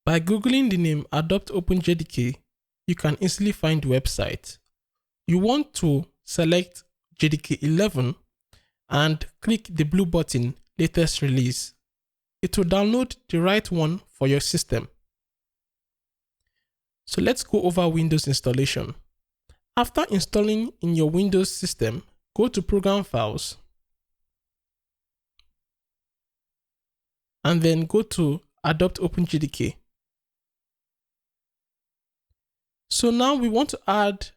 By Googling the name Adopt OpenJDK, you can easily find the website. You want to select JDK 11 and click the blue button, Latest Release. It will download the right one for your system. So let's go over Windows installation. After installing in your Windows system, go to Program Files and then go to Adopt OpenJDK. So now we want to add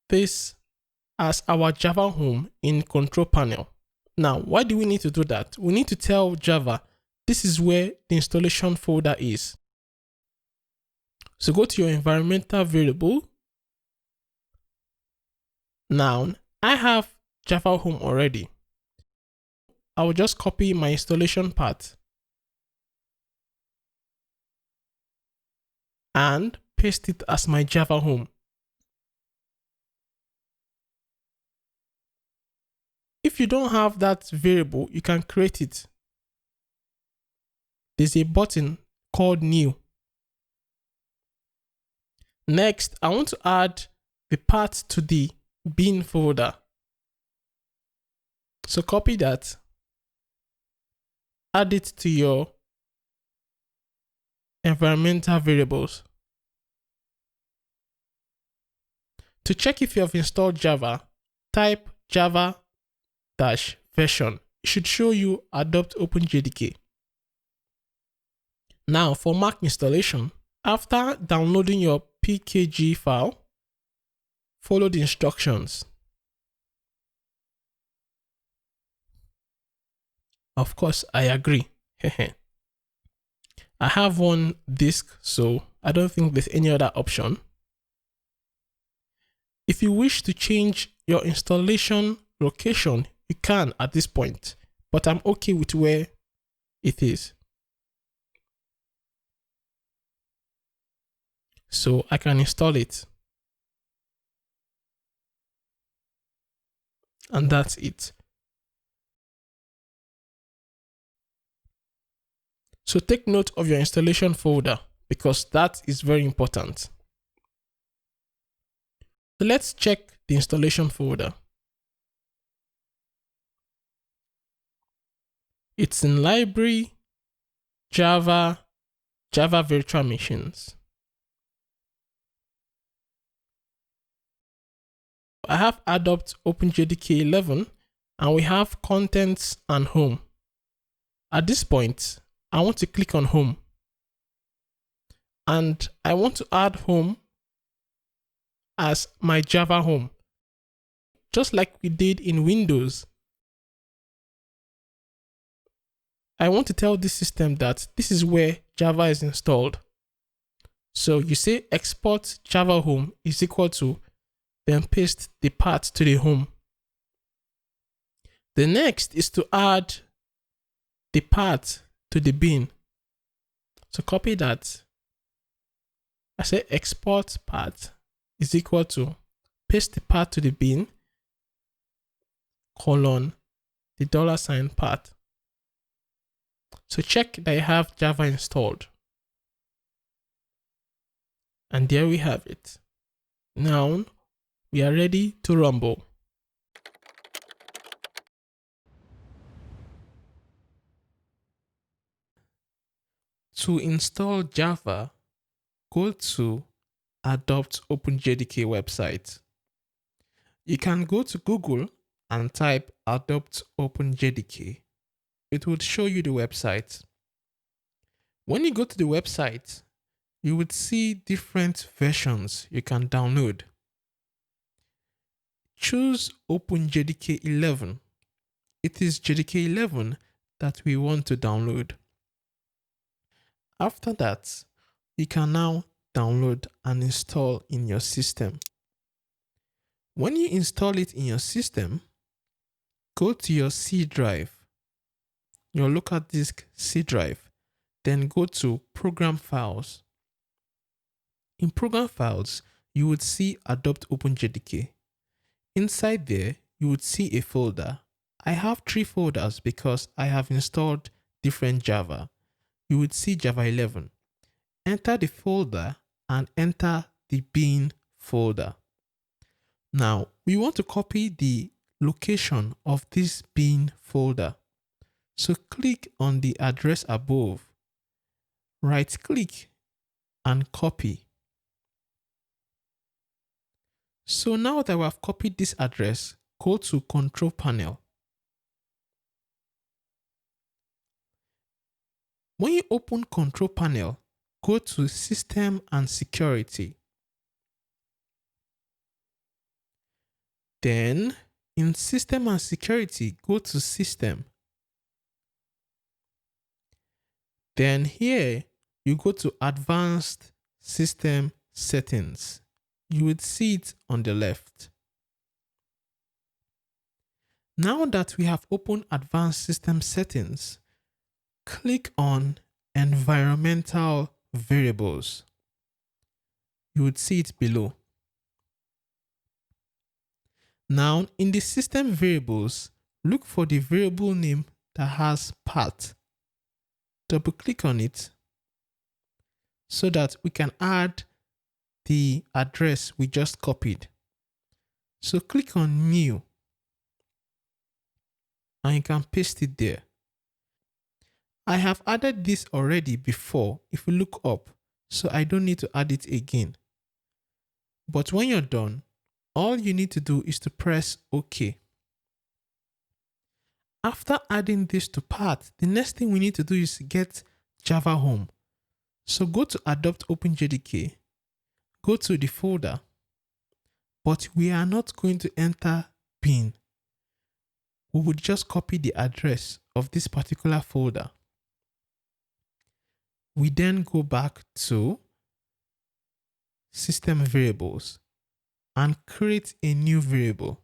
this as our Java home in Control Panel. Now, why do we need to do that? We need to tell Java this is where the installation folder is. So go to your environmental variable. Now, I have Java home already. I will just copy my installation path and paste it as my Java home. If you don't have that variable, you can create it. There's a button called New. Next, I want to add the path to the bin folder. So copy that, add it to your environmental variables. To check if you have installed Java, type java-version. It should show you Adopt OpenJDK. Now for Mac installation, after downloading your PKG file, follow the instructions. Of course, I agree. I have one disk, so I don't think there's any other option. If you wish to change your installation location, you can at this point, but I'm okay with where it is. So I can install it. And that's it. So take note of your installation folder because that is very important. So let's check the installation folder. It's in Library, Java, Java Virtual Machines. I have Adopt OpenJDK 11 and we have Contents and Home. At this point, I want to click on Home and I want to add Home as my Java home, just like we did in Windows. I want to tell this system that this is where Java is installed. So you say export Java home is equal to, then paste the path to the home. The next is to add the path to the bin. So copy that. I say export path is equal to paste the path to the bin, colon, the $ path. So check that you have Java installed. And there we have it. Now we are ready to rumble. To install Java, go to Adopt OpenJDK website. You can go to Google and type Adopt OpenJDK. It would show you the website. When you go to the website, you would see different versions you can download. Choose OpenJDK 11. It is JDK 11 that we want to download. After that, you can now download and install in your system. When you install it in your system, go to your C drive, your local disk C drive, then go to Program Files. In Program Files, you would see Adopt OpenJDK. Inside there, you would see a folder. I have 3 folders because I have installed different Java. You would see Java 11. enter the folder and enter the bin folder. Now, we want to copy the location of this bin folder. So click on the address above, right click and copy. So now that we have copied this address, go to Control Panel. When you open Control Panel, go to System and Security. Then in System and Security, go to System. Then here, you go to Advanced System Settings. You would see it on the left. Now that we have opened Advanced System Settings, click on Environmental Variables. You would see it below. Now, in the System Variables, look for the variable name that has path. Double click on it so that we can add the address we just copied. So click on New and you can paste it there. I have added this already before if you look up, so I don't need to add it again. But when you're done, all you need to do is to press OK. After adding this to path, the next thing we need to do is get Java Home. So go to Adopt OpenJDK, go to the folder, but we are not going to enter bin. We would just copy the address of this particular folder. We then go back to System Variables and create a new variable.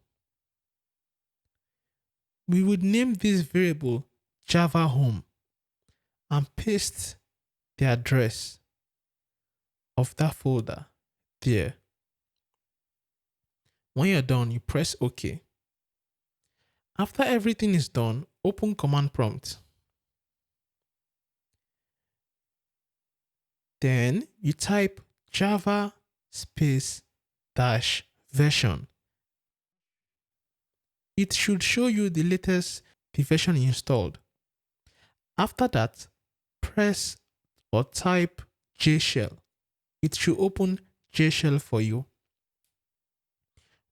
We would name this variable Java Home and paste the address of that folder there. When you're done, you press OK. After everything is done, open Command Prompt. Then you type Java -version. It should show you the latest version installed. After that, press or type Jshell. It should open Jshell for you.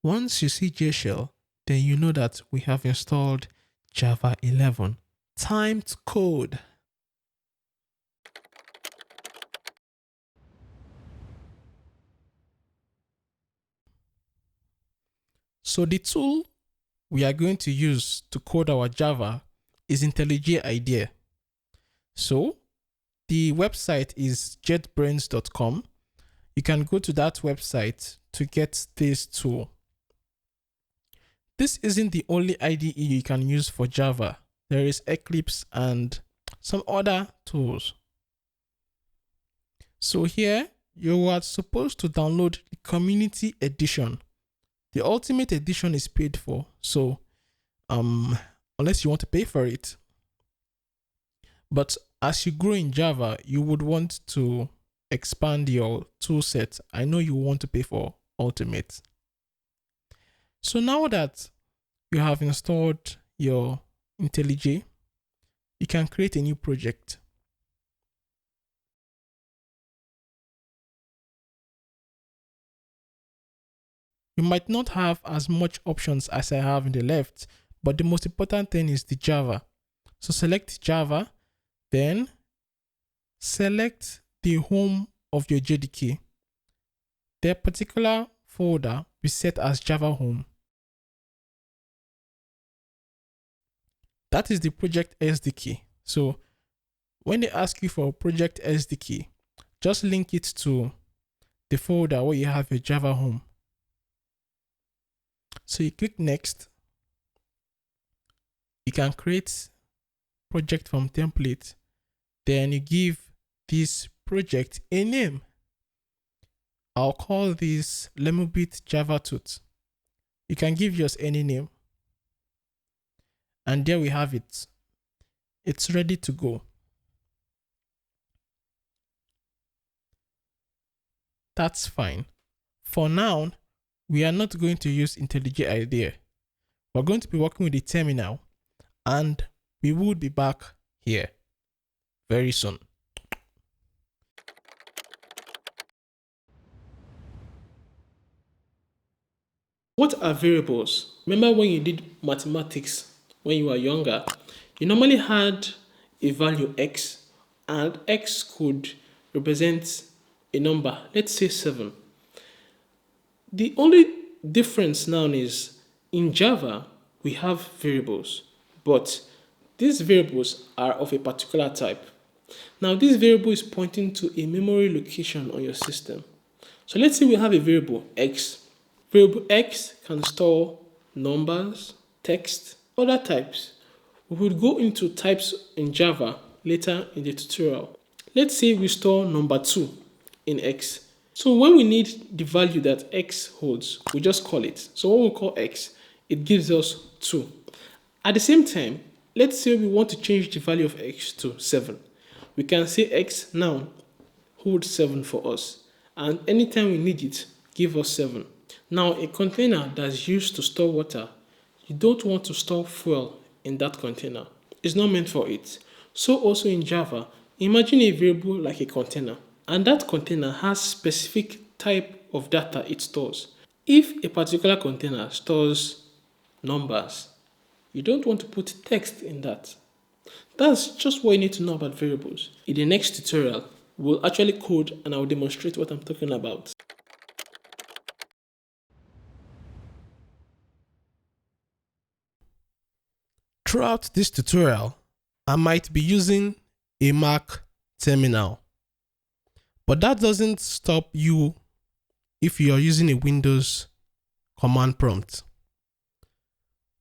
Once you see Jshell, then you know that we have installed Java 11. Time to code. So the tool we are going to use to code our Java is IntelliJ IDEA. So the website is jetbrains.com. You can go to that website to get this tool. This isn't the only IDE you can use for Java. There is Eclipse and some other tools. So here you are supposed to download the community edition. The ultimate edition is paid for, so unless you want to pay for it. But as you grow in Java, you would want to expand your tool set. I know you want to pay for Ultimate. So now that you have installed your IntelliJ, you can create a new project. You might not have as much options as I have in the left, but the most important thing is the Java. So select Java, then select the home of your JDK. The particular folder we set as Java Home. That is the project SDK. So when they ask you for a project SDK, just link it to the folder where you have your Java Home. So you click Next. You can create project from template. Then you give this project a name. I'll call this Lemubit Java Tut. You can give yours any name. And there we have it. It's ready to go. that's fine. For now, we are not going to use IntelliJ IDEA. We're going to be working with the terminal, and we will be back here very soon. What are variables? Remember when you did mathematics when you were younger, you normally had a value x, and x could represent a number, let's say 7. The only difference now is in Java, we have variables, but these variables are of a particular type. Now, this variable is pointing to a memory location on your system. So let's say we have a variable x. Variable x can store numbers, text, other types. We will go into types in Java later in the tutorial. Let's say we store number 2 in x. So when we need the value that x holds, we just call it. So when we call x, it gives us 2. At the same time, let's say we want to change the value of x to 7. We can say x now holds 7 for us, and anytime we need it, give us 7. Now, a container that's used to store water, you don't want to store fuel in that container. It's not meant for it. So also in Java, imagine a variable like a container, and that container has specific type of data it stores. If a particular container stores numbers, you don't want to put text in that. That's just what you need to know about variables. In the next tutorial, we'll actually code and I'll demonstrate what I'm talking about. Throughout this tutorial, I might be using a Mac terminal, but that doesn't stop you if you are using a Windows command prompt.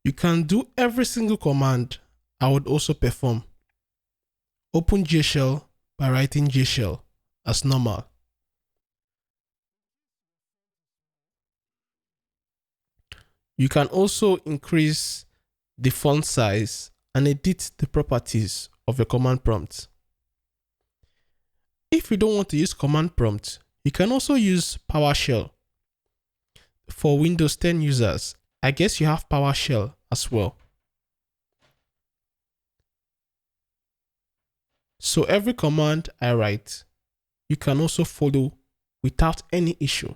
You can do every single command I would also perform. Open Jshell by writing Jshell as normal. You can also increase the font size and edit the properties of your command prompt. If you don't want to use command prompt, you can also use PowerShell. For Windows 10 users, I guess you have PowerShell as well. So every command I write, you can also follow without any issue.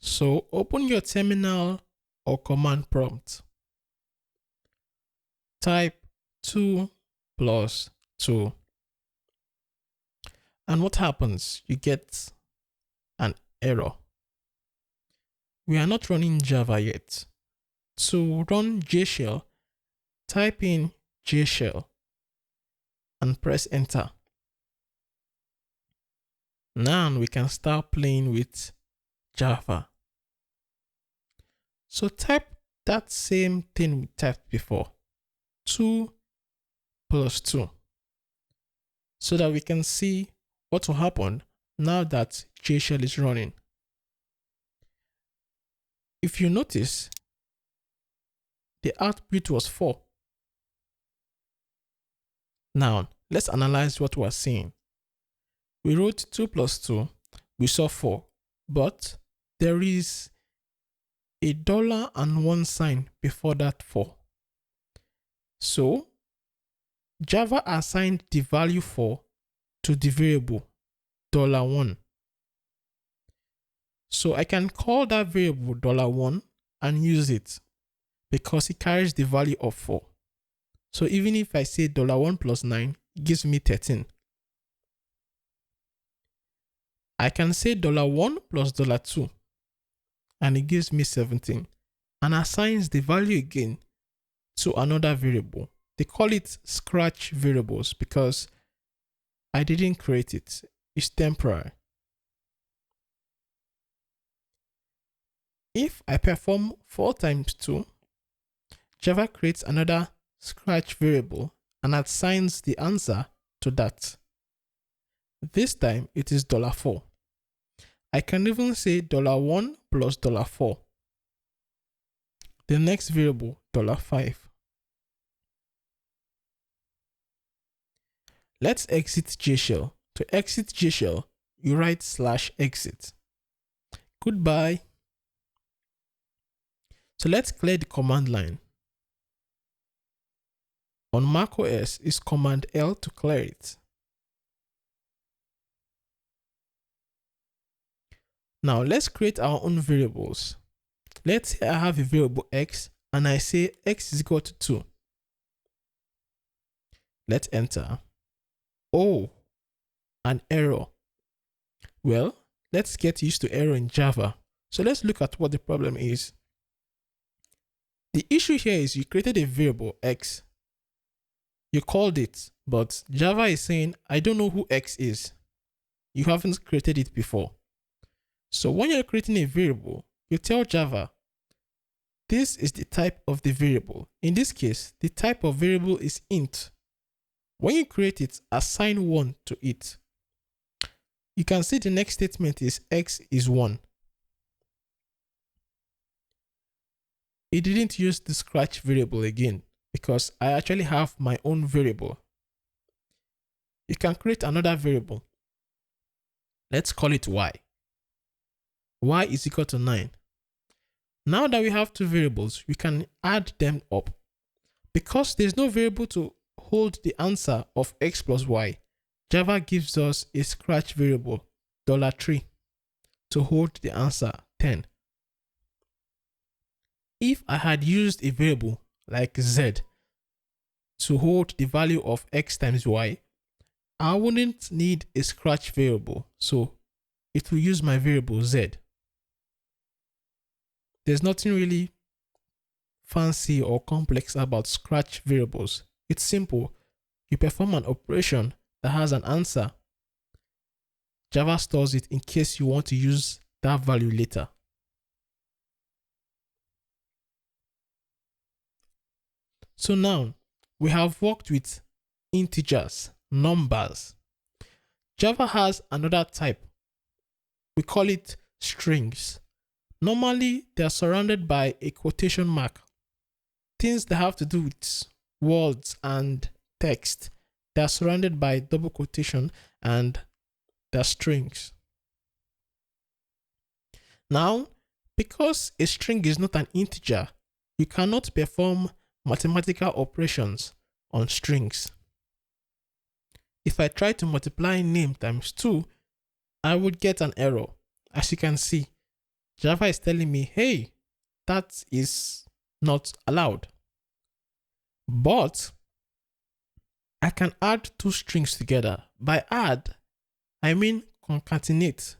So open your terminal or command prompt. Type 2 plus 2. And what happens? You get an error. We are not running Java yet. To run Jshell, type in Jshell and press enter. Now we can start playing with Java. So type that same thing we typed before, 2 plus 2, so that we can see what will happen now that Jshell is running. If you notice, the output was 4. Now, let's analyze what we're seeing. We wrote 2 plus 2, we saw 4, but there is a $1 sign before that 4. So, Java assigned the value 4 to the variable $1. So I can call that variable $1 and use it because it carries the value of 4. So even if I say $1 plus 9, it gives me 13. I can say $1 plus $2 and it gives me 17 and assigns the value again to another variable. They call it scratch variables because I didn't create it. It's temporary. If I perform 4 times 2, Java creates another scratch variable and assigns the answer to that. This time it is $4. I can even say $1 plus $4. The next variable $5. Let's exit Jshell. To exit Jshell, you write /exit. Goodbye. So let's clear the command line. On macOS, it's Command L to clear it. Now let's create our own variables. Let's say I have a variable x and I say x is equal to 2. Let's enter. Oh, an error. Well, let's get used to error in Java. So let's look at what the problem is. The issue here is you created a variable x. You called it, but Java is saying, I don't know who x is. You haven't created it before. So when you're creating a variable, you tell Java, this is the type of the variable. In this case, the type of variable is int. When you create it, assign 1 to it. You can see the next statement is x is 1. It didn't use the scratch variable again because I actually have my own variable. You can create another variable. Let's call it y. Y is equal to 9. Now that we have two variables, we can add them up. Because there's no variable to hold the answer of x plus y, Java gives us a scratch variable, $3, to hold the answer 10. If I had used a variable like z to hold the value of x times y, I wouldn't need a scratch variable, so it will use my variable z. There's nothing really fancy or complex about scratch variables. It's simple. You perform an operation that has an answer. Java stores it in case you want to use that value later. So now we have worked with integers, numbers. Java has another type. We call it strings. Normally, they are surrounded by a quotation mark. Things that have to do with words and text, they are surrounded by double quotation and they are strings. Now, because a string is not an integer, you cannot perform mathematical operations on strings. If I try to multiply name times 2, I would get an error. As you can see, Java is telling me, hey, that is not allowed. But I can add two strings together. By add, I mean concatenate.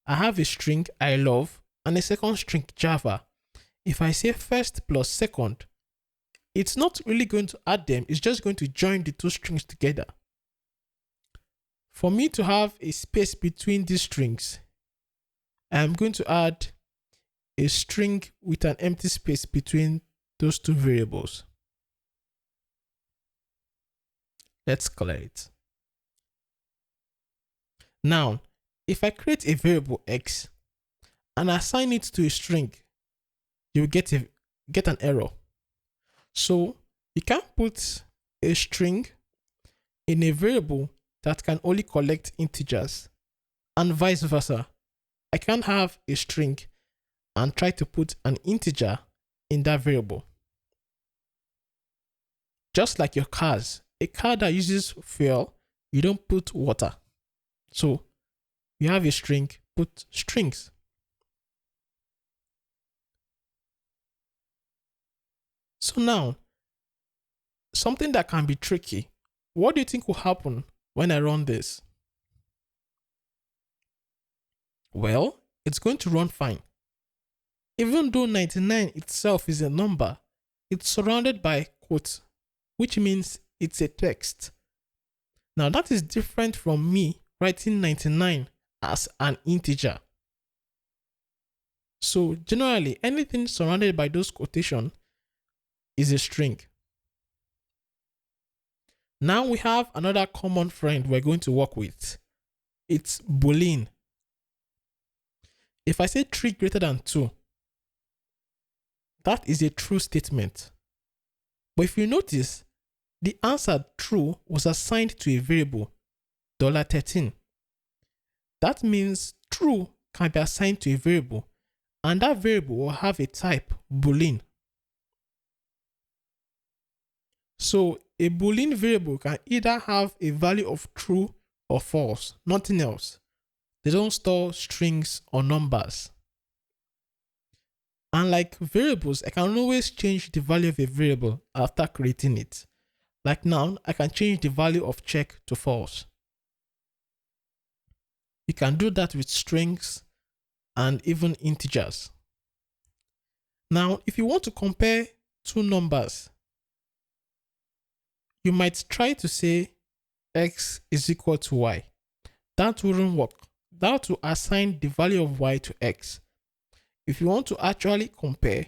I have a string I love and a second string Java. If I say first plus second, it's not really going to add them. It's just going to join the two strings together. For me to have a space between these strings, I'm going to add a string with an empty space between those two variables. Let's clear it. Now, if I create a variable x and assign it to a string, you will get an error. So you can't put a string in a variable that can only collect integers, and vice versa. I can't have a string and try to put an integer in that variable. Just like your cars, a car that uses fuel, you don't put water. So you have a string, put strings. So now, something that can be tricky. What do you think will happen when I run this? Well, it's going to run fine. Even though 99 itself is a number, it's surrounded by quotes, which means it's a text. Now that is different from me writing 99 as an integer. So generally, anything surrounded by those quotations is a string. Now we have another common friend we're going to work with. It's Boolean. If I say 3 greater than 2, that is a true statement. But if you notice, the answer true was assigned to a variable $13. That means true can be assigned to a variable, and that variable will have a type Boolean. So a Boolean variable can either have a value of true or false, nothing else. They don't store strings or numbers. Unlike variables, I can always change the value of a variable after creating it. Like now, I can change the value of check to false. You can do that with strings and even integers. Now, if you want to compare two numbers, you might try to say x is equal to y. That wouldn't work. That will assign the value of y to x. If you want to actually compare,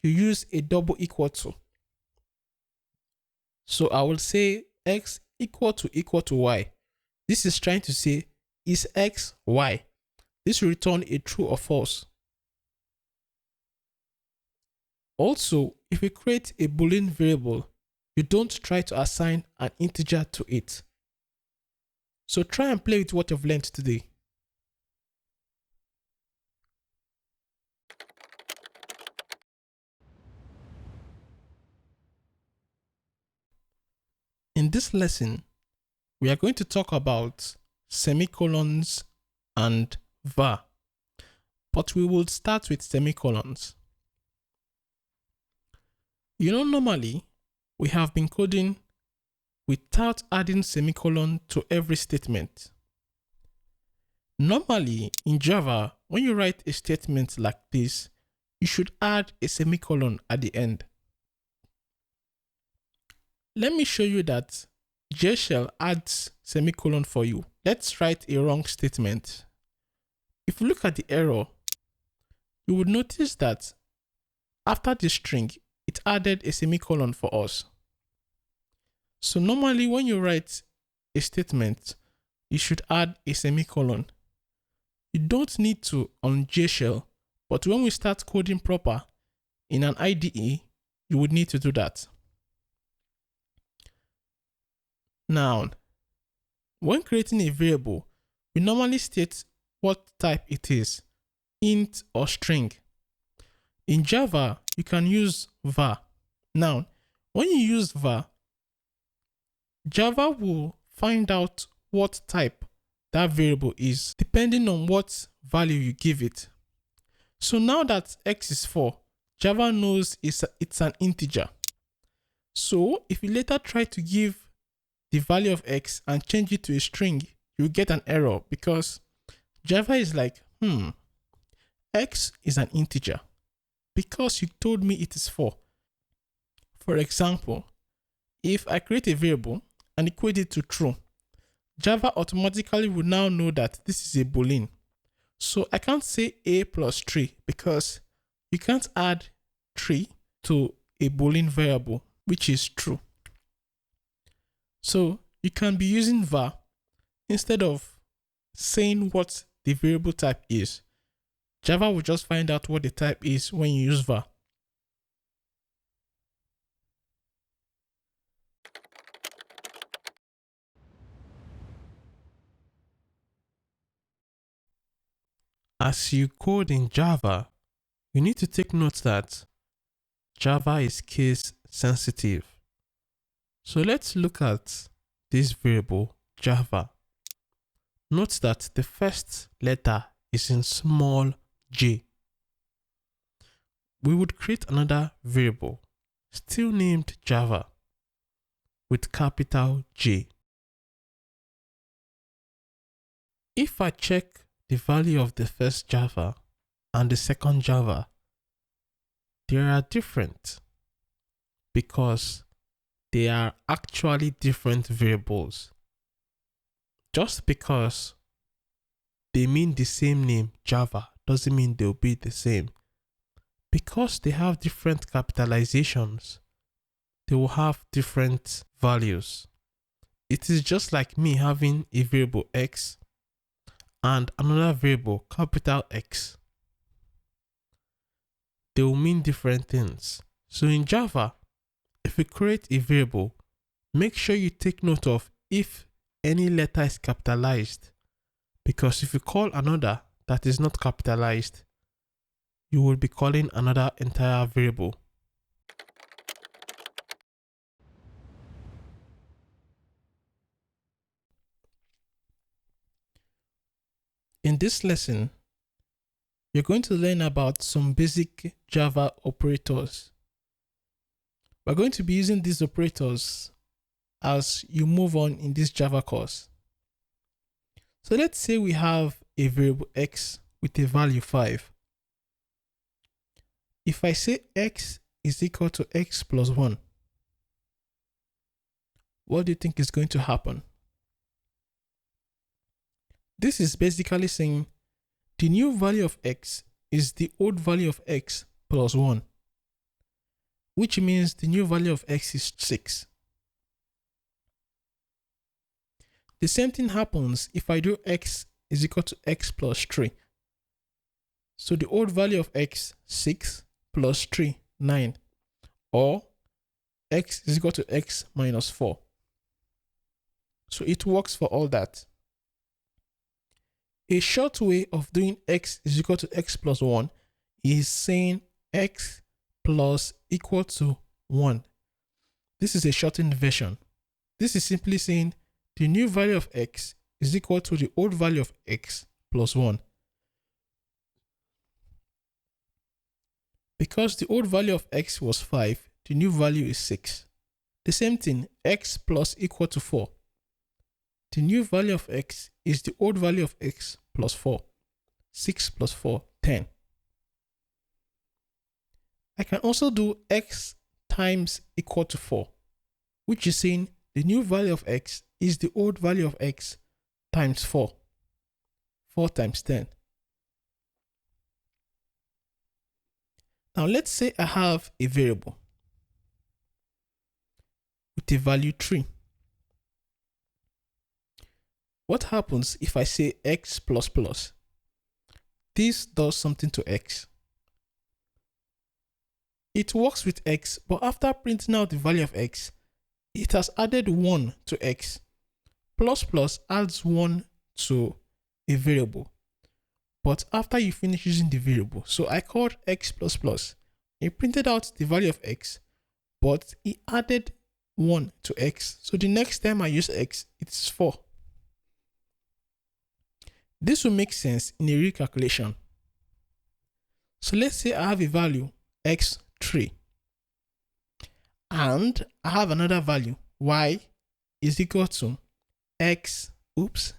you use a double equal to. So I will say x equal to y. This is trying to say, is x y? This will return a true or false. Also, if you create a Boolean variable, you don't try to assign an integer to it. So try and play with what you've learned today. In this lesson, we are going to talk about semicolons and var, but we will start with semicolons. Normally, we have been coding without adding semicolon to every statement. Normally, in Java, when you write a statement like this, you should add a semicolon at the end. Let me show you that Jshell adds semicolon for you. Let's write a wrong statement. If you look at the error, you would notice that after the string, it added a semicolon for us. So normally when you write a statement, you should add a semicolon. You don't need to on Jshell, but when we start coding proper in an IDE, you would need to do that. Now, when creating a variable, we normally state what type it is, int or string. In Java, you can use var. Now, when you use var, Java will find out what type that variable is depending on what value you give it. So now that x is 4, Java knows it's an integer. So if you later try to give the value of x and change it to a string, you get an error because Java is like, x is an integer because you told me it is 4. For example, if I create a variable and equate it to true, Java automatically will now know that this is a Boolean. So I can't say a plus 3 because you can't add 3 to a Boolean variable, which is true. So you can be using var instead of saying what the variable type is. Java will just find out what the type is when you use var. As you code in Java, you need to take note that Java is case sensitive. So let's look at this variable Java. Note that the first letter is in small j. We would create another variable, still named Java, with capital J. If I check the value of the first Java and the second Java, they are different because they are actually different variables. Just because they mean the same name, Java, doesn't mean they'll be the same. Because they have different capitalizations, they will have different values. It is just like me having a variable x and another variable capital X. They will mean different things. So in Java, if we create a variable make sure you take note of if any letter is capitalized, because if you call another that is not capitalized, you will be calling another entire variable. In this lesson, you're going to learn about some basic Java operators. We're going to be using these operators as you move on in this Java course. So let's say we have a variable x with a value 5. If I say x is equal to x plus 1, what do you think is going to happen? This is basically saying the new value of x is the old value of x plus 1, which means the new value of x is 6. The same thing happens if I do x is equal to x plus 3. So the old value of x, 6, plus 3, 9. Or x is equal to x minus 4. So it works for all that. A short way of doing x is equal to x plus 1 is saying x plus equal to 1. This is a shortened version. This is simply saying the new value of x is equal to the old value of x plus 1. Because the old value of x was 5, the new value is 6. The same thing, x plus equal to 4. The new value of x is the old value of x plus 4. 6 plus 4, 10. I can also do x times equal to 4, which is saying the new value of x is the old value of x times 4. 4 times 10. Now let's say I have a variable with a value 3. What happens if I say x plus plus? This does something to x. It works with x, but after printing out the value of x, it has added 1 to x. Plus plus adds 1 to a variable. But after you finish using the variable, so I called x plus plus. It printed out the value of x, but it added 1 to x. So the next time I use x, it's 4. This will make sense in a recalculation. So let's say I have a value x3 and I have another value y is equal to x plus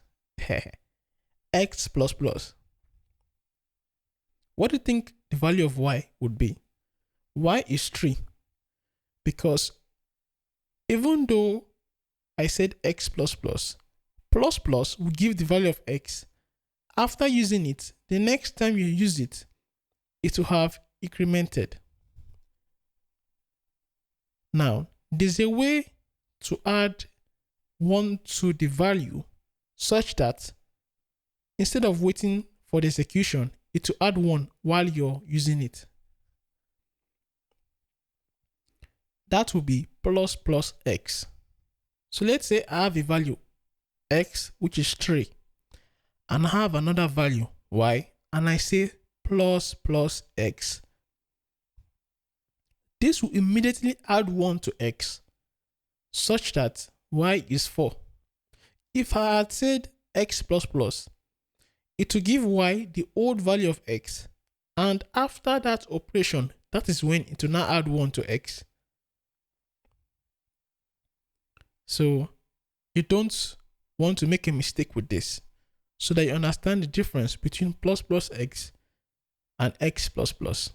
plus. What do you think the value of y would be? Y is 3, because even though I said x plus plus, plus plus will give the value of x. After using it, the next time you use it, it will have incremented. Now, there's a way to add 1 to the value such that instead of waiting for the execution, it will add 1 while you're using it. That will be plus plus x. So let's say I have a value x, which is 3, and I have another value y, and I say plus plus x. This will immediately add 1 to x, such that y is 4. If I had said x plus plus, it will give y the old value of x, and after that operation, that is when it will now add 1 to x. So you don't want to make a mistake with this, so that you understand the difference between plus plus x and x plus plus.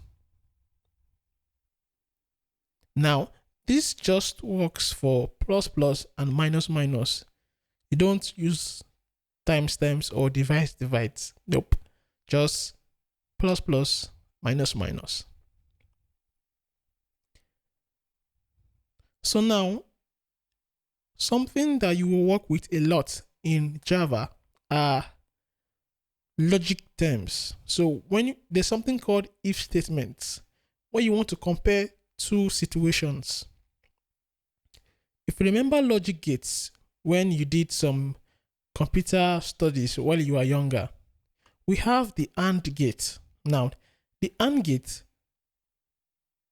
Now, this just works for plus plus and minus minus. You don't use times times or divides. Nope. Just plus plus, minus minus. So now, something that you will work with a lot in Java are logic terms. So when there's something called if statements, where you want to compare two situations. If you remember logic gates, when you did some computer studies while you are younger, we have the AND gate. Now, the AND gate,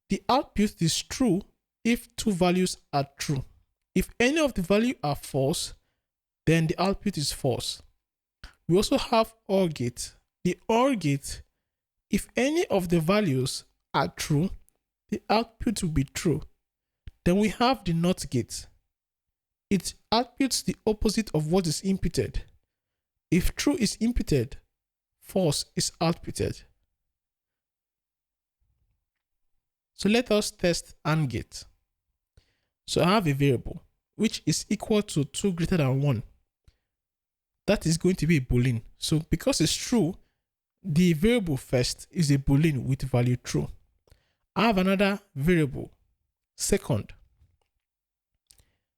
the output is true if two values are true. If any of the values are false, then the output is false. We also have OR gate. The OR gate, if any of the values are true, the output will be true. Then we have the NOT gate. It outputs the opposite of what is inputted. If true is inputted, false is outputted. So let us test AND gate. So I have a variable which is equal to 2 greater than 1. That is going to be a Boolean. So because it's true, the variable first is a Boolean with value true. I have another variable, second,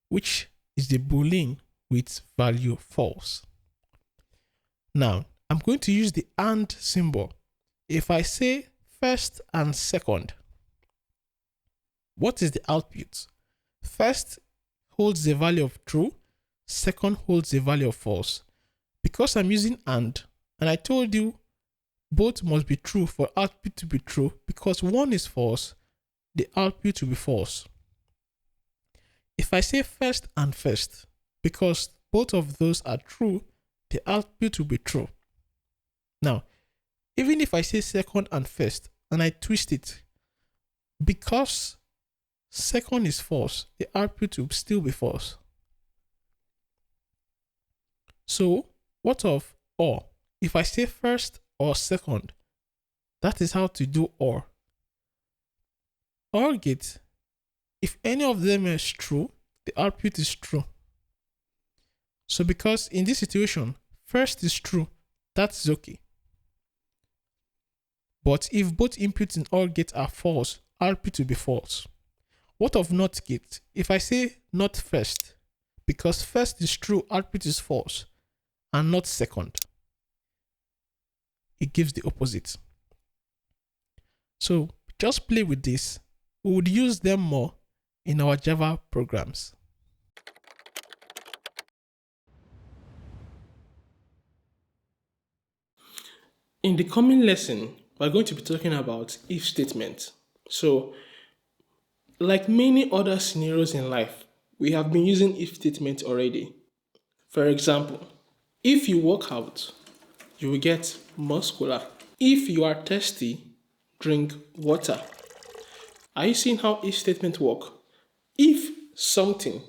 which is the Boolean with value false. Now, I'm going to use the AND symbol. If I say first and second, what is the output? First holds the value of true, second holds the value of false. Because I'm using and I told you both must be true for output to be true, because one is false, the output will be false. If I say first and first, because both of those are true, the output will be true. Now, even if I say second and first and I twist it, because second is false, the output will still be false. So, what of OR? If I say first or second, that is how to do OR. OR gate, if any of them is true, the output is true. So because in this situation, first is true, that's okay. But if both inputs in OR gate are false, output will be false. What of NOT gate? If I say not first, because first is true, output is false, and not second, it gives the opposite. So just play with this. We would use them more in our Java programs. In the coming lesson, we're going to be talking about if statement. So, like many other scenarios in life, we have been using if statement already. For example, if you work out, you will get muscular. If you are thirsty, drink water. Are you seeing how if statement work? If something,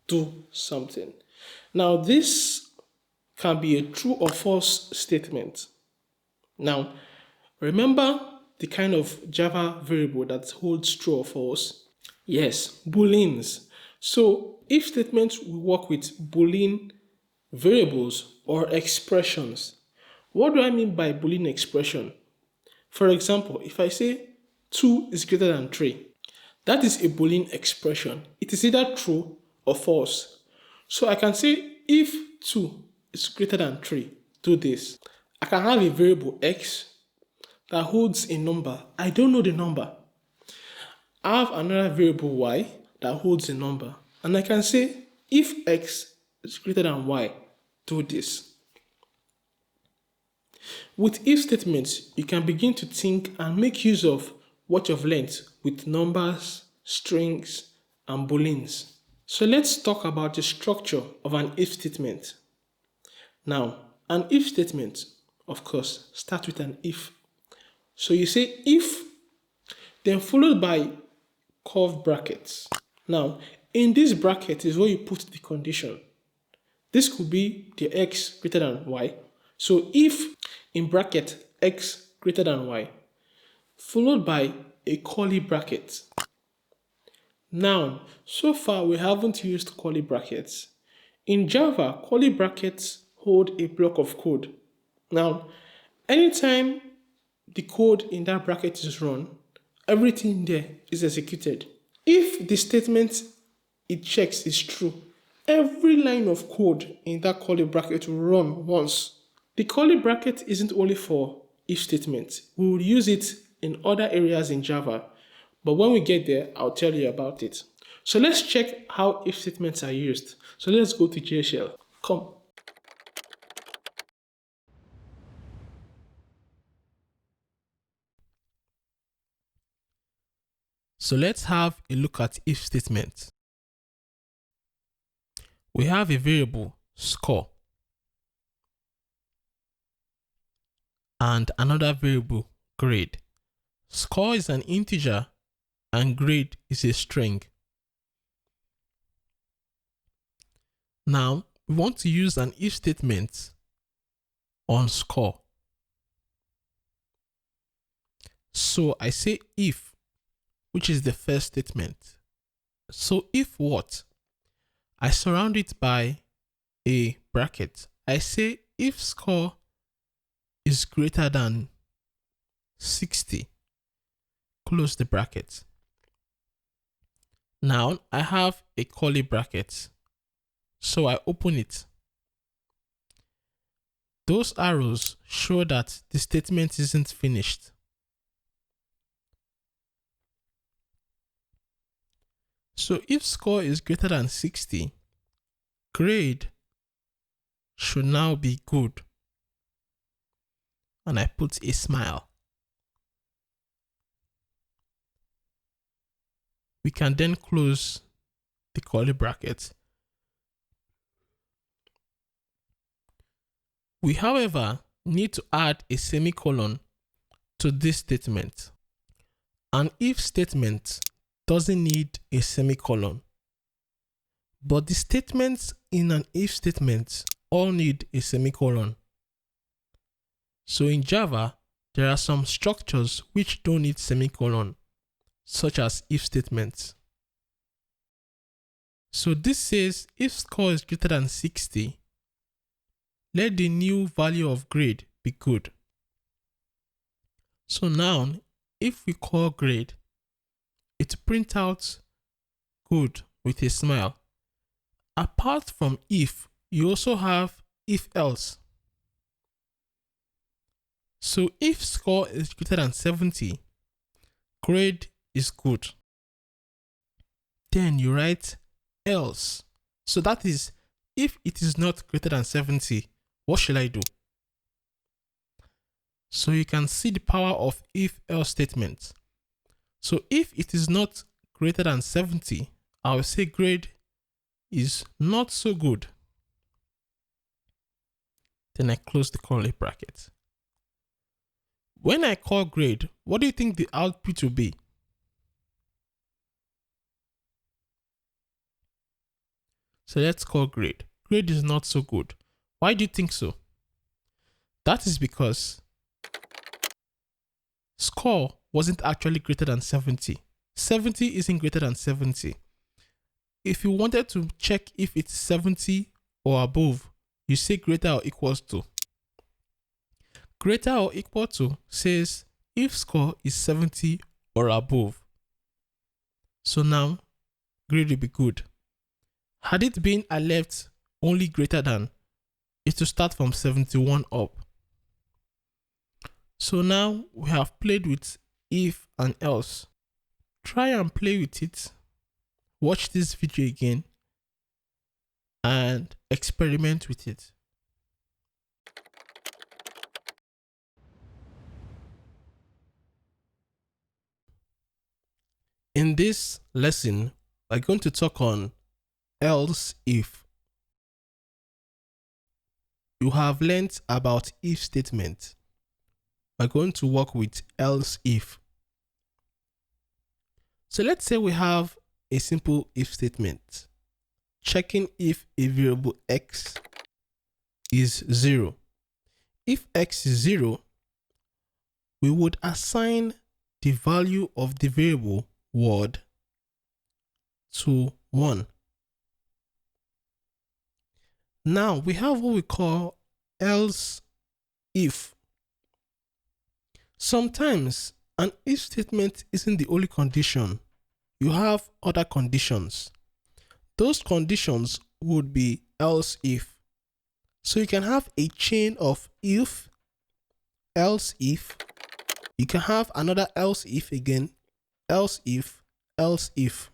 do something. Now this can be a true or false statement. Now, remember the kind of Java variable that holds true or false? Yes, booleans. So if statements will work with boolean variables or expressions. What do I mean by boolean expression? For example, if I say 2 is greater than 3, that is a boolean expression. It is either true or false. So I can say if 2 is greater than 3, do this. I can have a variable x that holds a number. I don't know the number. I have another variable y that holds a number. And I can say if x is greater than y, do this. With if statements, you can begin to think and make use of what you've learned with numbers, strings, and booleans. So let's talk about the structure of an if statement. Now, an if statement, of course, starts with an if. So you say if, then followed by curved brackets. Now, in this bracket is where you put the condition. This could be the x greater than y. So if in bracket x greater than y, followed by a curly bracket. Now, so far we haven't used curly brackets. In Java, curly brackets hold a block of code. Now, anytime the code in that bracket is run, everything there is executed. If the statement it checks is true, every line of code in that curly bracket will run once. The curly bracket isn't only for if statements. We will use it in other areas in Java, but when we get there, I'll tell you about it. So let's check how if statements are used. So let's go to Jshell. Come. So let's have a look at if statements. We have a variable score and another variable grade. Score is an integer and grade is a string. Now we want to use an if statement on score. So I say if, which is the first statement. So if what? I surround it by a bracket. I say if score is greater than 60, close the bracket. Now I have a curly bracket. So I open it. Those arrows show that the statement isn't finished. So if score is greater than 60, grade should now be good. And I put a smile. We can then close the curly bracket. We, however, need to add a semicolon to this statement. An if statement doesn't need a semicolon, but the statements in an if statement all need a semicolon. So in Java, there are some structures which don't need semicolon, such as if statements. So this says if score is greater than 60, let the new value of grade be good. So now, if we call grade, it prints out good with a smile. Apart from if, you also have if else. So if score is greater than 70, grade is good. Then you write else. So that is, if it is not greater than 70, what should I do? So you can see the power of if else statements. So if it is not greater than 70, I will say grade is not so good. Then I close the curly bracket. When I call grade, what do you think the output will be? So let's call grade. Grade is not so good. Why do you think so? That is because score wasn't actually greater than 70. 70 isn't greater than 70. If you wanted to check if it's 70 or above, you say greater or equals to. Greater or equal to says if score is 70 or above. So now, grade will be good. Had it been a left only greater than, it will start from 71 up. So now we have played with if and else. Try and play with it. Watch this video again and experiment with it. In this lesson, we're going to talk on else if. You have learned about if statement. We're going to work with else if. So let's say we have a simple if statement, checking if a variable x is 0. If x is 0, we would assign the value of the variable word to 1. Now we have what we call else if. Sometimes an if statement isn't the only condition. You have other conditions. Those conditions would be else if. So you can have a chain of if, else if. You can have another else if again, else if, else if.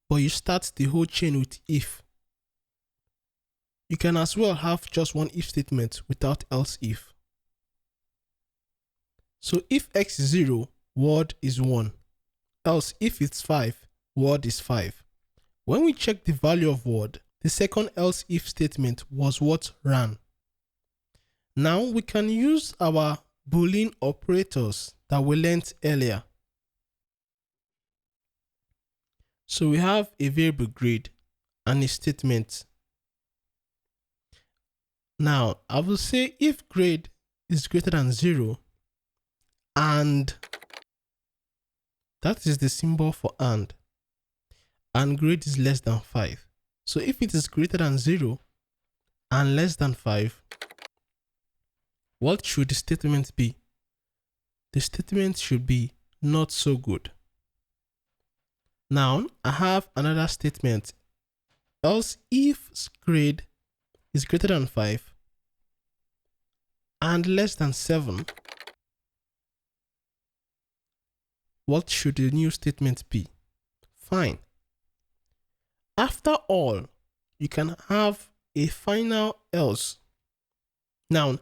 but you start the whole chain with if. You can as well have just one if statement without else if. So if x is 0, word is 1. Else if it's 5, word is 5. When we check the value of word, the second else if statement was what ran. Now we can use our Boolean operators that we learned earlier. So we have a variable grade and a statement. Now I will say if grade is greater than 0 and that is the symbol for and grade is less than 5. So if it is greater than 0 and less than 5, what should the statement be? The statement should be not so good. Now I have another statement. Else if grade is greater than 5 and less than 7, what should the new statement be? Fine. After all, you can have a final else. Now,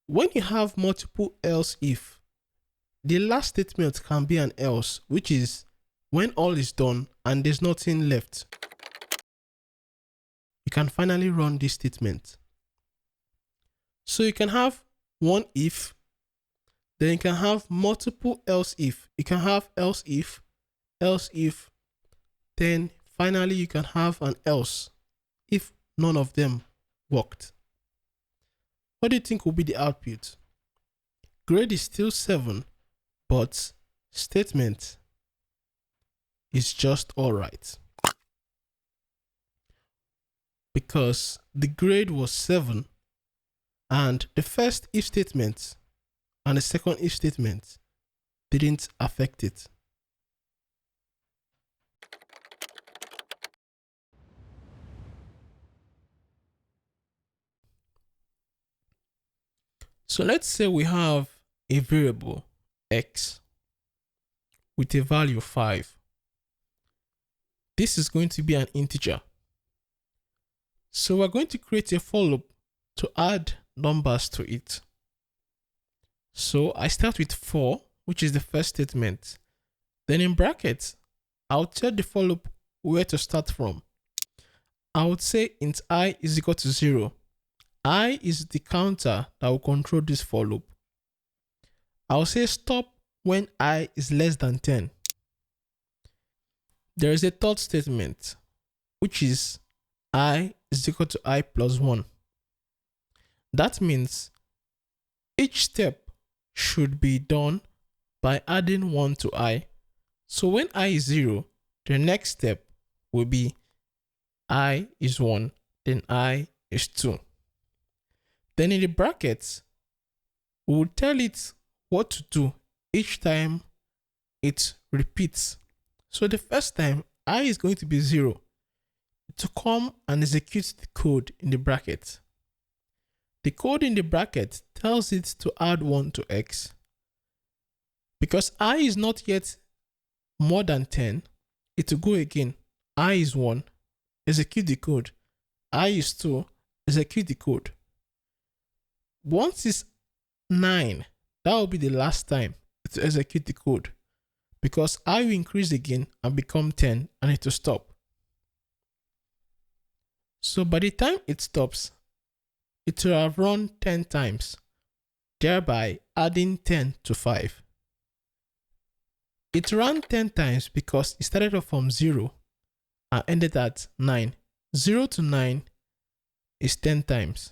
when you have multiple else if, the last statement can be an else, which is when all is done and there's nothing left. You can finally run this statement. So you can have one if, then you can have multiple else if. You can have else if, then finally you can have an else if none of them worked. What do you think will be the output? Grade is still 7, but statement is just alright. Because the grade was 7 and the first if statement and the second if statement didn't affect it. So let's say we have a variable x with a value of 5. This is going to be an integer. So we're going to create a for loop to add numbers to it. So I start with 4, which is the first statement. Then in brackets, I'll tell the for loop where to start from. I would say int I is equal to 0. I is the counter that will control this for loop. I'll say stop when I is less than 10. There is a third statement, which is I is equal to I plus 1. That means each step should be done by adding 1 to I. So when I is 0, the next step will be I is 1, then I is 2. Then in the brackets, we will tell it what to do each time it repeats. So the first time, I is going to be 0 to come and execute the code in the bracket. The code in the bracket tells it to add 1 to x. Because I is not yet more than 10, it will go again. I is 1, execute the code. I is 2, execute the code. Once it's 9, that will be the last time to execute the code, because I will increase again and become 10 and it will stop. So by the time it stops, it will have run 10 times, thereby adding 10 to 5. It ran 10 times because it started off from 0 and ended at 9. 0 to 9 is 10 times.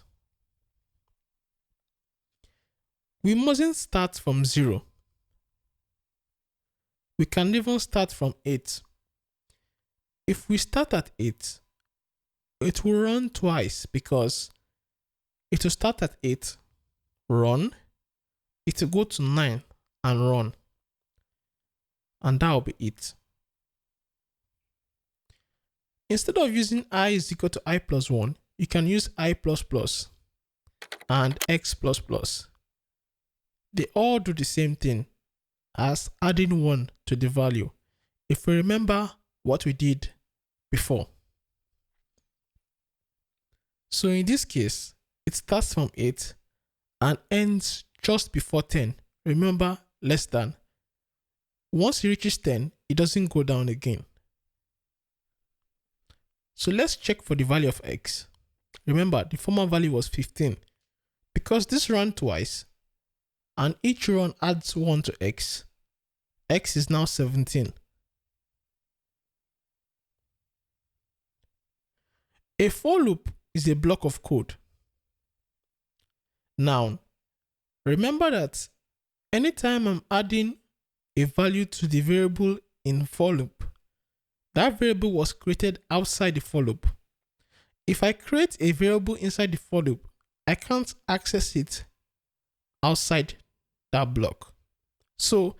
We mustn't start from 0. We can even start from 8. If we start at 8, it will run twice because it will start at 8, run, it will go to 9 and run. And that will be it. Instead of using I is equal to I plus 1, you can use I plus plus and x plus plus. They all do the same thing as adding 1 to the value. If we remember what we did before. So in this case, it starts from 8 and ends just before 10. Remember, less than. Once it reaches 10, it doesn't go down again. So let's check for the value of x. Remember, the former value was 15. Because this ran twice, and each run adds 1 to x, x is now 17. A for loop is a block of code. Now, remember that anytime I'm adding a value to the variable in for loop, that variable was created outside the for loop. If I create a variable inside the for loop, I can't access it outside that block. So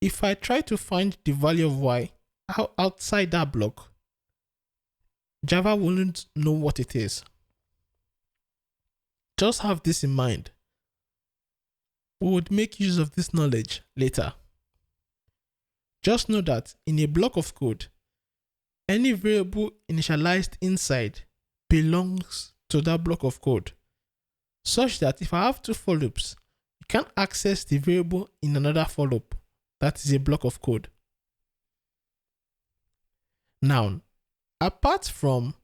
if I try to find the value of y outside that block, Java wouldn't know what it is. Just have this in mind. We would make use of this knowledge later. Just know that in a block of code, any variable initialized inside belongs to that block of code, such that if I have two for loops, you can't access the variable in another for loop. That is a block of code. Now, apart from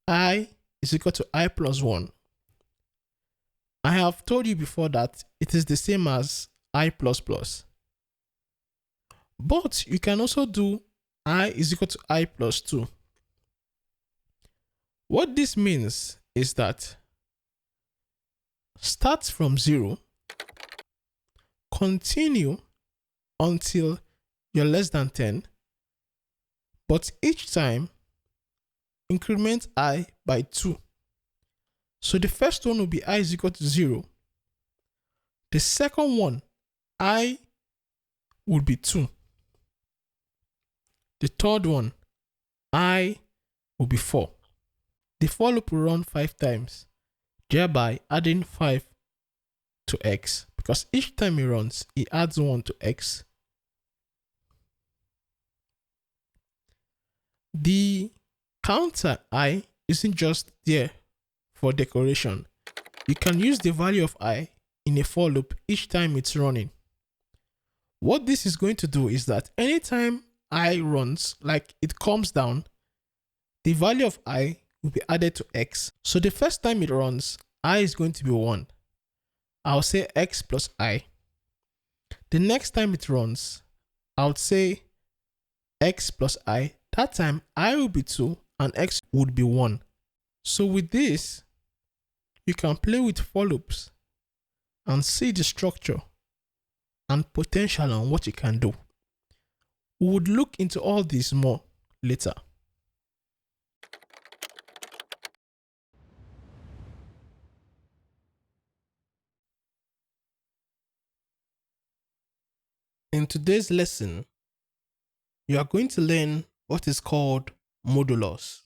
I is equal to I plus 1, I have told you before that it is the same as I plus plus. But you can also do I is equal to I plus 2. What this means is that start from 0, continue until you're less than 10, but each time increment I by 2. So the first one will be I is equal to 0. The second one, I would be 2. The third one, I will be 4. The for loop will run 5 times, thereby adding 5 to x, because each time it runs, it adds 1 to x. The counter I isn't just there for decoration. You can use the value of I in a for loop each time it's running. What this is going to do is that anytime I runs, like it comes down, the value of I will be added to x. So the first time it runs, I is going to be 1. I'll say x plus I. The next time it runs, I'll say x plus I. That time I will be 2 and x would be 1. So with this, you can play with for loops and see the structure and potential on what you can do. We would look into all this more later. In today's lesson, you are going to learn what is called modulus.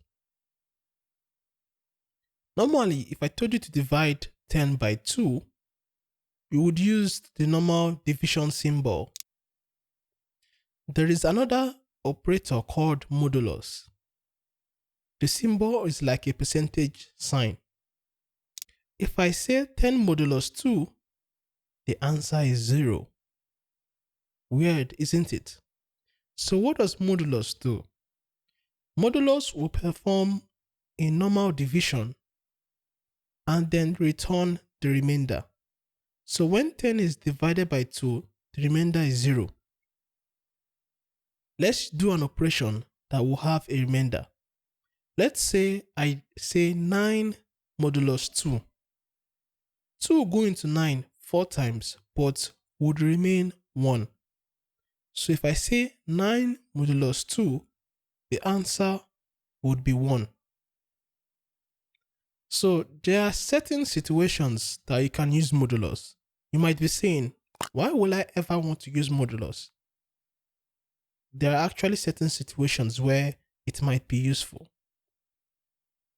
Normally, if I told you to divide 10 by 2, you would use the normal division symbol. There is another operator called modulus. The symbol is like a percentage sign. If I say 10 modulus 2, the answer is 0. Weird, isn't it? So what does modulus do? Modulus will perform a normal division and then return the remainder. So when 10 is divided by 2, the remainder is 0. Let's do an operation that will have a remainder. Let's say I say 9 modulus 2. 2 will go into 9 4 times, but would remain 1. So if I say 9 modulus 2, the answer would be 1. So there are certain situations that you can use modulus. You might be saying, why will I ever want to use modulus? There are actually certain situations where it might be useful.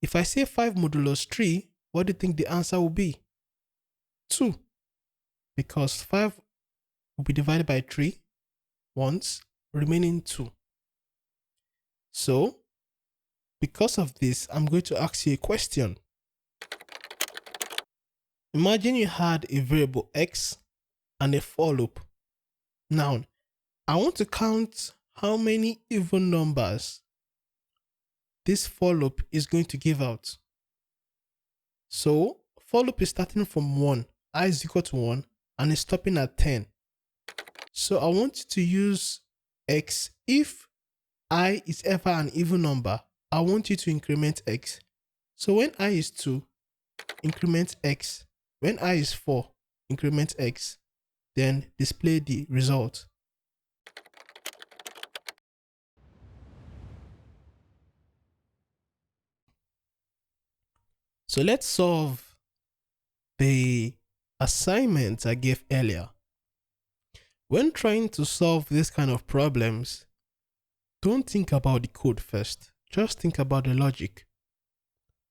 If I say 5 modulus 3, what do you think the answer will be? 2. Because 5 will be divided by 3 once, remaining 2. So, because of this, I'm going to ask you a question. Imagine you had a variable x and a for loop. Now, I want to count how many even numbers this for loop is going to give out. So, for loop is starting from 1, I is equal to 1, and is stopping at 10. So, I want you to use x. If I is ever an even number, I want you to increment x. So, when I is 2, increment x. When I is 4, increment x. Then display the result. So let's solve the assignment I gave earlier. When trying to solve this kind of problems, don't think about the code first. Just think about the logic.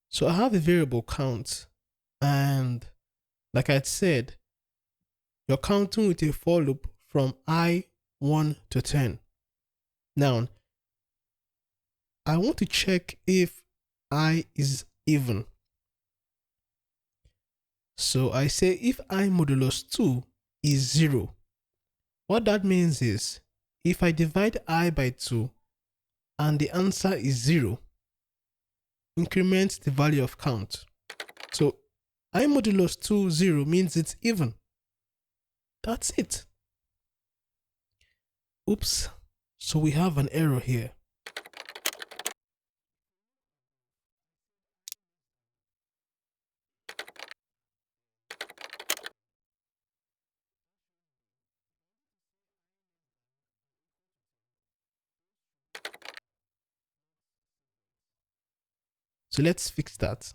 So I have a variable count, and like I said, you're counting with a for loop from I1 to 10. Now, I want to check if I is even. So I say if I modulus 2 is 0, what that means is if I divide I by 2 and the answer is 0, increment the value of count. So I modulus 2 0 means it's even. That's it. Oops. So we have an error here. So let's fix that.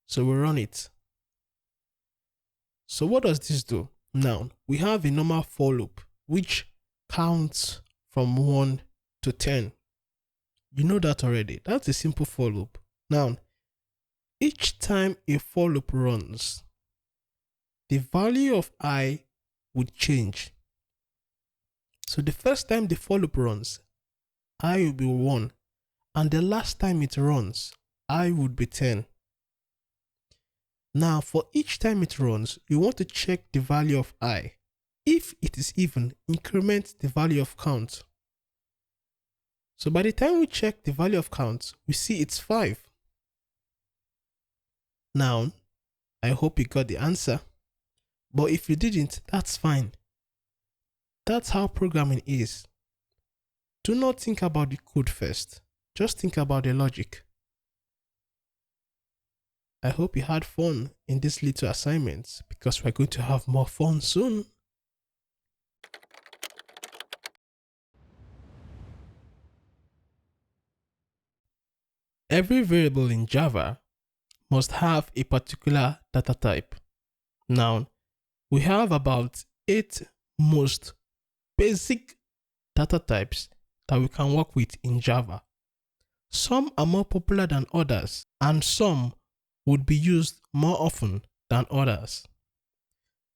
So we run it. So what does this do? Now, we have a normal for loop which counts from 1 to 10. You know that already. That's a simple for loop. Now, each time a for loop runs, the value of I would change. So the first time the for loop runs, I will be 1, and the last time it runs, I would be 10. Now, for each time it runs, you want to check the value of I. If it is even, increment the value of count. So by the time we check the value of count, we see it's 5. Now, I hope you got the answer. But if you didn't, that's fine. That's how programming is. Do not think about the code first. Just think about the logic. I hope you had fun in this little assignment, because we're going to have more fun soon. Every variable in Java must have a particular data type. Now, we have about 8 most basic data types that we can work with in Java. Some are more popular than others, and some would be used more often than others.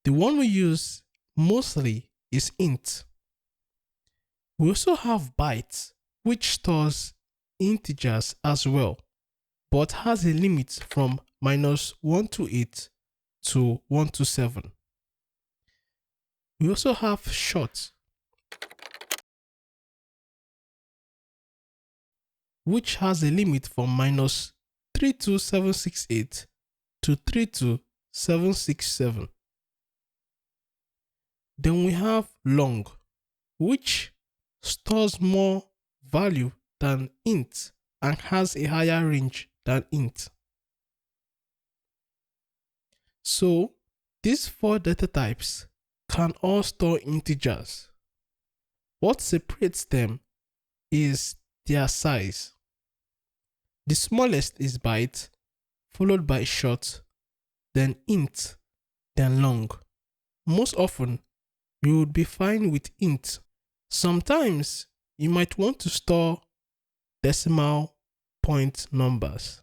The one we use mostly is int. We also have bytes, which stores integers as well, but has a limit from -128 to 127. We also have short, which has a limit from -32768 to 32767. Then we have long, which stores more value than int and has a higher range than int. So these 4 data types can all store integers. What separates them is their size. The smallest is byte, followed by short, then int, then long. Most often, you would be fine with int. Sometimes, you might want to store decimal point numbers.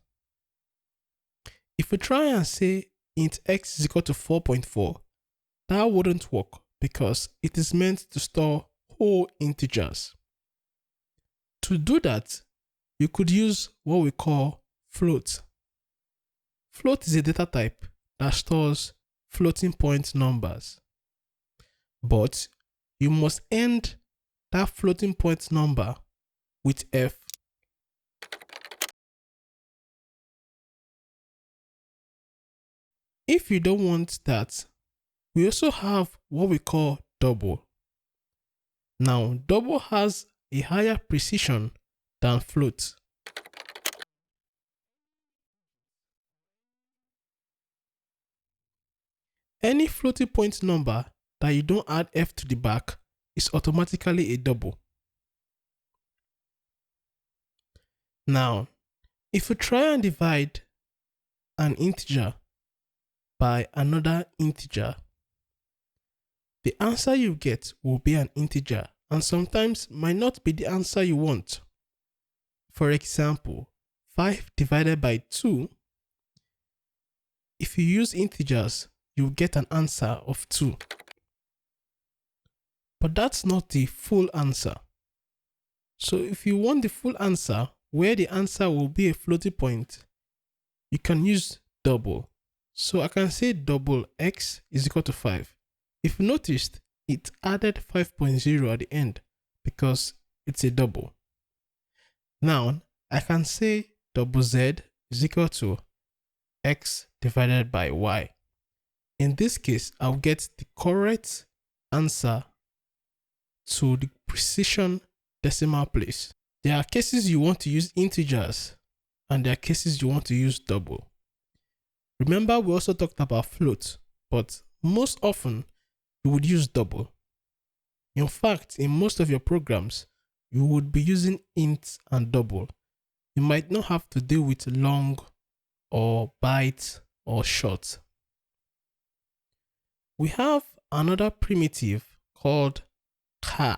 If we try and say int x is equal to 4.4, that wouldn't work because it is meant to store whole integers. To do that, you could use what we call float. Float is a data type that stores floating point numbers, but you must end that floating point number with F. If you don't want that, we also have what we call double. Now, double has a higher precision than float. Any floating point number that you don't add F to the back is automatically a double. Now, if you try and divide an integer by another integer, the answer you get will be an integer and sometimes might not be the answer you want. For example, 5 divided by 2, if you use integers, you get an answer of 2. But that's not the full answer. So if you want the full answer, where the answer will be a floating point, you can use double. So I can say double x is equal to 5. If you noticed, it added 5.0 at the end because it's a double. Now, I can say double z is equal to x divided by y. In this case, I'll get the correct answer to the precision decimal place. There are cases you want to use integers and there are cases you want to use double. Remember, we also talked about float, but most often you would use double. In fact, in most of your programs, you would be using int and double. You might not have to deal with long or byte or short. We have another primitive called char.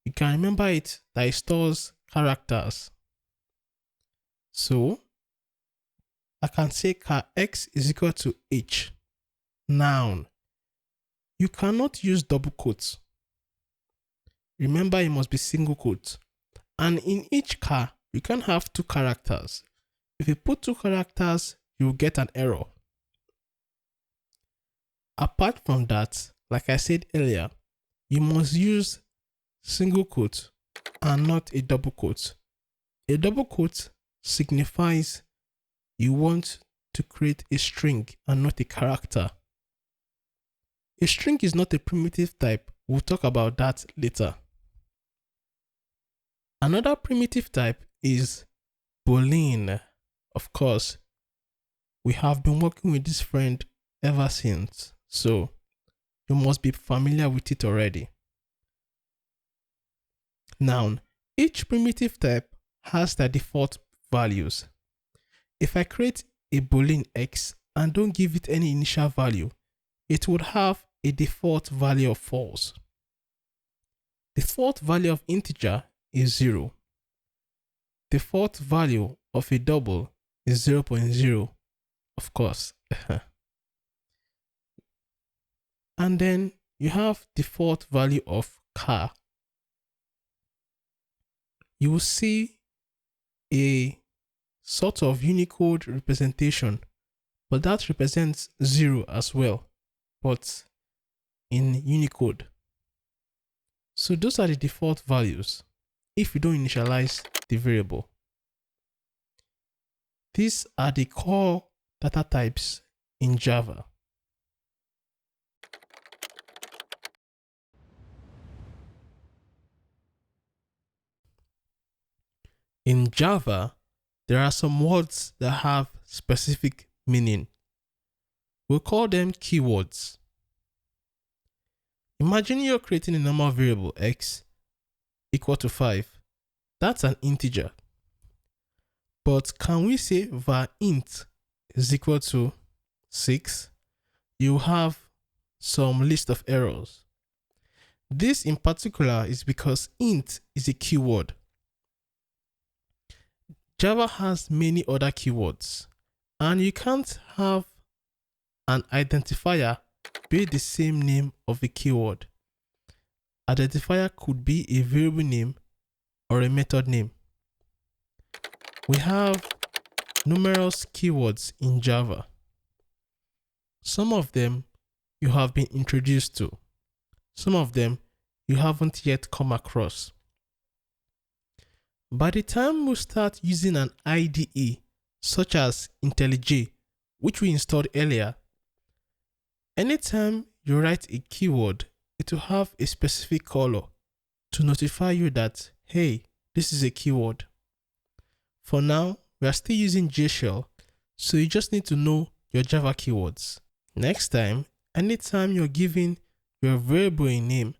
You can remember it that it stores characters. So I can say char x is equal to h. Noun. You cannot use double quotes. Remember, it must be single quotes. And in each char, you can have 2 characters. If you put 2 characters, you will get an error. Apart from that, like I said earlier, you must use single quote and not a double quote. A double quote signifies you want to create a string and not a character. A string is not a primitive type. We'll talk about that later. Another primitive type is Boolean. Of course, we have been working with this friend ever since, so you must be familiar with it already. Now, each primitive type has their default values. If I create a Boolean x and don't give it any initial value, it would have a default value of false. Default value of integer is 0. Default value of a double is 0.0, of course. And then you have default value of char. You will see a sort of Unicode representation, but that represents 0 as well, but in Unicode. So those are the default values if you don't initialize the variable. These are the core data types in Java. In Java, there are some words that have specific meaning. We'll call them keywords. Imagine you're creating a normal variable x equal to 5. That's an integer. But can we say var int is equal to 6? You have some list of errors. This in particular is because int is a keyword. Java has many other keywords, and you can't have an identifier be the same name of a keyword. Identifier could be a variable name or a method name. We have numerous keywords in Java. Some of them you have been introduced to. Some of them you haven't yet come across. By the time we start using an IDE such as IntelliJ, which we installed earlier, anytime you write a keyword, it will have a specific color to notify you that, hey, this is a keyword. For now, we are still using Jshell, so you just need to know your Java keywords. Next time, anytime you're giving your variable a name,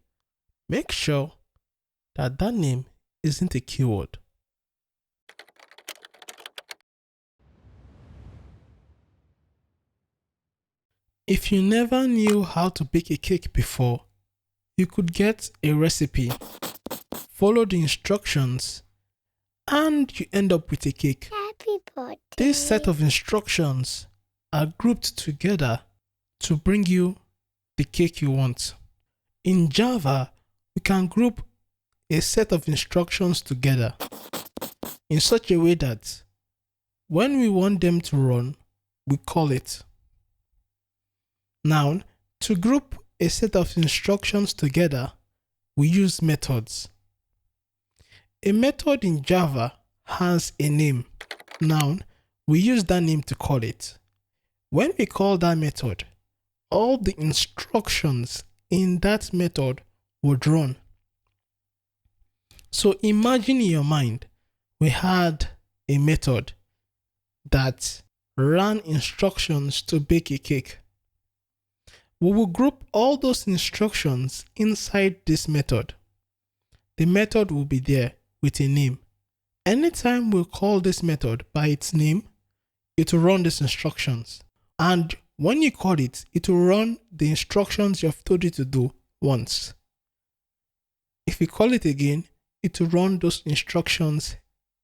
make sure that that name isn't a keyword. If you never knew how to bake a cake before, you could get a recipe, follow the instructions, and you end up with a cake. Happy birthday. This set of instructions are grouped together to bring you the cake you want. In Java, we can group a set of instructions together in such a way that when we want them to run, we call it. Now, to group a set of instructions together, we use methods. A method in Java has a name. Now, we use that name to call it. When we call that method, all the instructions in that method would run. So imagine in your mind, we had a method that ran instructions to bake a cake. We will group all those instructions inside this method. The method will be there with a name. Anytime we call this method by its name, it will run these instructions. And when you call it, it will run the instructions you have told it to do once. If you call it again, it will run those instructions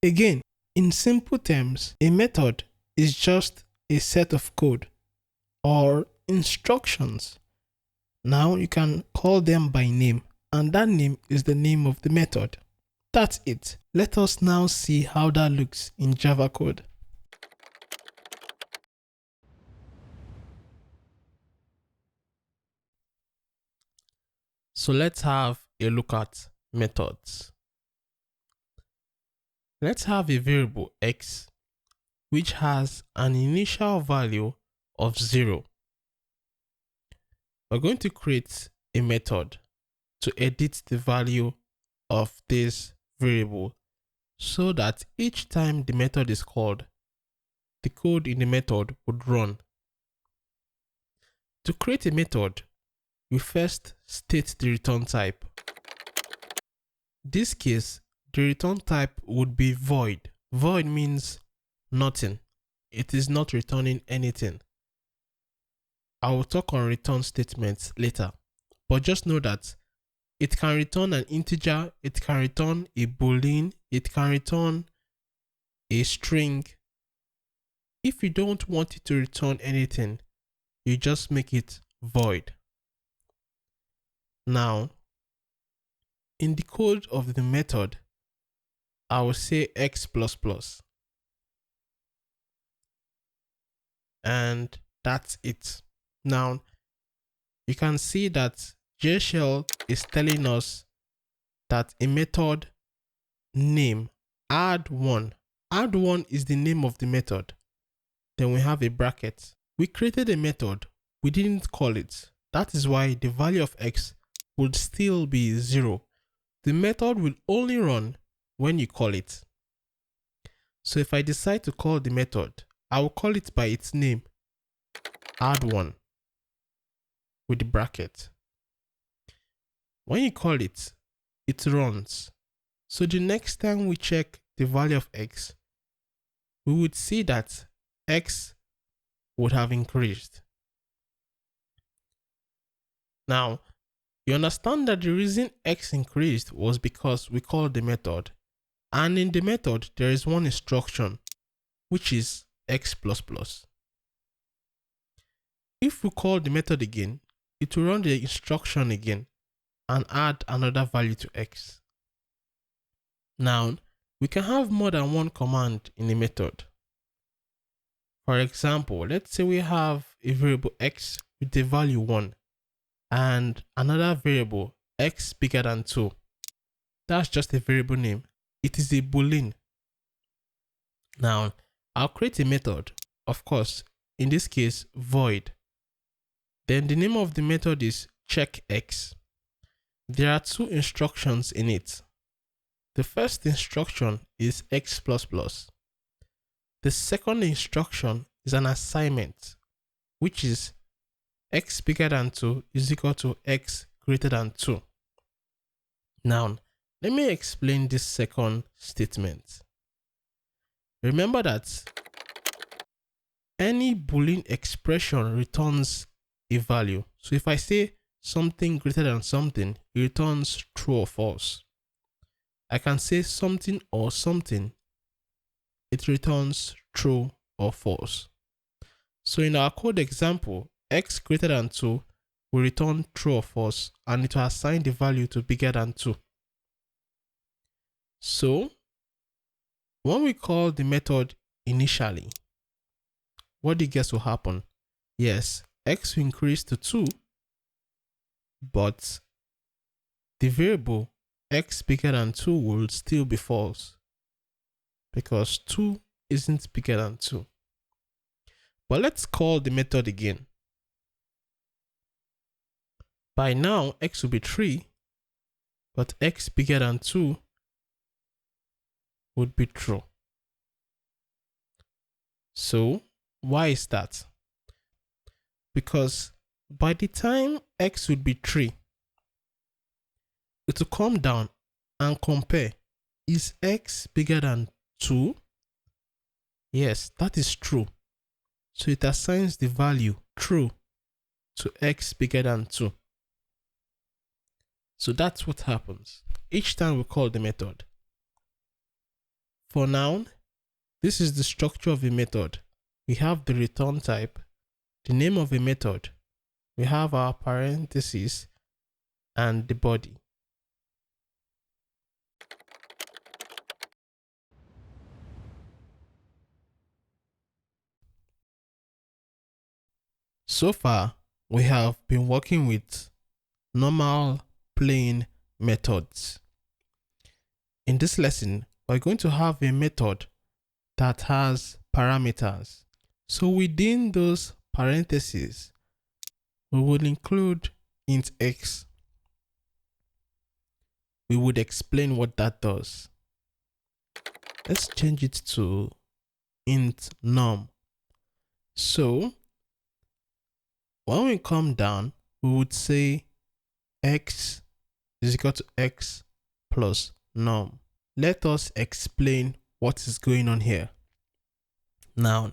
again. In simple terms, a method is just a set of code or instructions. Now you can call them by name, and that name is the name of the method. That's it. Let us now see how that looks in Java code. So let's have a look at methods. Let's have a variable x which has an initial value of 0. We're going to create a method to edit the value of this variable so that each time the method is called, the code in the method would run. To create a method, we first state the return type. In this case, the return type would be void. Void means nothing. It is not returning anything. I will talk on return statements later, but just know that it can return an integer, it can return a boolean, it can return a string. If you don't want it to return anything, you just make it void. Now, in the code of the method, I will say x++. And that's it. Now, you can see that Jshell is telling us that a method name add1. Add1 is the name of the method. Then we have a bracket. We created a method. We didn't call it. That is why the value of x would still be 0. The method will only run when you call it. So if I decide to call the method, I will call it by its name, add1, with the bracket. When you call it, it runs. So the next time we check the value of x, we would see that x would have increased. Now, you understand that the reason x increased was because we called the method, and in the method there is one instruction, which is x++. If we call the method again, it will run the instruction again and add another value to x. Now, we can have more than one command in a method. For example, let's say we have a variable x with the value 1 and another variable x bigger than 2. That's just a variable name. It is a boolean. Now, I'll create a method, of course, in this case, void. Then the name of the method is checkX. There are 2 instructions in it. The first instruction is x++. The second instruction is an assignment, which is x bigger than 2 is equal to x greater than 2. Now, let me explain this second statement. Remember that any Boolean expression returns a value. So if I say something greater than something, it returns true or false. I can say something or something, it returns true or false. So in our code example, x greater than 2 will return true or false, and it will assign the value to bigger than 2. So when we call the method initially, what do you guess will happen? Yes, x will increase to 2, but the variable x bigger than 2 will still be false because 2 isn't bigger than 2. But let's call the method again. By now, x will be 3, but x bigger than 2 would be true. So why is that? Because by the time x would be 3, it will come down and compare. Is x bigger than 2? Yes, that is true. So it assigns the value true to x bigger than 2. So that's what happens each time we call the method. For now, this is the structure of a method. We have the return type, the name of a method, we have our parentheses, and the body. So far, we have been working with normal plain methods. In this lesson, we're going to have a method that has parameters. So within those parentheses, we would include int x. We would explain what that does. Let's change it to int num. So when we come down, we would say x is equal to x plus num. Let us explain what is going on here. Now,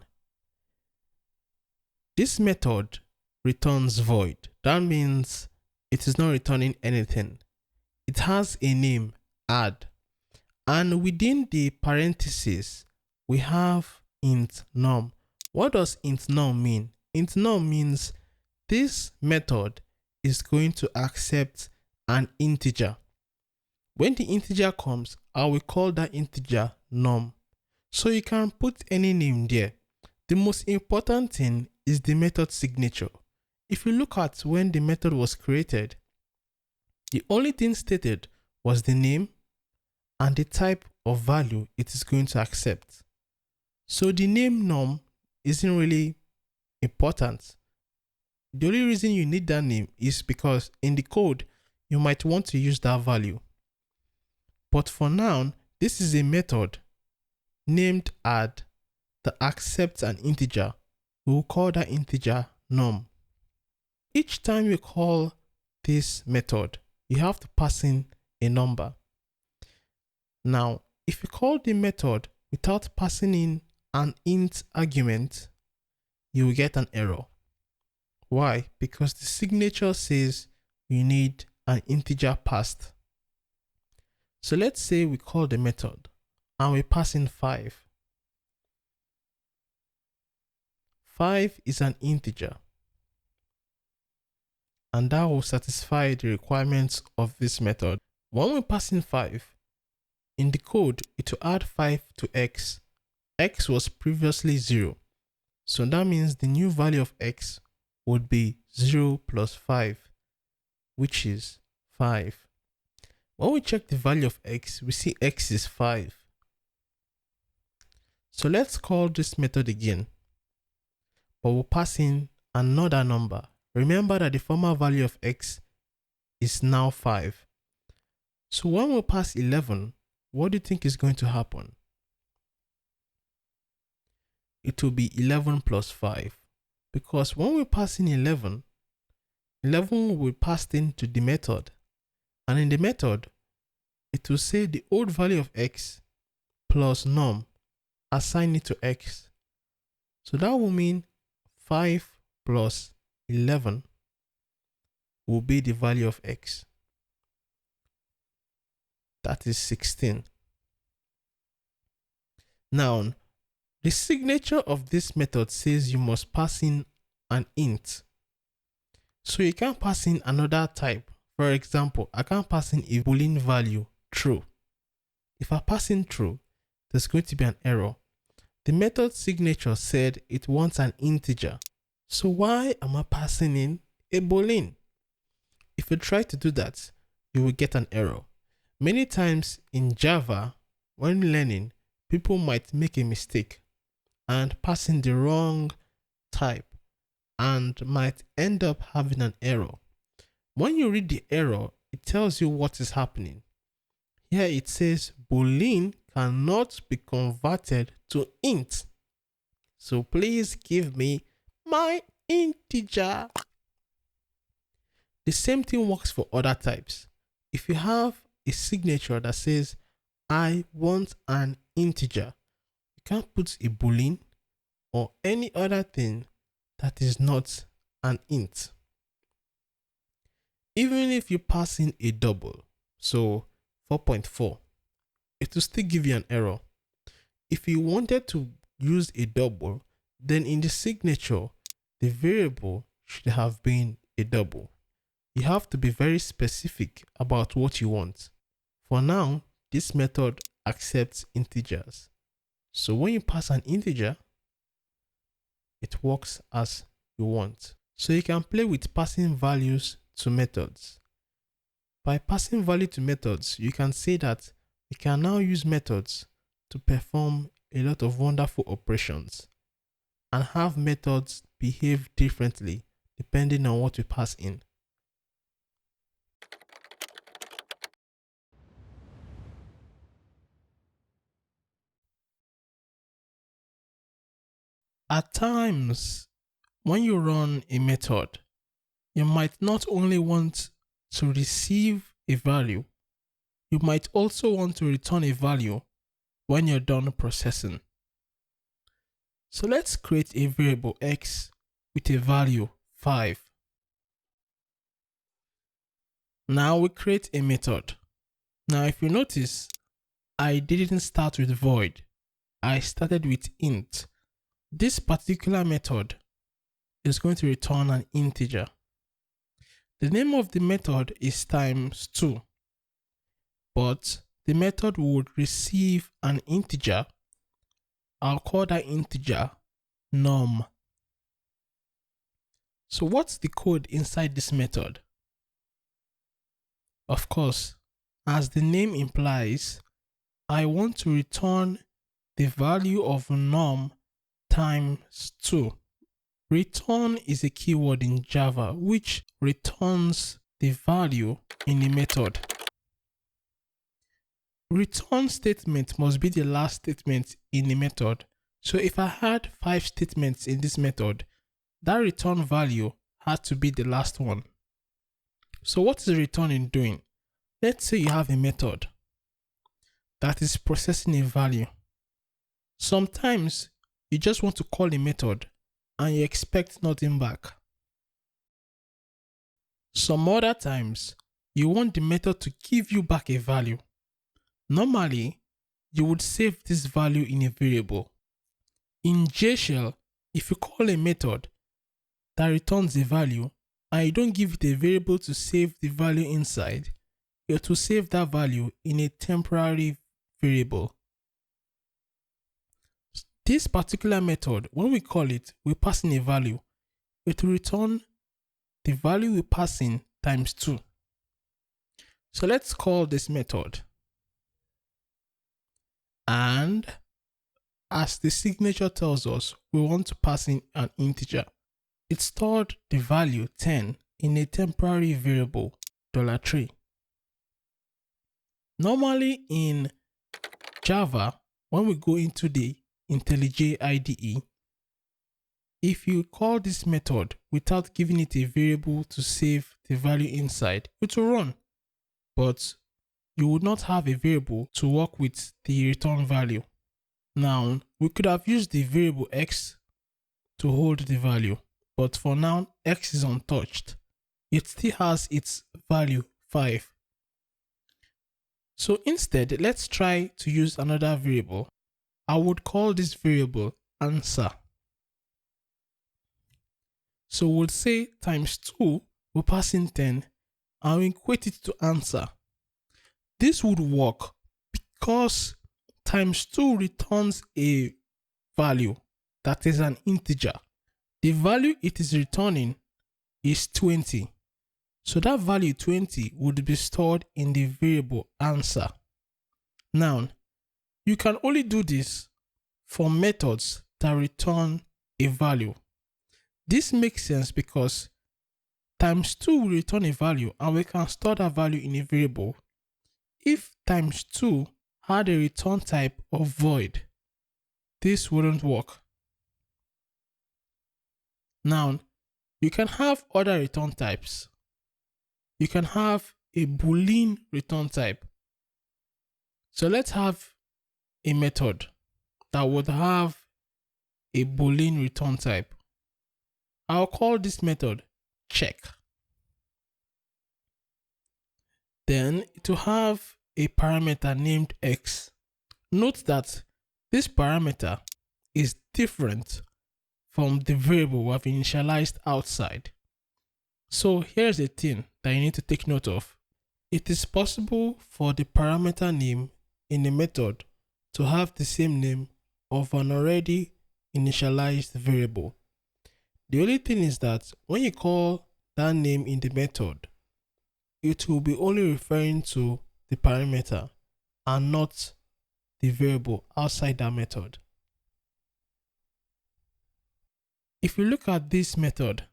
this method returns void. That means it is not returning anything. It has a name, add, and within the parentheses, we have int num. What does int num mean? Int num means this method is going to accept an integer. When the integer comes, I will call that integer num. So you can put any name there. The most important thing is the method signature. If you look at when the method was created, the only thing stated was the name and the type of value it is going to accept. So the name num isn't really important. The only reason you need that name is because in the code, you might want to use that value. But for now, this is a method named add that accepts an integer. We will call that integer num. Each time you call this method, you have to pass in a number. Now, if you call the method without passing in an int argument, you will get an error. Why? Because the signature says you need an integer passed. So let's say we call the method and we pass in 5. 5 is an integer, and that will satisfy the requirements of this method. When we pass in 5, In the code, it will add 5 to x. X was previously 0. So that means the new value of x would be 0 plus 5, which is 5. When we check the value of x, we see x is 5. So let's call this method again, but we'll pass in another number. Remember that the former value of x is now 5. So when we pass 11, what do you think is going to happen? It will be 11 plus 5. Because when we pass in 11 will be passed into the method. And in the method, it will say the old value of x plus num, assign it to x. So that will mean 5 plus 11 will be the value of x. That is 16. Now, the signature of this method says you must pass in an int. So you can't pass in another type. For example, I can't pass in a Boolean value, true. If I pass in true, there's going to be an error. The method signature said it wants an integer. So why am I passing in a Boolean? If you try to do that, you will get an error. Many times in Java, when learning, people might make a mistake and pass in the wrong type and might end up having an error. When you read the error, it tells you what is happening. Here it says Boolean cannot be converted to int. So please give me my integer. The same thing works for other types. If you have a signature that says I want an integer, you can't put a Boolean or any other thing that is not an int. Even if you pass in a double, so 4.4, it will still give you an error. If you wanted to use a double, then in the signature, the variable should have been a double. You have to be very specific about what you want. For now, this method accepts integers. So when you pass an integer, it works as you want. So you can play with passing values to methods. By passing value to methods, you can say that we can now use methods to perform a lot of wonderful operations and have methods behave differently depending on what we pass in. At times, when you run a method, you might not only want to receive a value, you might also want to return a value when you're done processing. So let's create a variable x with a value 5. Now we create a method. Now if you notice, I didn't start with void. I started with int. This particular method is going to return an integer. The name of the method is times 2, but the method would receive an integer. I'll call that integer num. So what's the code inside this method? Of course, as the name implies, I want to return the value of num times 2. Return is a keyword in Java which returns the value in a method. Return statement must be the last statement in a method. So if I had 5 statements in this method, that return value had to be the last one. So what is returning doing? Let's say you have a method that is processing a value. Sometimes you just want to call a method and you expect nothing back. Some other times, you want the method to give you back a value. Normally, you would save this value in a variable. In Jshell, if you call a method that returns a value and you don't give it a variable to save the value inside, it will save that value in a temporary variable. This particular method, when we call it, we pass in a value. It will return the value we pass in times 2. So let's call this method. And as the signature tells us, we want to pass in an integer. It stored the value 10 in a temporary variable $3. Normally in Java, when we go into the IntelliJ IDE, if you call this method without giving it a variable to save the value inside, it will run, but you would not have a variable to work with the return value. Now, we could have used the variable x to hold the value, but for now, x is untouched. It still has its value 5. So instead, let's try to use another variable. I would call this variable answer. So we'll say times 2 will pass in 10 and we equate it to answer. This would work because times 2 returns a value that is an integer. The value it is returning is 20. So that value 20 would be stored in the variable answer. Now, you can only do this for methods that return a value. This makes sense because times 2 will return a value and we can store that value in a variable. If times 2 had a return type of void, this wouldn't work. Now, you can have other return types. You can have a Boolean return type. So let's have a method that would have a Boolean return type. I'll call this method check. Then it will have a parameter named x. Note that this parameter is different from the variable we have initialized outside. So here's a thing that you need to take note of. It is possible for the parameter name in a method to have the same name of an already initialized variable. The only thing is that when you call that name in the method, it will be only referring to the parameter and not the variable outside that method. If you look at this method,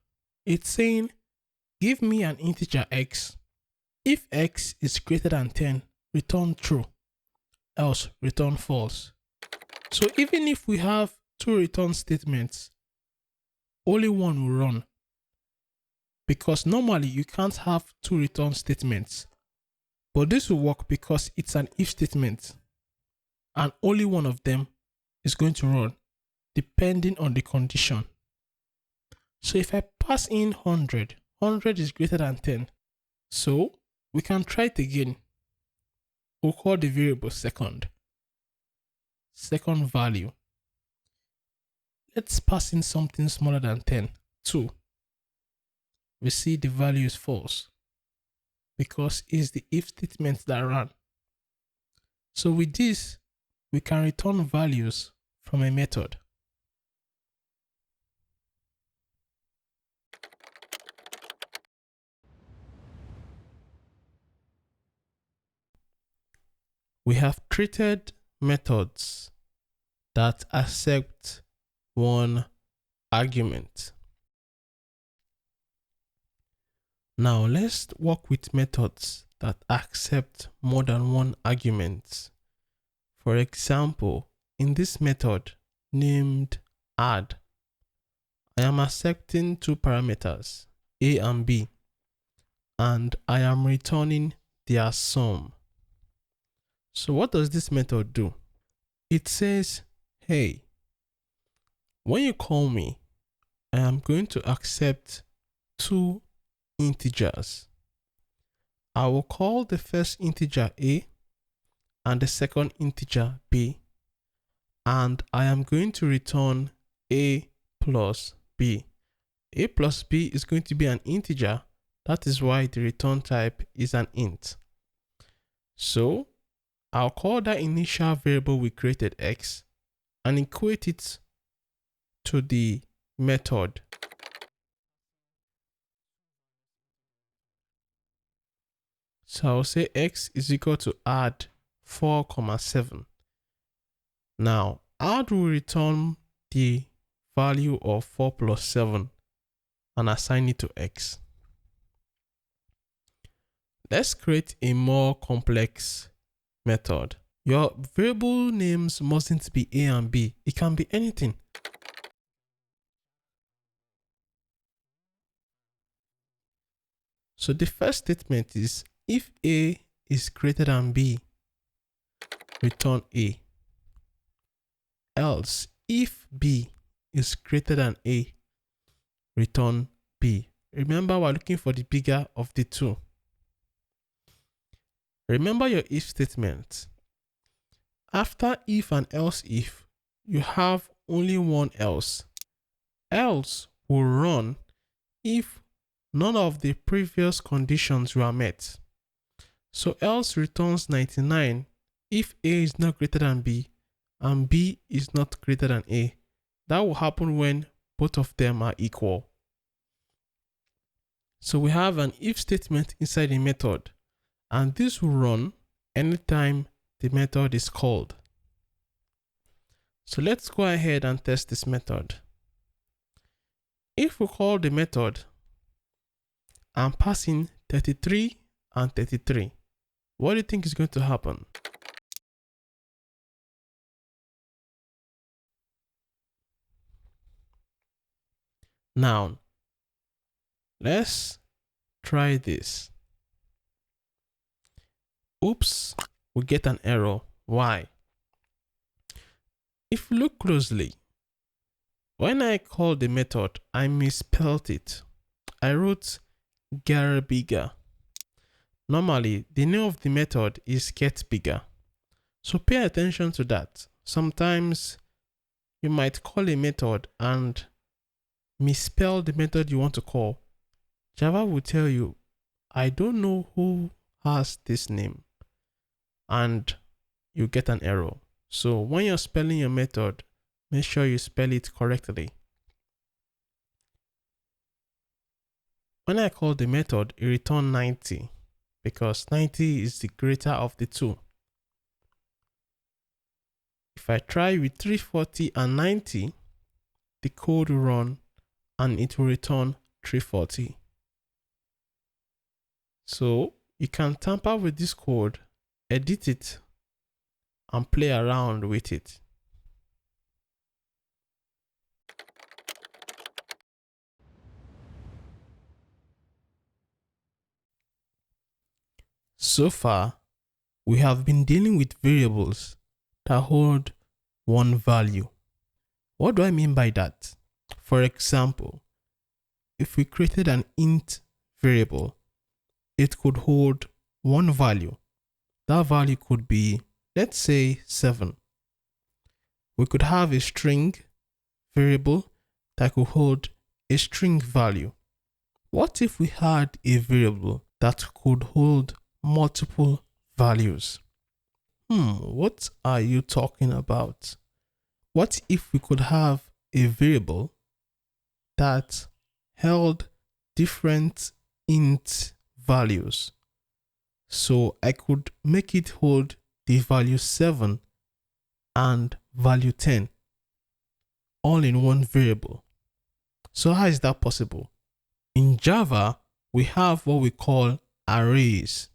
it's saying give me an integer x. If x is greater than 10, return true, else return false. So even if we have 2 return statements, only one will run, because normally you can't have 2 return statements. But this will work because it's an if statement and only one of them is going to run depending on the condition. So if I pass in 100, 100 is greater than 10. So we can try it again. We'll call the variable second value. Let's pass in something smaller than 10, 2. We see the value is false because it's the if statement that ran. So with this, we can return values from a method. We have created methods that accept one argument. Now let's work with methods that accept more than one argument. For example, in this method named add, I am accepting 2 parameters, a and b, and I am returning their sum. So what does this method do? It says, hey, when you call me, I am going to accept 2 integers. I will call the first integer a and the second integer b, and I am going to return a plus b. A plus b is going to be an integer. That is why the return type is an int. So I'll call that initial variable we created x and equate it to the method. So I'll say x is equal to add 4, 7. Now add will return the value of 4 plus 7 and assign it to x. Let's create a more complex method. Your variable names mustn't be a and b. It can be anything. So the first statement is if a is greater than b, return a. Else, if b is greater than a, return b. Remember, we're looking for the bigger of the two. Remember your if statement. After if and else if, you have only one else. Else will run if none of the previous conditions were met. So else returns 99 if a is not greater than b and b is not greater than a. That will happen when both of them are equal. So we have an if statement inside the method, and this will run anytime the method is called. So let's go ahead and test this method. If we call the method and pass in 33 and 33, what do you think is going to happen? Now, let's try this. Oops, we get an error. Why? If you look closely, when I called the method, I misspelled it. I wrote getBigger. Normally, the name of the method is getBigger. So pay attention to that. Sometimes you might call a method and misspell the method you want to call. Java will tell you, I don't know who has this name, and you get an error. So when you're spelling your method, make sure you spell it correctly. When I call the method, it returns 90 because 90 is the greater of the two. If I try with 340 and 90, the code will run and it will return 340. So you can tamper with this code, edit it, and play around with it. So far, we have been dealing with variables that hold one value. What do I mean by that? For example, if we created an int variable, it could hold one value. That value could be, let's say, 7. We could have a string variable that could hold a string value. What if we had a variable that could hold multiple values? What are you talking about? What if we could have a variable that held different int values? So I could make it hold the value 7 and value 10 all in one variable. So how is that possible? In Java, we have what we call arrays.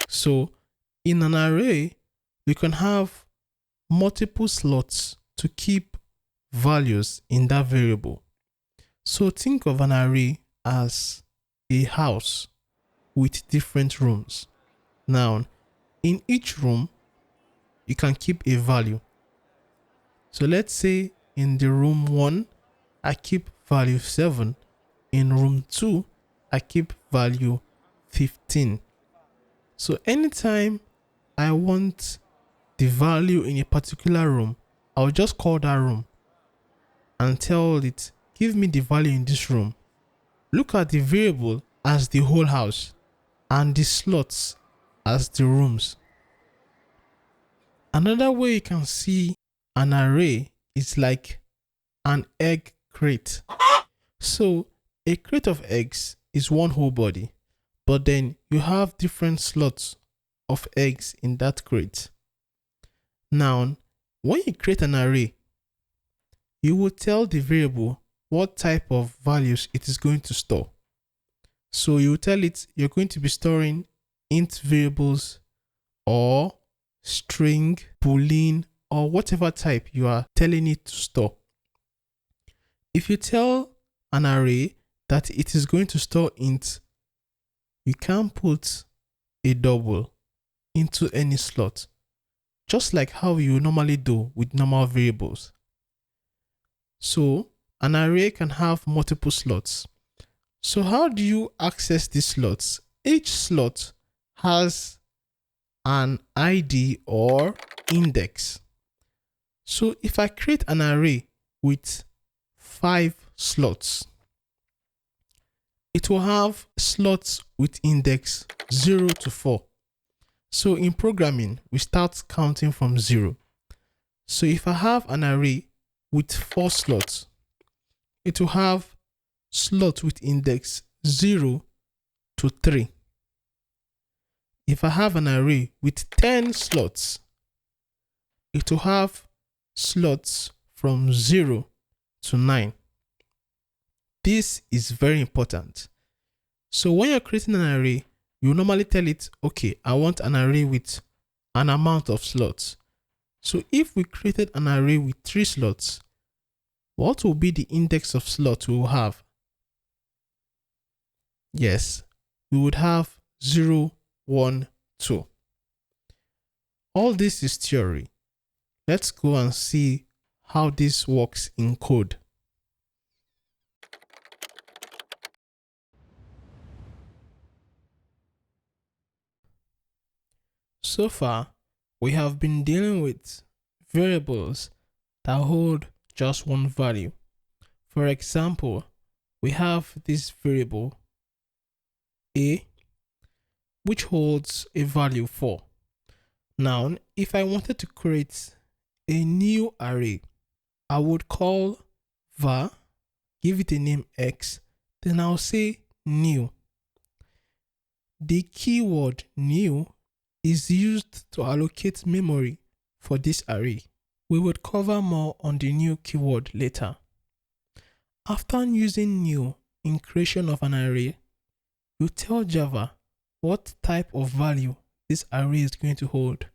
So in an array, we can have multiple slots to keep values in that variable. So think of an array as a house with different rooms. Now, in each room, you can keep a value. So let's say in the room 1, I keep value 7. In room 2, I keep value 15. So anytime I want the value in a particular room, I'll just call that room and tell it, give me the value in this room. Look at the variable as the whole house and the slots as the rooms. Another way you can see an array is like an egg crate. So a crate of eggs is one whole body, but then you have different slots of eggs in that crate. Now, when you create an array, you will tell the variable what type of values it is going to store. So you tell it you're going to be storing int variables or string, boolean, or whatever type you are telling it to store. If you tell an array that it is going to store int, you can put a double into any slot, just like how you normally do with normal variables. So an array can have multiple slots. So how do you access these slots? Each slot has an ID or index. So if I create an array with 5 slots, it will have slots with index 0 to 4. So in programming, we start counting from 0. So if I have an array with 4 slots, it will have slot with index 0 to 3. If I have an array with 10 slots, it will have slots from 0 to 9. This is very important. So when you're creating an array, you normally tell it, okay, I want an array with an amount of slots. So if we created an array with 3 slots, what will be the index of slots we will have? Yes, we would have 0, 1, 2. All this is theory. Let's go and see how this works in code. So far, we have been dealing with variables that hold just one value. For example, we have this variable a, which holds a value 4. Now, if I wanted to create a new array, I would call var, give it a name x, then I'll say new. The keyword new is used to allocate memory for this array. We would cover more on the new keyword later. After using new in creation of an array, you tell Java what type of value this array is going to hold.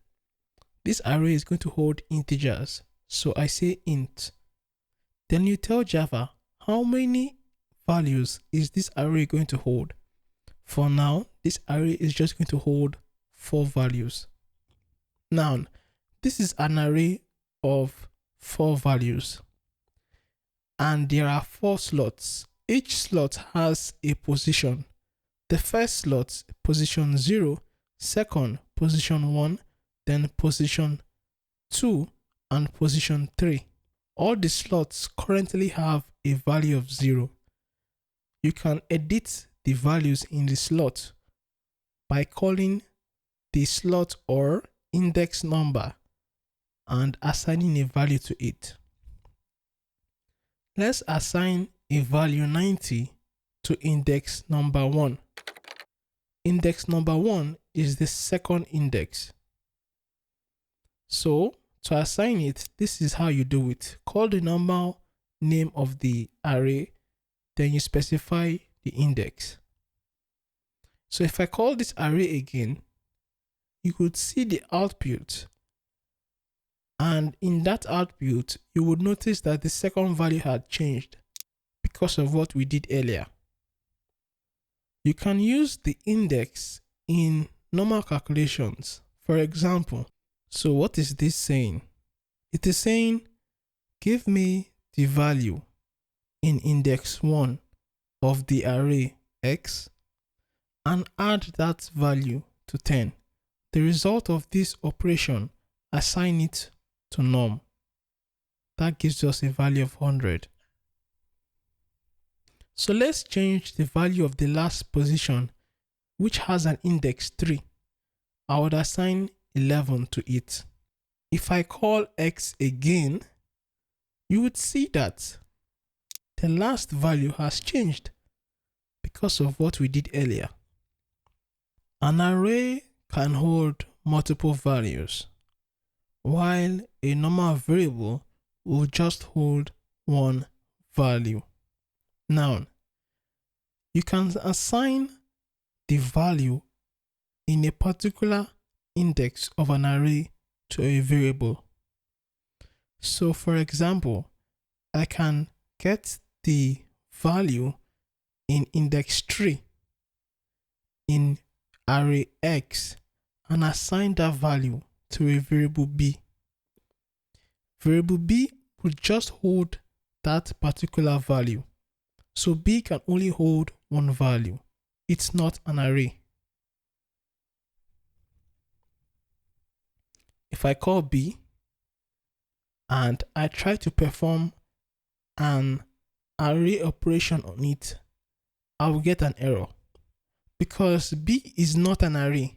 This array is going to hold integers, so I say int. Then you tell Java how many values is this array going to hold. For now, this array is just going to hold 4 values. Now, this is an array of 4 values, and there are 4 slots. Each slot has a position. The first slot, position 0, second, position 1, then position 2, and position 3. All the slots currently have a value of 0. You can edit the values in the slot by calling the slot or index number and assigning a value to it. Let's assign a value 90 to index number 1. Index number 1 is the second index. So to assign it, this is how you do it. Call the normal name of the array, then you specify the index. So if I call this array again, you could see the output. And in that output, you would notice that the second value had changed because of what we did earlier. You can use the index in normal calculations. For example, so what is this saying? It is saying, give me the value in index 1 of the array x and add that value to 10. The result of this operation, assign it to num. That gives us a value of 100. So let's change the value of the last position, which has an index 3. I would assign 11 to it. If I call x again, you would see that the last value has changed because of what we did earlier. An array can hold multiple values, while a normal variable will just hold one value. Now, you can assign the value in a particular index of an array to a variable. So for example, I can get the value in index 3 in array X and assign that value to a variable B. Variable B will just hold that particular value. So B can only hold one value. It's not an array. If I call B and I try to perform an array operation on it, I will get an error because B is not an array.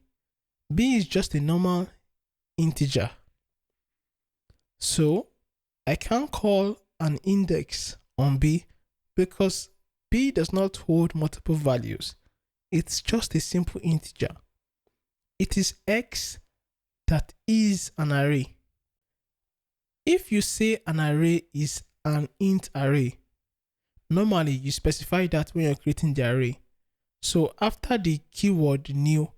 B is just a normal integer. So I can't call an index on B because B does not hold multiple values. It's just a simple integer. It is X that is an array. If you say an array is an int array, normally you specify that when you're creating the array. So after the keyword new,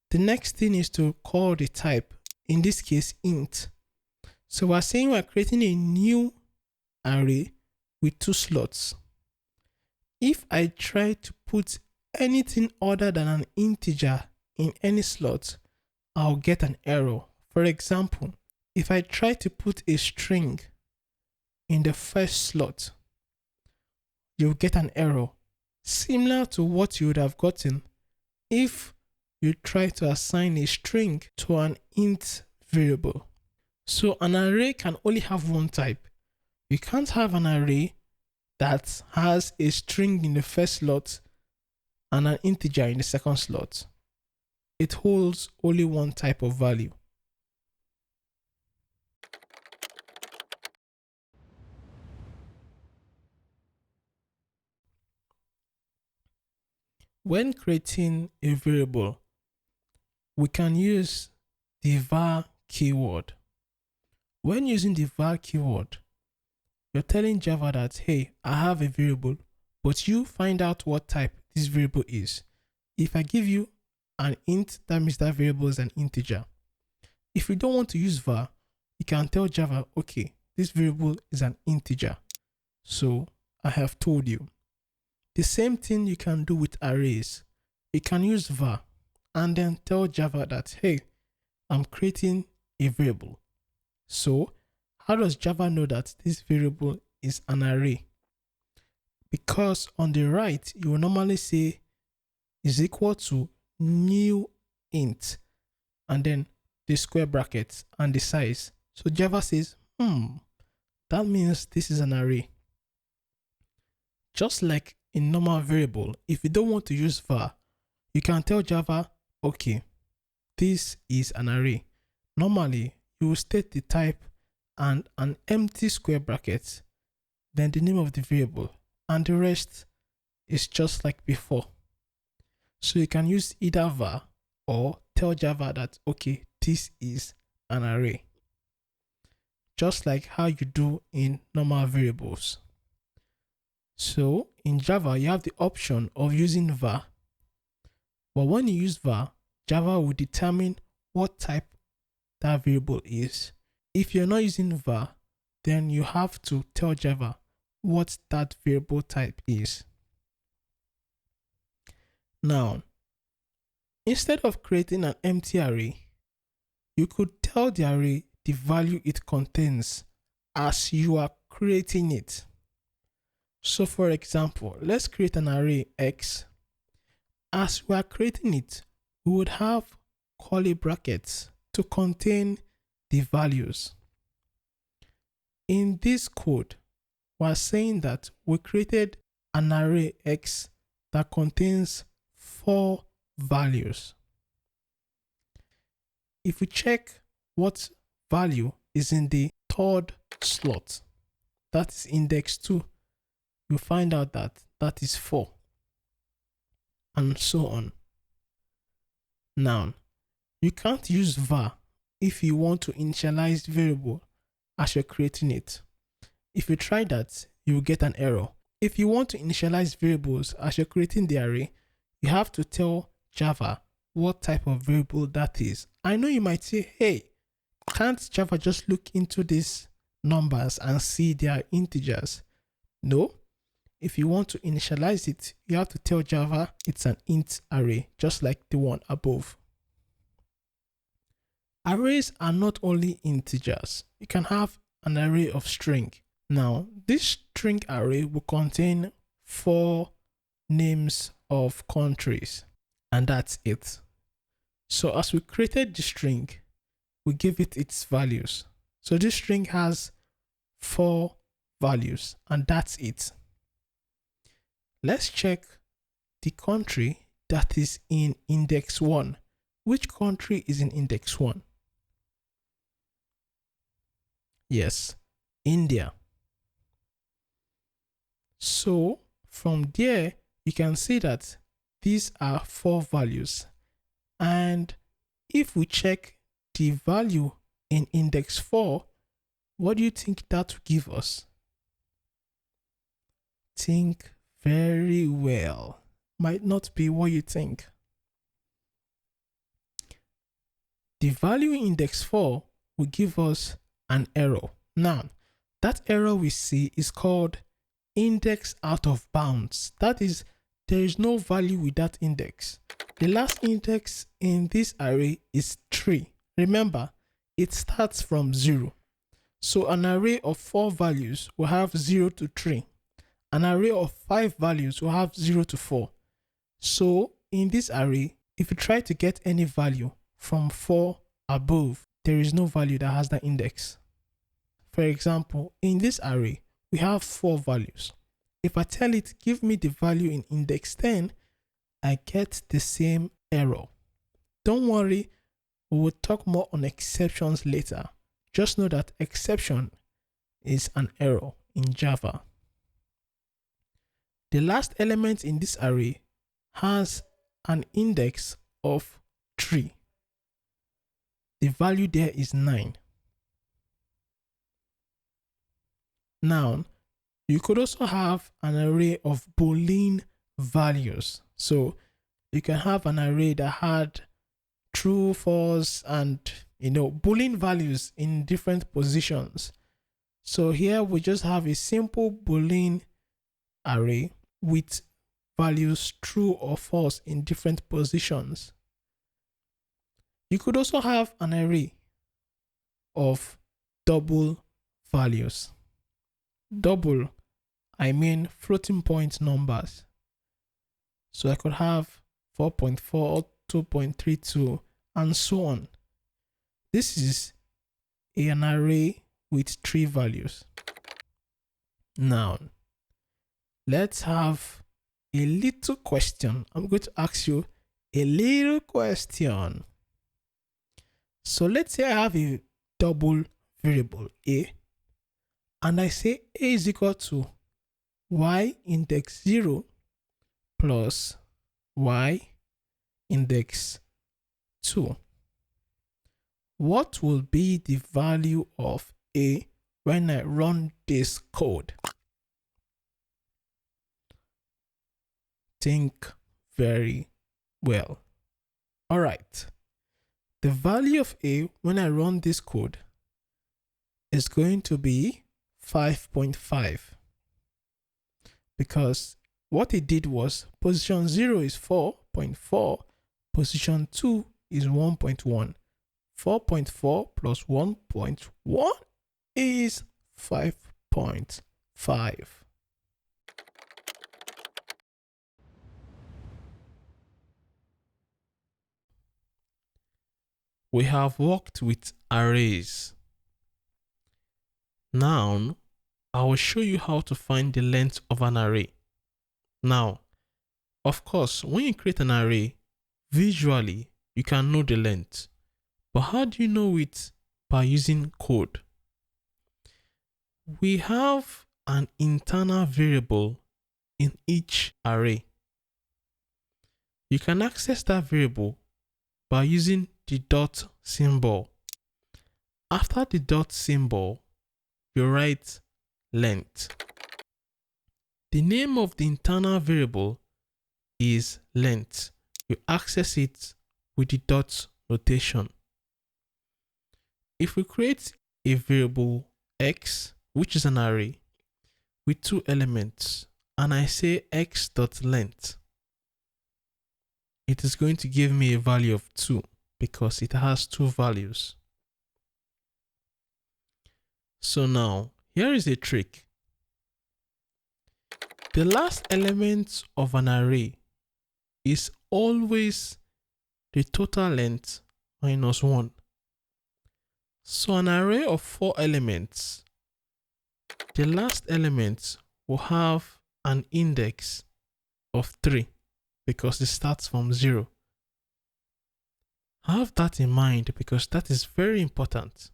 the next thing is to call the type, in this case int. So we're saying we're creating a new array with 2 slots. If I try to put anything other than an integer in any slot, I'll get an error. For example, if I try to put a string in the first slot, you'll get an error similar to what you would have gotten if you try to assign a string to an int variable. So an array can only have one type. You can't have an array that has a string in the first slot and an integer in the second slot. It holds only one type of value. When creating a variable, we can use the var keyword. When using the var keyword, you're telling Java that, hey, I have a variable, but you find out what type this variable is. If I give you an int, that means that variable is an integer. If you don't want to use var, you can tell Java, okay, this variable is an integer. So I have told you. The same thing you can do with arrays. You can use var and then tell Java that, hey, I'm creating a variable. So how does Java know that this variable is an array? Because on the right, you will normally say is equal to new int and then the square brackets and the size. So Java says, that means this is an array. Just like in normal variable, if you don't want to use var, you can tell Java, okay, this is an array. Normally, you will state the type and an empty square bracket, then the name of the variable, and the rest is just like before. So you can use either var or tell Java that, okay, this is an array. Just like how you do in normal variables. So in Java, you have the option of using var. But when you use var, Java will determine what type that variable is. If you're not using var, then you have to tell Java what that variable type is. Now, instead of creating an empty array, you could tell the array the value it contains as you are creating it. So for example, let's create an array X. As we are creating it, we would have curly brackets to contain the values. In this code, we're saying that we created an array X that contains 4 values. If we check what value is in the third slot. That is index 2. You find out that that is 4. And so on. Now, you can't use var if you want to initialize variable as you're creating it. If you try that, you will get an error. If you want to initialize variables as you're creating the array, you have to tell Java what type of variable that is. I know you might say, hey, can't Java just look into these numbers and see they are integers? No. If you want to initialize it, you have to tell Java it's an int array, just like the one above. Arrays are not only integers. You can have an array of string. Now, this string array will contain 4 names of countries, and that's it. So as we created the string, we give it its values. So this string has 4 values, and that's it. Let's check the country that is in index 1. Which country is in index 1? Yes, India. So from there, you can see that these are 4 values. And if we check the value in index 4, what do you think that will give us? Think very well. Might not be what you think. The value in index 4 will give us an error. Now, that error we see is called index out of bounds. That is, there is no value with that index. The last index in this array is 3. Remember, it starts from 0. So an array of 4 values will have 0 to 3. An array of 5 values will have 0 to 4. So in this array, if you try to get any value from 4 above, there is no value that has that index. For example, in this array, we have 4 values. If I tell it, give me the value in index 10, I get the same error. Don't worry, we will talk more on exceptions later. Just know that exception is an error in Java. The last element in this array has an index of 3. The value there is 9. Now, you could also have an array of Boolean values. So you can have an array that had true, false, and Boolean values in different positions. So here we just have a simple Boolean array with values true or false in different positions. You could also have an array of double values. Double, I mean floating point numbers. So I could have 4.4, 2.32, and so on. This is an array with 3 values. Now, let's have a little question. I'm going to ask you a little question. So let's say I have a double variable a, and I say a is equal to y index 0 plus y index 2. What will be the value of a when I run this code? Think very well. All right. The value of a when I run this code is going to be 5.5, because what it did was position 0 is 4.4, position 2 is 1.1. 4.4 plus 1.1 is 5.5. We have worked with arrays. Now, I will show you how to find the length of an array. Now, of course, when you create an array, visually, you can know the length. But how do you know it by using code. We have an internal variable in each array. You can access that variable by using the dot symbol. After the dot symbol, you write length. The name of the internal variable is length. You access it with the dot notation. If we create a variable x, which is an array with 2 elements, and I say x.length, it is going to give me a value of 2 because it has 2 values. So now, here is a trick. The last element of an array is always the total length minus 1. So an array of 4 elements, the last element will have an index of 3 because it starts from 0. Have that in mind because that is very important.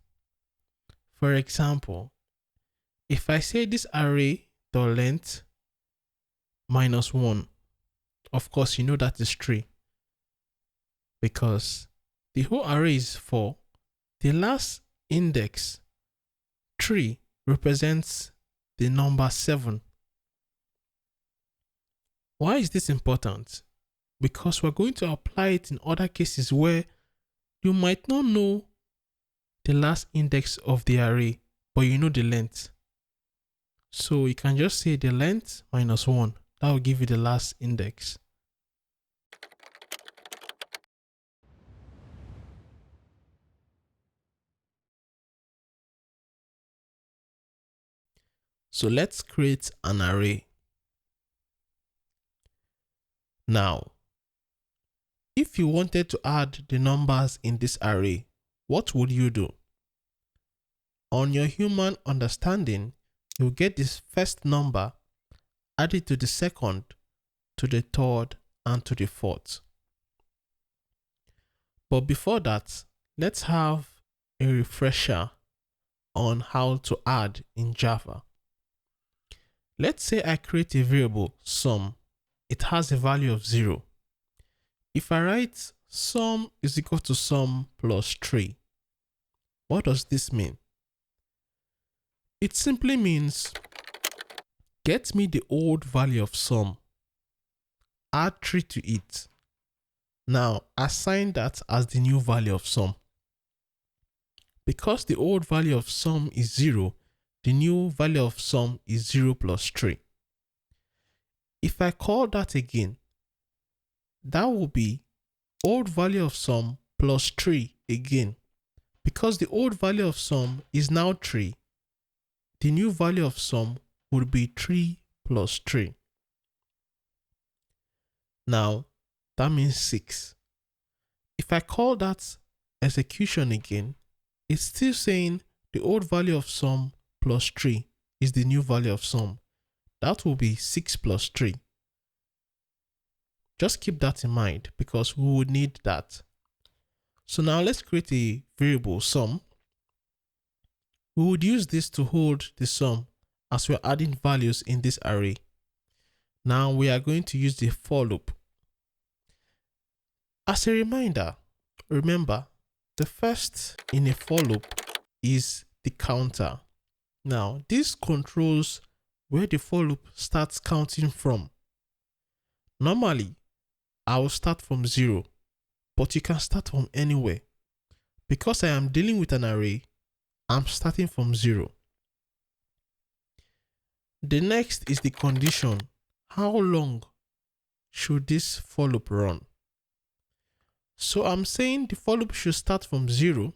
For example, if I say this array the length minus 1, of course you know that is 3 because the whole array is 4. The last index 3 represents the number 7. Why is this important? Because we're going to apply it in other cases where you might not know the last index of the array, but you know the length. So you can just say the length minus 1. That will give you the last index. So let's create an array. Now, if you wanted to add the numbers in this array, what would you do? On your human understanding, you'll get this first number, add it to the second, to the third, and to the fourth. But before that, let's have a refresher on how to add in Java. Let's say I create a variable sum. It has a value of 0. If I write sum is equal to sum plus 3, what does this mean? It simply means get me the old value of sum, add 3 to it. Now assign that as the new value of sum. Because the old value of sum is 0, the new value of sum is 0 plus 3. If I call that again, that will be old value of sum plus 3 again. Because the old value of sum is now 3, the new value of sum would be 3 plus 3. Now, that means 6. If I call that execution again, it's still saying the old value of sum plus 3 is the new value of sum. That will be 6 plus 3. Just keep that in mind because we would need that. So now let's create a variable sum. We would use this to hold the sum as we're adding values in this array. Now we are going to use the for loop. As a reminder, remember the first in a for loop is the counter. Now this controls where the for loop starts counting from. Normally, I will start from 0, but you can start from anywhere. Because I am dealing with an array, I'm starting from 0. The next is the condition. How long should this for loop run? So I'm saying the for loop should start from 0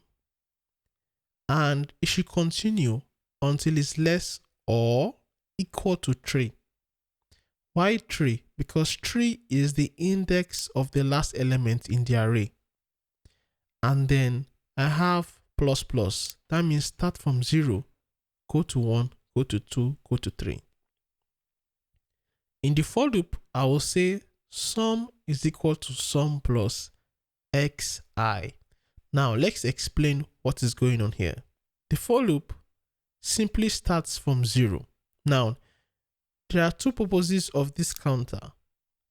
and it should continue until it's less or equal to 3. Why 3? Because 3 is the index of the last element in the array. And then I have plus plus. That means start from 0, go to 1, go to 2, go to 3. In the for loop, I will say sum is equal to sum plus xi Now let's explain what is going on here. The for loop simply starts from 0. Now, there are two purposes of this counter.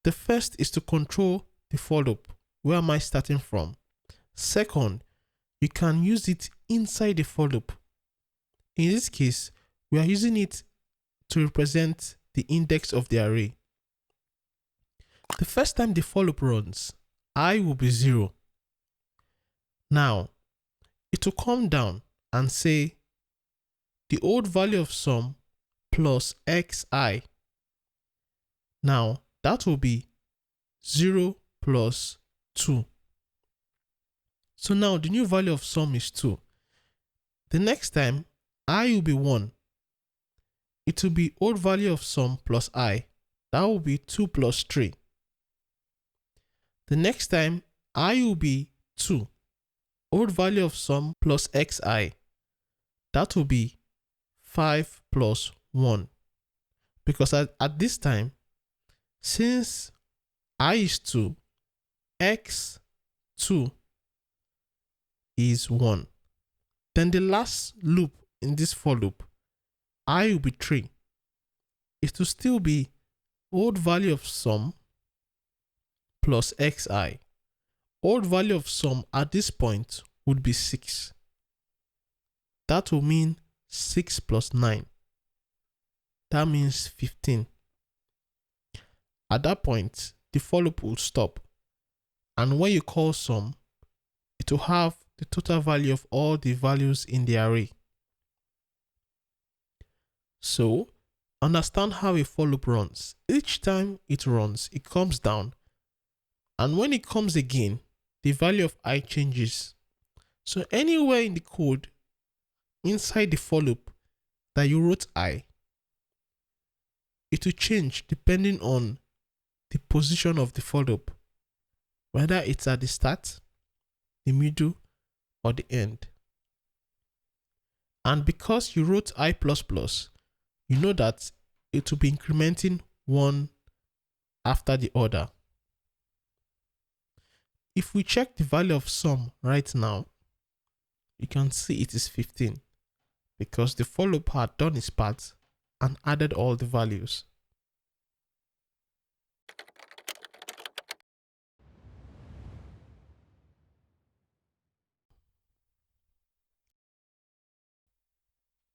The first is to control the for loop. Where am I starting from? Second, you can use it inside the for loop. In this case, we are using it to represent the index of the array. The first time the for loop runs, I will be 0. Now, it will come down and say the old value of sum plus xi. Now, that will be 0 plus 2. So now the new value of sum is 2. The next time, I will be 1. It will be old value of sum plus I. That will be 2 plus 3. The next time, I will be 2. Old value of sum plus xi. That will be 5 plus 1. Because at this time, since I is 2, x2 is 1. Then the last loop in this for loop, I will be 3. It will still be old value of sum plus xi. Old value of sum at this point would be 6. That will mean 6 plus 9. That means 15. At that point, the for loop will stop. And when you call sum, it will have the total value of all the values in the array. So, understand how a for loop runs. Each time it runs, it comes down. And when it comes again, the value of I changes. So anywhere in the code, inside the for loop that you wrote I, it will change depending on the position of the for loop, whether it's at the start, the middle, or the end. And because you wrote I++, you know that it will be incrementing one after the other. If we check the value of sum right now, you can see it is 15 because the for loop had done its part and added all the values.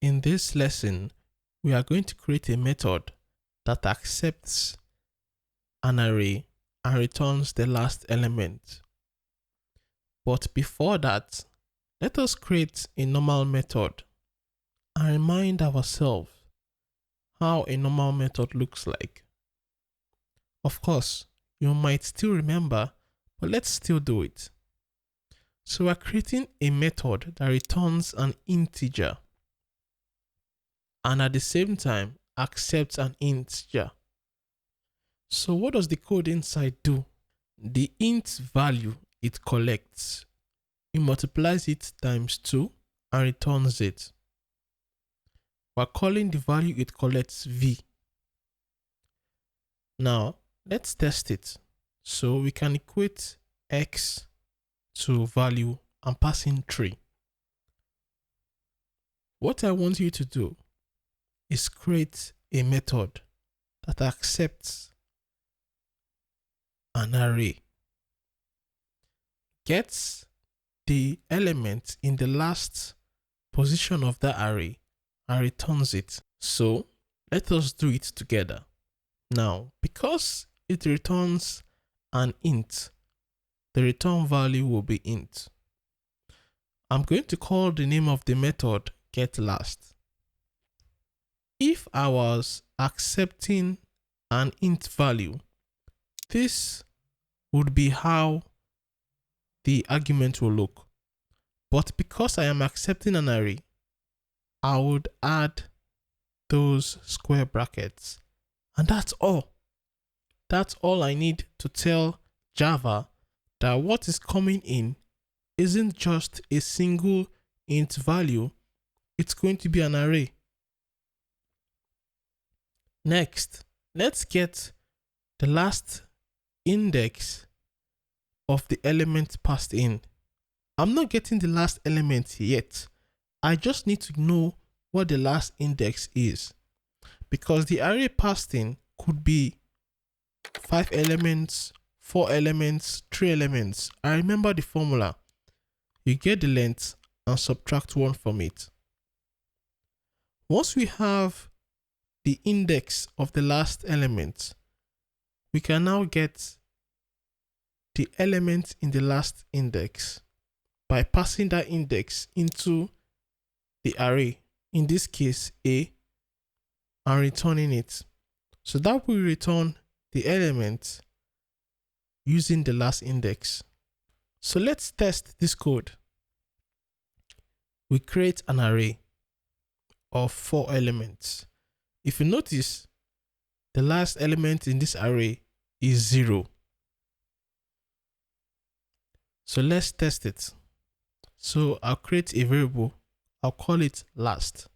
In this lesson, we are going to create a method that accepts an array and returns the last element. But before that, let us create a normal method and remind ourselves how a normal method looks like. Of course, you might still remember, but let's still do it. So we're creating a method that returns an integer and at the same time accepts an integer. So what does the code inside do? The int value it collects, it multiplies it times 2 and returns it. We're calling the value it collects v. Now let's test it. So we can equate x to value and pass in 3. What I want you to do is create a method that accepts an array, gets the element in the last position of the array and returns it. So let us do it together. Now, because it returns an int, the return value will be int. I'm going to call the name of the method getLast. If I was accepting an int value, this would be how the argument will look. But because I am accepting an array, I would add those square brackets. And that's all. That's all I need to tell Java that what is coming in isn't just a single int value, it's going to be an array. Next, let's get the last index of the element passed in. I'm not getting the last element yet. I just need to know what the last index is, because the array passed in could be 5 elements, 4 elements, 3 elements. I remember the formula. You get the length and subtract 1 from it. Once we have the index of the last element, we can now get the element in the last index by passing that index into the array, in this case A, and returning it. So that will return the element using the last index. So let's test this code. We create an array of 4 elements. If you notice, the last element in this array is 0. So let's test it. So I'll create a variable. I'll call it last.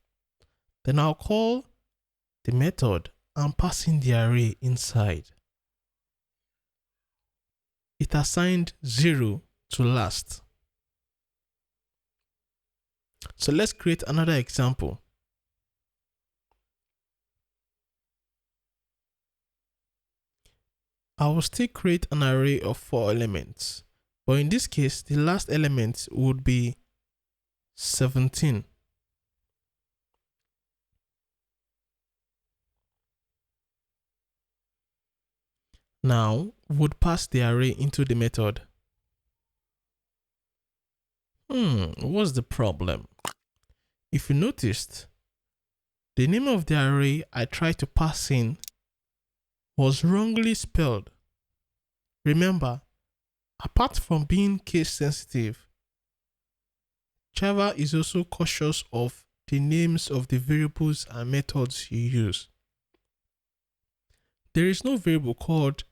Then I'll call the method and pass in the array inside. It assigned 0 to last. So let's create another example. I will still create an array of 4 elements, but in this case, the last element would be 17. Now, would pass the array into the method. What's the problem? If you noticed, the name of the array I tried to pass in was wrongly spelled. Remember, apart from being case sensitive, Java is also cautious of the names of the variables and methods you use. There is no variable called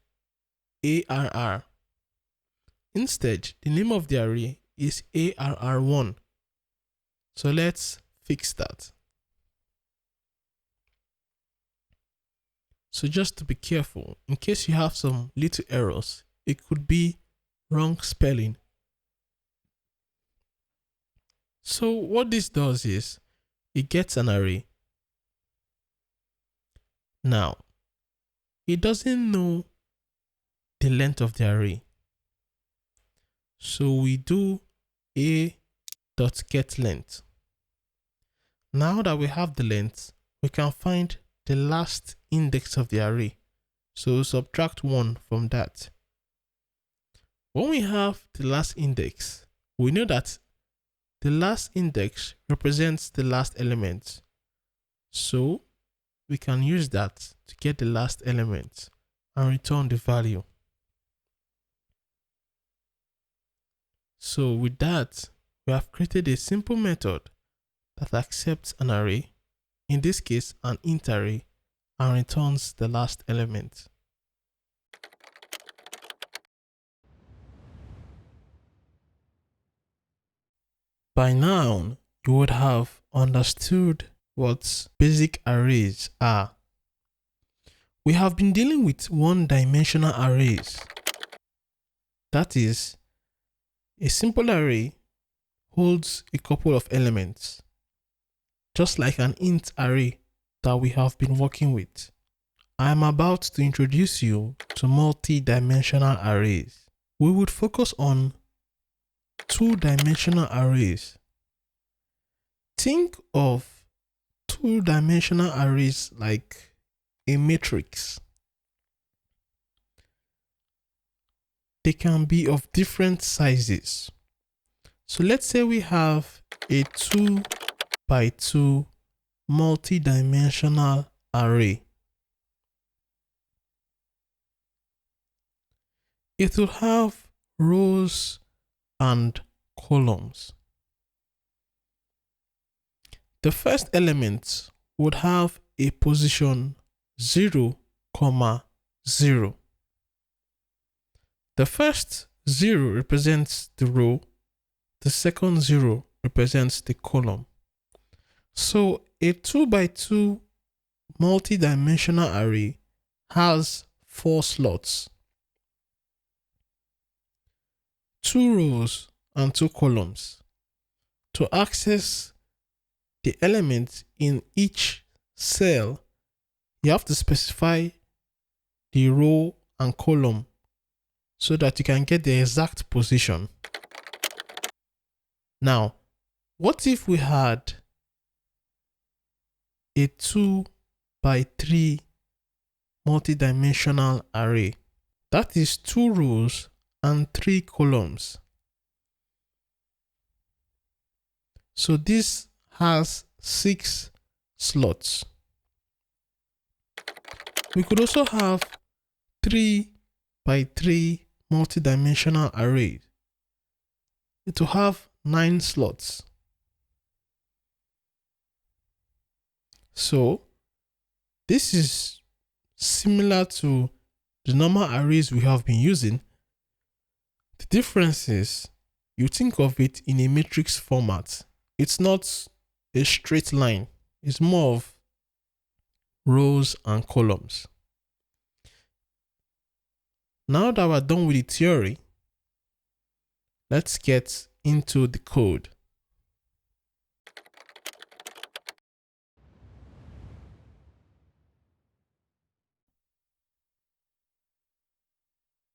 ARR. Instead, the name of the array is ARR1. So let's fix that. So just to be careful, in case you have some little errors, it could be wrong spelling. So what this does is, it gets an array. Now, it doesn't know the length of the array. So we do a.getLength. Now that we have the length, we can find the last index of the array. So subtract 1 from that. When we have the last index, we know that the last index represents the last element. So we can use that to get the last element and return the value. So with that, we have created a simple method that accepts an array, in this case an int array, and returns the last element. By now, you would have understood what basic arrays are. We have been dealing with one-dimensional arrays. That is, a simple array holds a couple of elements, just like an int array that we have been working with. I am about to introduce you to multi-dimensional arrays. We would focus on two-dimensional arrays. Think of two-dimensional arrays like a matrix. They can be of different sizes. So let's say we have a 2 by 2 multi-dimensional array. It will have rows and columns. The first element would have a position 0, 0. The first 0 represents the row, the second 0 represents the column. So a 2 by 2 multi-dimensional array has 4 slots, 2 rows and 2 columns. To access the elements in each cell, you have to specify the row and column so that you can get the exact position. Now, what if we had a 2 by 3 multidimensional array? That is 2 rows and 3 columns. So this has 6 slots. We could also have 3 by 3 multidimensional array. It will have 9 slots. So this is similar to the normal arrays we have been using. The difference is you think of it in a matrix format. It's not a straight line. It's more of rows and columns. Now that we're done with the theory, let's get into the code.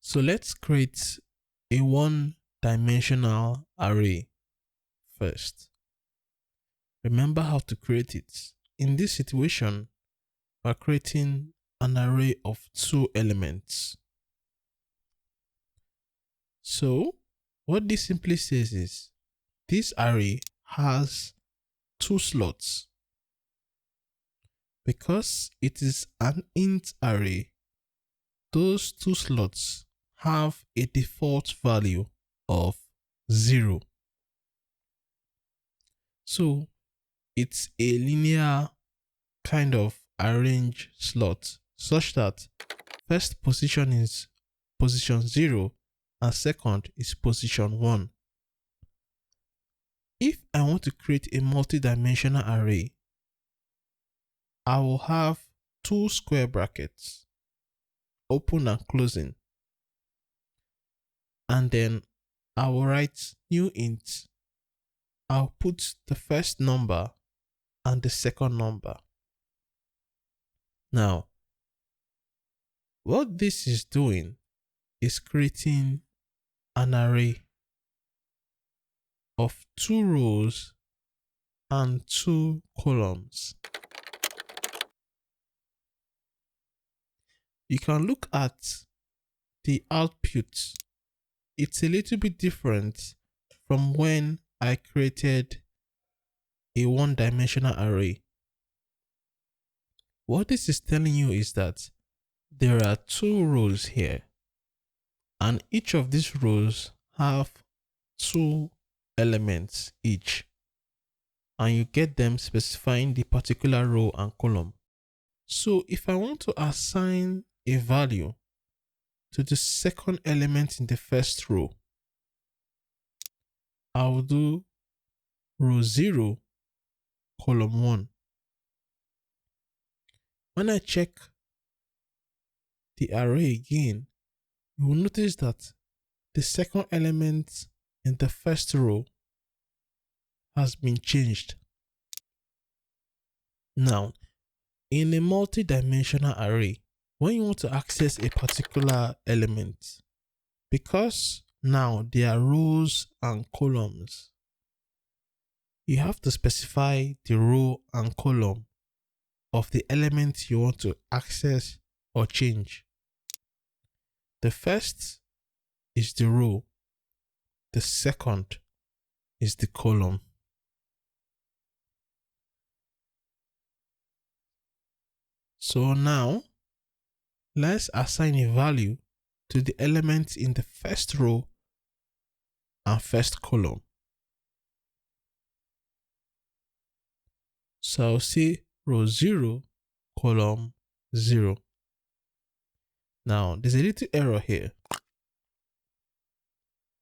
So let's create a one-dimensional array first. Remember how to create it. In this situation, we're creating an array of 2 elements. So what this simply says is this array has 2 slots. Because it is an int array, those 2 slots have a default value of 0. So it's a linear kind of arrange slot such that first position is position 0 and second is position 1. If I want to create a multi-dimensional array, I will have 2 square brackets, open and closing, and then I will write new int. I'll put the first number and the second number. Now, what this is doing is creating an array of 2 rows and 2 columns. You can look at the output. It's a little bit different from when I created a one-dimensional array. What this is telling you is that there are 2 rows here, and each of these rows have 2 elements each, and you get them specifying the particular row and column. So if I want to assign a value to the second element in the first row, I'll do row 0, column 1. When I check the array again, you will notice that the second element in the first row has been changed. Now, in a multi-dimensional array, when you want to access a particular element, because now there are rows and columns, you have to specify the row and column of the element you want to access or change. The first is the row, the second is the column. So now, let's assign a value to the element in the first row and first column. So I'll say row 0, column 0. Now, there's a little error here.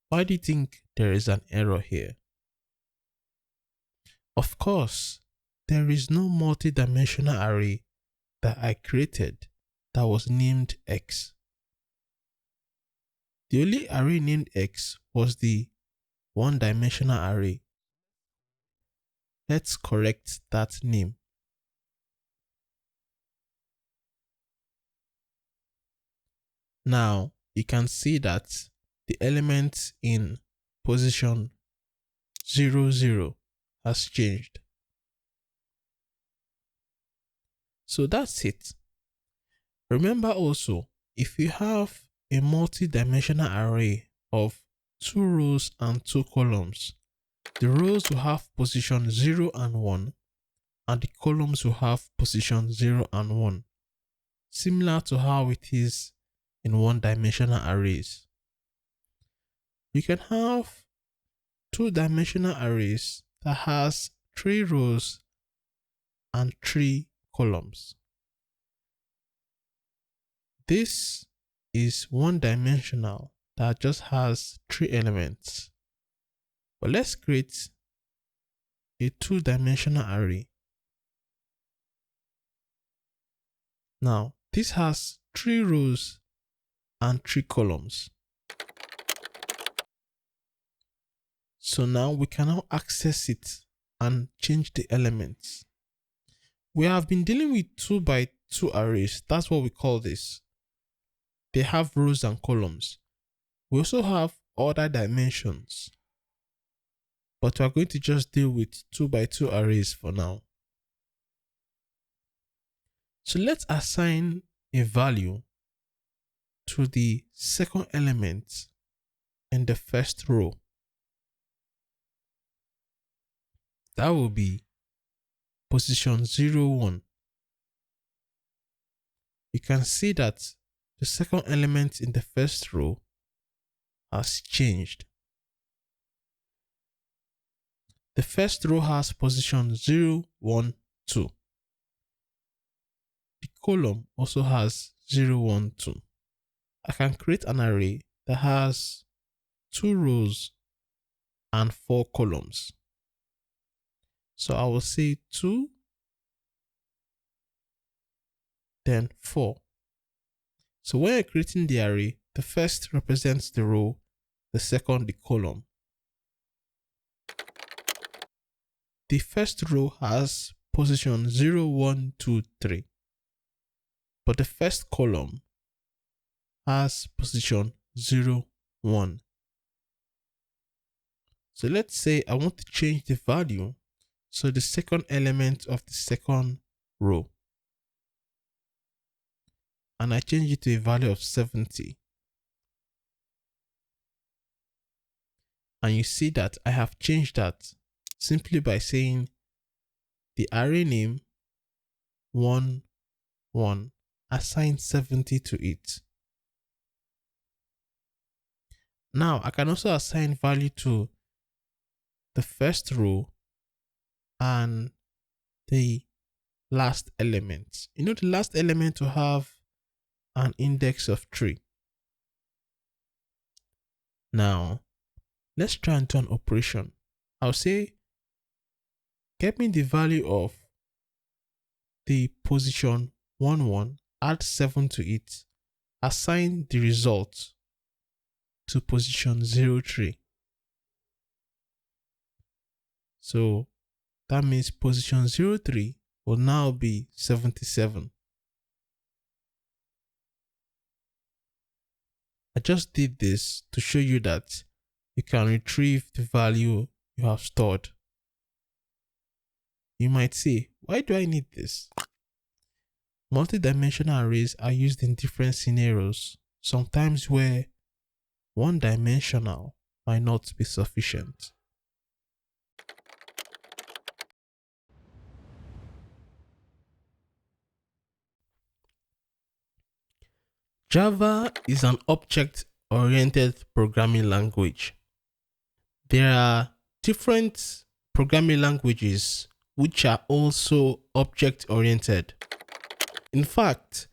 Why do you think there is an error here? Of course, there is no multi-dimensional array that I created that was named X. The only array named X was the one-dimensional array. Let's correct that name. Now you can see that the element in position 0, 0 has changed. So that's it. Remember also, if you have a multi-dimensional array of 2 rows and 2 columns, the rows will have position 0 and 1, and the columns will have position 0 and 1, similar to how it is in one-dimensional arrays. You can have 2-dimensional arrays that has 3 rows and 3 columns. This is one-dimensional that just has 3 elements. But let's create a 2-dimensional array. Now, this has 3 rows and 3 columns. So now we can now access it and change the elements. We have been dealing with 2 by 2 arrays. That's what we call this. They have rows and columns. We also have other dimensions, but we are going to just deal with 2 by 2 arrays for now. So let's assign a value to the second element in the first row. That will be position 0, 1. You can see that the second element in the first row has changed. The first row has position 0, 1, 2. The column also has 0, 1, 2. I can create an array that has 2 rows and 4 columns. So I will say 2, then 4. So when you're creating the array, the first represents the row, the second the column. The first row has position 0, 1, 2, 3. But the first column has position 0, 1. So let's say I want to change the value. So the second element of the second row, and I change it to a value of 70. And you see that I have changed that simply by saying the array name 1, 1, assign 70 to it. Now I can also assign value to the first row and the last element. You know, the last element will have an index of 3. Now, let's try and do an operation. I'll say, get me the value of the position 1, 1, add 7 to it, assign the result to position 0, 3. So that means position 0, 3 will now be 77. I just did this to show you that you can retrieve the value you have stored. You might say, why do I need this? Multi-dimensional arrays are used in different scenarios, sometimes where one-dimensional might not be sufficient. Java is an object-oriented programming language. There are different programming languages which are also object-oriented. In fact,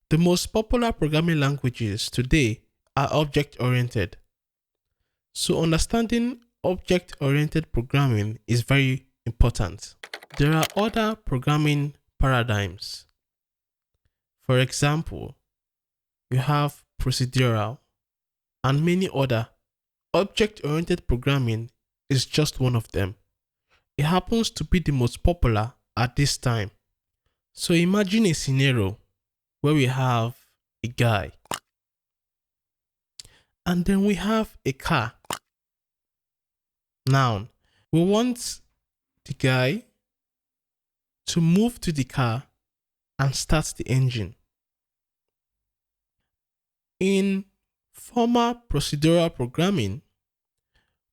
the most popular programming languages today are object-oriented. So understanding object-oriented programming is very important. There are other programming paradigms. For example, you have procedural and many other object-oriented programming is just one of them. It happens to be the most popular at this time. So imagine a scenario where we have a guy and then we have a car. Now, we want the guy to move to the car and start the engine. In former procedural programming,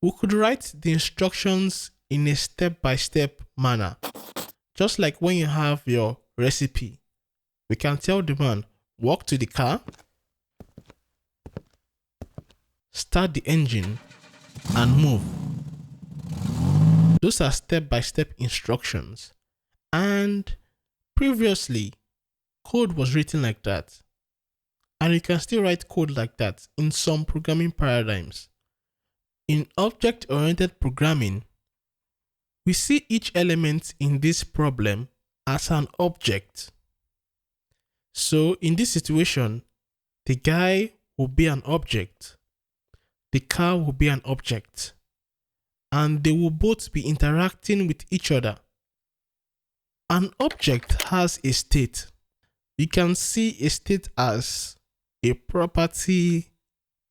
we could write the instructions in a step-by-step manner. Just like when you have your recipe, we can tell the man, walk to the car, start the engine, and move. Those are step-by-step instructions. And previously, code was written like that. And you can still write code like that in some programming paradigms. In object-oriented programming, we see each element in this problem as an object. So in this situation, the guy will be an object, the car will be an object, and they will both be interacting with each other. An object has a state. You can see a state as a property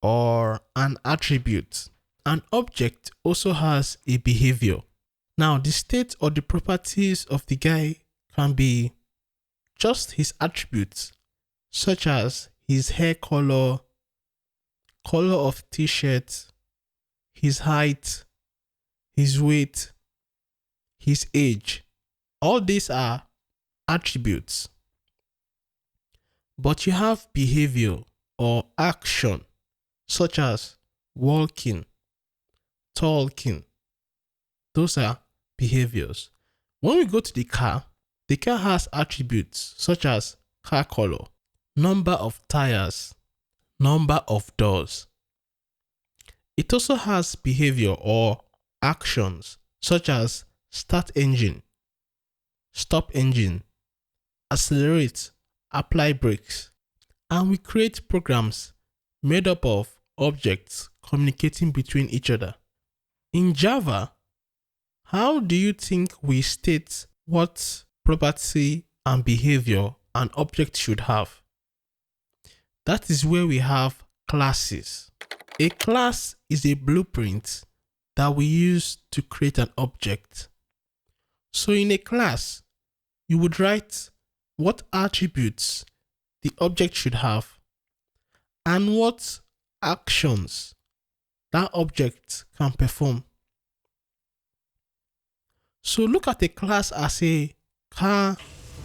or an attribute. An object also has a behavior. Now, the state or the properties of the guy can be just his attributes, such as his hair color, color of t-shirt, his height, his weight, his age. All these are attributes. But you have behavior or action, such as walking, talking. Those are behaviors. When we go to the car has attributes such as car color, number of tires, number of doors. It also has behavior or actions such as start engine, stop engine, accelerate, apply brakes. And we create programs made up of objects communicating between each other. In Java, how do you think we state what property and behavior an object should have? That is where we have classes. A class is a blueprint that we use to create an object. So in a class, you would write what attributes the object should have and what actions that object can perform. So look at a class as a car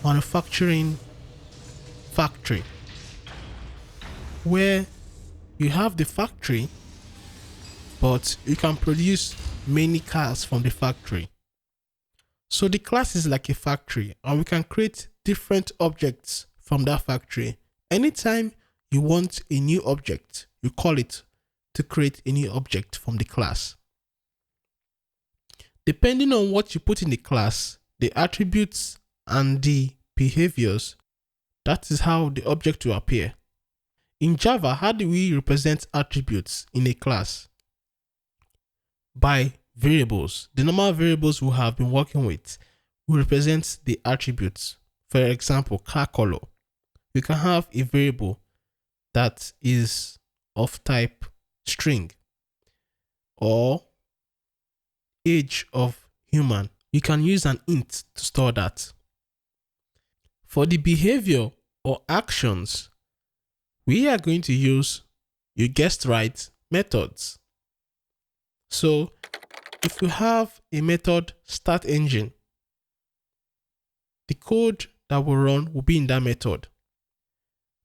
manufacturing factory, where you have the factory, but you can produce many cars from the factory. So the class is like a factory, and we can create different objects from that factory. Anytime you want a new object, you call it to create a new object from the class. Depending on what you put in the class, the attributes and the behaviors, that is how the object will appear. In Java, how do we represent attributes in a class? By variables. The normal variables we have been working with will represent the attributes. For example, car color. You can have a variable that is of type string, or age of human. You can use an int to store that. For the behavior or actions, we are going to use, you guessed right, methods. So if you have a method start engine, the code that will run will be in that method.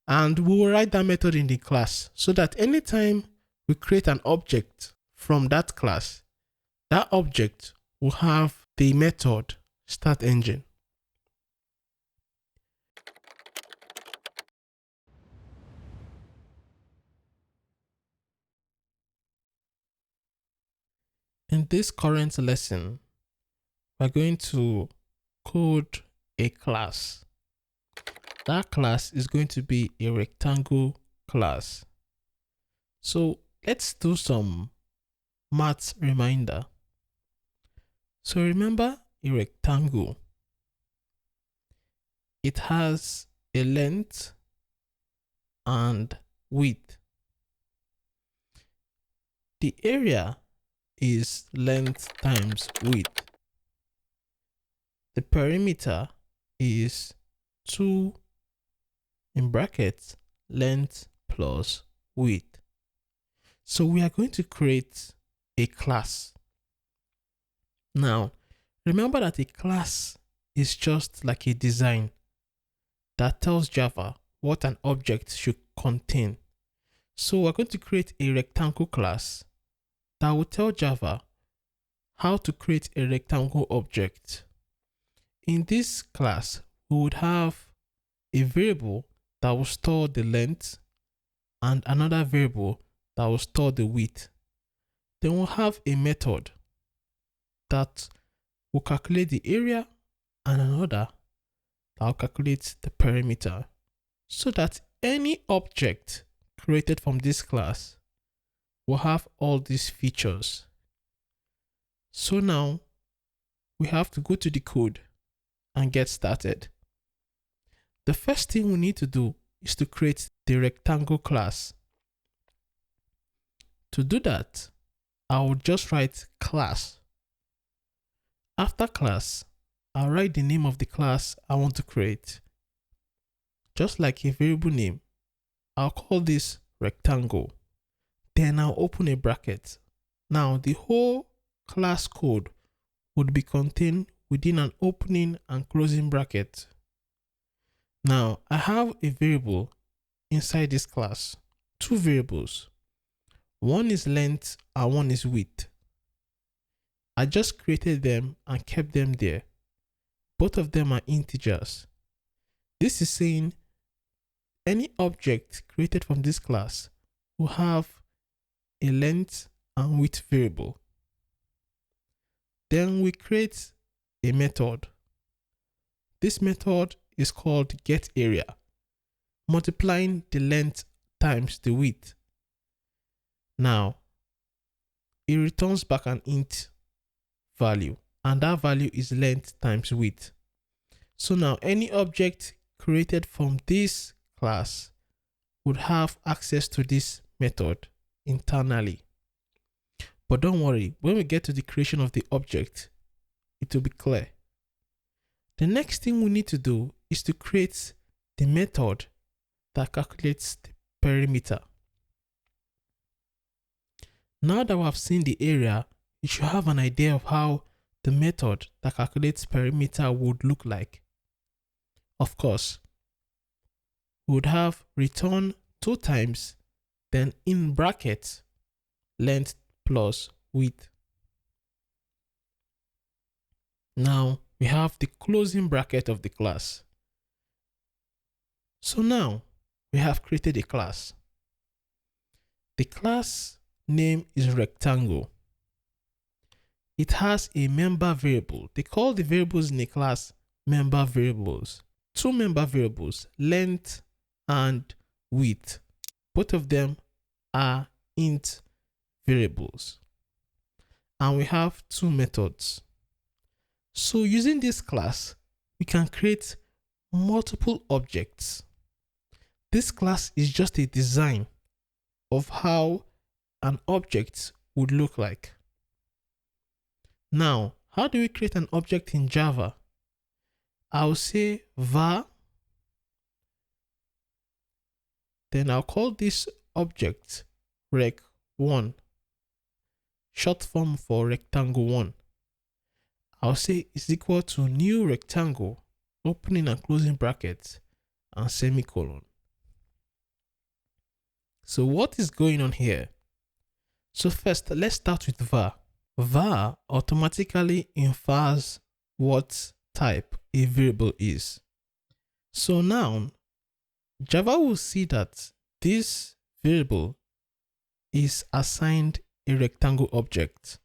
And we will write that method in the class so that anytime we create an object from that class, that object will have the method start engine. In this current lesson, we're going to code a class. That class is going to be a rectangle class. So let's do some math reminder. So remember a rectangle. It has a length and width. The area is length times width. The perimeter is 2 in brackets length plus width. So we are going to create a class. Now, remember that a class is just like a design that tells Java what an object should contain. So we're going to create a rectangle class that will tell Java how to create a rectangle object. In this class, we would have a variable that will store the length and another variable that will store the width. Then we'll have a method that will calculate the area and another that will calculate the perimeter, so that any object created from this class will have all these features. So now we have to go to the code and get started. The first thing we need to do is to create the rectangle class. To do that, I will just write class. After class, I'll write the name of the class I want to create. Just like a variable name, I'll call this rectangle. Then I'll open a bracket. Now the whole class code would be contained within an opening and closing bracket. Now I have a variable inside this class, two variables. One is length and one is width. I just created them and kept them there. Both of them are integers. This is saying any object created from this class will have a length and width variable. Then we create a method. This method is called getArea, multiplying the length times the width. Now, it returns back an int value, and that value is length times width. So now any object created from this class would have access to this method internally. But don't worry, when we get to the creation of the object, it will be clear. The next thing we need to do is to create the method that calculates the perimeter. Now that we have seen the area, you should have an idea of how the method that calculates perimeter would look like. Of course, we would have return 2 times, then in brackets, length plus width. Now we have the closing bracket of the class. So now we have created a class. The class name is rectangle. It has a member variable. They call the variables in a class member variables. 2 member variables, length and width. Both of them are int variables. And we have 2 methods. So using this class, we can create multiple objects. This class is just a design of how an object would look like. Now, how do we create an object in Java? I'll say var, then I'll call this object rec1, short form for rectangle 1. I'll say is equal to new rectangle, opening and closing brackets, and semicolon. So what is going on here? So first, let's start with var. Var automatically infers what type a variable is. So now, Java will see that this variable is assigned a rectangle object.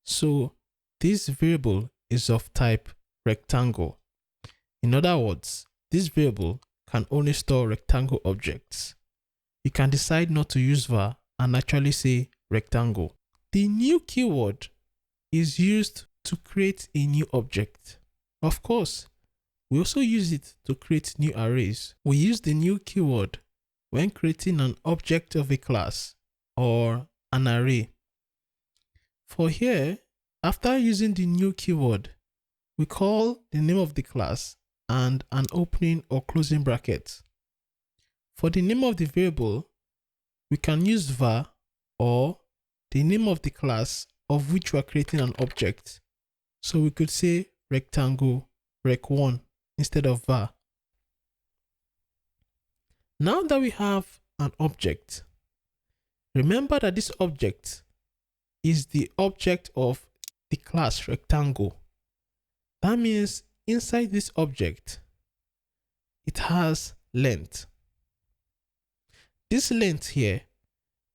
So this variable is of type rectangle. In other words, this variable can only store rectangle objects. You can decide not to use var and actually say rectangle. The new keyword is used to create a new object. Of course, we also use it to create new arrays. We use the new keyword when creating an object of a class or an array. For here, after using the new keyword, we call the name of the class and an opening or closing bracket. For the name of the variable, we can use var or the name of the class of which we are creating an object. So we could say rectangle rec1 instead of var. Now that we have an object, remember that this object is the object of the class rectangle. That means inside this object, it has length. This length here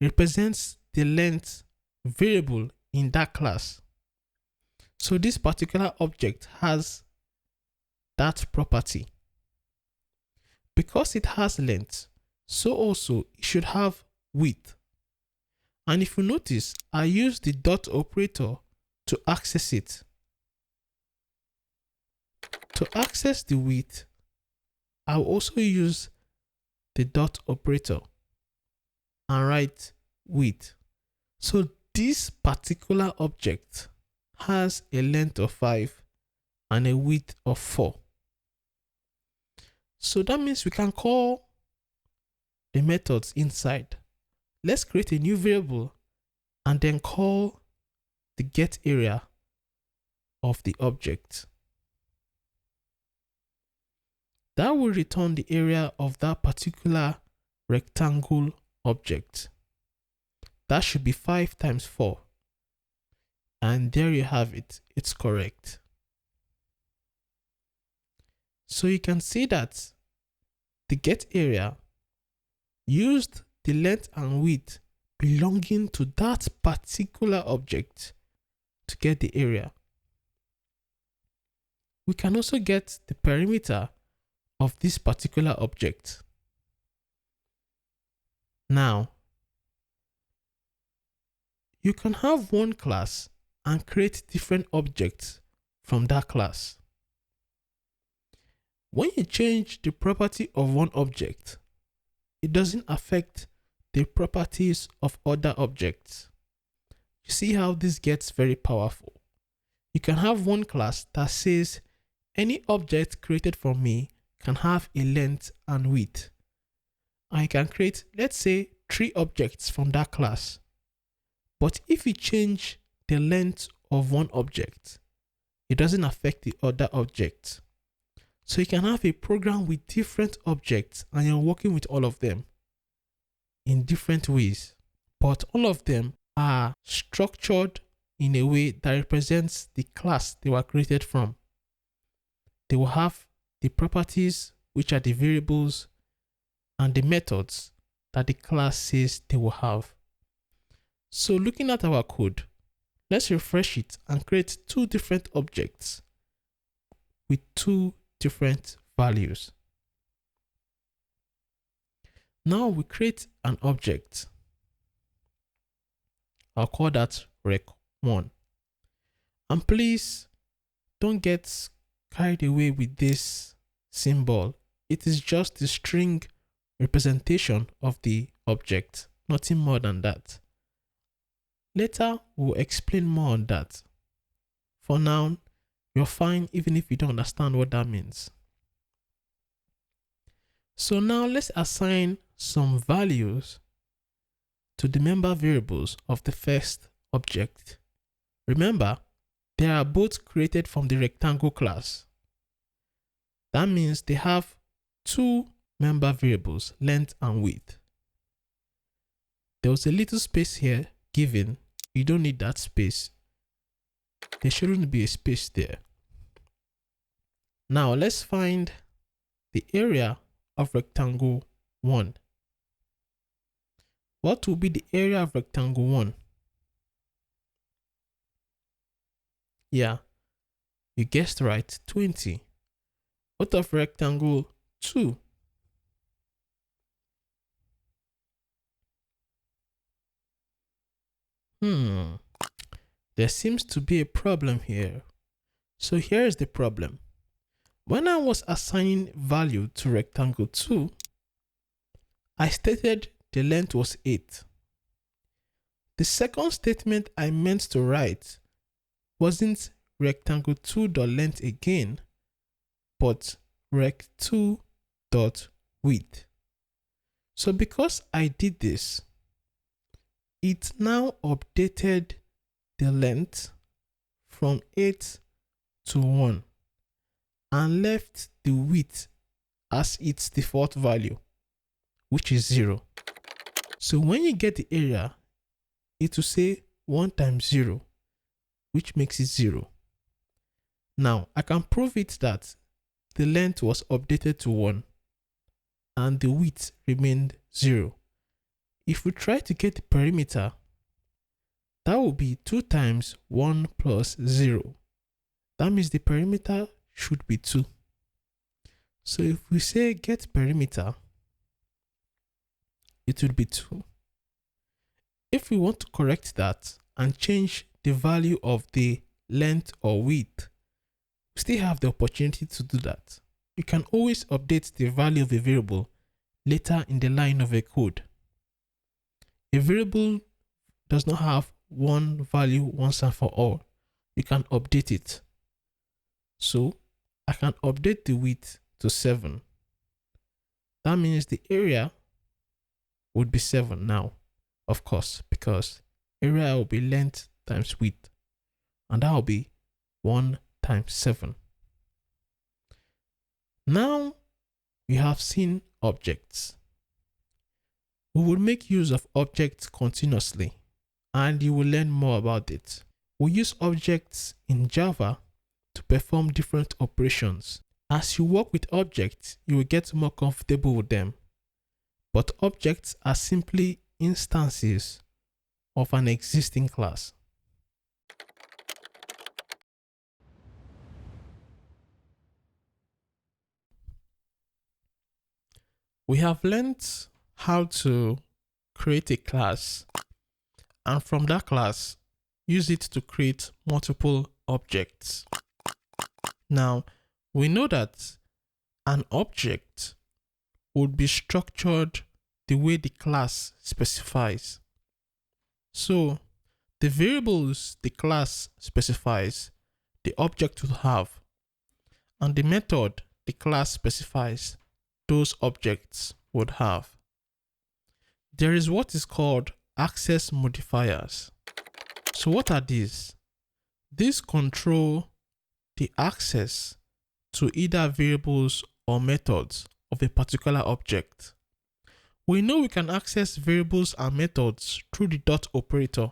represents the length variable in that class. So this particular object has that property. Because it has length, so also it should have width. And if you notice, I use the dot operator to access it. To access the width, I'll also use the dot operator and write width. So this particular object has a length of 5 and a width of 4. So that means we can call the methods inside. Let's create a new variable and then call the get area of the object. That will return the area of that particular rectangle object. That should be 5 times 4. And there you have it. It's correct. So you can see that the get area used the length and width belonging to that particular object to get the area. We can also get the perimeter of this particular object. Now, you can have one class and create different objects from that class. When you change the property of one object, it doesn't affect the properties of other objects. You see how this gets very powerful. You can have one class that says any object created from me can have a length and width. I can create, let's say, 3 objects from that class. But if you change the length of one object, it doesn't affect the other objects. So you can have a program with different objects and you're working with all of them in different ways. But all of them are structured in a way that represents the class they were created from. They will have the properties, which are the variables, and the methods that the class says they will have. So looking at our code, let's refresh it and create 2 different objects with 2 different values. Now we create an object. I'll call that rec1. And please don't get carried away with this symbol. It is just the string representation of the object, nothing more than that. Later, we'll explain more on that. For now, you're fine even if you don't understand what that means. So now let's assign some values to the member variables of the first object. Remember, they are both created from the rectangle class. That means they have 2 member variables, length and width. There was a little space here given. You don't need that space. There shouldn't be a space there. Now let's find the area of rectangle 1. What will be the area of rectangle 1? Yeah, you guessed right, 20. What of rectangle 2? There seems to be a problem here. So here is the problem. When I was assigning value to rectangle 2, I stated the length was 8. The second statement I meant to write wasn't rectangle 2.length again, but rect2.width. So because I did this, it now updated the length from 8 to 1 and left the width as its default value, which is 0. So when you get the area, it will say 1 times 0, which makes it 0. Now I can prove it that the length was updated to 1 and the width remained 0. If we try to get the perimeter, that will be 2 times 1 plus 0. That means the perimeter should be 2. So if we say get perimeter, it would be 2. If we want to correct that and change the value of the length or width, we still have the opportunity to do that. You can always update the value of a variable later in the line of a code. A variable does not have one value once and for all. You can update it. So I can update the width to 7. That means the area would be 7 now, of course, because area will be length times width, and that will be 1 times 7. Now we have seen objects. We will make use of objects continuously, and you will learn more about it. We use objects in Java to perform different operations. As you work with objects, you will get more comfortable with them. But objects are simply instances of an existing class. We have learned how to create a class, and from that class, use it to create multiple objects. Now, we know that an object would be structured the way the class specifies. So, the variables the class specifies, the object will have, and the method the class specifies, those objects would have. There is what is called access modifiers. So what are these? These control the access to either variables or methods of a particular object. We know we can access variables and methods through the dot operator,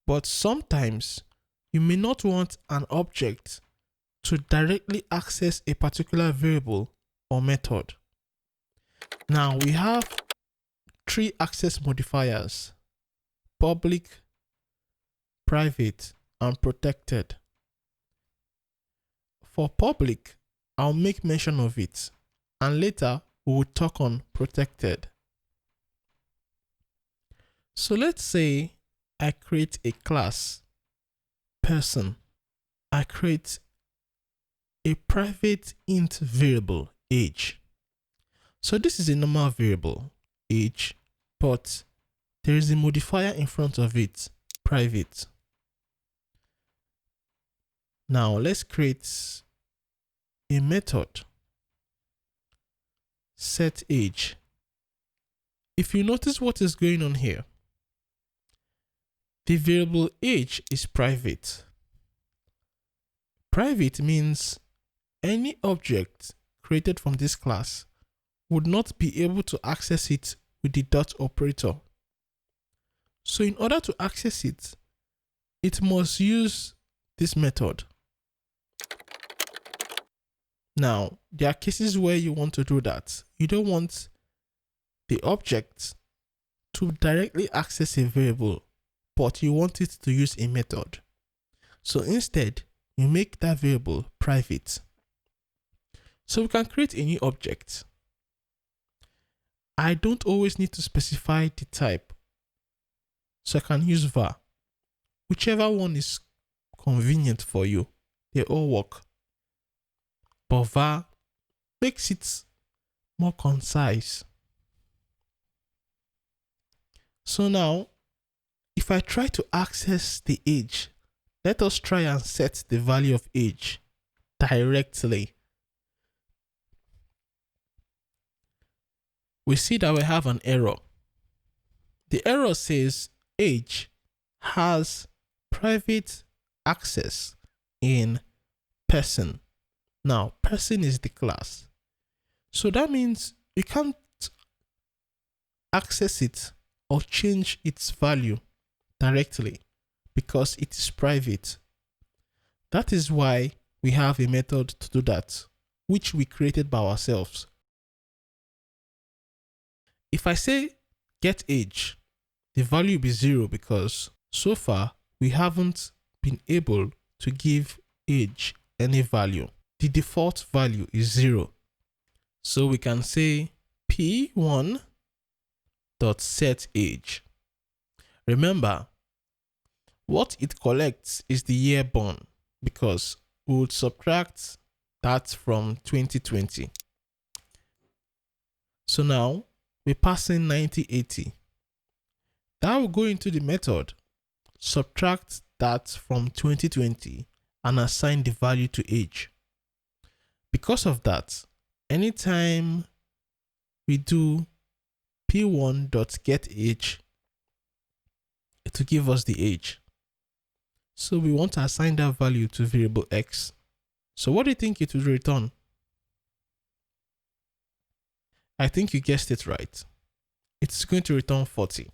but sometimes you may not want an object to directly access a particular variable or method. Now we have 3 access modifiers: public, private, and protected. For public, I'll make mention of it, and later we will talk on protected. So let's say I create a class, person. I create a private int variable, age. So this is a normal variable, age, but there is a modifier in front of it, private. Now let's create a method, set age. If you notice what is going on here, the variable age is private. Private means any object created from this class would not be able to access it with the dot operator. So in order to access it, it must use this method. Now, there are cases where you want to do that. You don't want the object to directly access a variable, but you want it to use a method. So instead, you make that variable private. So we can create a new object. I don't always need to specify the type, so I can use var, whichever one is convenient for you, they all work. But var makes it more concise. So now, if I try to access the age, let us try and set the value of age directly. We see that we have an error. The error says age has private access in person. Now, person is the class. So that means you can't access it or change its value directly because it is private. That is why we have a method to do that, which we created by ourselves. If I say get age, the value will be 0 because so far we haven't been able to give age any value. The default value is 0. So we can say p1.setAge. Remember, what it collects is the year born because we would subtract that from 2020. So now we pass in 1980. That will go into the method, subtract that from 2020 and assign the value to age. Because of that, anytime we do p1.getAge, it will give us the age. So we want to assign that value to variable x. So what do you think it will return? I think you guessed it right. It's going to return 40.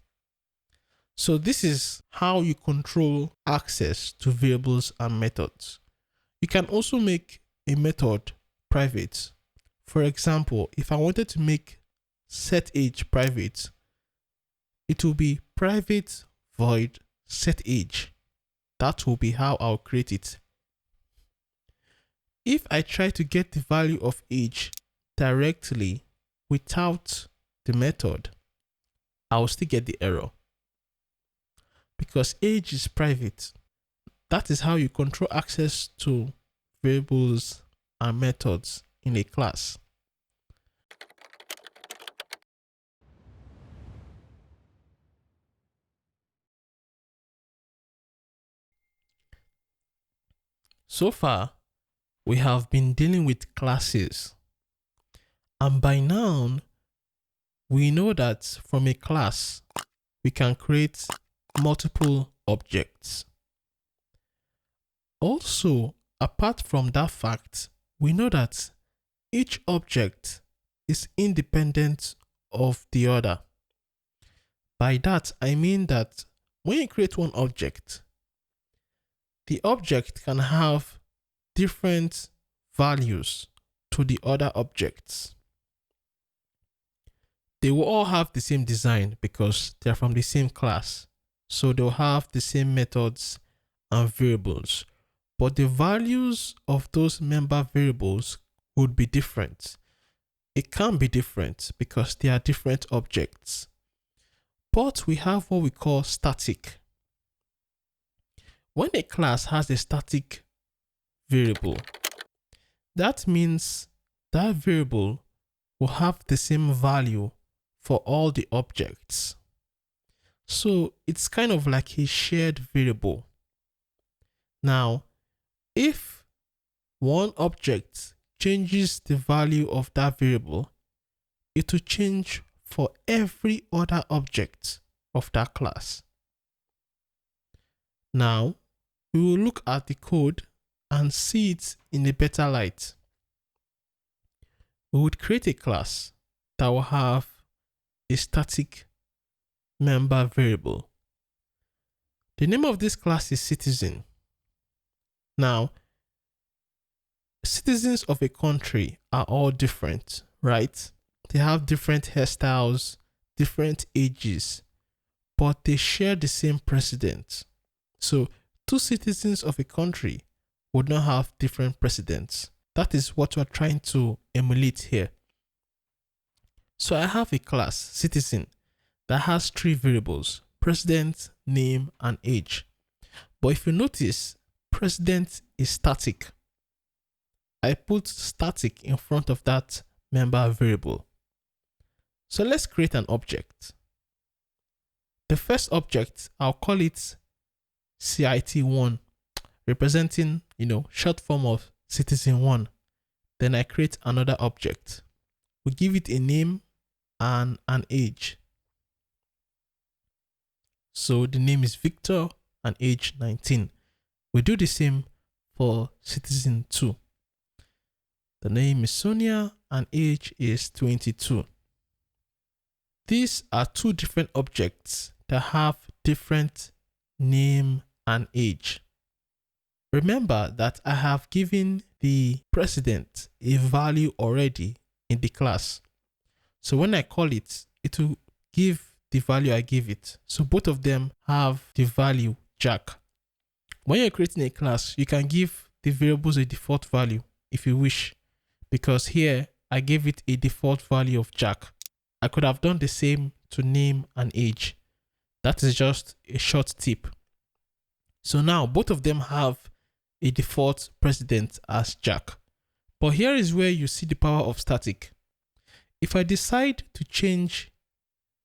So this is how you control access to variables and methods. You can also make a method private. For example, if I wanted to make setAge private, it will be private void setAge. That will be how I'll create it. If I try to get the value of age directly without the method, I'll still get the error because age is private. That is how you control access to variables and methods in a class. So far, we have been dealing with classes. And by now, we know that from a class, we can create multiple objects. Also, apart from that fact, we know that each object is independent of the other. By that, I mean that when you create one object, the object can have different values to the other objects. They will all have the same design because they're from the same class. So they'll have the same methods and variables. But the values of those member variables would be different. It can be different because they are different objects. But we have what we call static. When a class has a static variable, that means that variable will have the same value for all the objects. So it's kind of like a shared variable. Now, if one object changes the value of that variable, it will change for every other object of that class. Now, we will look at the code and see it in a better light. We would create a class that will have a static member variable. The name of this class is citizen. Now, citizens of a country are all different, right? They have different hairstyles, different ages, but they share the same president. So, two citizens of a country would not have different presidents. That is what we're trying to emulate here. So I have a class, citizen, that has 3 variables, president, name, and age. But if you notice, president is static. I put static in front of that member variable. So let's create an object. The first object, I'll call it CIT1, representing, short form of citizen1. Then I create another object. We give it a name and an age. So the name is Victor and age 19. We do the same for citizen2. The name is Sonia and age is 22. These are two different objects that have different name and age. Remember that I have given the president a value already in the class. So when I call it, it will give the value I give it. So both of them have the value Jack. When you're creating a class, you can give the variables a default value if you wish, because here I gave it a default value of Jack. I could have done the same to name and age. That is just a short tip. So now both of them have a default president as Jack. But here is where you see the power of static. If I decide to change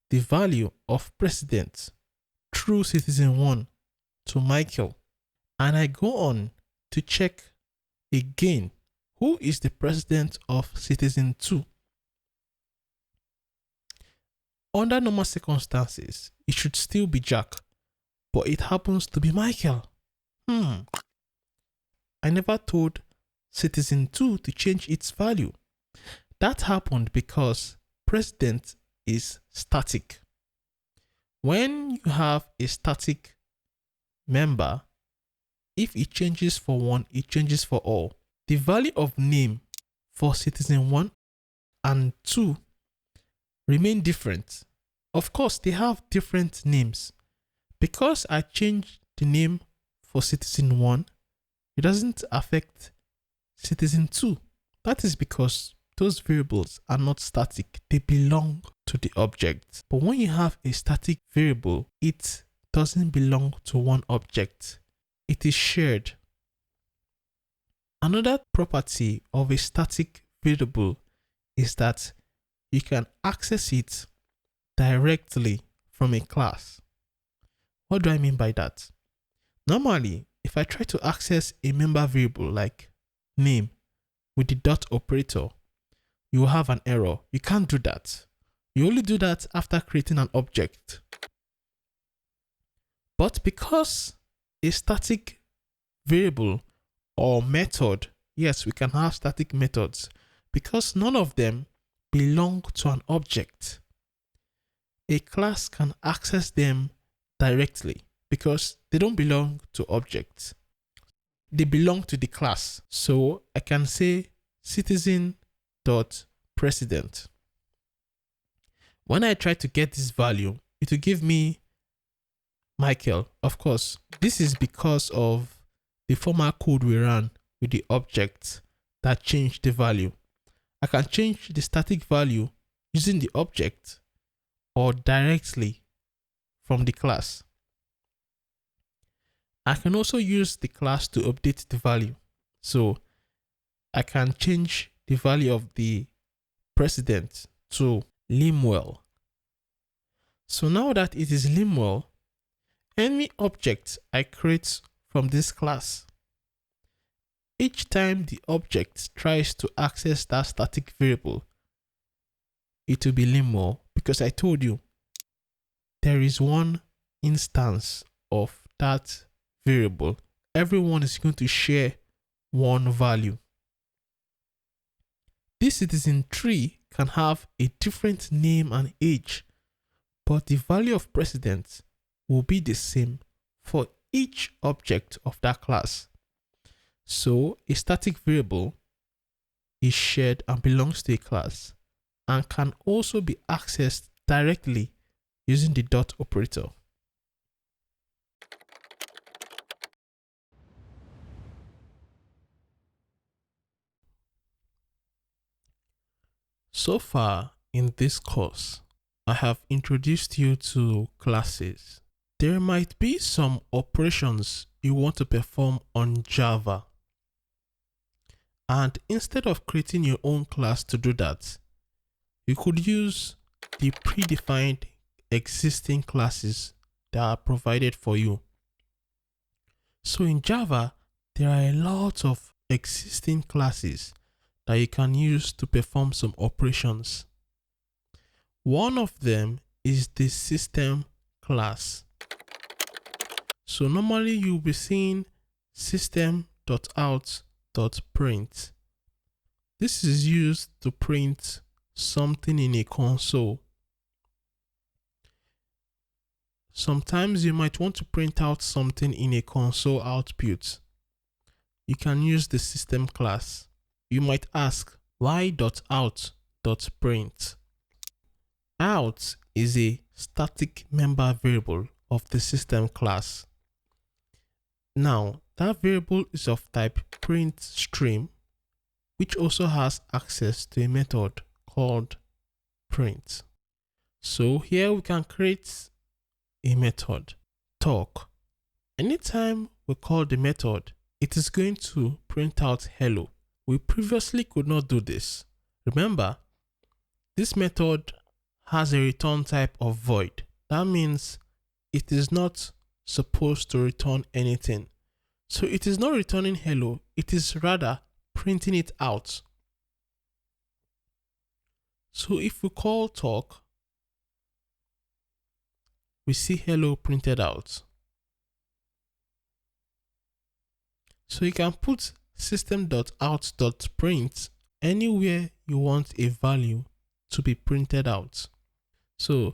the value of president through citizen1 to Michael, and I go on to check again who is the president of citizen2, under normal circumstances, it should still be Jack, but it happens to be Michael. I never told citizen2 to change its value. That happened because president is static. When you have a static member, if it changes for one, it changes for all. The value of name for citizen1 and 2 remain different. Of course, they have different names. Because I changed the name for citizen1, it doesn't affect citizen2. That is because those variables are not static. They belong to the object. But when you have a static variable, it doesn't belong to one object. It is shared. Another property of a static variable is that you can access it directly from a class. What do I mean by that? Normally, if I try to access a member variable like name with the dot operator, you will have an error. You can't do that. You only do that after creating an object. But because a static variable or method, yes, we can have static methods, because none of them belong to an object, a class can access them directly because they don't belong to objects. They belong to the class. So I can say citizen.president. When I try to get this value, it will give me Michael. Of course, this is because of the formal code we ran with the object that changed the value. I can change the static value using the object or directly from the class. I can also use the class to update the value. So I can change the value of the president to Limwell. So now that it is Limwell, any object I create from this class, each time the object tries to access that static variable, it will be Limwell, because I told you there is one instance of that variable. Everyone is going to share one value. This citizen tree can have a different name and age, but the value of president will be the same for each object of that class. So a static variable is shared and belongs to a class and can also be accessed directly using the dot operator. So far in this course, I have introduced you to classes. There might be some operations you want to perform on Java. And instead of creating your own class to do that, you could use the predefined existing classes that are provided for you. So in Java, there are a lot of existing classes that you can use to perform some operations. One of them is the system class. So normally you'll be seeing system.out.print. This is used to print something in a console. Sometimes you might want to print out something in a console output. You can use the system class. You might ask, why .out.print? Out is a static member variable of the system class. Now, that variable is of type printStream, which also has access to a method called print. So here we can create a method, talk. Anytime we call the method, it is going to print out hello. We previously could not do this. Remember, this method has a return type of void. That means it is not supposed to return anything. So it is not returning hello, it is rather printing it out. So if we call talk, we see hello printed out. So you can put system.out.print anywhere you want a value to be printed out. So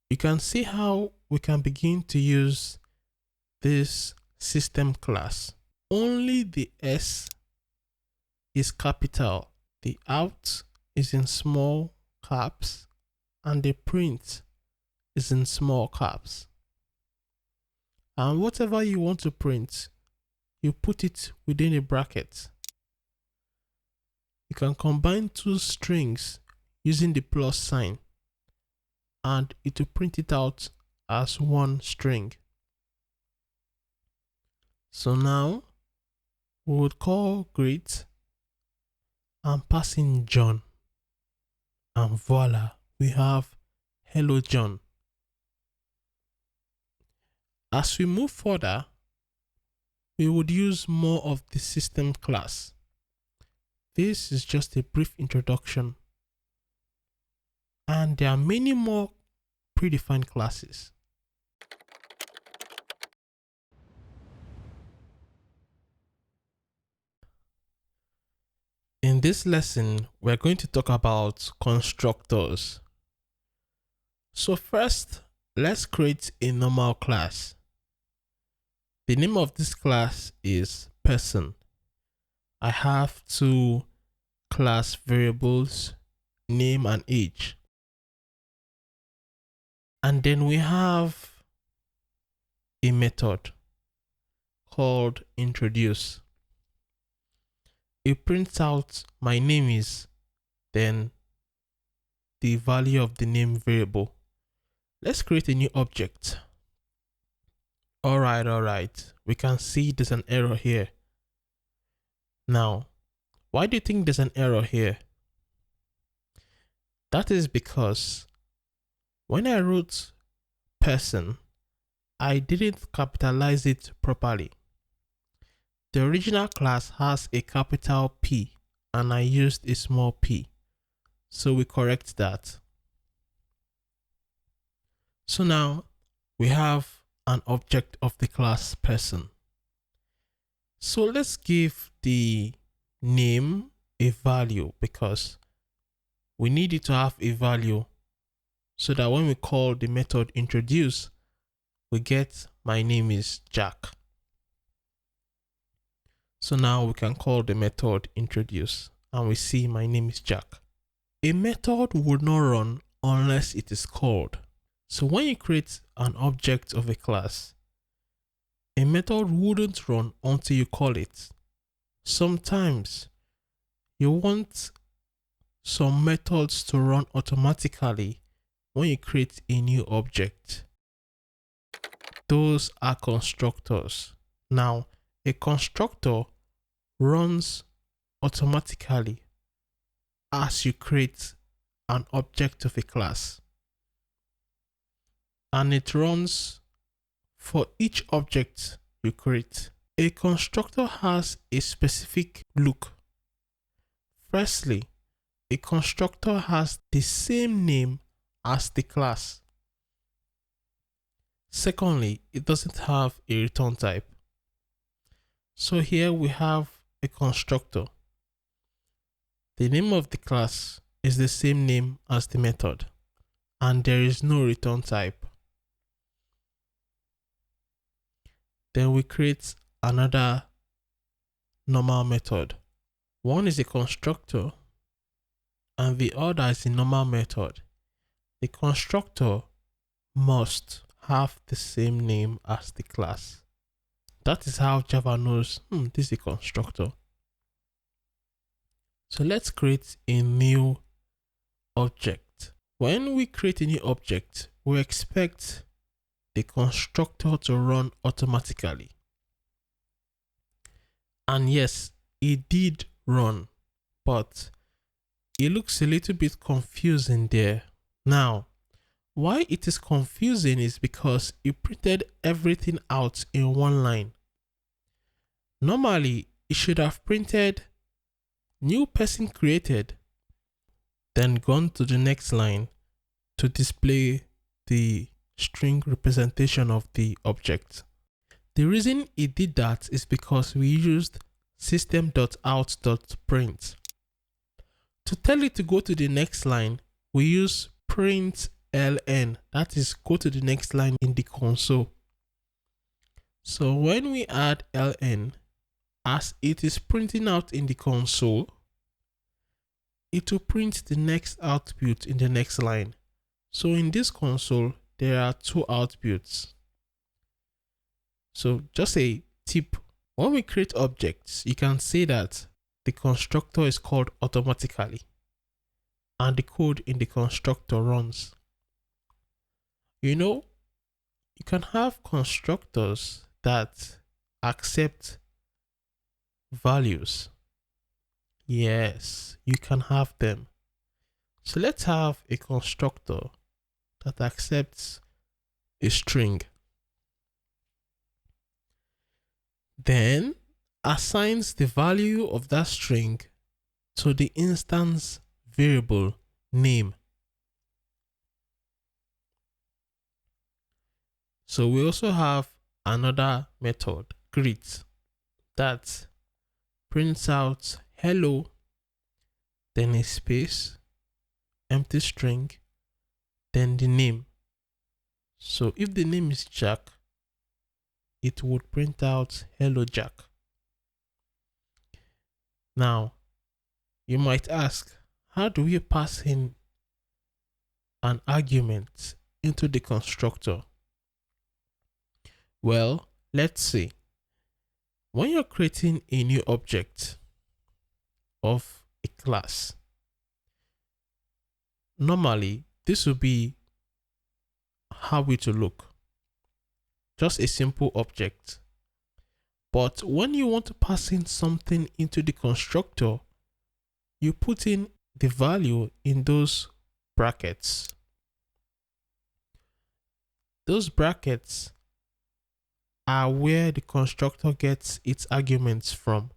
you can see how we can begin to use this system class. Only the S is capital, the out is in small caps, and the print is in small caps. And whatever you want to print, you put it within a bracket. You can combine two strings using the plus sign, and it will print it out as one string. So now we would call greet and pass in John, and voila, we have hello John. As we move further, we would use more of the system class. This is just a brief introduction, and there are many more predefined classes. In this lesson, we're going to talk about constructors. So first, let's create a normal class. The name of this class is person. I have two class variables, name and age. And then we have a method called introduce. It prints out my name is, then the value of the name variable. Let's create a new object. All right. We can see there's an error here. Now, why do you think there's an error here? That is because when I wrote person, I didn't capitalize it properly. The original class has a capital P and I used a small p. So we correct that. So now we have an object of the class person. So let's give the name a value because we need it to have a value so that when we call the method introduce, we get my name is Jack. So now we can call the method introduce and we see my name is Jack. A method would not run unless it is called. So when you create an object of a class, a method wouldn't run until you call it. Sometimes you want some methods to run automatically when you create a new object. those are constructors. Now, a constructor runs automatically as you create an object of a class, and it runs for each object you create. A constructor has a specific look. Firstly, a constructor has the same name as the class. Secondly, it doesn't have a return type. So here we have a constructor. The name of the class is the same name as the method, and there is no return type. Then we create another normal method. One is a constructor and the other is a normal method. The constructor must have the same name as the class. That is how Java knows this is a constructor. So let's create a new object. When we create a new object, we expect the constructor to run automatically. And yes, it did run, but it looks a little bit confusing there. Now, why it is confusing is because it printed everything out in one line. Normally, it should have printed new person created, then gone to the next line to display the string representation of the object. The reason it did that is because we used system.out.print. To tell it to go to the next line, we use println, that is, go to the next line in the console. So when we add ln, as it is printing out in the console, it will print the next output in the next line. So in this console, there are two outputs. So just a tip, when we create objects, you can say that the constructor is called automatically and the code in the constructor runs. You know, you can have constructors that accept values. Yes, you can have them. So let's have a constructor that accepts a string. Then assigns the value of that string to the instance variable name. So we also have another method, greet, that prints out hello, then a space, empty string, then the name. So if the name is Jack, it would print out hello Jack. Now, you might ask, how do we pass in an argument into the constructor? Well, let's see. When you're creating a new object of a class, normally this will be how it will look. Just a simple object. But when you want to pass in something into the constructor, you put in the value in those brackets. Those brackets are where the constructor gets its arguments from.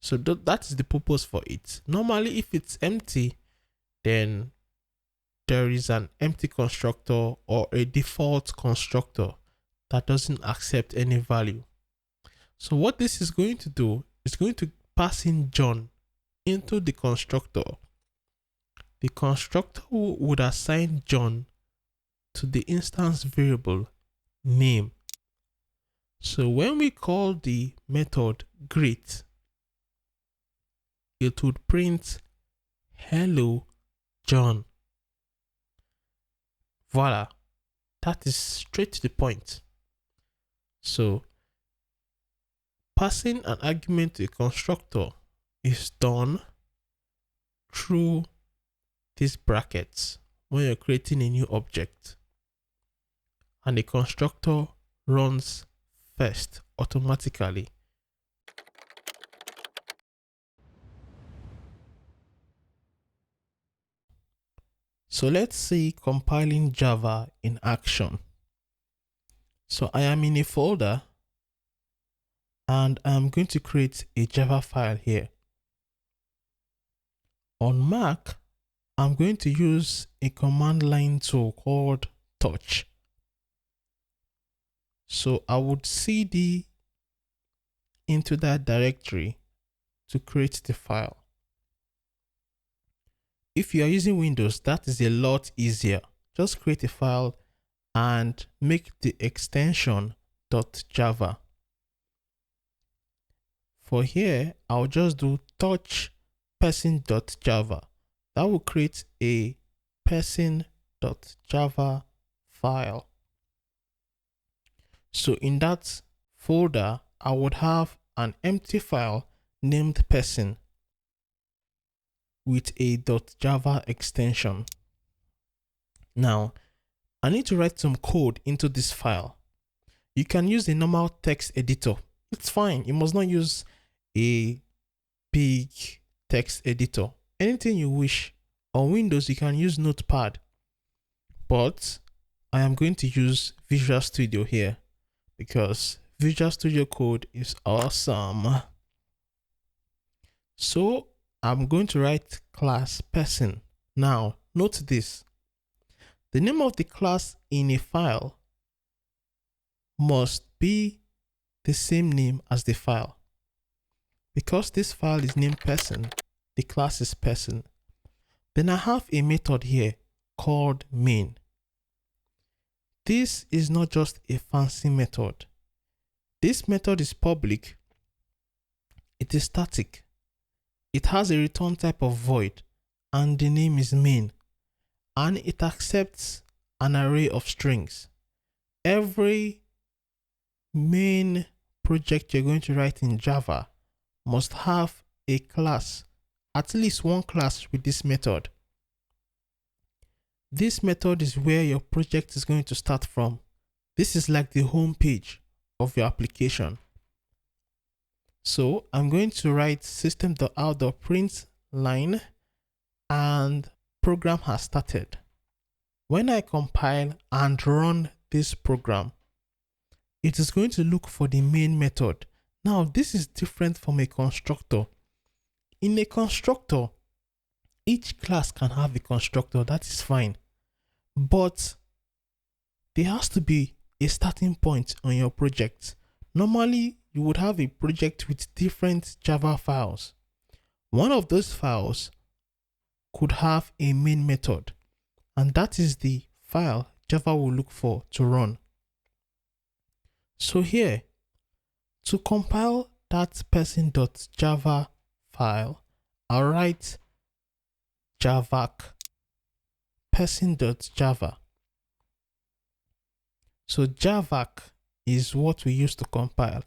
So that is the purpose for it. Normally, if it's empty, then there is an empty constructor or a default constructor that doesn't accept any value. So what this is going to do is going to pass in John into the constructor. The constructor would assign John to the instance variable name. So when we call the method greet, it would print hello John. Voila, that is straight to the point. So passing an argument to a constructor is done through these brackets when you're creating a new object. and the constructor runs first automatically. So let's see compiling Java in action. So I am in a folder and I'm going to create a Java file here. On Mac, I'm going to use a command line tool called touch. So I would cd into that directory to create the file. If you are using Windows, that is a lot easier. Just create a file and make the extension .java. For here, I'll just do touch person.java. That will create a person.java file. So in that folder, I would have an empty file named person with a .java extension. Now, I need to write some code into this file. You can use a normal text editor. It's fine. You must not use a big text editor. Anything you wish. On Windows, you can use Notepad. But I am going to use Visual Studio here because Visual Studio Code is awesome. So I'm going to write class person. Now, note this. The name of the class in a file must be the same name as the file. Because this file is named person, the class is person. Then I have a method here called main. This is not just a fancy method. This method is public. It is static. It has a return type of void and the name is main. And it accepts an array of strings. Every main project you're going to write in Java must have a class, at least one class with this method. This method is where your project is going to start from. This is like the home page of your application. So I'm going to write system.out.println and program has started. When I compile and run this program, it is going to look for the main method. Now, this is different from a constructor. In a constructor, each class can have a constructor, that is fine. But there has to be a starting point on your project. Normally, you would have a project with different Java files. One of those files could have a main method, and that is the file Java will look for to run. So here, to compile that person.java file, I'll write javac person.java. So javac is what we use to compile.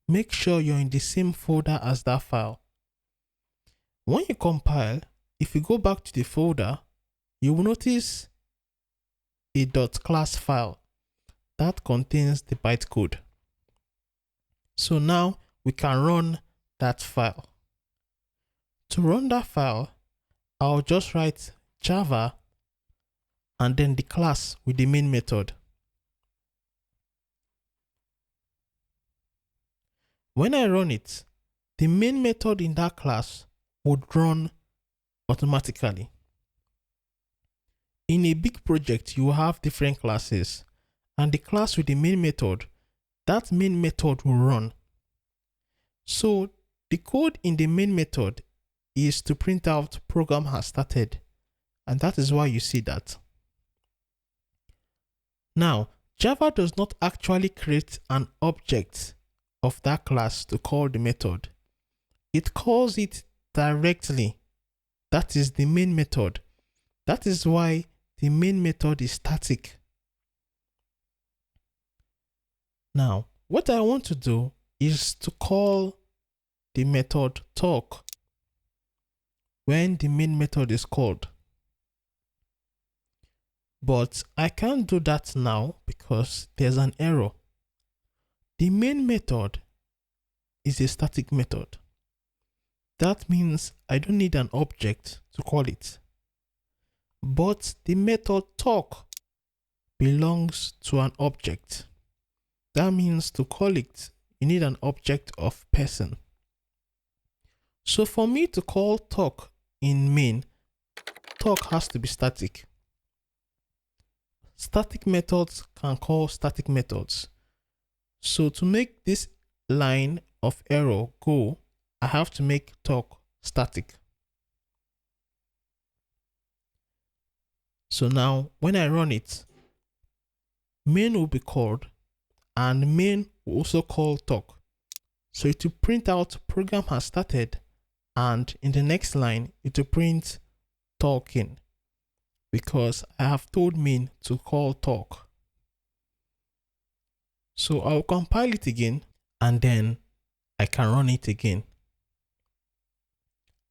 Make sure you're in the same folder as that file. When you compile, if you go back to the folder, you will notice a .class file that contains the bytecode. So now we can run that file. To run that file, I'll just write Java and then the class with the main method. When I run it, the main method in that class would run automatically. In a big project, you will have different classes, and the class with the main method, that main method will run. So the code in the main method is to print out program has started, and that is why you see that. Now, Java does not actually create an object of that class to call the method. It calls it directly. That is the main method. That is why the main method is static. Now, what I want to do is to call the method talk when the main method is called. But I can't do that now because there's an error. The main method is a static method. That means I don't need an object to call it. But the method talk belongs to an object. That means to call it, you need an object of person. So for me to call talk in main, talk has to be static. Static methods can call static methods. So to make this line of error go, I have to make talk static. So now when I run it, main will be called and main will also call talk. So it will print out program has started, and in the next line it will print talking because I have told main to call talk. So I'll compile it again and then I can run it again.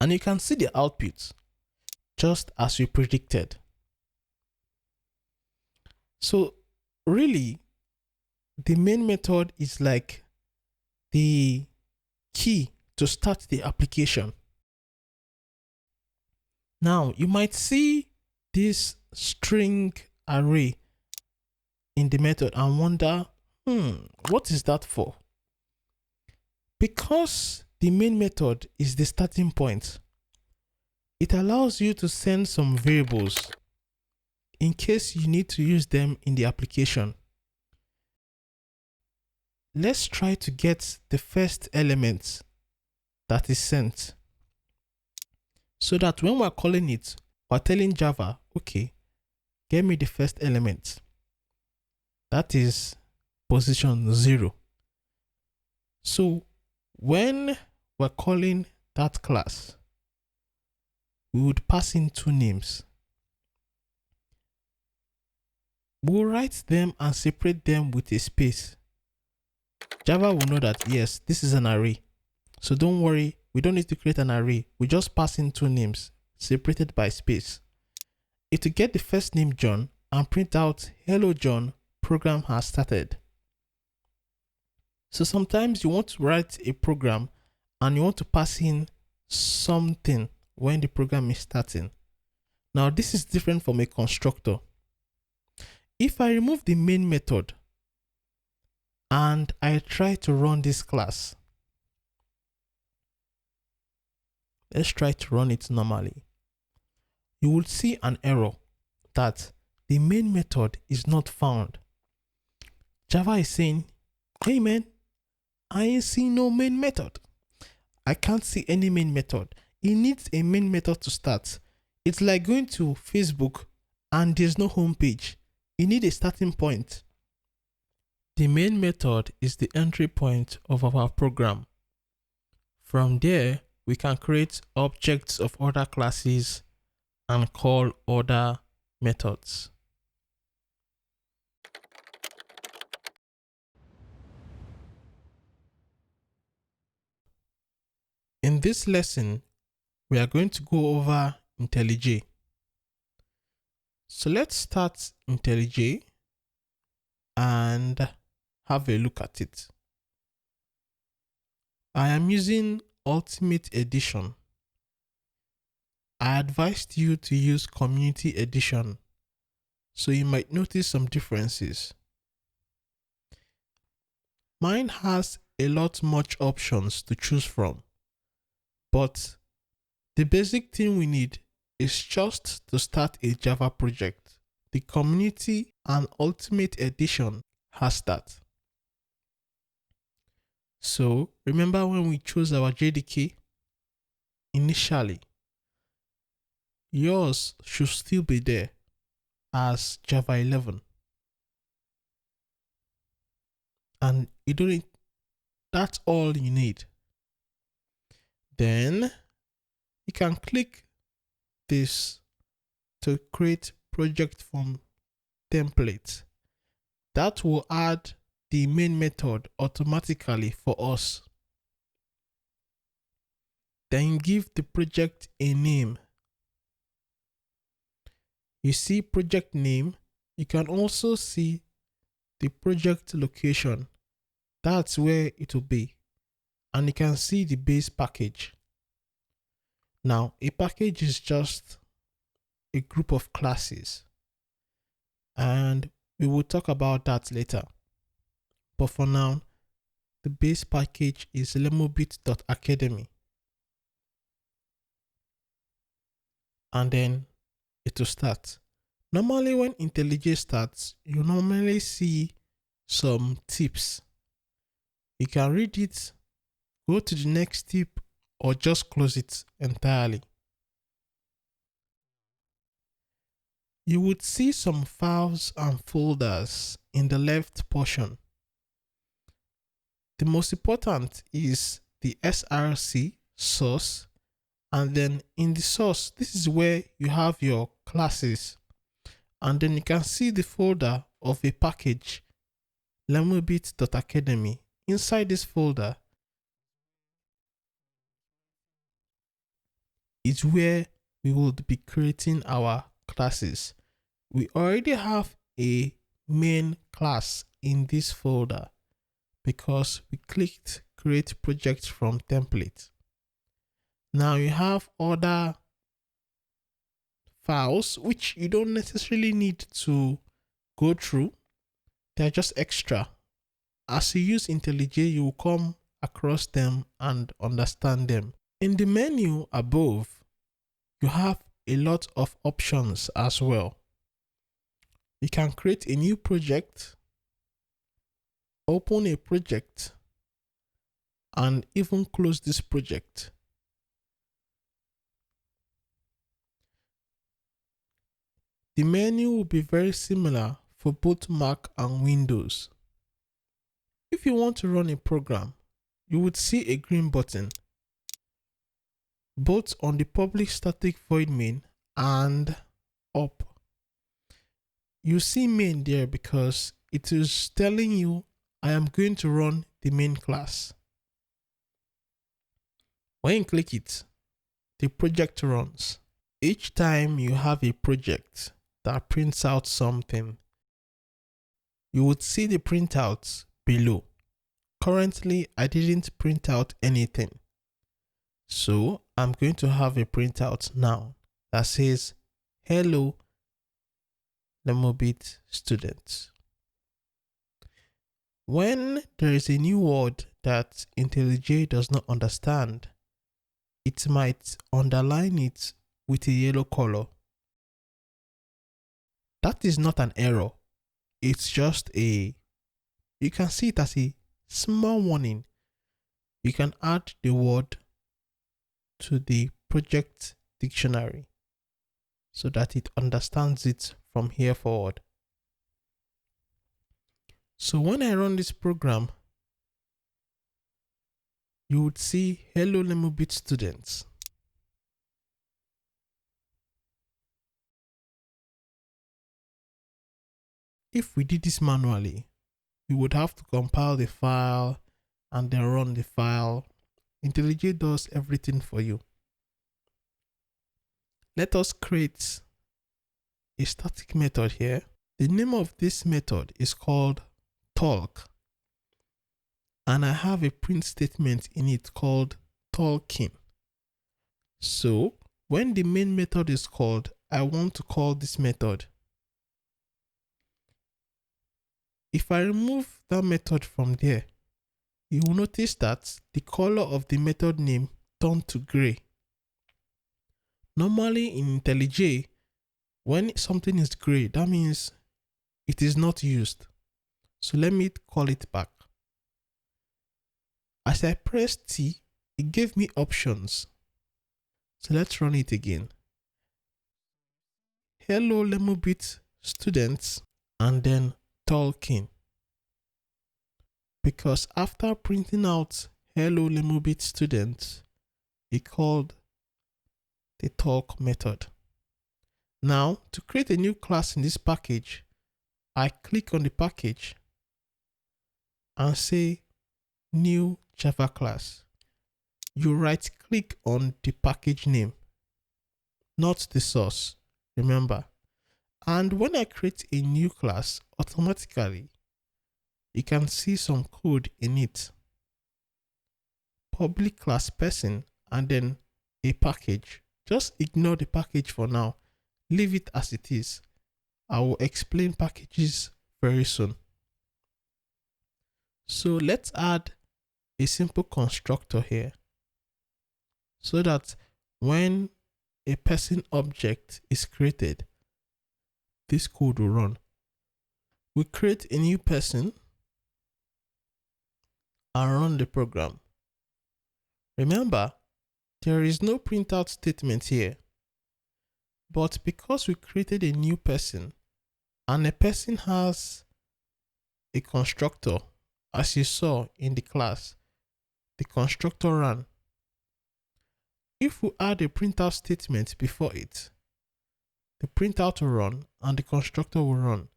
And you can see the output just as we predicted. So really, the main method is like the key to start the application. Now you might see this string array in the method and wonder, what is that for? Because the main method is the starting point, it allows you to send some variables in case you need to use them in the application. Let's try to get the first element that is sent, so that when we're calling it, we're telling Java, okay, get me the first element. That is position 0. So when we're calling that class, we would pass in two names. We'll write them and separate them with a space. Java will know that yes, this is an array. So don't worry, we don't need to create an array. We just pass in two names separated by space. It will get the first name John and print out, hello John, program has started. So sometimes you want to write a program and you want to pass in something when the program is starting. Now this is different from a constructor. If I remove the main method and I try to run this class, let's try to run it normally, you will see an error that the main method is not found. Java is saying, hey man, I ain't see no main method. I can't see any main method. It needs a main method to start. It's like going to Facebook and there's no home page. You need a starting point. The main method is the entry point of our program. From there, we can create objects of other classes and call other methods. In this lesson, we are going to go over IntelliJ. So let's start IntelliJ and have a look at it. I am using Ultimate Edition. I advised you to use Community Edition, so you might notice some differences. Mine has a lot much options to choose from, but the basic thing we need is just to start a Java project. The Community and Ultimate Edition has that. So remember when we chose our JDK initially, yours should still be there as Java 11. And you don't need, that's all you need. Then you can click this to create project form template. That will add the main method automatically for us. Then give the project a name. You see project name You can also see the project location. That's where it will be. And you can see the base package. Now, a package is just a group of classes. And we will talk about that later. But for now, the base package is lemobit.academy. And then it will start. Normally when IntelliJ starts, you normally see some tips. You can read it, go to the next tip, or just close it entirely. You would see some files and folders in the left portion. The most important is the src source, and then in the source, this is where you have your classes, and then you can see the folder of a package, lemobit.academy. Inside this folder is where we will be creating our classes. We already have a main class in this folder because we clicked create project from template. Now you have other files which you don't necessarily need to go through. They're just extra. As you use IntelliJ, you will come across them and understand them. In the menu above, you have a lot of options as well. You can create a new project, open a project, and even close this project. The menu will be very similar for both Mac and Windows. If you want to run a program, you would see a green button both on the public static void main and up. You see main there because it is telling you I am going to run the main class. When you click it, the project runs. Each time you have a project that prints out something, you would see the printouts below. Currently, I didn't print out anything. So I'm going to have a printout now that says, hello, Lemobit students. When there is a new word that IntelliJ does not understand, it might underline it with a yellow color. That is not an error. It's just you can see it as a small warning. You can add the word to the project dictionary so that it understands it from here forward. So when I run this program, you would see hello Lemobit students. If we did this manually, we would have to compile the file and then run the file. IntelliJ does everything for you. Let us create a static method here. The name of this method is called talk, and I have a print statement in it called talking. So when the main method is called, I want to call this method. If I remove that method from there, you will notice that the color of the method name turned to gray. Normally in IntelliJ, when something is gray, that means it is not used. So let me call it back. As I pressed T, it gave me options. So let's run it again. Hello Lemobit students, and then talking. Because after printing out hello Lemobit students, it called the talk method. Now, to create a new class in this package, I click on the package and say new Java class. You right click on the package name, not the source. Remember, And when I create a new class, automatically, you can see some code in it. Public class person and then a package. Just ignore the package for now. Leave it as it is. I will explain packages very soon. So let's add a simple constructor here so that when a person object is created, this code will run. We create a new person and run the program. Remember, there is no printout statement here. But because we created a new person and a person has a constructor, as you saw in the class, the constructor ran. If we add a printout statement before it, the printout will run and the constructor will run.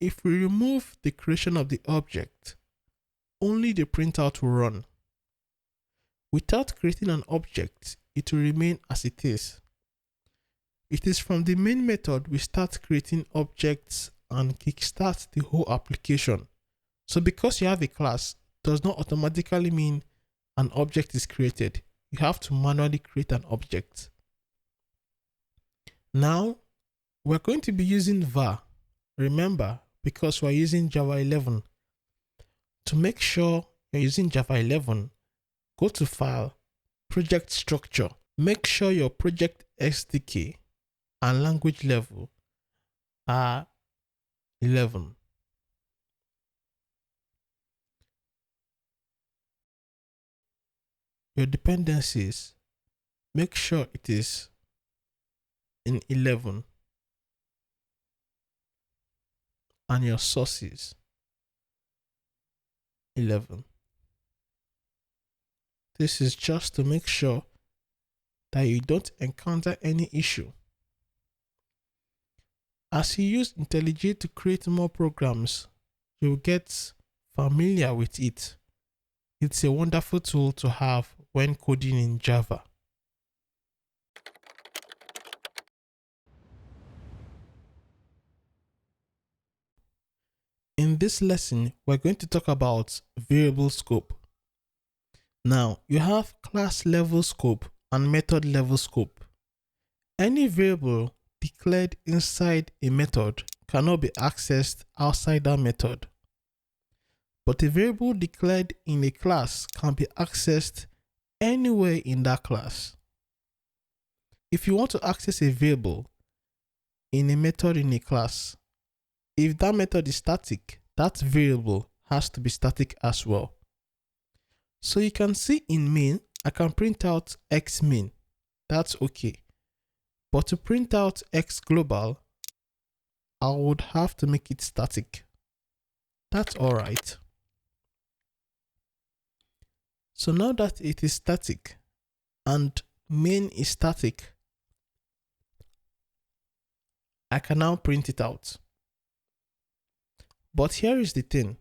If we remove the creation of the object, only the printout will run. Without creating an object, it will remain as it is. It is from the main method we start creating objects and kickstart the whole application. So because you have a class, does not automatically mean an object is created. You have to manually create an object. Now, we're going to be using var. Remember, because we're using Java 11. To make sure you're using Java 11, go to File, Project Structure. Make sure your project SDK and language level are 11. Your dependencies, make sure it is in 11. And your sources, 11. This is just to make sure that you don't encounter any issue. As you use IntelliJ to create more programs, you'll get familiar with it. It's a wonderful tool to have when coding in Java. In this lesson, we're going to talk about variable scope. Now, you have class level scope and method level scope. Any variable declared inside a method cannot be accessed outside that method. But a variable declared in a class can be accessed anywhere in that class. If you want to access a variable in a method in a class, if that method is static, that variable has to be static as well. So you can see in main, I can print out x main. That's okay. But to print out x global, I would have to make it static. That's all right. So now that it is static and main is static, I can now print it out. But here is the thing.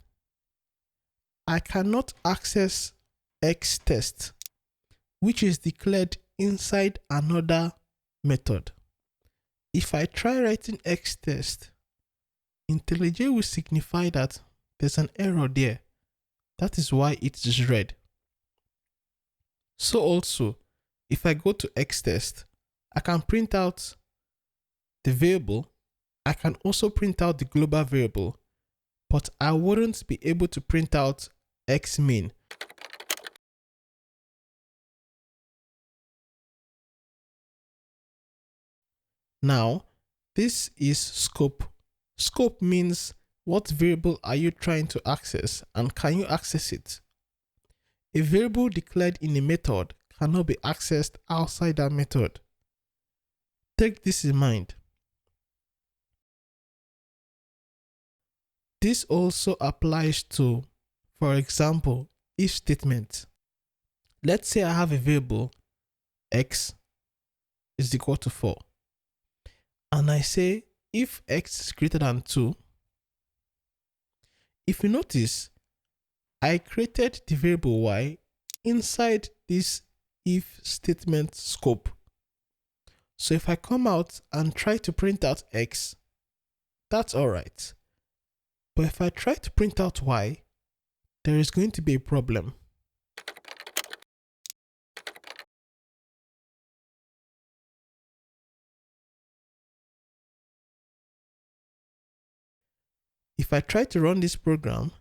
I cannot access x test, which is declared inside another method. If I try writing x test, IntelliJ will signify that there's an error there. That is why it is red. So also, if I go to x test, I can print out the variable. I can also print out the global variable, but I wouldn't be able to print out x main. Now, this is scope. Scope means what variable are you trying to access and can you access it? A variable declared in a method cannot be accessed outside that method. Take this in mind. This also applies to, for example, if statement. Let's say I have a variable x is equal to 4. And I say if x is greater than 2, if you notice, I created the variable y inside this if statement scope. So if I come out and try to print out x, That's all right. But if I try to print out y, there is going to be a problem. If I try to run this program,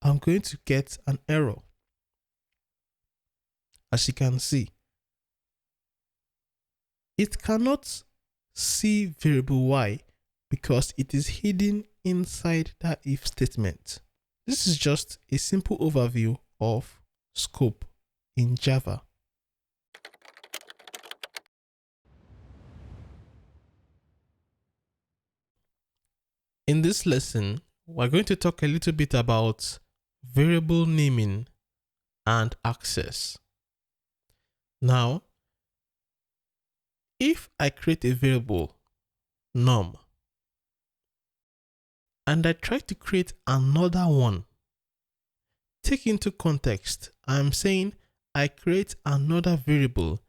I'm going to get an error. As you can see, it cannot see variable y because it is hidden inside that if statement. This is just a simple overview of scope in Java. In this lesson, we're going to talk a little bit about variable naming and access. Now, if I create a variable num and I try to create another one, take into context, I'm saying I create another variable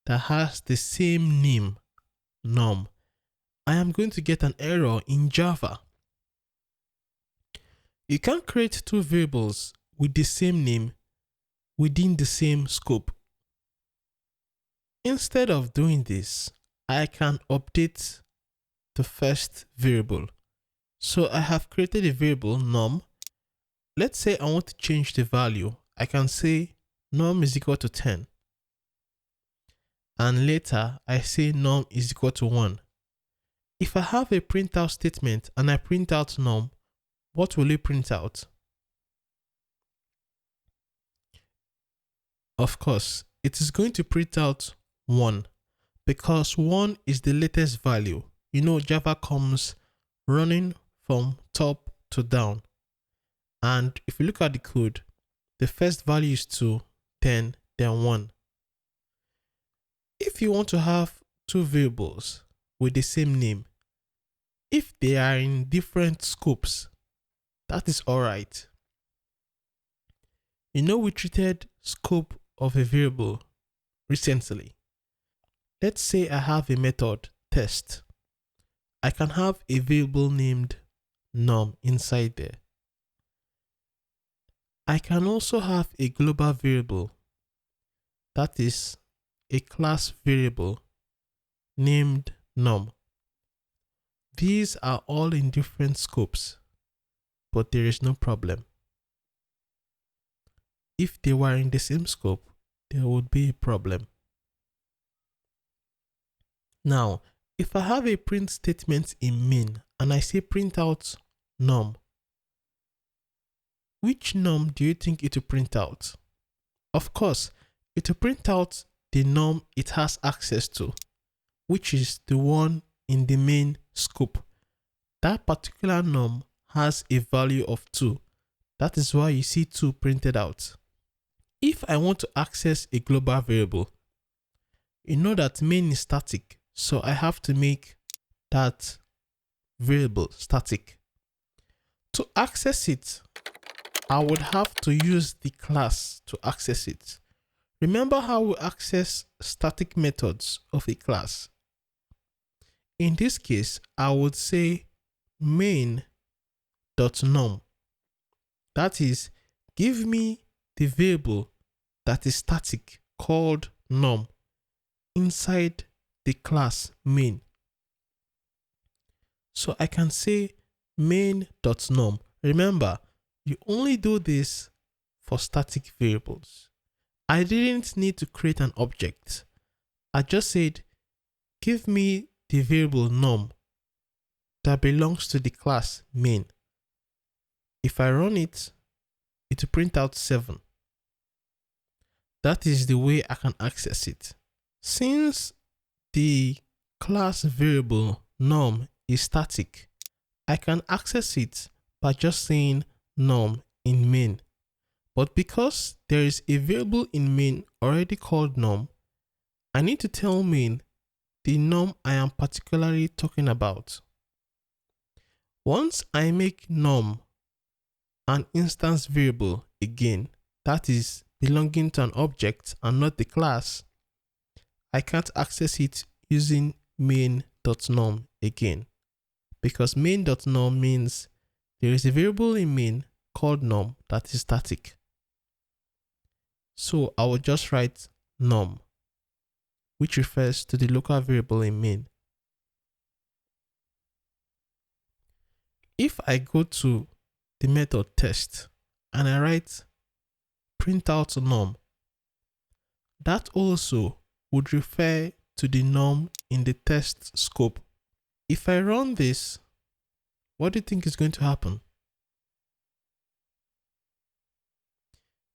that has the same name, num, I am going to get an error in Java. You can't create two variables with the same name within the same scope. Instead of doing this, I can update the first variable. So I have created a variable num. Let's say I want to change the value. I can say num is equal to 10. And later I say num is equal to 1. If I have a printout statement and I print out num, what will it print out? Of course, it is going to print out 1 because 1 is the latest value. You know, Java comes running from top to down. And if you look at the code, the first value is 2, 10, then 1. If you want to have two variables with the same name, if they are in different scopes, that is alright. You know, we treated scope of a variable recently. Let's say I have a method test. I can have a variable named num inside there. I can also have a global variable, that is a class variable named num. These are all in different scopes, but there is no problem. If they were in the same scope, there would be a problem. Now, if I have a print statement in main and I say print out num, which num do you think it will print out? Of course, it will print out the num it has access to, which is the one in the main scope. That particular num has a value of 2. That is why you see 2 printed out. If I want to access a global variable, you know that main is static, so I have to make that variable static. To access it, I would have to use the class to access it. Remember how we access static methods of a class? In this case, I would say main.num. That is, give me the variable that is static called num inside the class main. So I can say main.num. Remember, you only do this for static variables. I didn't need to create an object. I just said, give me the variable num that belongs to the class main. If I run it, it will print out 7. That is the way I can access it. Since the class variable num is static, I can access it by just saying num in main. But because there is a variable in main already called num, I need to tell main the num I am particularly talking about. Once I make num an instance variable again, that is belonging to an object and not the class, I can't access it using main.num again. because main.num means there is a variable in main called num that is static. So I will just write num, which refers to the local variable in main. If I go to the method test and I write print out num, that also would refer to the num in the test scope. If I run this, what do you think is going to happen?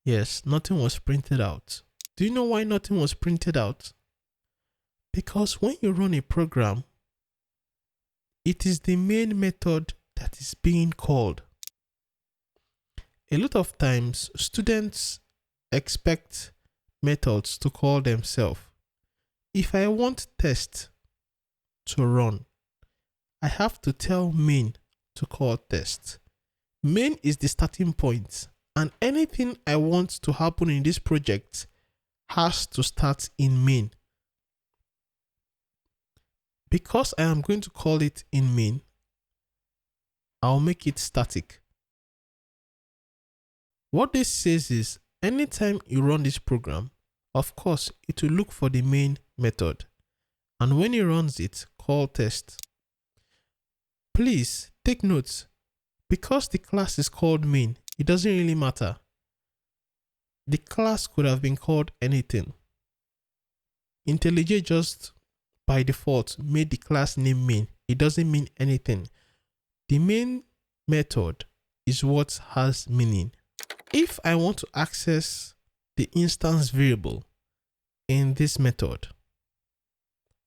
Yes, nothing was printed out. Do you know why nothing was printed out? Because when you run a program, it is the main method that is being called. A lot of times, students expect methods to call themselves. If I want test to run, I have to tell main to call test. Main is the starting point, and anything I want to happen in this project has to start in main. Because I am going to call it in main, I'll make it static. What this says is, anytime you run this program, of course, it will look for the main method. And when it runs it, call test. Please take note, because the class is called main, it doesn't really matter. The class could have been called anything. IntelliJ just by default made the class name main. It doesn't mean anything. The main method is what has meaning. If I want to access the instance variable in this method,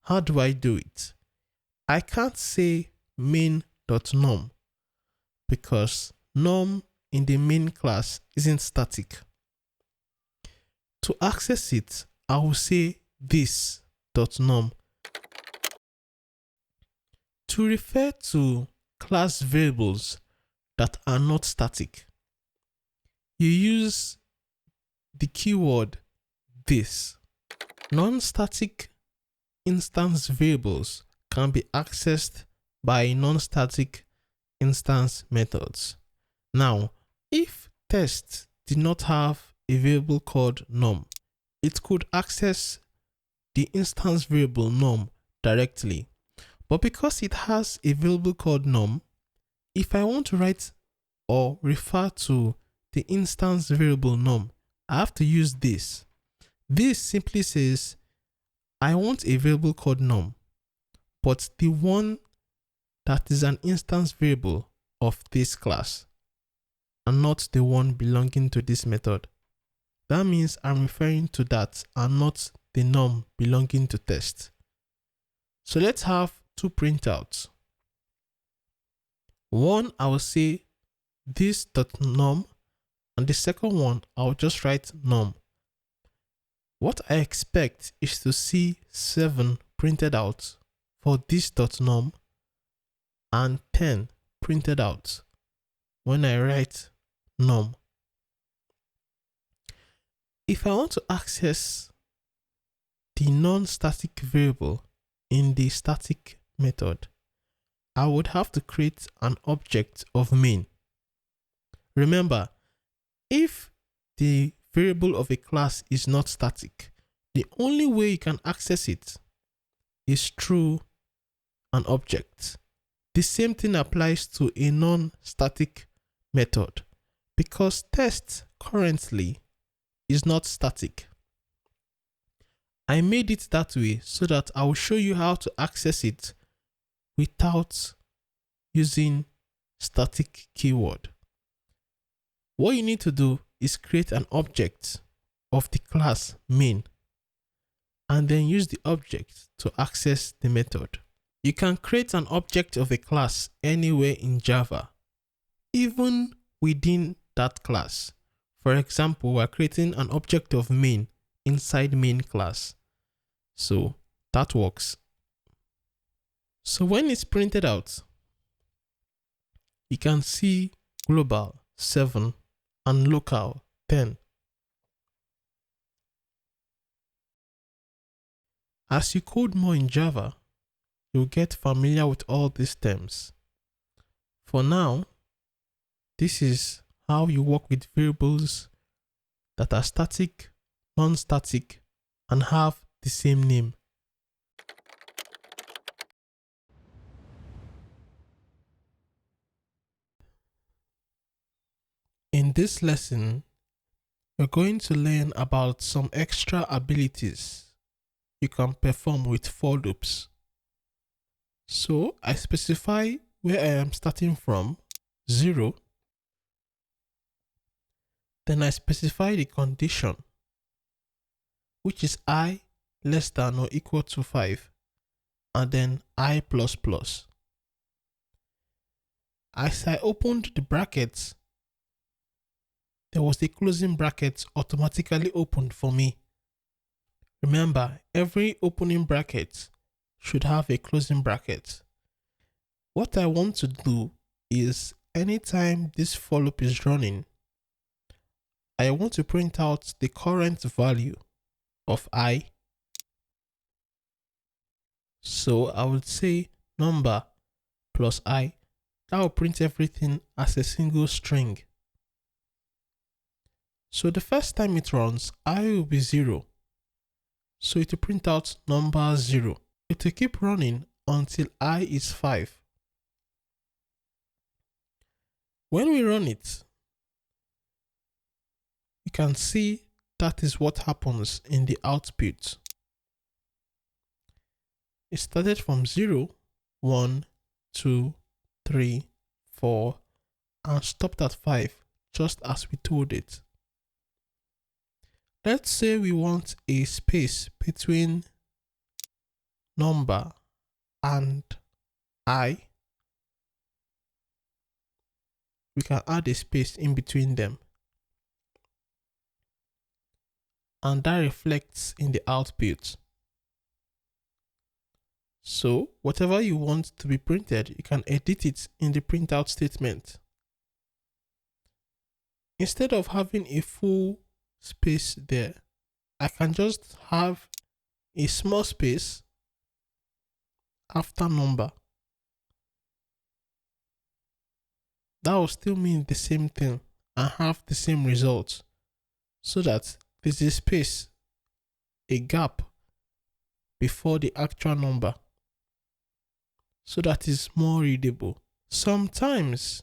how do I do it? I can't say main.num because num in the main class isn't static. To access it, I will say this.num. To refer to class variables that are not static, you use the keyword this. Non-static instance variables can be accessed by non-static instance methods. Now, if test did not have a variable called num, it could access the instance variable num directly. But because it has a variable called num, if I want to write or refer to the instance variable num, I have to use this. This simply says, I want a variable called num, but the one that is an instance variable of this class, and not the one belonging to this method. That means I'm referring to that and not the num belonging to test. So let's have two printouts. One, I will say this.num, and the second one, I'll just write num. What I expect is to see 7 printed out for this.num and 10 printed out when I write num. If I want to access the non-static variable in the static method, I would have to create an object of main. Remember, if the variable of a class is not static, the only way you can access it is through an object. The same thing applies to a non-static method because test currently is not static. I made it that way so that I will show you how to access it without using static keyword. What you need to do is create an object of the class main and then use the object to access the method. You can create an object of a class anywhere in Java, even within that class. For example, we're creating an object of main inside main class. So that works. So when it's printed out, you can see global 7 and local 10. As you code more in Java, you'll get familiar with all these terms. For now, this is how you work with variables that are static, non-static, and have the same name. In this lesson, we're going to learn about some extra abilities you can perform with for loops. So I specify where I am starting from, 0. Then I specify the condition, which is I less than or equal to 5, and then I++. As I opened the brackets, there was a closing bracket automatically opened for me. Remember, every opening bracket should have a closing bracket. What I want to do is, anytime this for loop is running, I want to print out the current value of I. So I would say number plus I. That will print everything as a single string. So the first time it runs, I will be 0. So it will print out number 0. It will keep running until I is 5. When we run it, you can see that is what happens in the output. It started from 0, 1, 2, 3, 4, and stopped at 5, just as we told it. Let's say we want a space between number and I. We can add a space in between them. And that reflects in the output. So whatever you want to be printed, you can edit it in the printout statement. Instead of having a full space there, I can just have a small space after number. That will still mean the same thing and have the same result, so that there's a space, a gap before the actual number, so that it's more readable. Sometimes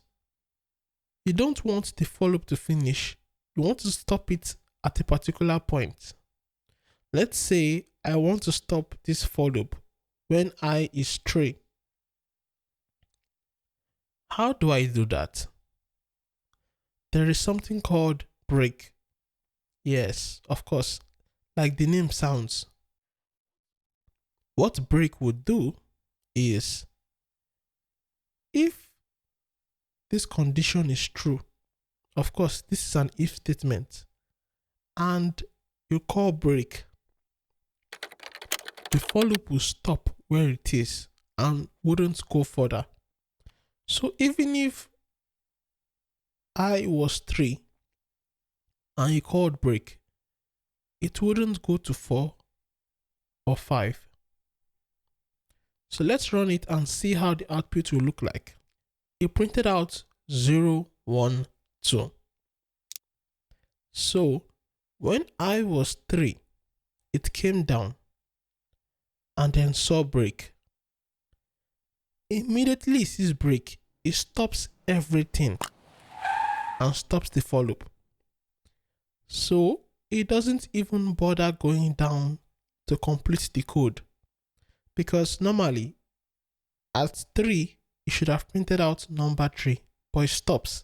you don't want the for loop to finish. You want to stop it at a particular point. Let's say I want to stop this for loop when I is 3. How do I do that? There is something called break. Yes, of course, like the name sounds. What break would do is, if this condition is true, of course, this is an if statement, and you call break, the for loop will stop where it is and wouldn't go further. So even if I was 3 and you called break, it wouldn't go to 4 or 5. So let's run it and see how the output will look like. It printed out 0, 1, 2. So when I was 3, it came down and then saw break. Immediately it sees break, it stops everything and stops the for loop. So it doesn't even bother going down to complete the code, because normally at 3 it should have printed out number 3, but it stops.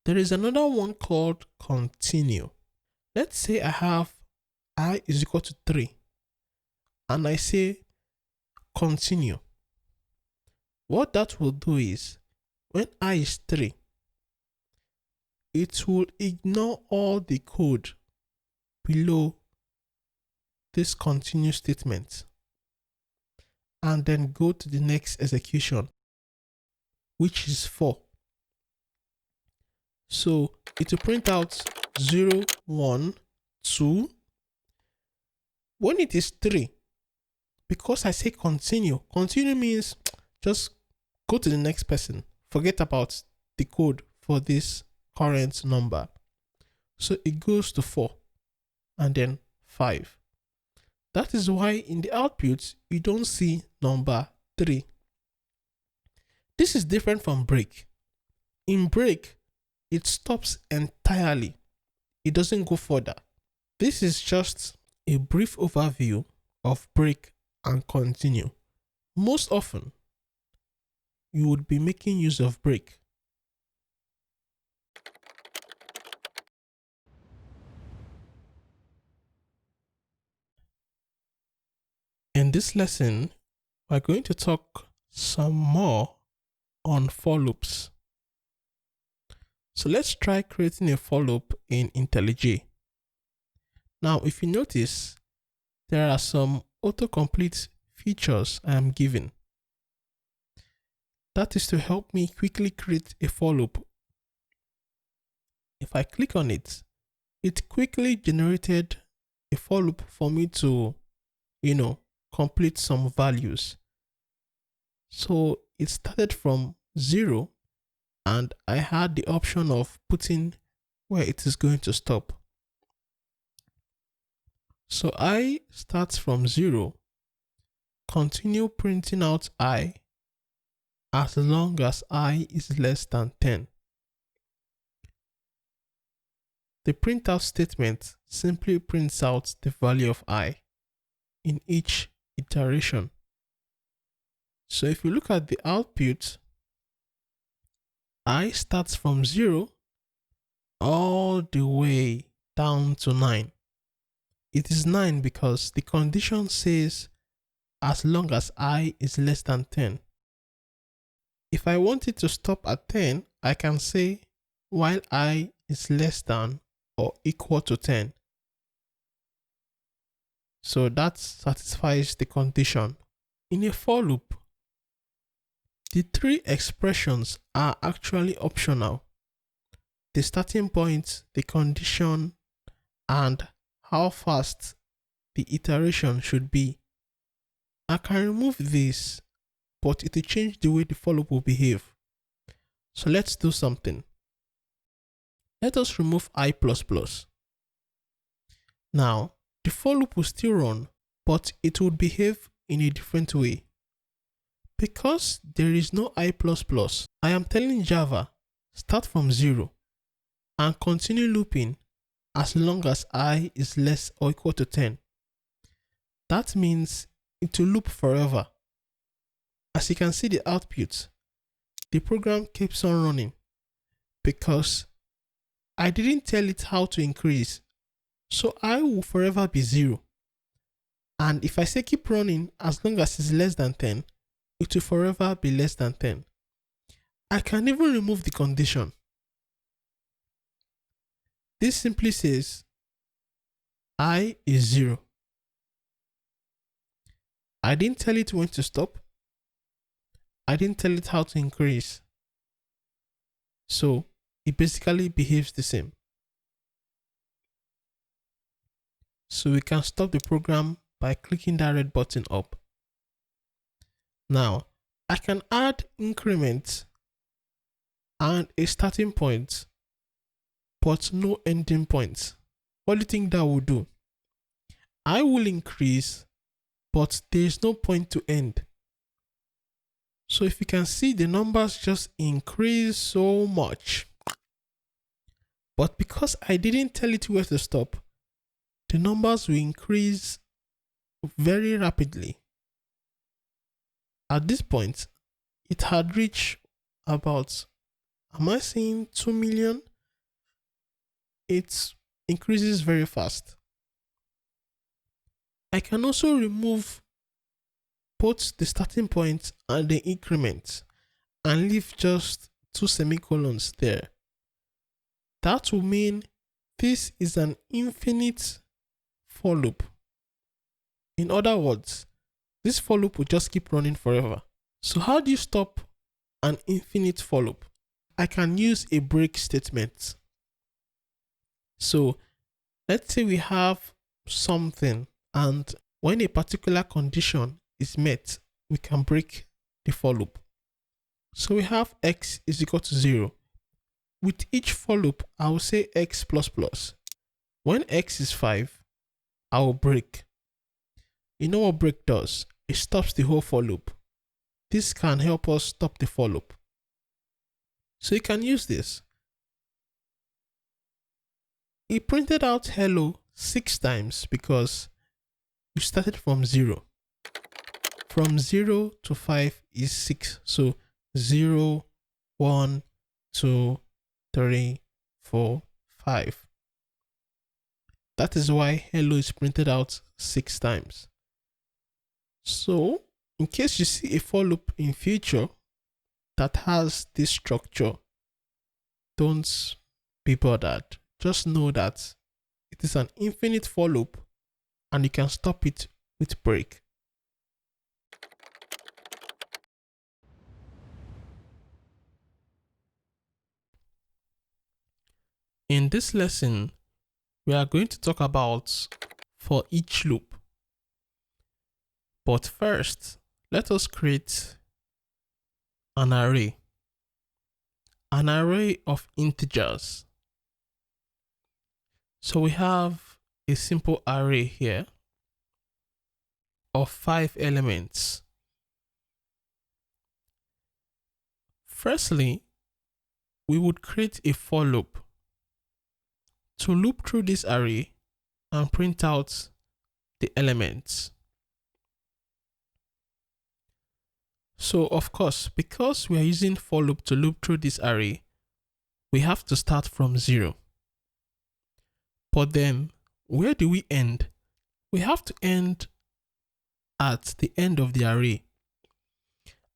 There is another one called continue. Let's say I have I is equal to 3 and I say continue. What that will do is, when I is 3, it will ignore all the code below this continue statement and then go to the next execution, which is 4. So it will print out 0, 1, 2. When it is 3, because I say continue means just go to the next person. Forget about the code for this current number. So it goes to 4 and then 5. That is why in the output, you don't see number 3. This is different from break. In break, it stops entirely. It doesn't go further. This is just a brief overview of break and continue. Most often, you would be making use of break. In this lesson, we're going to talk some more on for loops. So let's try creating a for loop in IntelliJ. Now, if you notice, there are some autocomplete features I am given. That is to help me quickly create a for loop. If I click on it, it quickly generated a for loop for me to, complete some values. So it started from 0 and I had the option of putting where it is going to stop. So I starts from 0, continue printing out I as long as I is less than 10. The printout statement simply prints out the value of I in each iteration. So if you look at the output, I starts from 0 all the way down to 9. It is 9 because the condition says as long as I is less than 10. If I want it to stop at 10, I can say while I is less than or equal to 10. So that satisfies the condition. In a for loop, the 3 expressions are actually optional. The starting point, the condition, and how fast the iteration should be. I can remove this, but it will change the way the for loop will behave. So let's do something. Let us remove I++. Now, the for loop will still run, but it would behave in a different way. Because there is no I++, I am telling Java, start from 0 and continue looping as long as I is less or equal to 10. That means it will loop forever. As you can see the output, the program keeps on running because I didn't tell it how to increase. So I will forever be 0. And if I say keep running as long as it's less than 10, it will forever be less than 10. I can even remove the condition. This simply says I is 0. I didn't tell it when to stop. I didn't tell it how to increase. So it basically behaves the same. So we can stop the program by clicking that red button up. Now, I can add increment and a starting point, but no ending point. What do you think that will do? I will increase, but there is no point to end. So if you can see, the numbers just increase so much. But because I didn't tell it where to stop, the numbers will increase very rapidly. At this point, it had reached about, am I saying 2 million? It increases very fast. I can also remove both the starting point and the increment and leave just 2 semicolons there. That will mean this is an infinite for loop. In other words, this for loop will just keep running forever. So how do you stop an infinite for loop? I can use a break statement. So let's say we have something, and when a particular condition is met, we can break the for loop. So we have x is equal to 0. With each for loop, I will say x plus plus. When x is 5, I will break. You know what break does? It stops the whole for loop. This can help us stop the for loop. So you can use this. It printed out hello 6 times because we started from 0. From 0 to 5 is 6. So 0, 1, 2, 3, 4, 5. That is why hello is printed out 6 times. So in case you see a for loop in future that has this structure, don't be bothered. Just know that it is an infinite for loop and you can stop it with break. In this lesson, we are going to talk about for each loop. But first, let us create an array of integers. So we have a simple array here of 5 elements. Firstly, we would create a for loop to loop through this array and print out the elements. So of course, because we are using for loop to loop through this array, we have to start from 0. But then, where do we end? We have to end at the end of the array.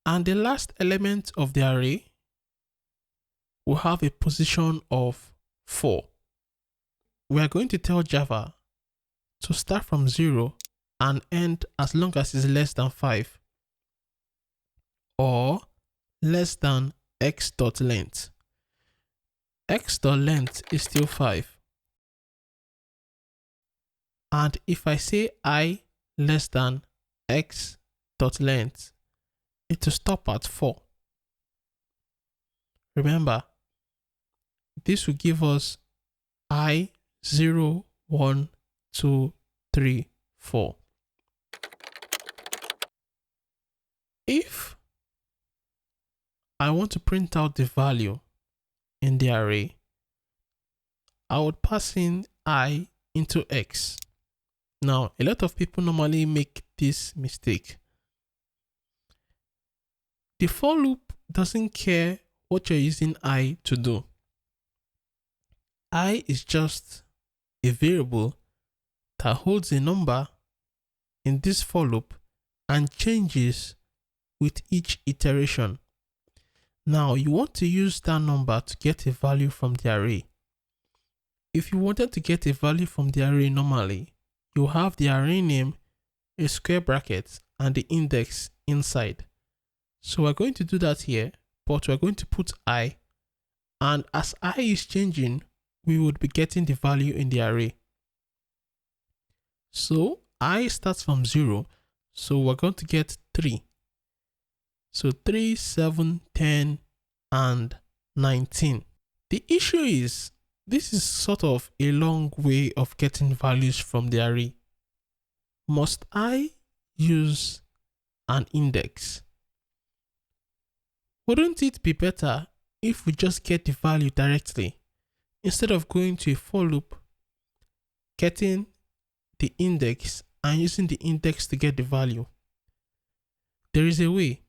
And the last element of the array will have a position of 4. We are going to tell Java to start from 0 and end as long as it's less than 5 or less than x.length. X.length is still 5. And if I say I less than x.length, it will stop at 4. Remember, this will give us I 0, 1, 2, 3, 4. If I want to print out the value in the array, I would pass in I into x. Now, a lot of people normally make this mistake. The for loop doesn't care what you're using I to do. I is just a variable that holds a number in this for loop and changes with each iteration. Now, you want to use that number to get a value from the array. If you wanted to get a value from the array normally, you have the array name, a square bracket, and the index inside. So we're going to do that here, but we're going to put I, and as I is changing, we would be getting the value in the array. So I starts from 0, so we're going to get 3. So 3, 7, 10, and 19. The issue is, this is sort of a long way of getting values from the array. Must I use an index? Wouldn't it be better if we just get the value directly, instead of going to a for loop, getting the index and using the index to get the value? There is a way.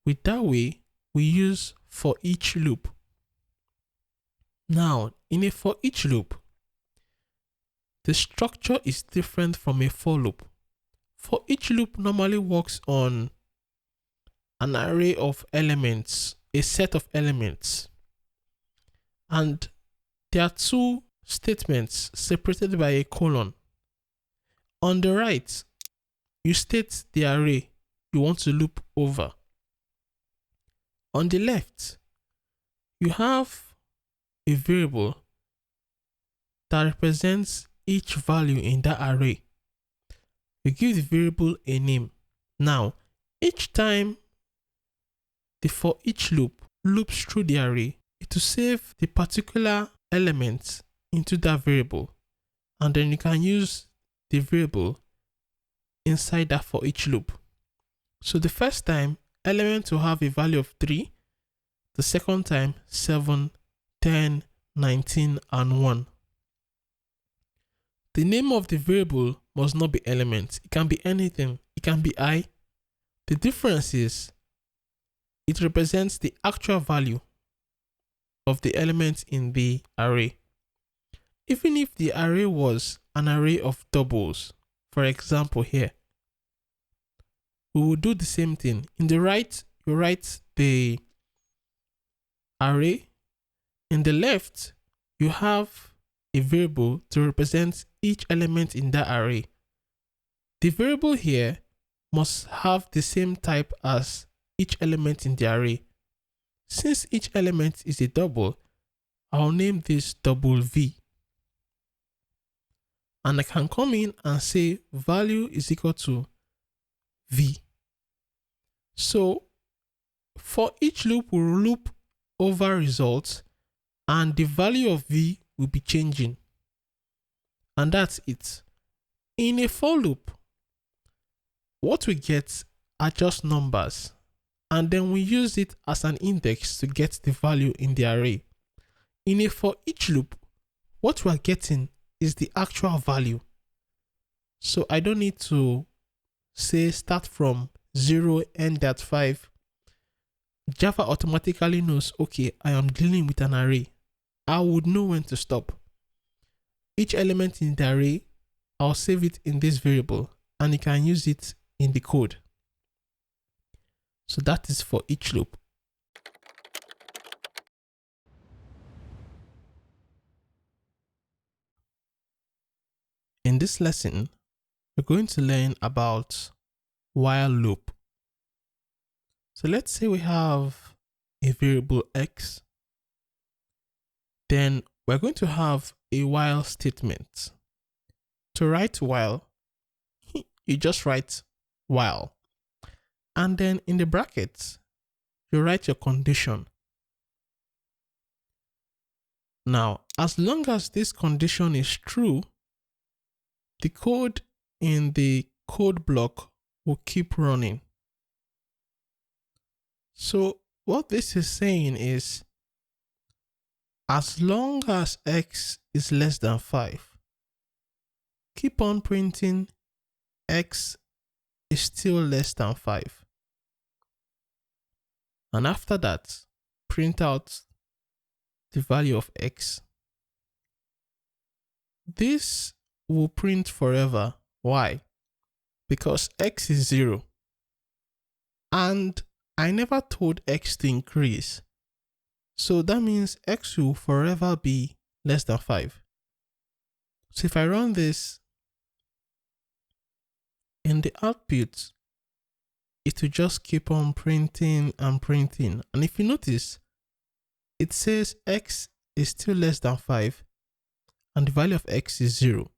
With that way, we use for each loop. Now, in a for each loop, the structure is different from a for loop. For each loop normally works on an array of elements, a set of elements. And there are 2 statements separated by a colon. On the right, you state the array you want to loop over. On the left, you have a variable that represents each value in that array. You give the variable a name. Now, each time the for each loop loops through the array, it will save the particular element into that variable, and then you can use the variable inside that for each loop. So the first time, element will have a value of 3, the second time 7, 10, 19, and 1. The name of the variable must not be element. It can be anything. It can be I. The difference is it represents the actual value of the element in the array. Even if the array was an array of doubles, for example here, we will do the same thing. In the right, you write the array. In the left, you have a variable to represent each element in that array. The variable here must have the same type as each element in the array. Since each element is a double, I'll name this double V. And I can come in and say value is equal to V. So for each loop, we'll loop over results and the value of V will be changing. And that's it. In a for loop, what we get are just numbers, and then we use it as an index to get the value in the array. In a for each loop, what we are getting is the actual value. So I don't need to say start from 0, end at 5. Java automatically knows, okay, I am dealing with an array. I would know when to stop. Each element in the array, I'll save it in this variable, and you can use it in the code. So that is for each loop. In this lesson, we're going to learn about while loop. So let's say we have a variable x. Then we're going to have a while statement. To write while, you just write while. And then in the brackets, you write your condition. Now, as long as this condition is true, the code in the code block will keep running. So what this is saying is, as long as x is less than 5, keep on printing x is still less than 5. And after that, print out the value of x. This will print forever. Why? Because x is 0. And I never told x to increase. So that means x will forever be less than 5. So if I run this, in the output, it will just keep on printing and printing. And if you notice, it says x is still less than 5 and the value of x is 0.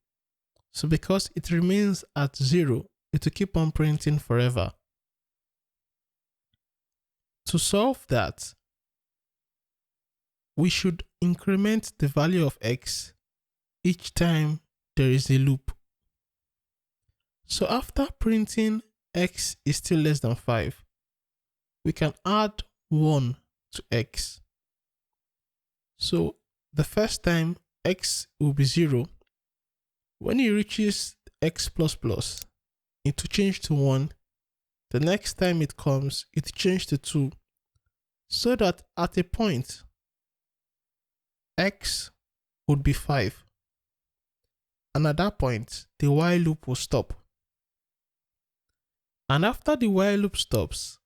So because it remains at 0, it will keep on printing forever. To solve that, we should increment the value of x each time there is a loop. So after printing x is still less than 5, we can add 1 to x. So the first time x will be 0. When it reaches x++, it will change to 1. The next time it comes, it changes to 2. So that at a point, x would be 5. And at that point, the while loop will stop. And after the while loop stops,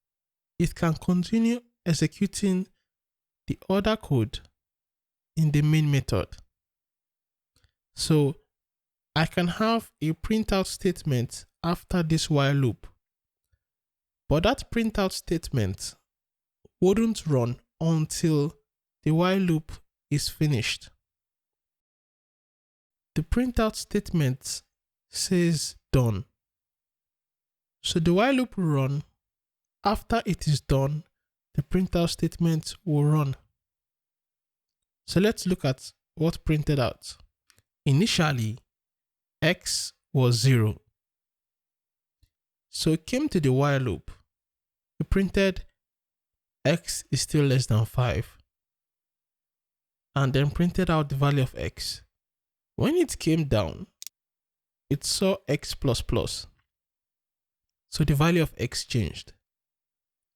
it can continue executing the other code in the main method. So I can have a printout statement after this while loop. But that printout statement wouldn't run until the while loop is finished. The printout statement says done. So the while loop will run. After it is done, the printout statement will run. So let's look at what printed out. Initially, x was 0. So it came to the while loop. It printed x is still less than 5. And then printed out the value of x. When it came down, it saw x plus plus. So the value of x changed.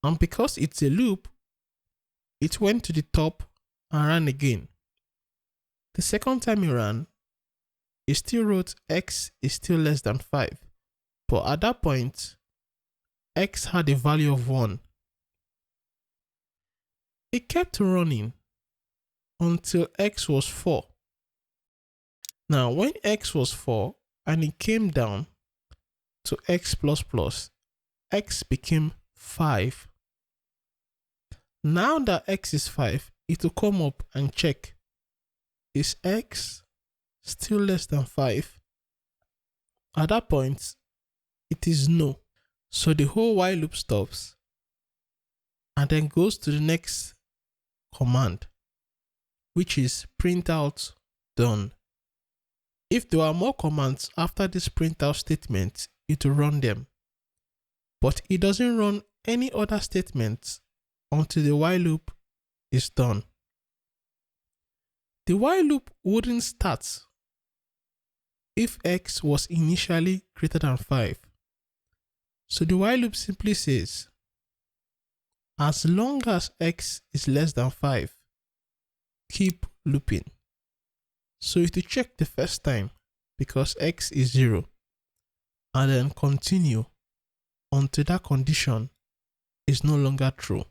And because it's a loop, it went to the top and ran again. The second time it ran, it still wrote x is still less than 5. But at that point, x had a value of 1. It kept running until x was 4. Now, when x was 4 and it came down to x plus plus, x became 5. Now that x is 5, it will come up and check, is x still less than 5? At that point, it is no. So the whole while loop stops and then goes to the next command, which is printout done. If there are more commands after this printout statement, it will run them. But it doesn't run any other statements until the while loop is done. The while loop wouldn't start if x was initially greater than 5. So the while loop simply says, as long as x is less than 5, keep looping. So it will check the first time because x is 0 and then continue until that condition is no longer true.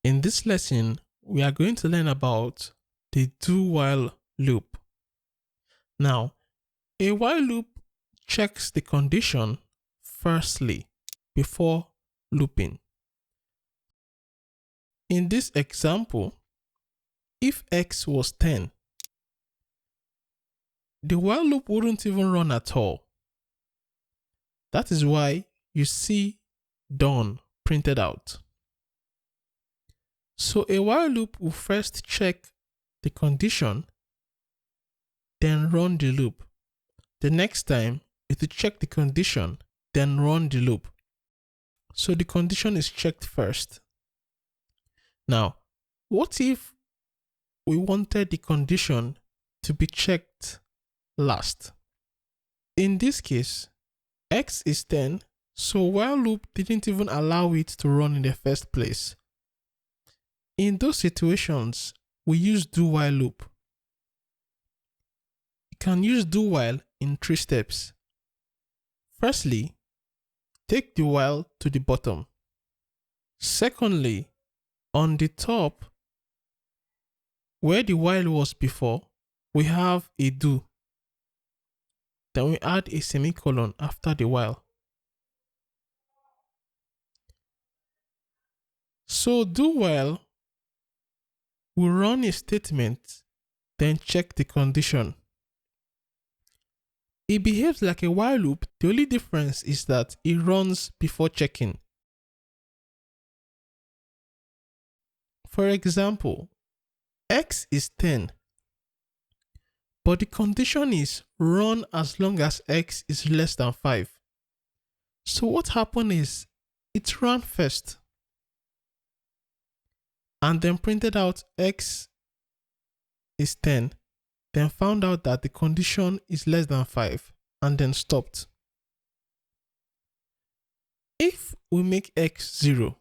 In this lesson, we are going to learn about the do-while loop. Now, a while loop checks the condition firstly before looping. In this example, if x was 10, the while loop wouldn't even run at all. That is why you see done printed out. So a while loop will first check the condition, then run the loop. The next time, it will check the condition, then run the loop. So the condition is checked first. Now, what if we wanted the condition to be checked last? In this case, x is 10, so while loop didn't even allow it to run in the first place. In those situations, we use do-while loop. You can use do-while in 3 steps. Firstly, take the while to the bottom. Secondly, on the top, where the while was before, we have a do. Then we add a semicolon after the while. So do-while will run a statement, then check the condition. It behaves like a while loop. The only difference is that it runs before checking. For example, x is 10, but the condition is run as long as x is less than 5. So what happened is it ran first and then printed out x is 10, then found out that the condition is less than 5 and then stopped. If we make x 0,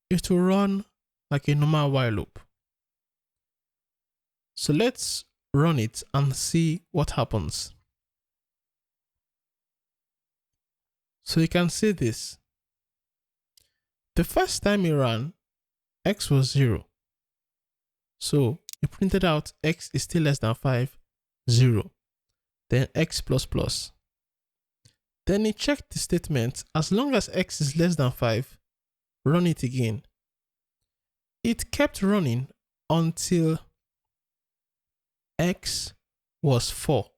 it will run like a normal while loop. So let's run it and see what happens. So you can see this. The first time it ran, x was 0. So it printed out x is still less than 5, 0. Then x plus plus. Then it checked the statement, as long as x is less than 5, run it again. It kept running until x was 4.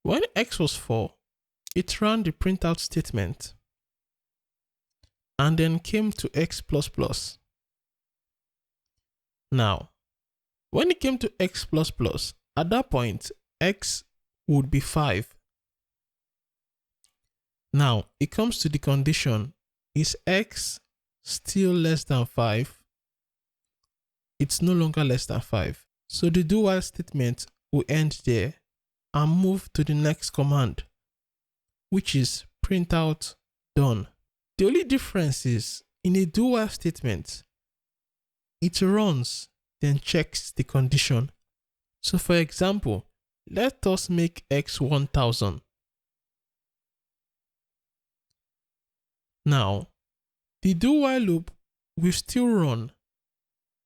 When x was 4, it ran the printout statement and then came to x plus plus. Now, when it came to x plus plus, at that point, x would be 5. Now, it comes to the condition, is x still less than 5? It's no longer less than 5. So the do while statement will end there and move to the next command, which is printout done. The only difference is in a do while statement, it runs, then checks the condition. So for example, let us make x 1000. Now, the do while loop will still run,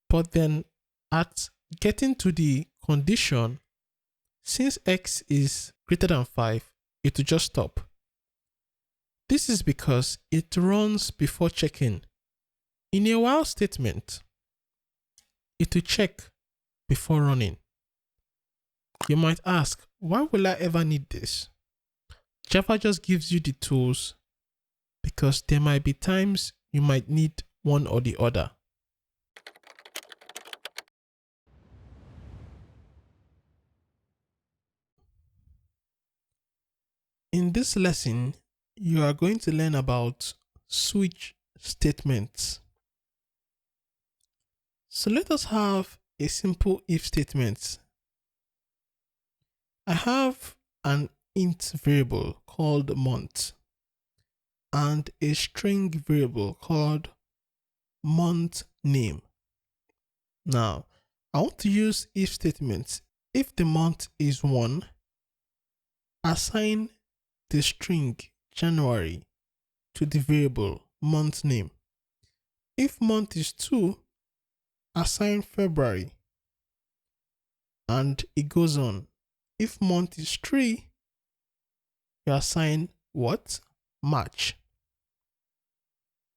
but then at getting to the condition, since x is greater than 5, it will just stop. This is because it runs before checking. In a while statement, it will check before running. You might ask, why will I ever need this? Java just gives you the tools because there might be times you might need one or the other. In this lesson, you are going to learn about switch statements. So let us have a simple if statement. I have an int variable called month and a string variable called month name. Now, I want to use if statements. If the month is 1, assign the string January to the variable month name. If month is 2, assign February, and it goes on. If month is 3, you assign what? March.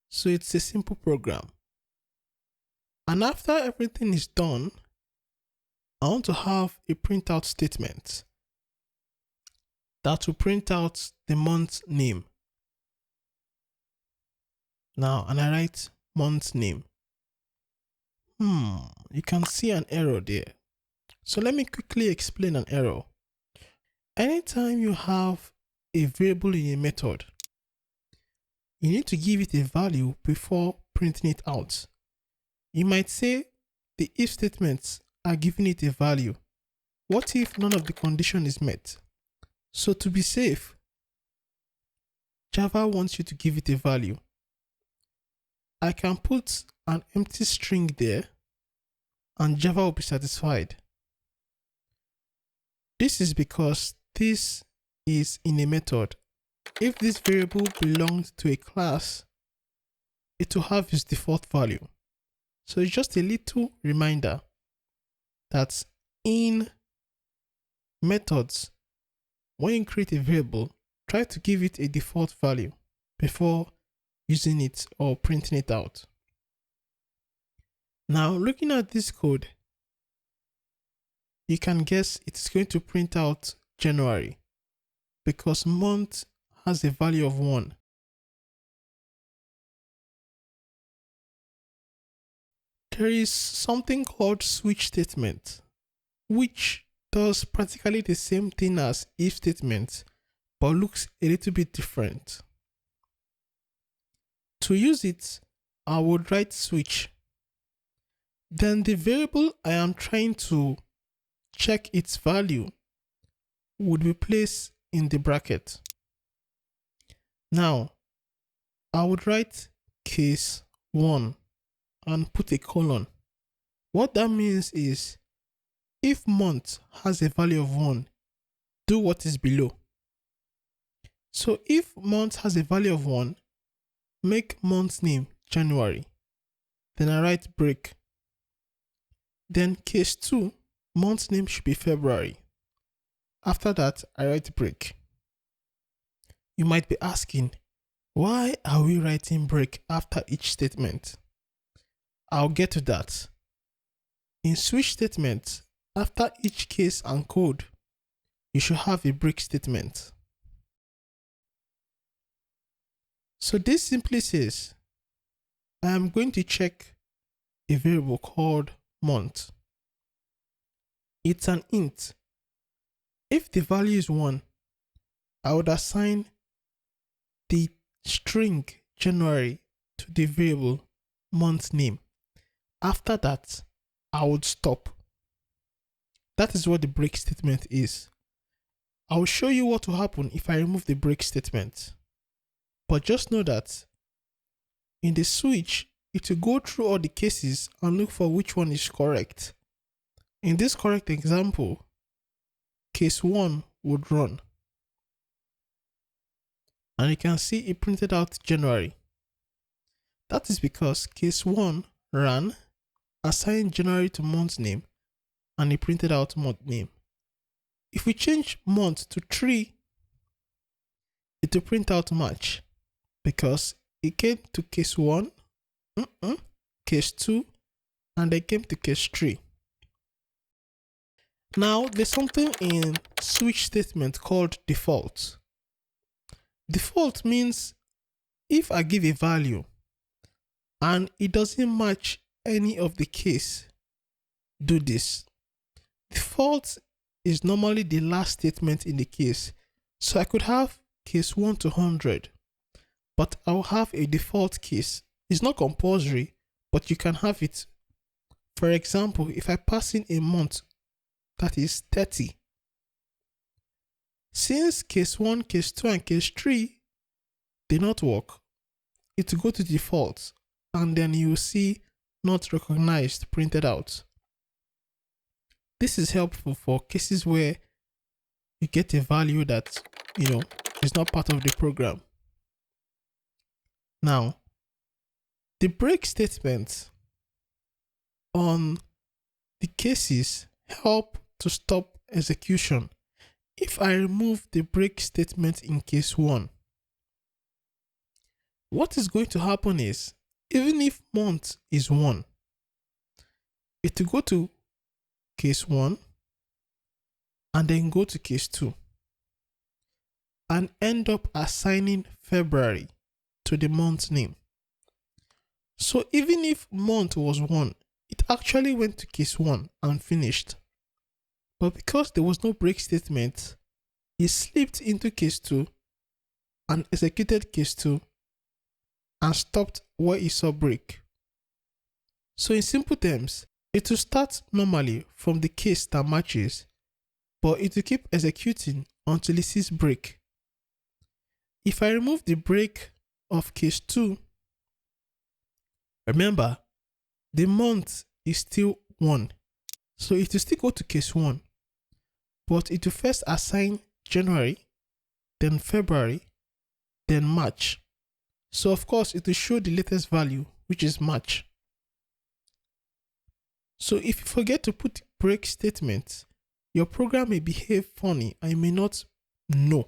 So it's a simple program. And after everything is done, I want to have a printout statement that will print out the month name. Now, and I write month name. You can see an error there. So let me quickly explain an error. Anytime you have a variable in a method, you need to give it a value before printing it out. You might say the if statements are giving it a value. What if none of the condition is met? So to be safe, Java wants you to give it a value. I can put an empty string there and Java will be satisfied. This is because this is in a method. If this variable belongs to a class, it will have its default value. So it's just a little reminder that in methods, when you create a variable, try to give it a default value before using it or printing it out. Now, looking at this code, you can guess it's going to print out January because month has a value of 1. There is something called switch statement, which does practically the same thing as if statement, but looks a little bit different. To use it, I would write switch. Then the variable I am trying to check its value would be placed in the bracket. Now, I would write case 1 and put a colon. What that means is, if month has a value of 1, do what is below. So if month has a value of 1, make month name January. Then I write break. Then case 2, month name should be February. After that, I write break. You might be asking, why are we writing break after each statement? I'll get to that. In switch statements, after each case and code, you should have a break statement. So this simply says, I am going to check a variable called month. It's an int. If the value is 1, I would assign the string January to the variable month name. After that, I would stop. That is what the break statement is. I will show you what will happen if I remove the break statement. But just know that in the switch, it will go through all the cases and look for which one is correct. In this correct example, case 1 would run. And you can see it printed out January. That is because case 1 ran, assigned January to month name, and it printed out month name. If we change month to 3, it will print out March because it came to case 1, case 2, and then came to case 3. Now, there's something in switch statement called default. Default means if I give a value and it doesn't match any of the case, do this. Default is normally the last statement in the case. So I could have case 1 to 100, but I'll have a default case. It's not compulsory, but you can have it. For example, if I pass in a month that is 30, since case 1, case 2, and case 3 did not work, it will go to default, and then you will see not recognized printed out. This is helpful for cases where you get a value that, is not part of the program. Now, the break statements on the cases help to stop execution. If I remove the break statement in case 1, what is going to happen is, even if month is 1, it will go to case 1 and then go to case 2 and end up assigning February to the month name. So even if month was 1, it actually went to case 1 and finished. But because there was no break statement, it slipped into case 2 and executed case 2 and stopped where it saw break. So in simple terms, it will start normally from the case that matches, but it will keep executing until it sees break. If I remove the break of case 2, remember, the month is still 1, so it will still go to case 1, but it will first assign January, then February, then March. So of course, it will show the latest value, which is March. So if you forget to put break statements, your program may behave funny and you may not know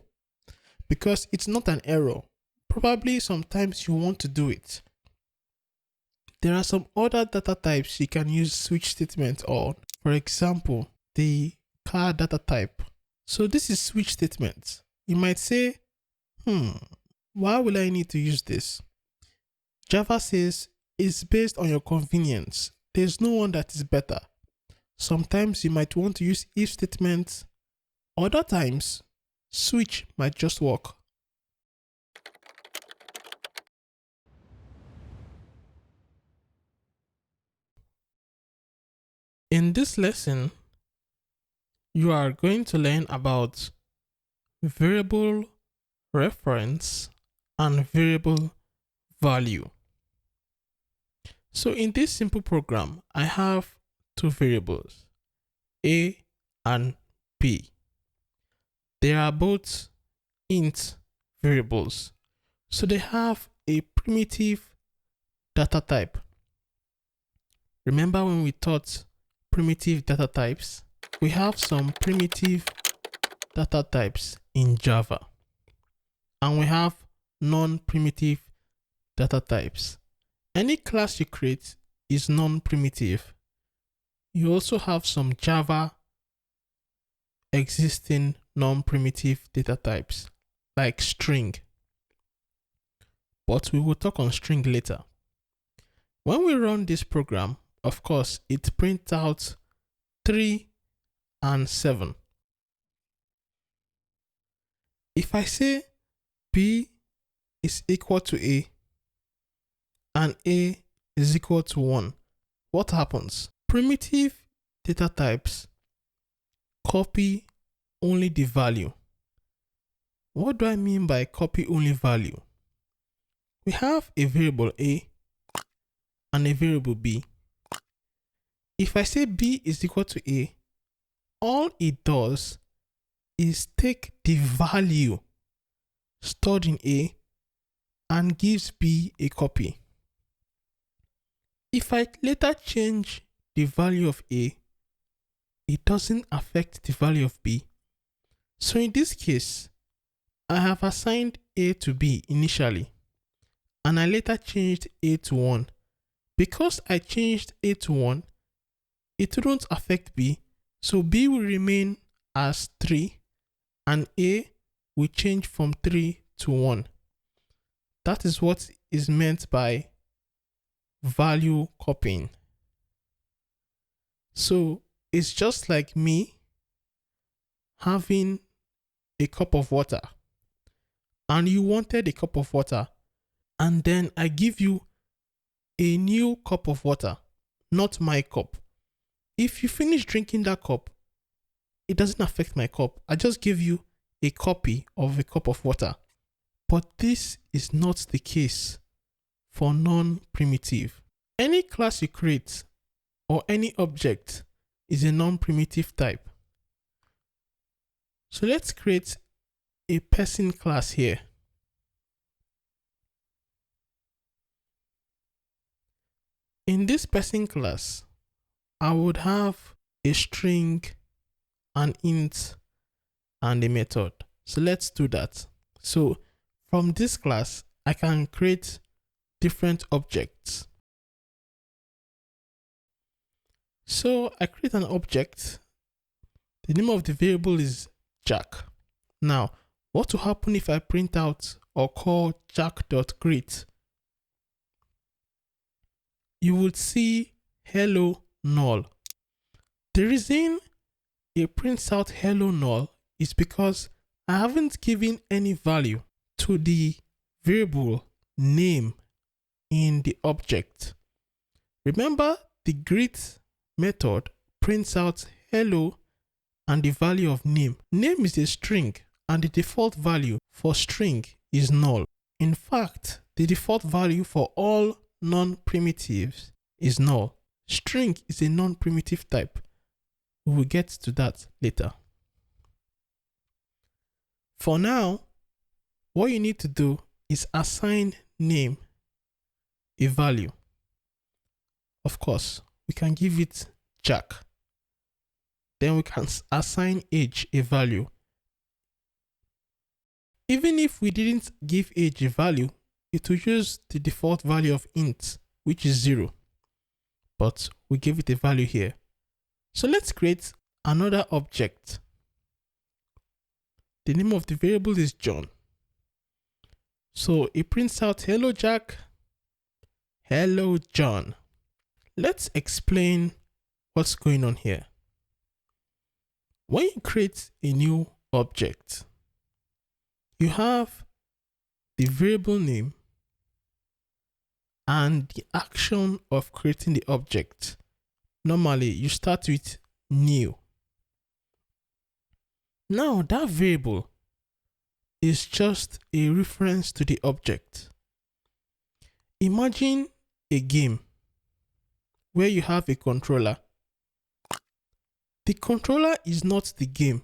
because it's not an error. Probably sometimes you want to do it. There are some other data types you can use switch statements on. For example, the car data type. So this is switch statements. You might say, why will I need to use this? Java says it's based on your convenience. There's no one that is better. Sometimes you might want to use if statements. Other times, switch might just work. In this lesson, you are going to learn about variable reference and variable value. So in this simple program, I have two variables, A and B. They are both int variables. So they have a primitive data type. Remember when we taught primitive data types? We have some primitive data types in Java. And we have non-primitive data types. Any class you create is non-primitive. You also have some Java existing non-primitive data types like string, but we will talk on string later. When we run this program, of course, it prints out 3 and 7. If I say B is equal to A and A is equal to 1, what happens? Primitive data types copy only the value. What do I mean by copy only value? We have a variable A and a variable B. If I say B is equal to A, all it does is take the value stored in A and gives B a copy. If I later change the value of A, it doesn't affect the value of B. So in this case, I have assigned A to B initially, and I later changed A to 1. Because I changed A to 1, it wouldn't affect B, so B will remain as 3, and A will change from 3 to 1. That is what is meant by value copying. So it's just like me having a cup of water, and you wanted a cup of water, and then I give you a new cup of water, not my cup. If you finish drinking that cup, it doesn't affect my cup. I just give you a copy of a cup of water. But this is not the case for non-primitive. Any class you create or any object is a non-primitive type. So let's create a person class here. In this person class, I would have a string, an int, and a method. So let's do that. So from this class, I can create different objects. So I create an object. The name of the variable is Jack. Now, what will happen if I print out or call jack.greet? You would see hello null. The reason it prints out hello null is because I haven't given any value to the variable name in the object. Remember, the greet method prints out hello and the value of name. Name is a string and the default value for string is null. In fact, the default value for all non-primitives is null. String is a non-primitive type. We will get to that later. For now, what you need to do is assign name a value. Of course, we can give it Jack. Then we can assign age a value. Even if we didn't give age a value, it will use the default value of int, which is 0. But we give it a value here. So let's create another object. The name of the variable is John. So it prints out hello Jack, hello John. Let's explain what's going on here. When you create a new object, you have the variable name and the action of creating the object. Normally, you start with new. Now, that variable is just a reference to the object. Imagine a game where you have a controller. The controller is not the game.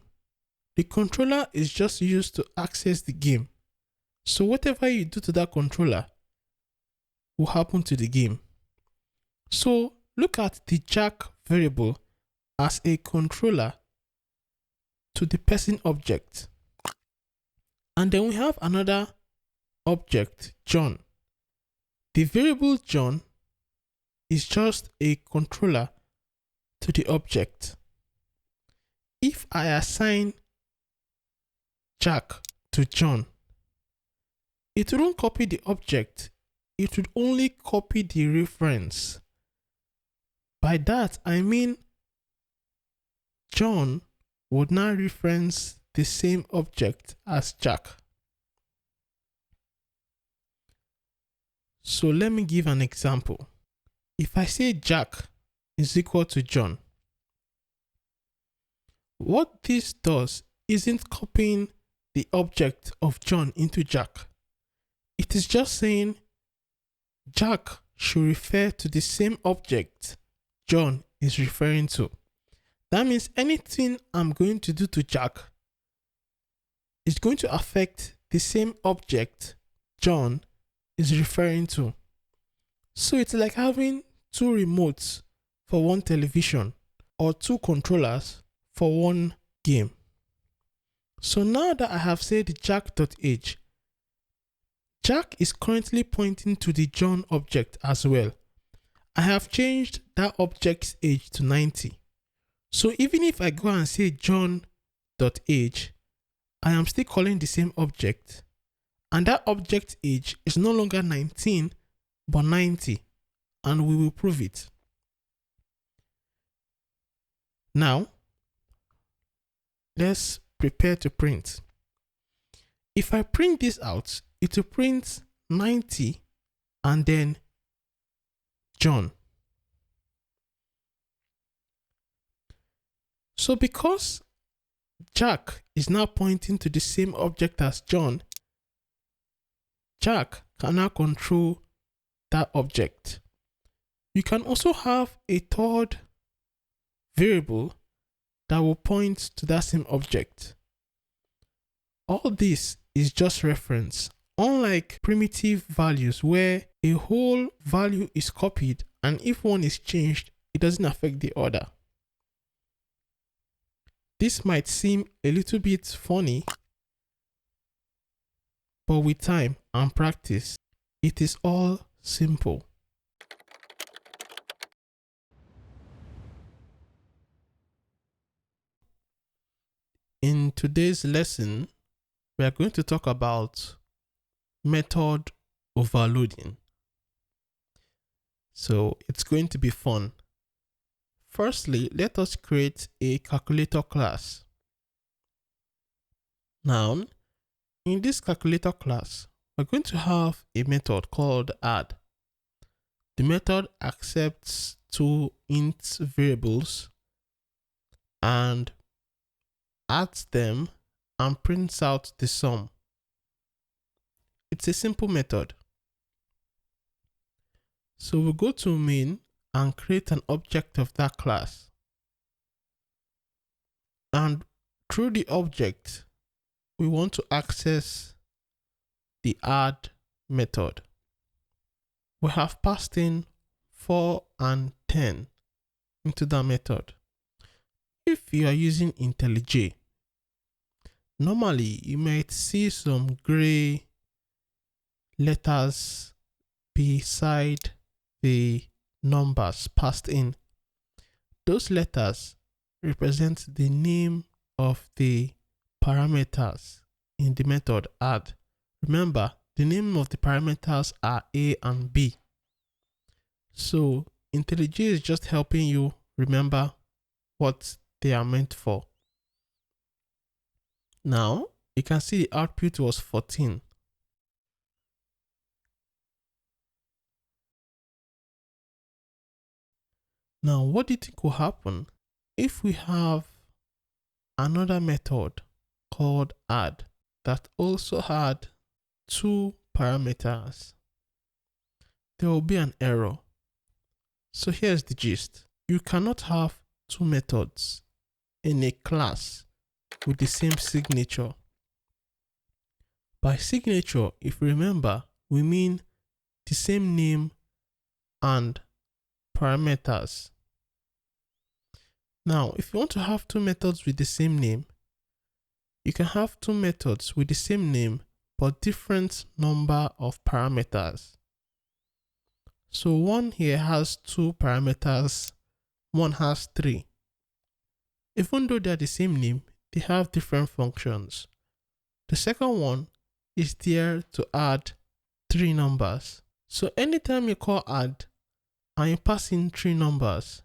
The controller is just used to access the game. So whatever you do to that controller will happen to the game. So look at the Jack variable as a controller to the person object. And then we have another object, John. The variable John is just a controller to the object. If I assign Jack to John, it wouldn't copy the object, it would only copy the reference. By that, I mean John would now reference the same object as Jack. So let me give an example. If I say Jack is equal to John, what this does isn't copying the object of John into Jack. It is just saying Jack should refer to the same object John is referring to. That means anything I'm going to do to Jack is going to affect the same object John is referring to. So it's like having two remotes for one television or two controllers for one game. So now that I have said Jack.age, Jack is currently pointing to the John object as well. I have changed that object's age to 90. So even if I go and say John.age, I am still calling the same object. And that object age is no longer 19, but 90. And we will prove it. Now, let's prepare to print. If I print this out, it will print 90 and then John. So because Jack is now pointing to the same object as John, Jack can now control that object. You can also have a third variable that will point to that same object. All this is just reference, unlike primitive values where a whole value is copied and if one is changed, it doesn't affect the other. This might seem a little bit funny, but with time and practice, it is all simple. In today's lesson, we are going to talk about method overloading. So it's going to be fun. Firstly, let us create a calculator class. Now, in this calculator class, we're going to have a method called add. The method accepts two int variables and adds them and prints out the sum. It's a simple method. So we'll go to main and create an object of that class. And through the object, we want to access the add method. We have passed in 4 and 10 into that method. If you are using IntelliJ, normally you might see some gray letters beside the numbers passed in. Those letters represent the name of the parameters in the method add. Remember, the name of the parameters are A and B. So IntelliJ is just helping you remember what they are meant for. Now, you can see the output was 14. Now, what do you think will happen if we have another method called add that also had two parameters? There will be an error. So here's the gist. You cannot have two methods in a class with the same signature. By signature, if you remember, we mean the same name and parameters. Now, if you want to have two methods with the same name, you can have two methods with the same name but different number of parameters. So one here has two parameters, one has 3. Even though they're the same name, they have different functions. The second one is there to add 3 numbers. So anytime you call add and you pass in 3 numbers,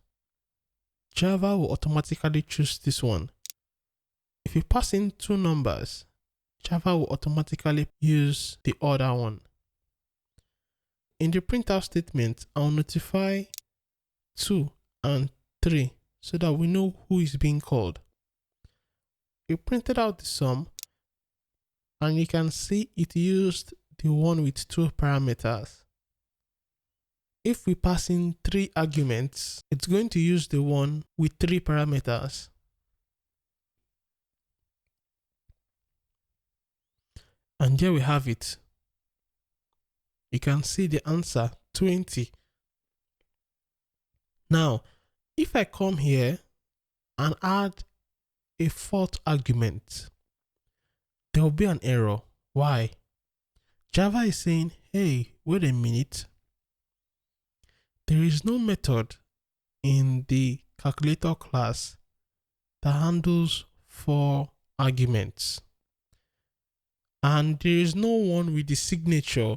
Java will automatically choose this one. If you pass in 2 numbers, Java will automatically use the other one. In the printout statement, I'll notify 2 and 3 so that we know who is being called. You printed out the sum and you can see it used the one with 2 parameters. If we pass in 3 arguments, it's going to use the one with 3 parameters. And here we have it. You can see the answer, 20. Now, if I come here and add a 4th argument, there will be an error. Why? Java is saying, hey, wait a minute. There is no method in the calculator class that handles 4 arguments. And there is no one with the signature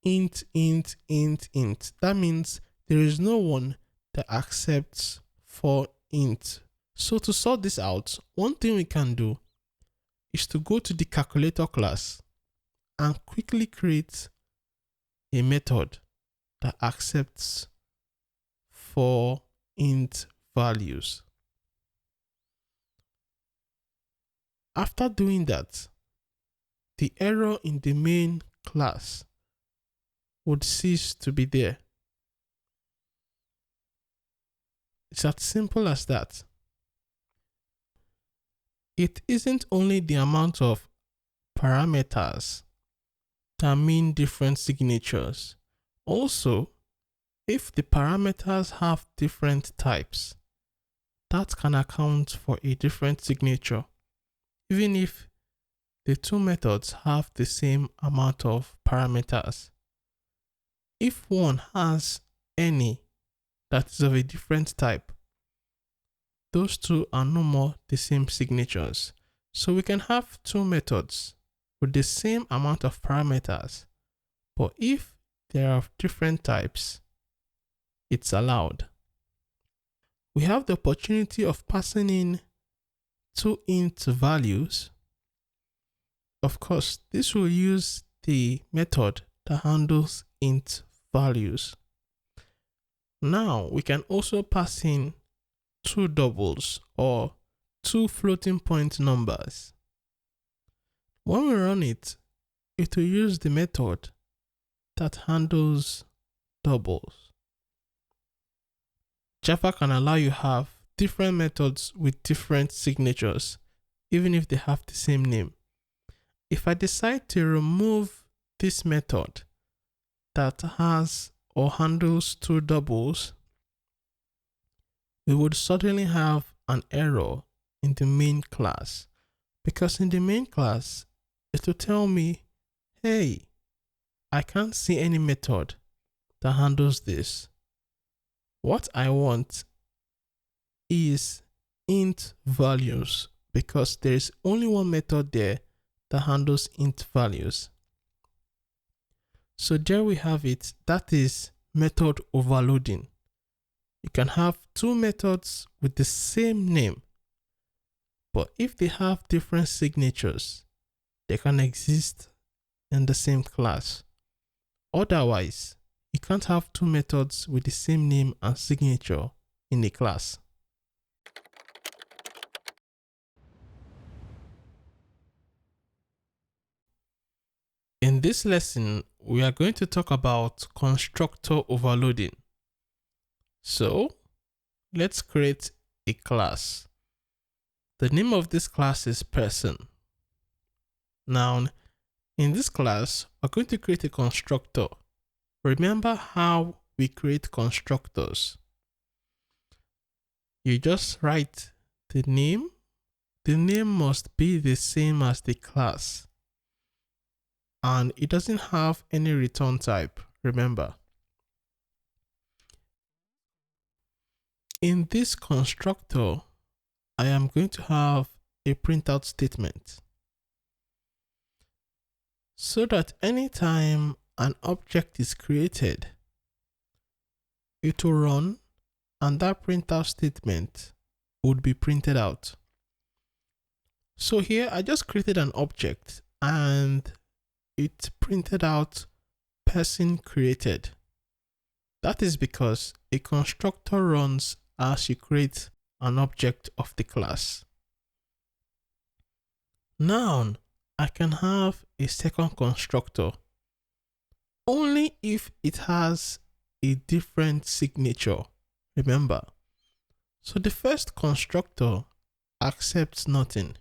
int. That means there is no one that accepts 4 int. So to sort this out, one thing we can do is to go to the calculator class and quickly create a method that accepts 4 int values. After doing that, the error in the main class would cease to be there. It's as simple as that. It isn't only the amount of parameters that mean different signatures. Also, if the parameters have different types, that can account for a different signature, even if the 2 methods have the same amount of parameters. If one has any that is of a different type, those 2 are no more the same signatures. So we can have 2 methods with the same amount of parameters, but if they are of different types, it's allowed. We have the opportunity of passing in 2 int values. Of course, this will use the method that handles int values. Now we can also pass in 2 doubles or 2 floating point numbers. When we run it, it will use the method that handles doubles. Java can allow you have different methods with different signatures, even if they have the same name. If I decide to remove this method that has or handles 2 doubles, we would suddenly have an error in the main class, because in the main class, it will tell me, hey, I can't see any method that handles this. What I want is int values, because there is only one method there that handles int values. So there we have it. That is method overloading. You can have 2 methods with the same name, but if they have different signatures, they can exist in the same class. Otherwise, you can't have 2 methods with the same name and signature in a class. In this lesson, we are going to talk about constructor overloading. So, let's create a class. The name of this class is person. Now, in this class, we're going to create a constructor. Remember how we create constructors. You just write the name. The name must be the same as the class. And it doesn't have any return type, remember. In this constructor, I am going to have a printout statement. so that anytime an object is created, it will run and that printout statement would be printed out. So here I just created an object and it printed out person created. That is because a constructor runs as you create an object of the class. Now I can have a second constructor only if it has a different signature. Remember, so the first constructor accepts nothing.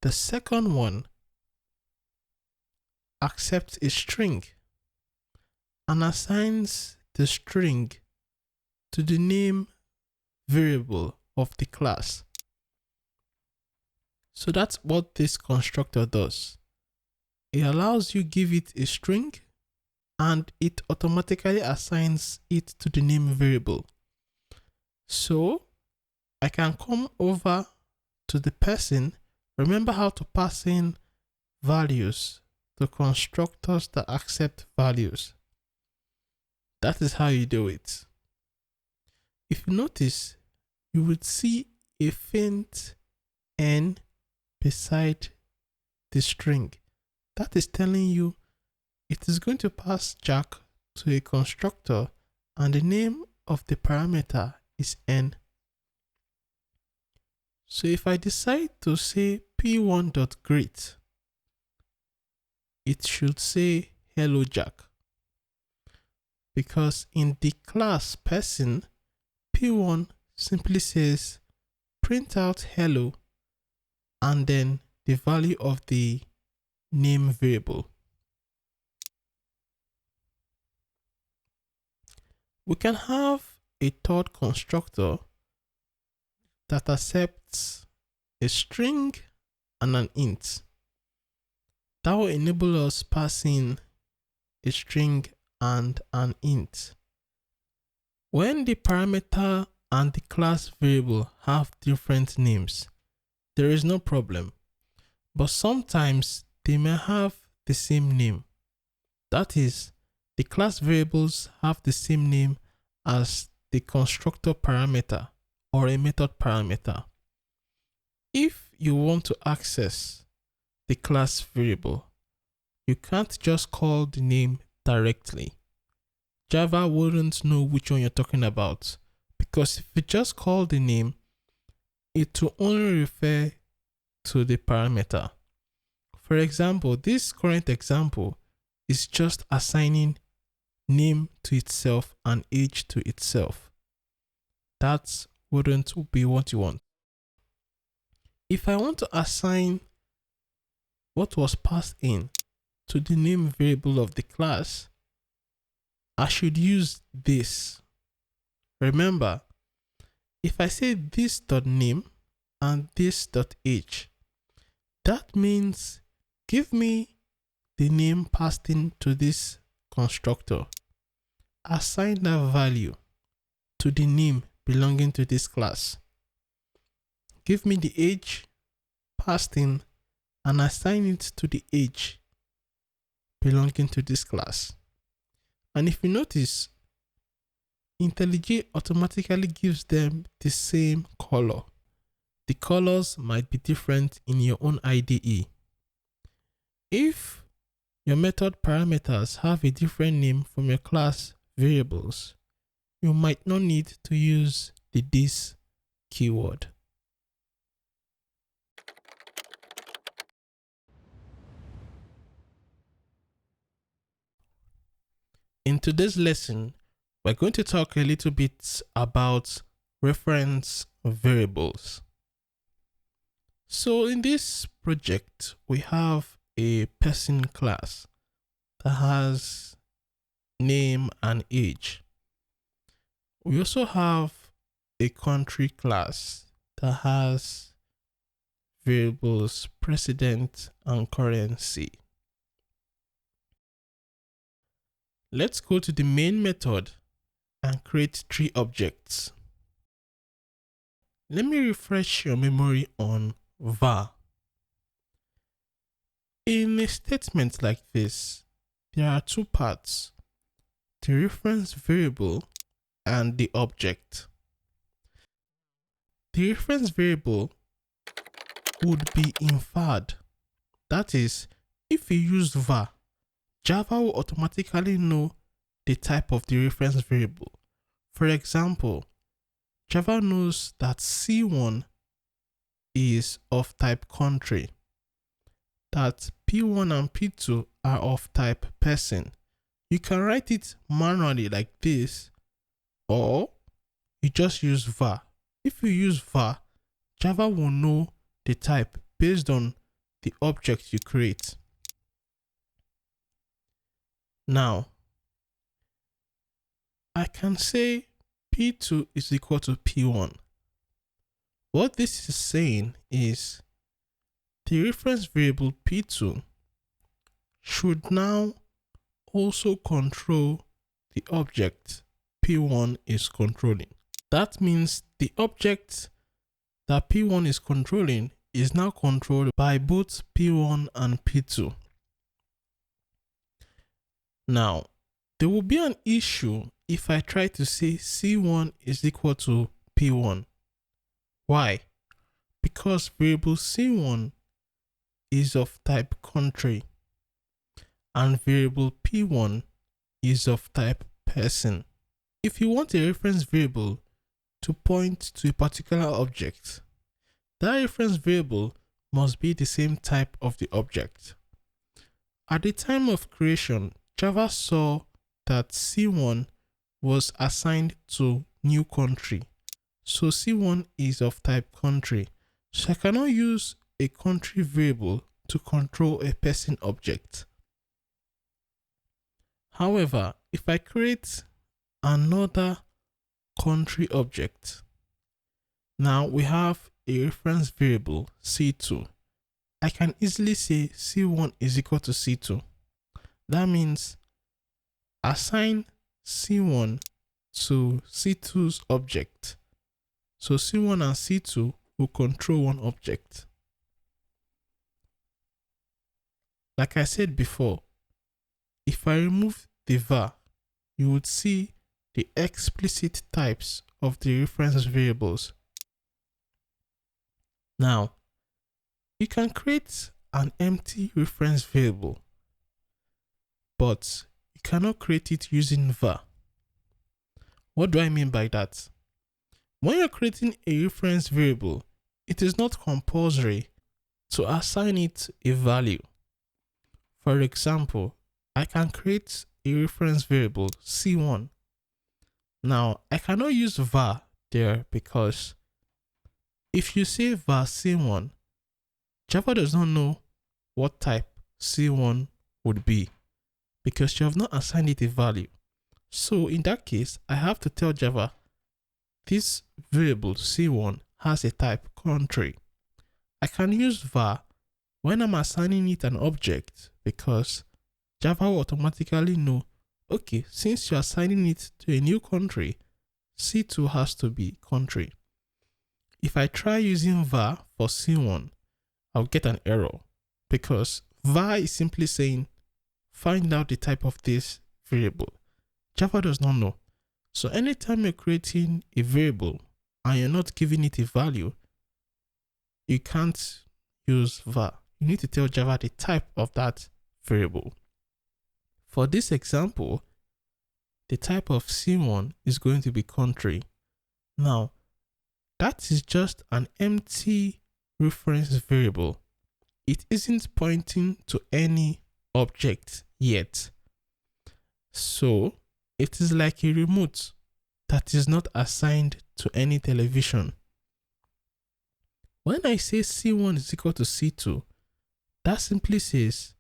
The second one accepts a string and assigns the string to the name variable of the class. So that's what this constructor does. It allows you give it a string and it automatically assigns it to the name variable. So I can come over to the person. Remember how to pass in values to constructors that accept values. That is how you do it. If you notice, you would see a faint N beside the string. That is telling you it is going to pass Jack to a constructor and the name of the parameter is N. So if I decide to say p1.greet, it should say hello Jack. Because in the class person, p1 simply says print out hello and then the value of the name variable. We can have a third constructor that accepts a string and an int. That will enable us passing a string and an int. When the parameter and the class variable have different names, there is no problem. But sometimes they may have the same name. That is, the class variables have the same name as the constructor parameter or a method parameter. If you want to access the class variable, you can't just call the name directly. Java wouldn't know which one you're talking about, because if you just call the name, it will only refer to the parameter. For example, this current example is just assigning name to itself and age to itself. That wouldn't be what you want. If I want to assign what was passed in to the name variable of the class, I should use this. Remember, if I say this.name and this.age, that means give me the name passed in to this constructor. Assign that value to the name belonging to this class. Give me the age passed in and assign it to the age belonging to this class. And if you notice, IntelliJ automatically gives them the same color. The colors might be different in your own IDE. If your method parameters have a different name from your class variables, you might not need to use the this keyword. In today's lesson, we're going to talk a little bit about reference variables. So in this project, we have a person class that has name and age. We also have a country class that has variables president and currency. Let's go to the main method and create 3 objects. Let me refresh your memory on var. In a statement like this, there are two parts: the reference variable and the object. The reference variable would be inferred. That is, if you use var, Java will automatically know the type of the reference variable. For example, Java knows that C1 is of type country, that P1 and P2 are of type person. You can write it manually like this, or you just use var. If you use var, Java will know the type based on the object you create. Now, I can say P2 is equal to P1. What this is saying is the reference variable P2 should now also control the object P1 is controlling. That means the object that P1 is controlling is now controlled by both P1 and P2. Now, there will be an issue if I try to say C1 is equal to P1. Why? Because variable C1 is of type country and variable P1 is of type person. If you want a reference variable to point to a particular object, that reference variable must be the same type of the object. At the time of creation, Java saw that C1 was assigned to new country. So C1 is of type country. So I cannot use a country variable to control a person object. However, if I create another country object, now we have a reference variable C2. I can easily say C1 is equal to C2. That means assign C1 to C2's object. So C1 and C2 will control one object. Like I said before, if I remove the var, you would see the explicit types of the reference variables. Now, you can create an empty reference variable, but you cannot create it using var. What do I mean by that? When you're creating a reference variable, it is not compulsory to assign it a value. For example, I can create a reference variable C1. Now, I cannot use var there because if you say var C1, Java does not know what type C1 would be because you have not assigned it a value. So in that case, I have to tell Java this variable C1 has a type country. I can use var when I'm assigning it an object because Java will automatically know, okay, since you're assigning it to a new country, C2 has to be country. If I try using var for C1, I'll get an error because var is simply saying, find out the type of this variable. Java does not know. So anytime you're creating a variable and you're not giving it a value, you can't use var. You need to tell Java the type of that variable. For this example, the type of C1 is going to be country. Now, that is just an empty reference variable. It isn't pointing to any object yet. So, it is like a remote that is not assigned to any television. When I say C1 is equal to C2, that simply says,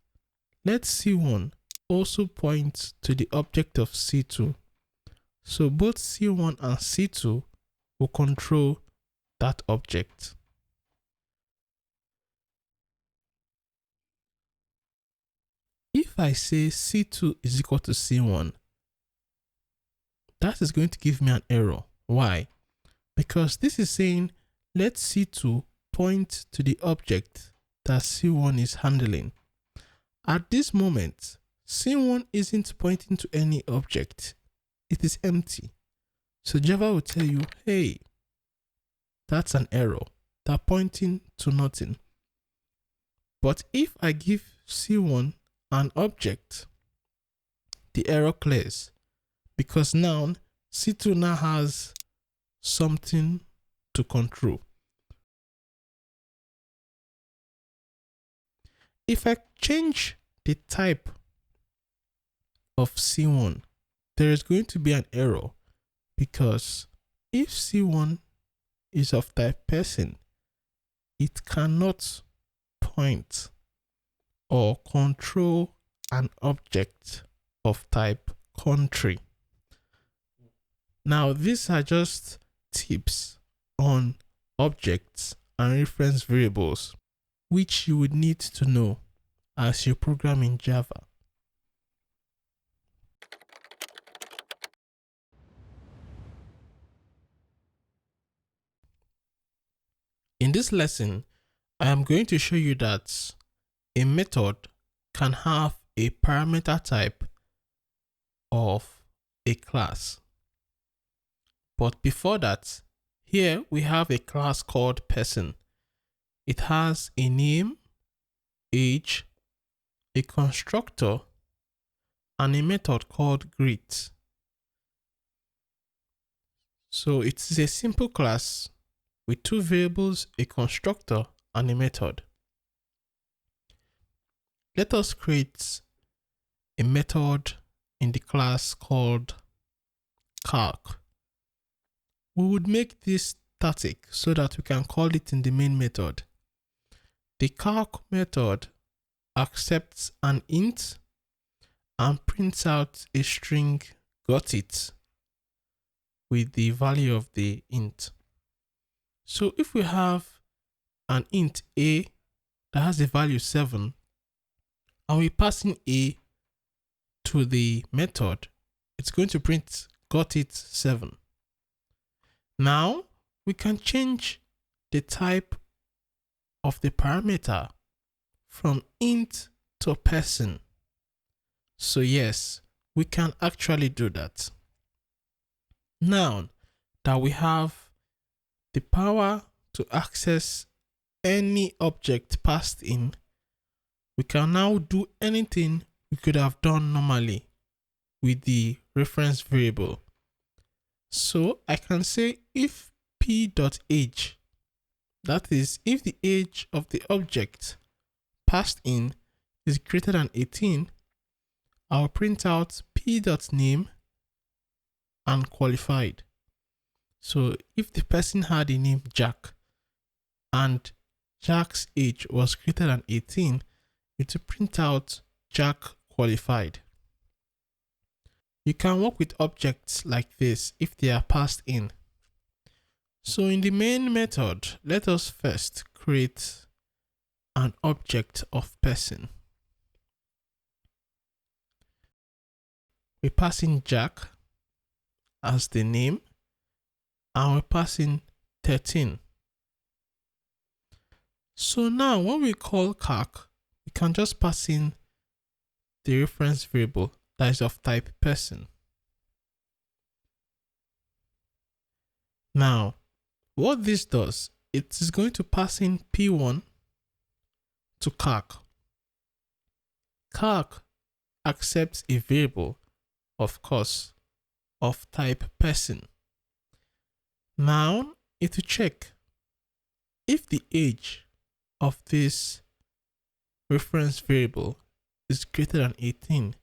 let C1 also point to the object of C2. So both C1 and C2 will control that object. If I say C2 is equal to C1, that is going to give me an error. Why? Because this is saying let C2 point to the object that C1 is handling. At this moment, C1 isn't pointing to any object. It is empty. So Java will tell you, hey, that's an error. They're pointing to nothing. But if I give C1 an object, the error clears, because now C2 now has something to control. If I change the type of C1, there is going to be an error, because if C1 is of type person, it cannot point or control an object of type country. Now, these are just tips on objects and reference variables, which you would need to know as you program in Java. In this lesson, I am going to show you that a method can have a parameter type of a class. But before that, here we have a class called person. It has a name, age, a constructor, and a method called greet. So it is a simple class with two variables, a constructor and a method. Let us create a method in the class called calc. We would make this static so that we can call it in the main method. The calc method accepts an int and prints out a string got it with the value of the int. So if we have an int a that has the value 7 and we pass in a to the method, it's going to print got it 7. Now we can change the type of the parameter from int to person. So yes, we can actually do that. Now that we have the power to access any object passed in, we can now do anything we could have done normally with the reference variable. So I can say if p.age, that is, if the age of the object passed in is greater than 18, I'll print out p.name and qualified. So if the person had a name Jack and Jack's age was greater than 18, it will print out Jack qualified. You can work with objects like this if they are passed in. So in the main method, let us first create an object of person. We pass in Jack as the name and we pass in 13. So now when we call calc, we can just pass in the reference variable that is of type person. Now, what this does, it is going to pass in p1 to calc. Calc accepts a variable, of course, of type person. Now, it will check if the age of this reference variable is greater than 18,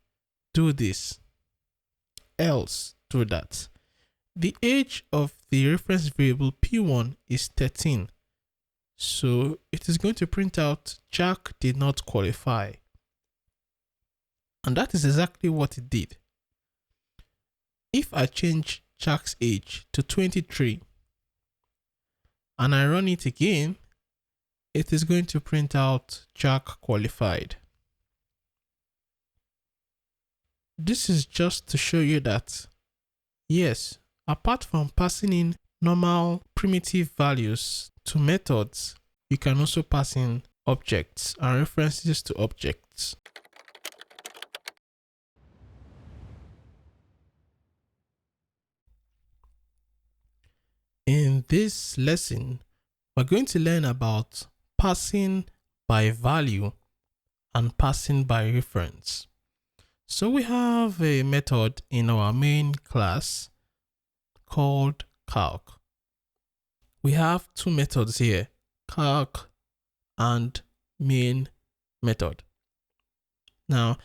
do this, else do that. The age of the reference variable p1 is 13, so it is going to print out Jack did not qualify. And that is exactly what it did. If I change Jack's age to 23 and I run it again, it is going to print out Jack qualified. This is just to show you that, yes, apart from passing in normal primitive values to methods, you can also pass in objects and references to objects. In this lesson, we're going to learn about passing by value and passing by reference. So we have a method in our main class called calc. We have two methods here, calc and main method. Now,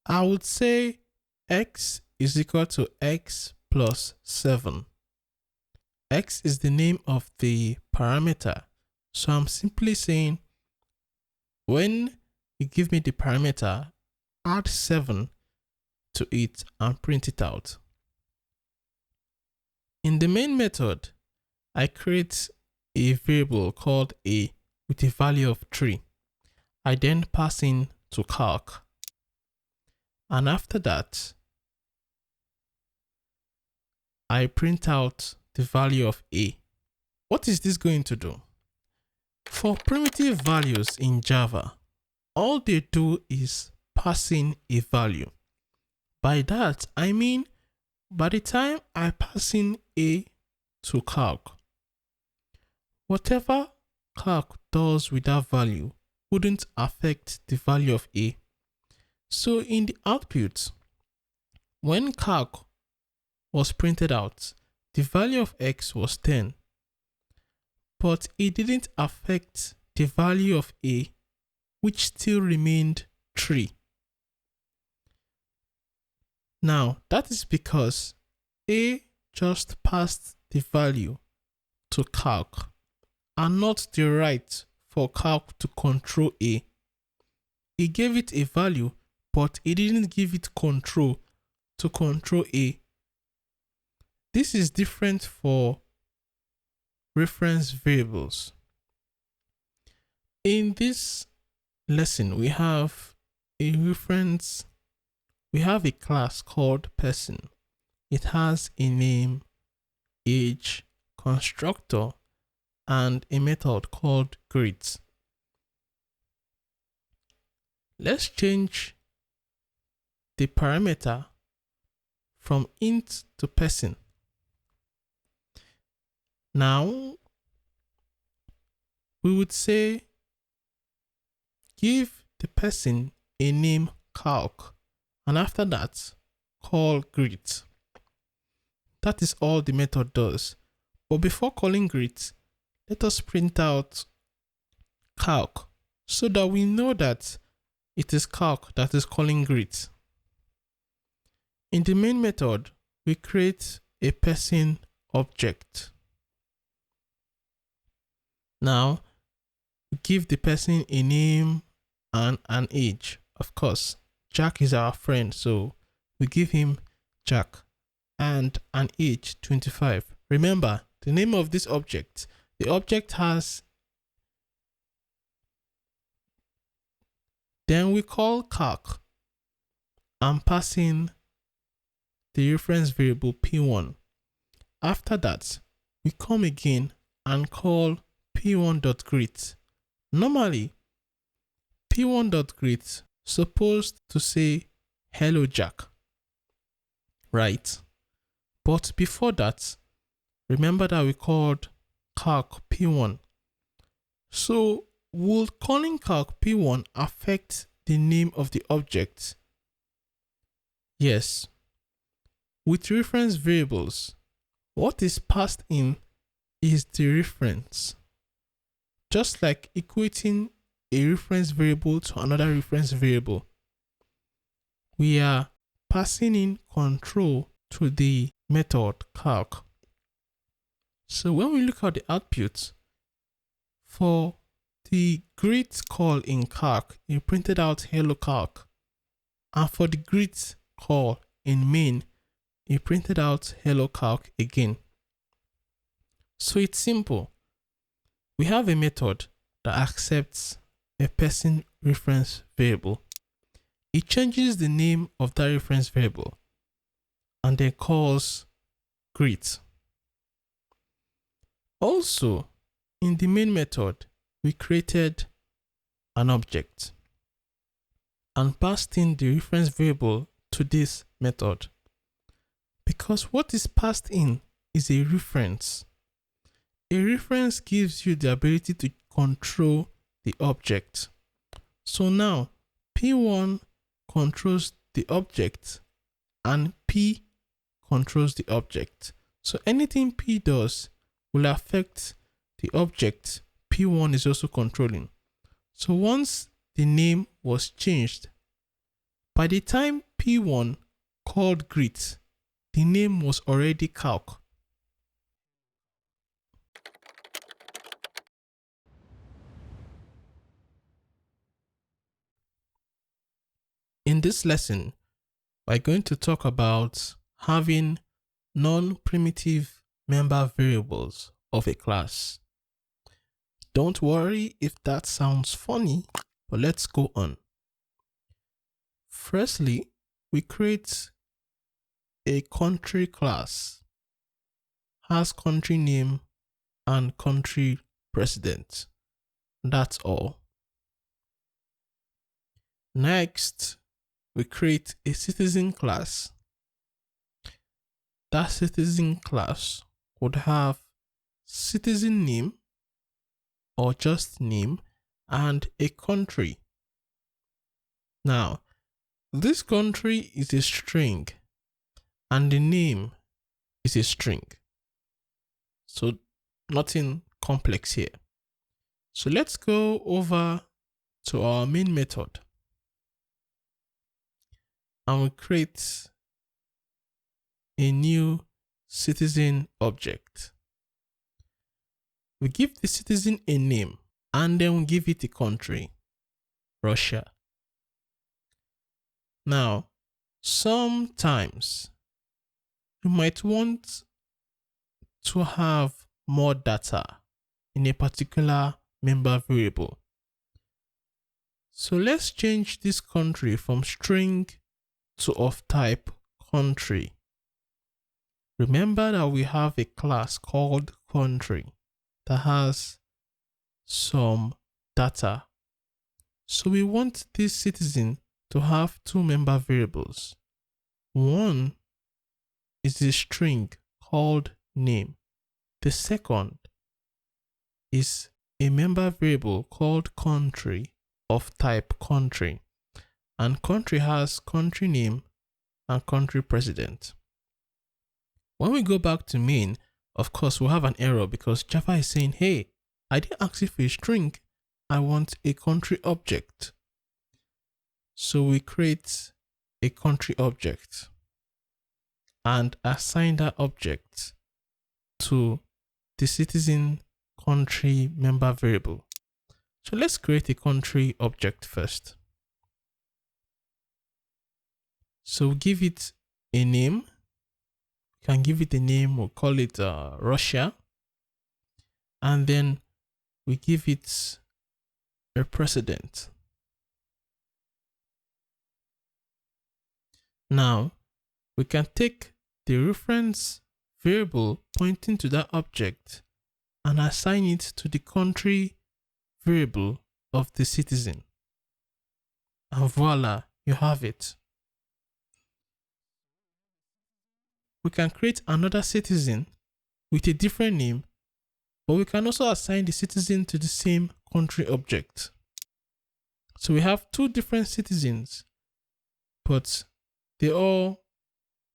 I would say x is equal to x plus 7. X is the name of the parameter. So I'm simply saying when you give me the parameter, add 7 to it and print it out. In the main method, I create a variable called a with a value of 3. I then pass in to calc. And after that, I print out the value of a. What is this going to do? For primitive values in Java, all they do is pass in a value. By that, I mean, by the time I pass in a to calc, whatever calc does with that value wouldn't affect the value of a. So in the output, when calc was printed out, the value of x was 10, but it didn't affect the value of a, which still remained 3. Now, that is because a just passed the value to calc and not the right for calc to control a. It gave it a value, but it didn't give it control to control a. This is different for reference variables. In this lesson, we have a reference. We have a class called person. It has a name, age, constructor, and a method called greet. Let's change the parameter from int to person. Now, we would say give the person a name calc, and after that, call greet. That is all the method does. But before calling greet, let us print out calc so that we know that it is calc that is calling greet. In the main method, we create a person object. Now, give the person a name and an age. Of course, Jack is our friend, so we give him Jack, and an age 25. Remember, the name of this object, the object has, then we call calc and pass in the reference variable p1. After that, we come again and call p1.greet. Normally, p1.greet supposed to say hello Jack, right? But before that, remember that we called calc p1. So will calling calc p1 affect the name of the object? Yes. With reference variables, what is passed in is the reference. Just like equating a reference variable to another reference variable, we are passing in control to the method calc. So when we look at the output, for the greet call in calc, it printed out hello calc. And for the greet call in main, it printed out hello calc again. So it's simple. We have a method that accepts a person reference variable. It changes the name of that reference variable and then calls greet. Also, in the main method, we created an object and passed in the reference variable to this method. Because what is passed in is a reference. a reference gives you the ability to control the object. So now P1 controls the object and P controls the object. So anything P does will affect the object P1 is also controlling. So once the name was changed, by the time P1 called greet, the name was already calc. In this lesson, we're going to talk about having non-primitive member variables of a class. Don't worry if that sounds funny, but let's go on. Firstly, we create a country class, has country name and country president. That's all. Next, we create a citizen class. That citizen class would have citizen name or just name and a country. Now, this country is a string and the name is a string. So nothing complex here. So let's go over to our main method and we create a new citizen object. We give the citizen a name and then we give it a country, Russia. Now, sometimes you might want to have more data in a particular member variable. So let's change this country from string to of type country. Remember that we have a class called country that has some data. So we want this citizen to have two member variables. One is a string called name. The second is a member variable called country of type country. And country has country name and country president. When we go back to main, of course, we'll have an error because Java is saying, hey, I didn't ask you for a string. I want a country object. So we create a country object and assign that object to the citizen country member variable. So let's create a country object first. So give it a name. You can give it a name, we'll call it Russia. And then we give it a president. Now, we can take the reference variable pointing to that object and assign it to the country variable of the citizen. And voila, you have it. We can create another citizen with a different name, but we can also assign the citizen to the same country object. So we have two different citizens, but they all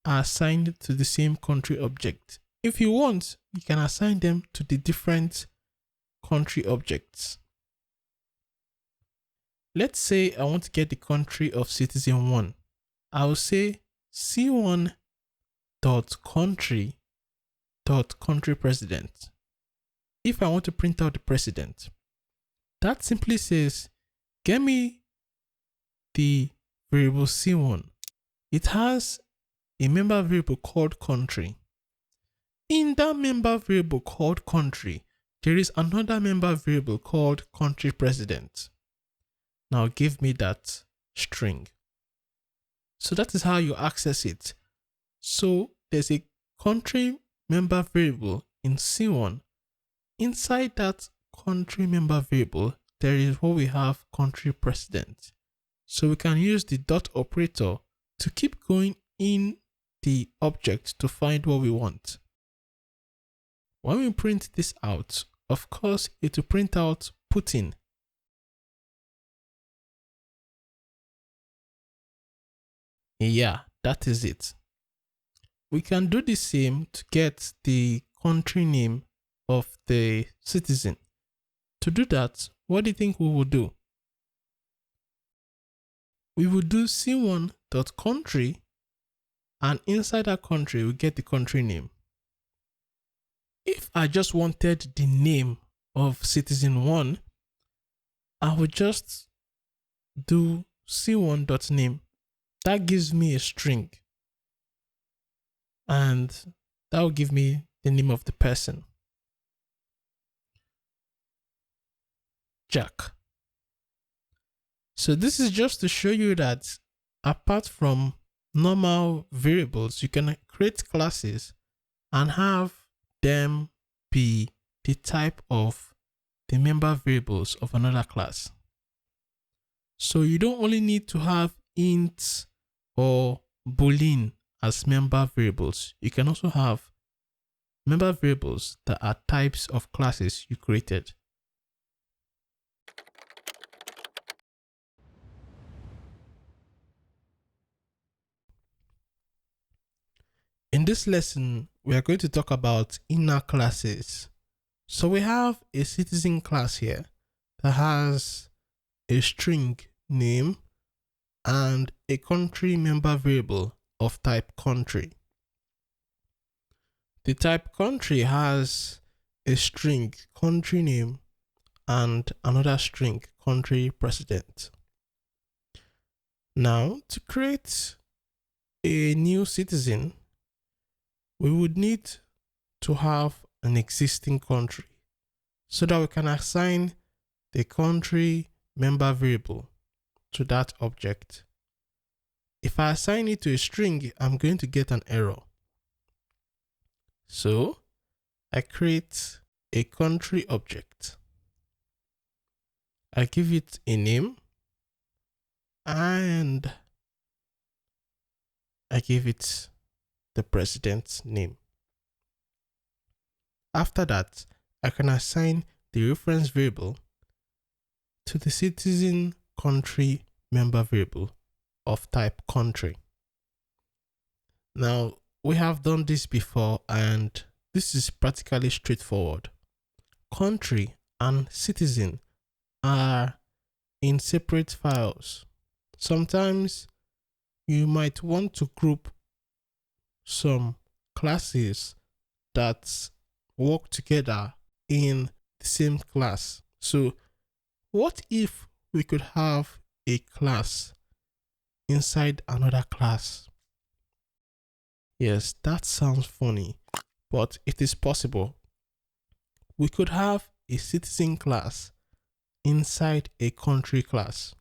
are assigned to the same country object. If you want, you can assign them to the different country objects. Let's say I want to get the country of citizen 1. I will say c1.country.country president. If I want to print out the president, that simply says, get me the variable c1. It has a member variable called country. In that member variable called country, there is another member variable called country president. Now give me that string. So that is how you access it. So there's a country member variable in C1. Inside that country member variable, there is what we have country president. So we can use the dot operator to keep going in the object to find what we want. when we print this out, of course, it will print out Putin. Yeah, that is it. We can do the same to get the country name of the citizen. To do that, what do you think we will do? We will do c1.country, and inside that country, we get the country name. If I just wanted the name of citizen 1, I would just do c1.name. That gives me a string, and that will give me the name of the person. Jack. So this is just to show you that apart from normal variables, you can create classes and have them be the type of the member variables of another class. So you don't only need to have int or boolean as member variables. You can also have member variables that are types of classes you created. In this lesson, we are going to talk about inner classes. So we have a citizen class here that has a string name and a country member variable of type country. The type country has a string country name and another string country president. Now, to create a new citizen, we would need to have an existing country so that we can assign the country member variable to that object. If I assign it to a string, I'm going to get an error. So I create a country object. I give it a name and I give it the president's name. After that, I can assign the reference variable to the citizen country member variable of type country. Now, we have done this before and this is practically straightforward. Country and citizen are in separate files. Sometimes you might want to group some classes that work together in the same class. So what if we could have a class inside another class? Yes, that sounds funny, but it is possible. We could have a citizen class inside a country class.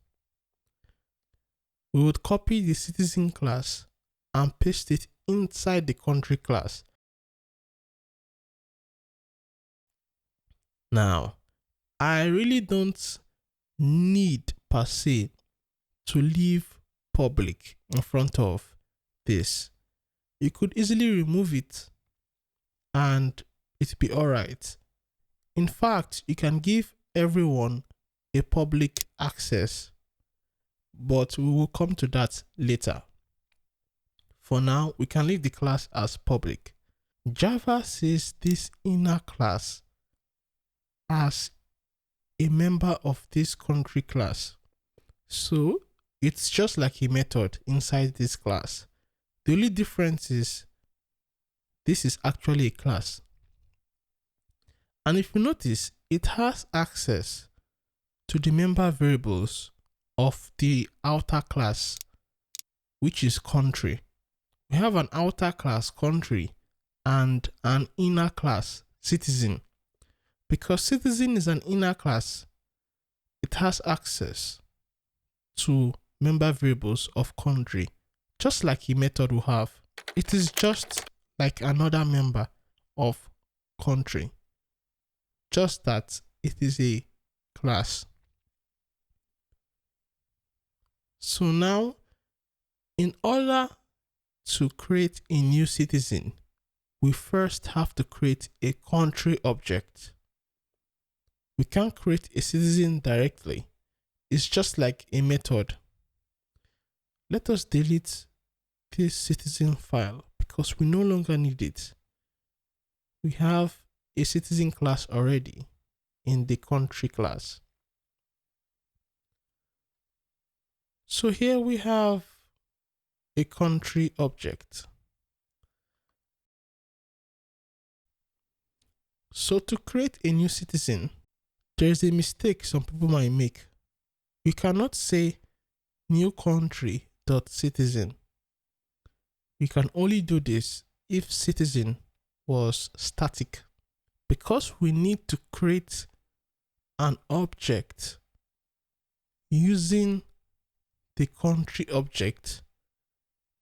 We would copy the citizen class and paste it inside the country class. Now, I really don't need per se to leave public in front of this. You could easily remove it and it'd be alright. In fact, you can give everyone a public access, but we will come to that later. For now, we can leave the class as public. Java says this inner class as a member of this country class. So it's just like a method inside this class. The only difference is this is actually a class. And if you notice, it has access to the member variables of the outer class, which is country. We have an outer class country and an inner class citizen. Because citizen is an inner class, it has access to member variables of country, just like a method will have. It is just like another member of country, just that it is a class. So now, in order to create a new citizen, we first have to create a country object. We can't create a citizen directly. It's just like a method. Let us delete this citizen file because we no longer need it. We have a citizen class already in the country class. So here we have a country object. So to create a new citizen, there is a mistake some people might make. You cannot say new country.citizen. You can only do this if citizen was static. Because we need to create an object using the country object,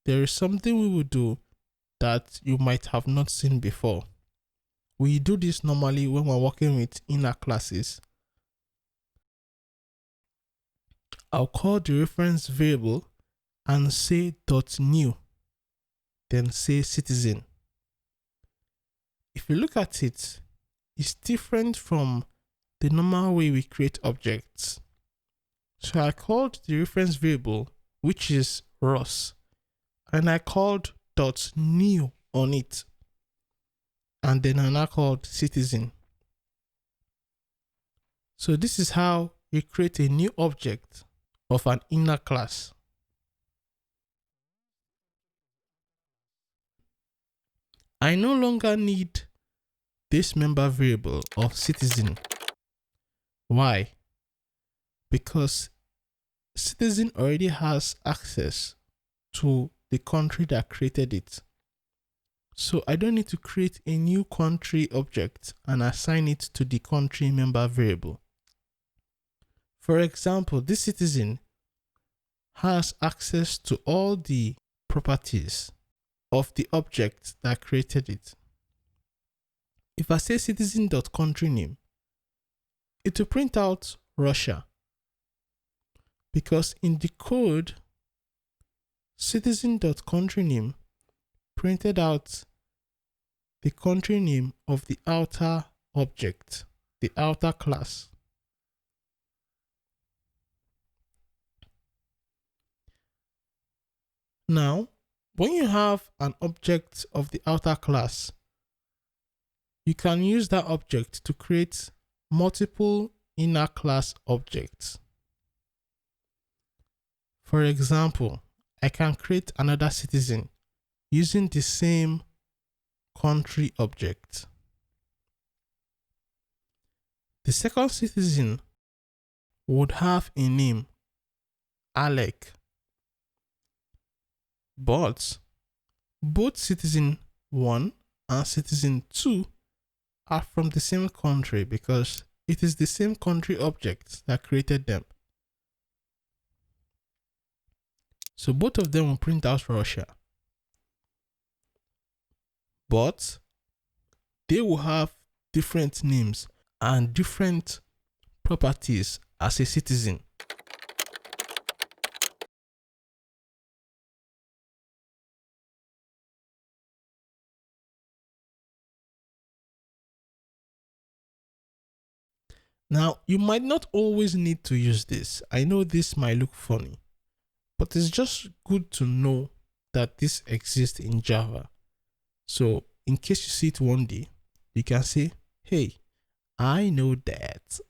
there is something we will do that you might have not seen before. We do this normally when we're working with inner classes. I'll call the reference variable and say .new, then say citizen. If you look at it, it's different from the normal way we create objects. So I called the reference variable, which is Ross, and I called .new on it. And then I now called citizen. So this is how you create a new object of an inner class. I no longer need this member variable of citizen. Why? Because citizen already has access to the country that created it. So I don't need to create a new country object and assign it to the country member variable. For example, this citizen has access to all the properties of the object that created it. If I say citizen.countryname, it will print out Russia, because in the code, citizen.countryname printed out the country name of the outer object, the outer class. Now, when you have an object of the outer class, you can use that object to create multiple inner class objects. For example, I can create another citizen using the same country object. The second citizen would have a name, Alec, but both citizen 1 and citizen 2 are from the same country because it is the same country object that created them. So both of them will print out Russia, but they will have different names and different properties as a citizen. Now, you might not always need to use this. I know this might look funny, but it's just good to know that this exists in Java. So in case you see it one day, you can say, hey, I know that.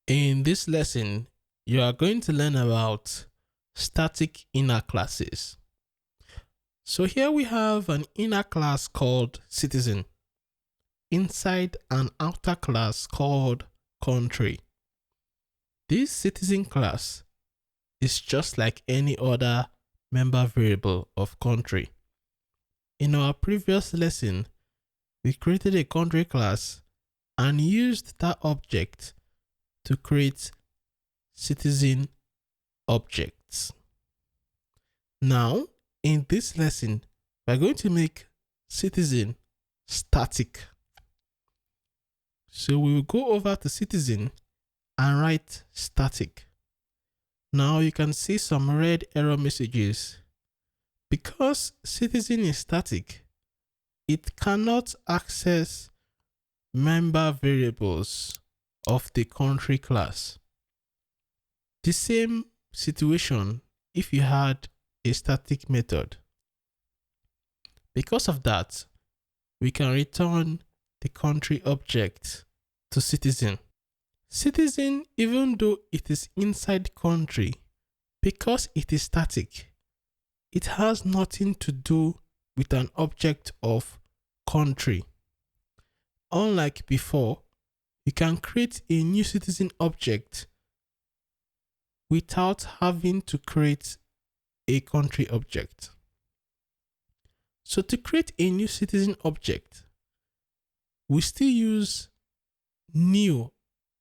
In this lesson, you are going to learn about static inner classes. So here we have an inner class called citizen, inside an outer class called country. This citizen class is just like any other member variable of country. In our previous lesson, we created a country class and used that object to create citizen objects. Now, in this lesson, we're going to make citizen static. So we will go over to citizen and write static. Now you can see some red error messages. Because citizen is static, it cannot access member variables of the country class. The same situation if you had a static method. Because of that, we can return the country object to citizen. Citizen, even though it is inside country, because it is static, it has nothing to do with an object of country. Unlike before, you can create a new citizen object without having to create a country object. So to create a new citizen object, we still use new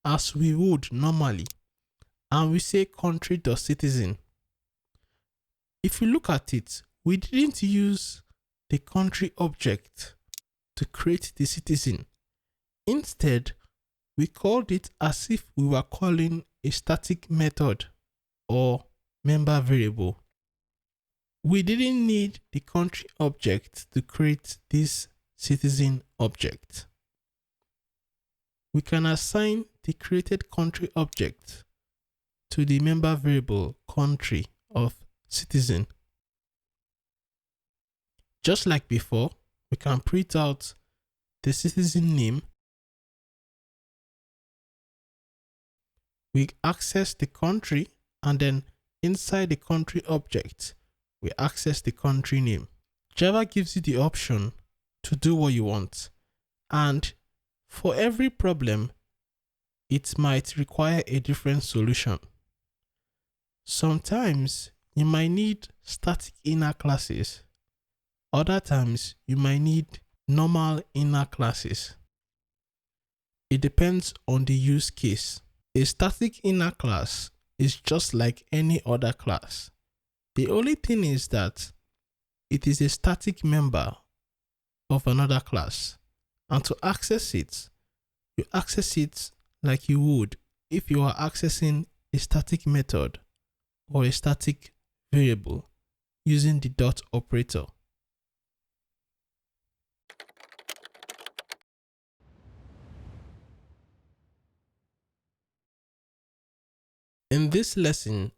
as we would normally, and we say country.citizen. If you look at it, we didn't use the country object to create the citizen. Instead, we called it as if we were calling a static method or member variable. We didn't need the country object to create this citizen object. We can assign the created country object to the member variable country of citizen. Just like before, we can print out the citizen name. We access the country, and then inside the country object, we access the country name. Java gives you the option to do what you want, and for every problem, it might require a different solution. Sometimes you might need static inner classes. Other times you might need normal inner classes. It depends on the use case. A static inner class is just like any other class. The only thing is that it is a static member of another class. And to access it, you access it like you would if you are accessing a static method or a static variable using the dot operator. In this lesson,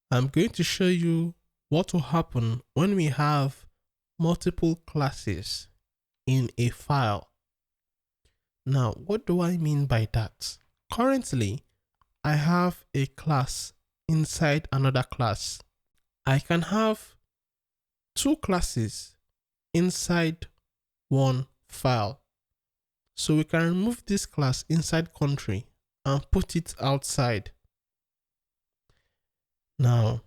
I'm going to show you what will happen when we have multiple classes in a file. Now, what do I mean by that? Currently, I have a class inside another class. I can have two classes inside one file. So we can remove this class inside country and put it outside. Now,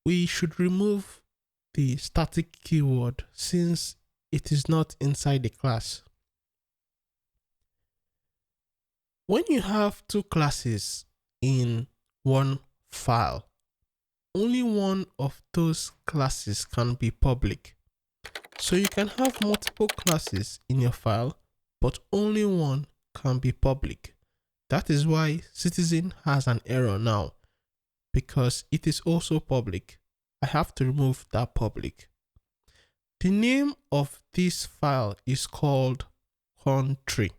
we should remove the static keyword since it is not inside the class. When you have two classes in one file, only one of those classes can be public. So you can have multiple classes in your file, but only one can be public. That is why citizen has an error now, because it is also public. I have to remove that public. The name of this file is called country.java.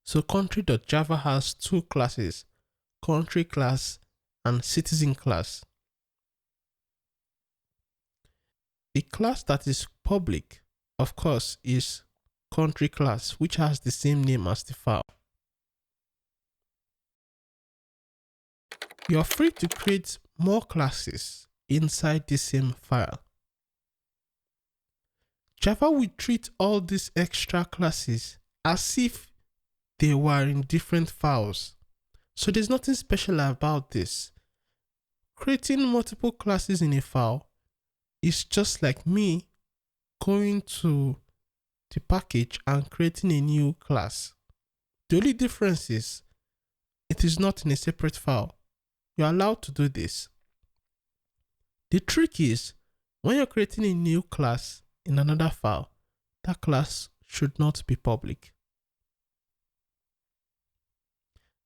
So country.java has two classes, country class and citizen class. The class that is public, of course, is country class, which has the same name as the file. You are free to create more classes inside the same file. Java will treat all these extra classes as if they were in different files. So there's nothing special about this. Creating multiple classes in a file is just like me going to the package and creating a new class. The only difference is it is not in a separate file. You're allowed to do this. The trick is when you're creating a new class in another file, that class should not be public.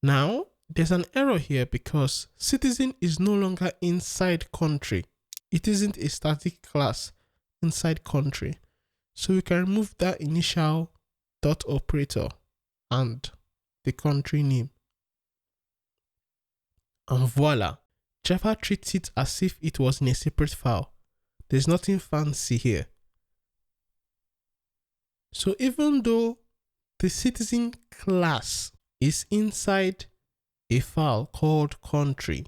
Now, there's an error here because citizen is no longer inside country. It isn't a static class inside country. So we can remove that initial dot operator and the country name. And voila, Java treats it as if it was in a separate file. There's nothing fancy here. So even though the citizen class is inside a file called country,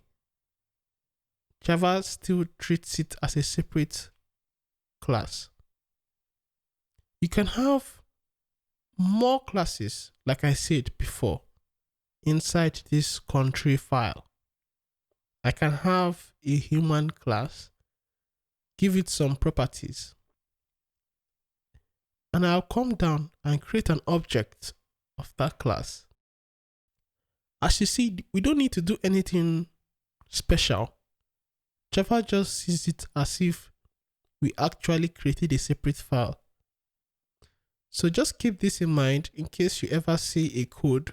Java still treats it as a separate class. You can have more classes, like I said before, inside this country file. I can have a human class, give it some properties, and I'll come down and create an object of that class. As you see, we don't need to do anything special. Java just sees it as if we actually created a separate file. So just keep this in mind in case you ever see a code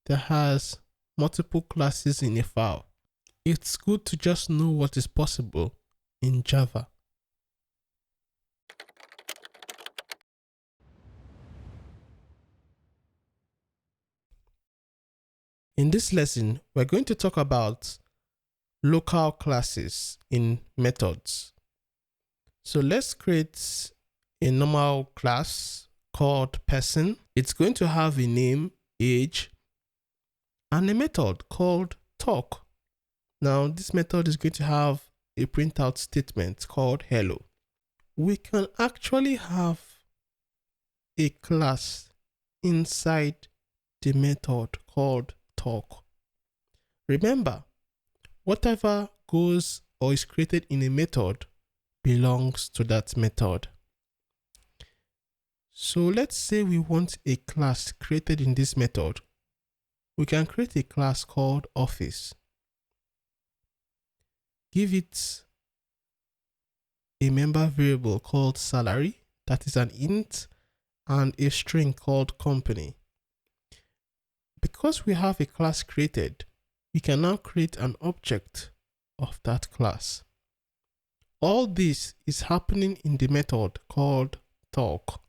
that has multiple classes in a file. It's good to just know what is possible in Java. In this lesson, we're going to talk about local classes in methods. So let's create a normal class called person. It's going to have a name, age, and a method called talk. Now, this method is going to have a printout statement called hello. We can actually have a class inside the method called talk. Remember, whatever goes or is created in a method belongs to that method. So let's say we want a class created in this method. We can create a class called office. Give it a member variable called salary, that is an int, and a string called company. Because we have a class created, we can now create an object of that class. All this is happening in the method called talk.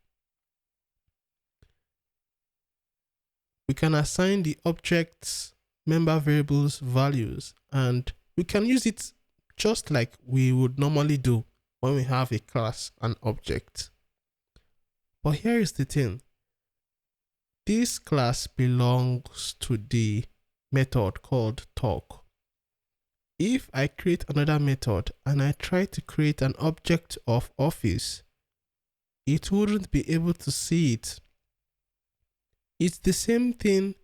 We can assign the object's member variables values, and we can use it just like we would normally do when we have a class and object. But here is the thing. This class belongs to the method called talk. If I create another method and I try to create an object of office, it wouldn't be able to see it. It's the same thing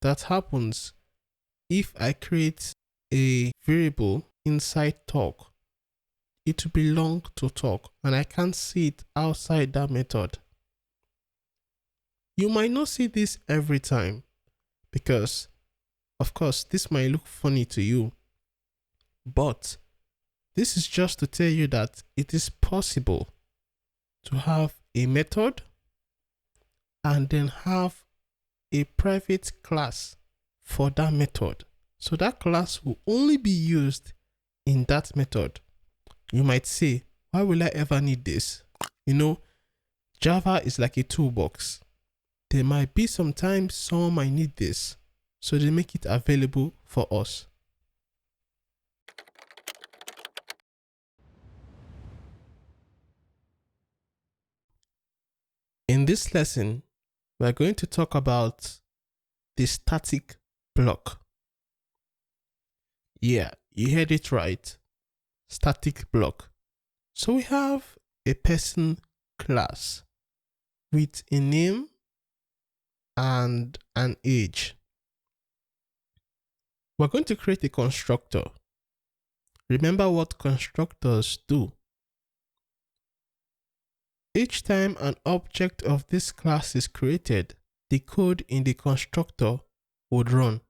that happens if I create a variable inside talk. It will belong to talk and I can't see it outside that method. You might not see this every time because, of course, this might look funny to you. But this is just to tell you that it is possible to have a method and then have a private class for that method. So that class will only be used in that method. You might say, why will I ever need this? You know, Java is like a toolbox. There might be sometimes someone might need this, so they make it available for us. In this lesson, we're going to talk about the static block. Yeah, you heard it right. Static block. So we have a person class with a name and an age. We're going to create a constructor. Remember what constructors do. Each time an object of this class is created, the code in the constructor would run.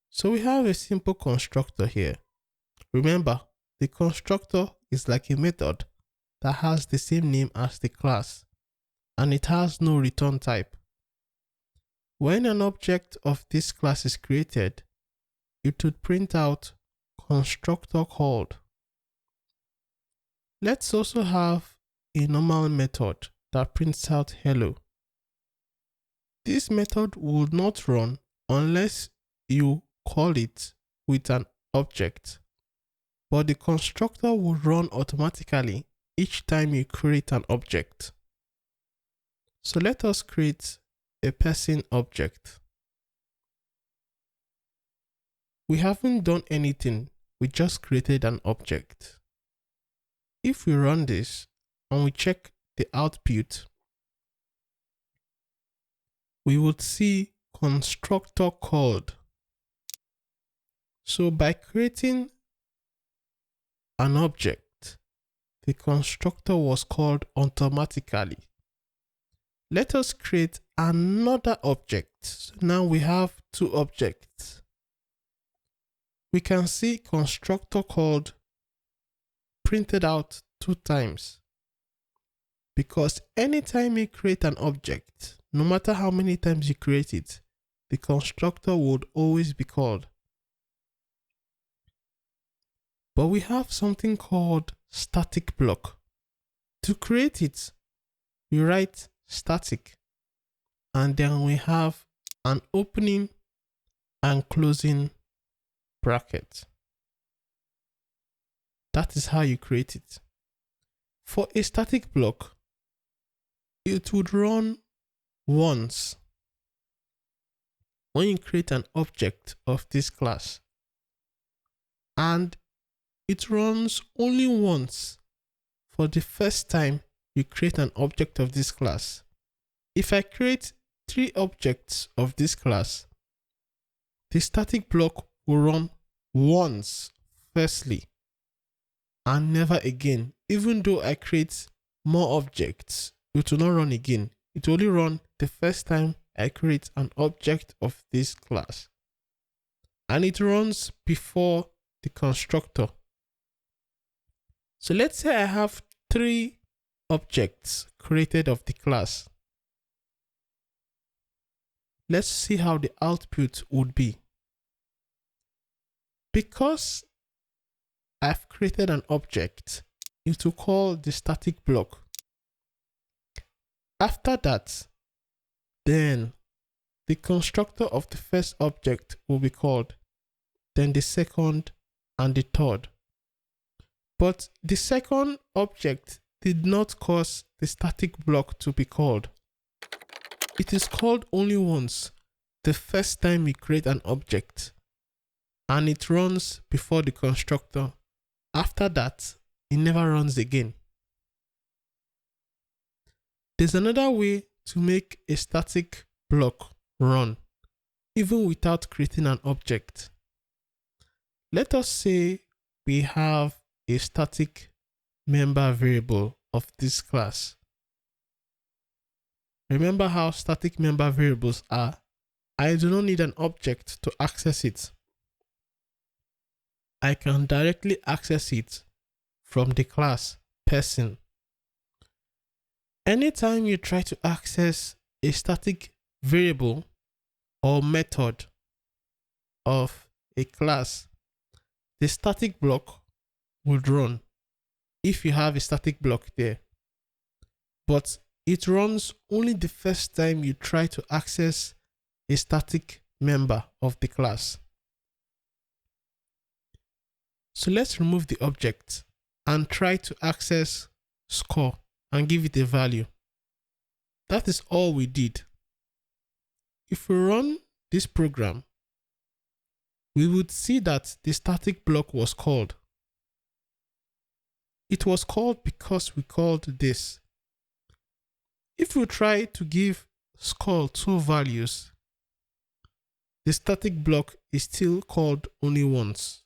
So we have a simple constructor here. Remember, the constructor is like a method that has the same name as the class, and it has no return type. When an object of this class is created, it would print out constructor called. Let's also have a normal method that prints out hello. This method will not run unless you call it with an object, but the constructor will run automatically each time you create an object. So let us create a person object. We haven't done anything, we just created an object. If we run this and we check the output, we would see constructor called. So by creating an object, the constructor was called automatically. Let us create another object. So now we have two objects. We can see constructor called printed out 2 times, because anytime you create an object, no matter how many times you create it, the constructor would always be called. But we have something called static block. To create it, we write static, and then we have an opening and closing bracket. That is how you create it. For a static block, it would run once when you create an object of this class, and it runs only once for the first time you create an object of this class. If I create 3 objects of this class, the static block will run once firstly and never again. Even though I create more objects, it will not run again. It will only run the first time I create an object of this class. And it runs before the constructor. So let's say I have 3 objects created of the class. Let's see how the output would be. Because I've created an object, it will call the static block. After that, then the constructor of the first object will be called, then the second and the third. But the second object did not cause the static block to be called. It is called only once, the first time we create an object, and it runs before the constructor. After that, it never runs again. There's another way to make a static block run, even without creating an object. Let us say we have a static member variable of this class. Remember how static member variables are? I do not need an object to access it. I can directly access it from the class person. Anytime you try to access a static variable or method of a class, the static block would run if you have a static block there. But it runs only the first time you try to access a static member of the class. So let's remove the object and try to access score and give it a value. That is all we did. If we run this program, we would see that the static block was called. It was called because we called this. If we try to give score 2 values, the static block is still called only once.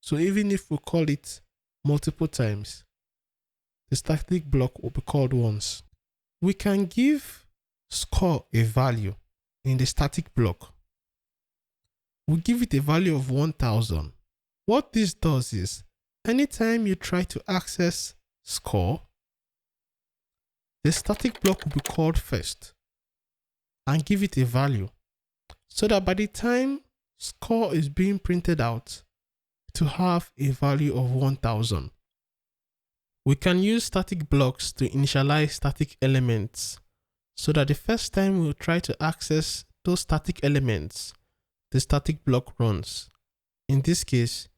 So even if we call it multiple times, the static block will be called once. We can give score a value in the static block. We give it a value of 1000. What this does is, anytime you try to access score, the static block will be called first. and give it a value so that by the time score is being printed out to have a value of 1000. We can use static blocks to initialize static elements so that the first time we'll try to access those static elements, the static block runs. In this case,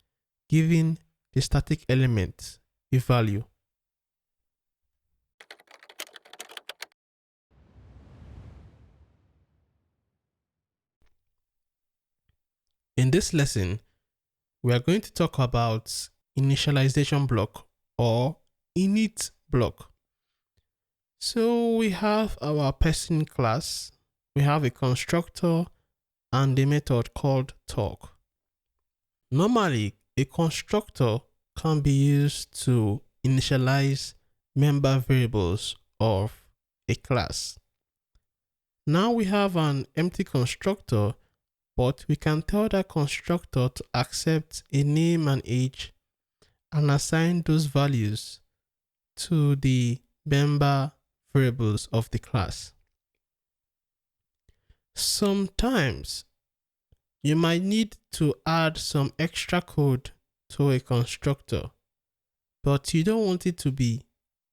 giving the static element a value. In this lesson, we are going to talk about initialization block or init block. So we have our person class, we have a constructor and a method called talk. Normally, a constructor can be used to initialize member variables of a class. Now we have an empty constructor, but we can tell that constructor to accept a name and age and assign those values to the member variables of the class. Sometimes you might need to add some extra code to a constructor, but you don't want it to be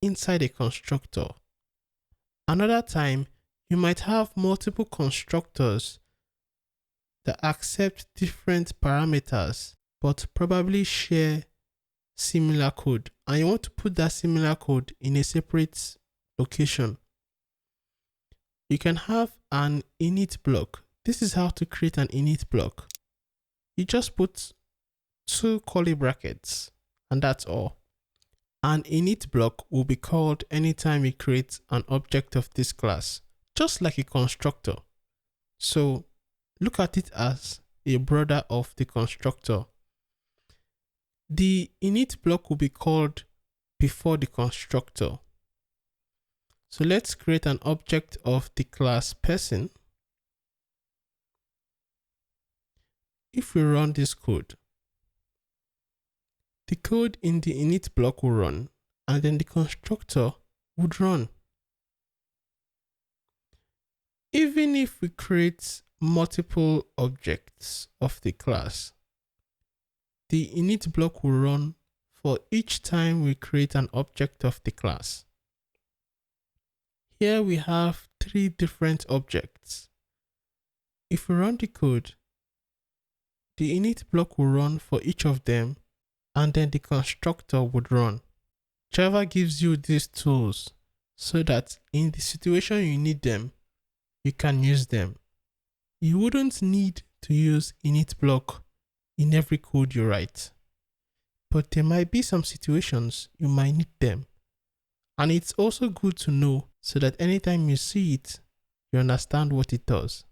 inside a constructor. Another time, you might have multiple constructors that accept different parameters, but probably share similar code, and you want to put that similar code in a separate location. You can have an init block. This is how to create an init block. You just put 2 curly brackets and that's all. An init block will be called anytime you create an object of this class, just like a constructor. So look at it as a brother of the constructor. The init block will be called before the constructor. So let's create an object of the class person. If we run this code, the code in the init block will run and then the constructor would run. Even if we create multiple objects of the class, the init block will run for each time we create an object of the class. Here we have 3 different objects. If we run the code, the init block will run for each of them and then the constructor would run. Java gives you these tools so that in the situation you need them, you can use them. You wouldn't need to use init block in every code you write, but there might be some situations you might need them. And it's also good to know so that anytime you see it, you understand what it does.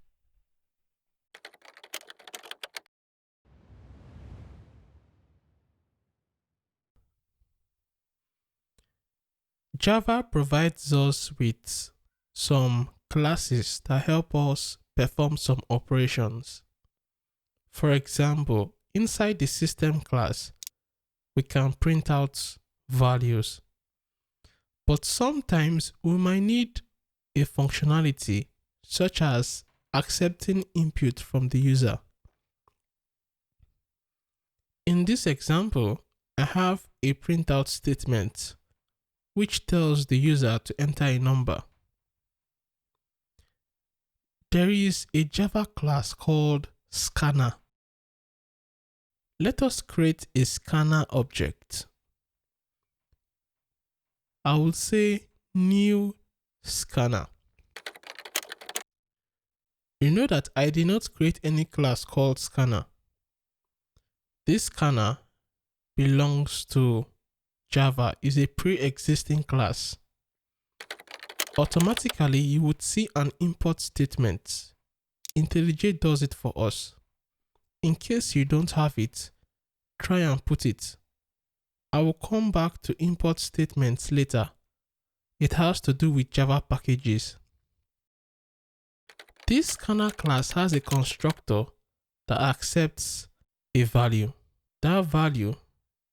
Java provides us with some classes that help us perform some operations. For example, inside the system class, we can print out values. But sometimes we might need a functionality such as accepting input from the user. In this example, I have a printout statement which tells the user to enter a number. There is a Java class called scanner. Let us create a scanner object. I will say new scanner. You know that I did not create any class called scanner. This scanner belongs to Java, is a pre-existing class. Automatically, you would see an import statement. IntelliJ does it for us. In case you don't have it, try and put it. I will come back to import statements later. It has to do with Java packages. This scanner class has a constructor that accepts a value. That value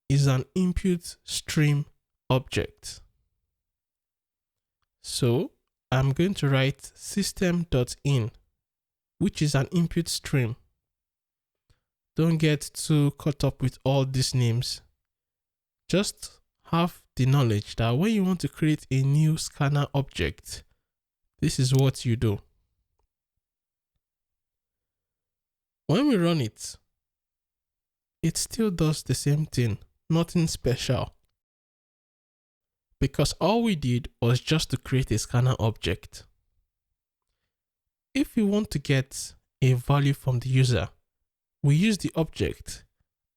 is an input stream object. So I'm going to write system.in, which is an input stream. Don't get too caught up with all these names. Just have the knowledge that when you want to create a new scanner object, this is what you do. When we run it, it still does the same thing, nothing special. Because all we did was just to create a scanner object. If we want to get a value from the user, we use the object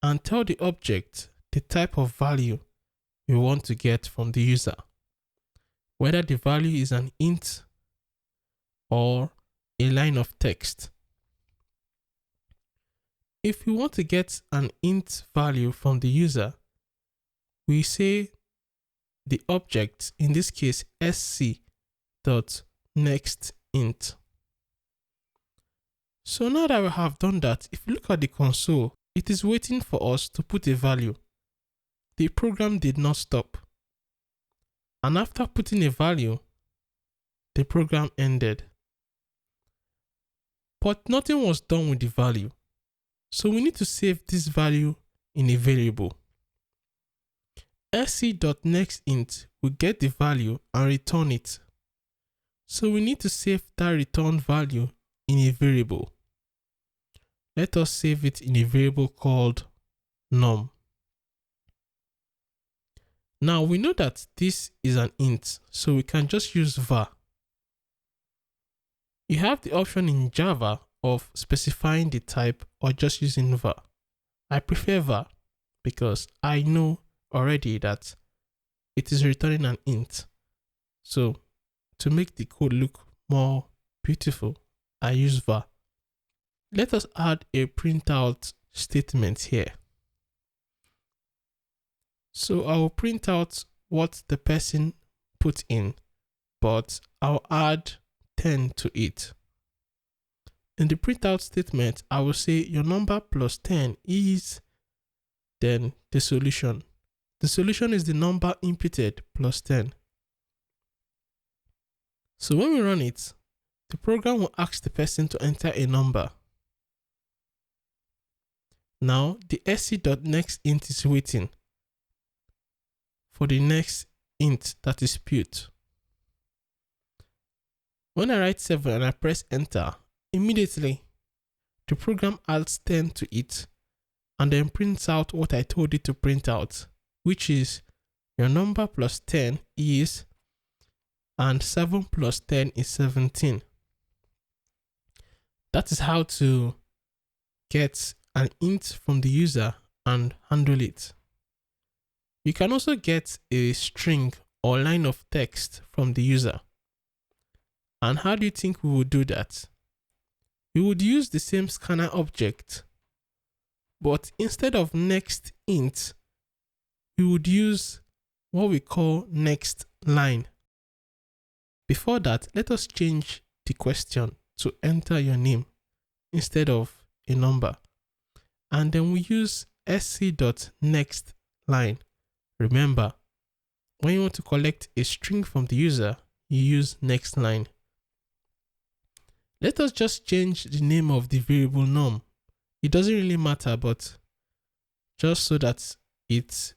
and tell the object the type of value we want to get from the user, whether the value is an int or a line of text. If we want to get an int value from the user, we say the object, in this case sc.nextInt. So now that we have done that, if you look at the console, it is waiting for us to put a value. The program did not stop. And after putting a value, the program ended. But nothing was done with the value. So we need to save this value in a variable. sc.nextInt will get the value and return it. So we need to save that return value in a variable. Let us save it in a variable called num. Now we know that this is an int, so we can just use var. You have the option in Java of specifying the type or just using var. I prefer var because I know already that it is returning an int. So to make the code look more beautiful, I use var. Let us add a printout statement here. So I will print out what the person put in, but I'll add 10 to it. In the printout statement, I will say your number plus 10 is then the solution. The solution is the number inputted plus 10. So when we run it, the program will ask the person to enter a number. Now the sc.nextInt is waiting for the next int that is put. When I write 7 and I press enter, immediately the program adds 10 to it and then prints out what I told it to print out, which is your number plus 10 is, and 7 plus 10 is 17. That is how to get an int from the user and handle it. You can also get a string or line of text from the user. And how do you think we would do that? We would use the same scanner object, but instead of next int, we would use what we call next line. Before that, let us change the question to enter your name instead of a number. And then we use sc.nextLine. Remember, when you want to collect a string from the user, you use next line. Let us just change the name of the variable num. It doesn't really matter, but just so that it's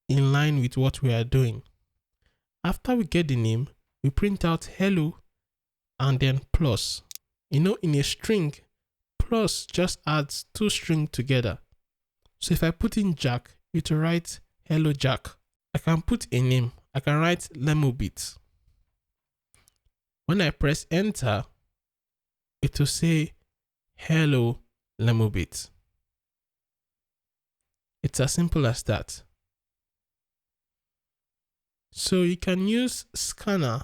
in line with what we are doing. After we get the name, we print out hello and then plus. You know, in a string, plus just adds two strings together. So if I put in Jack, it will write hello Jack. I can put a name. I can write Lemobit. When I press enter, it will say hello Lemobit. It's as simple as that. So you can use scanner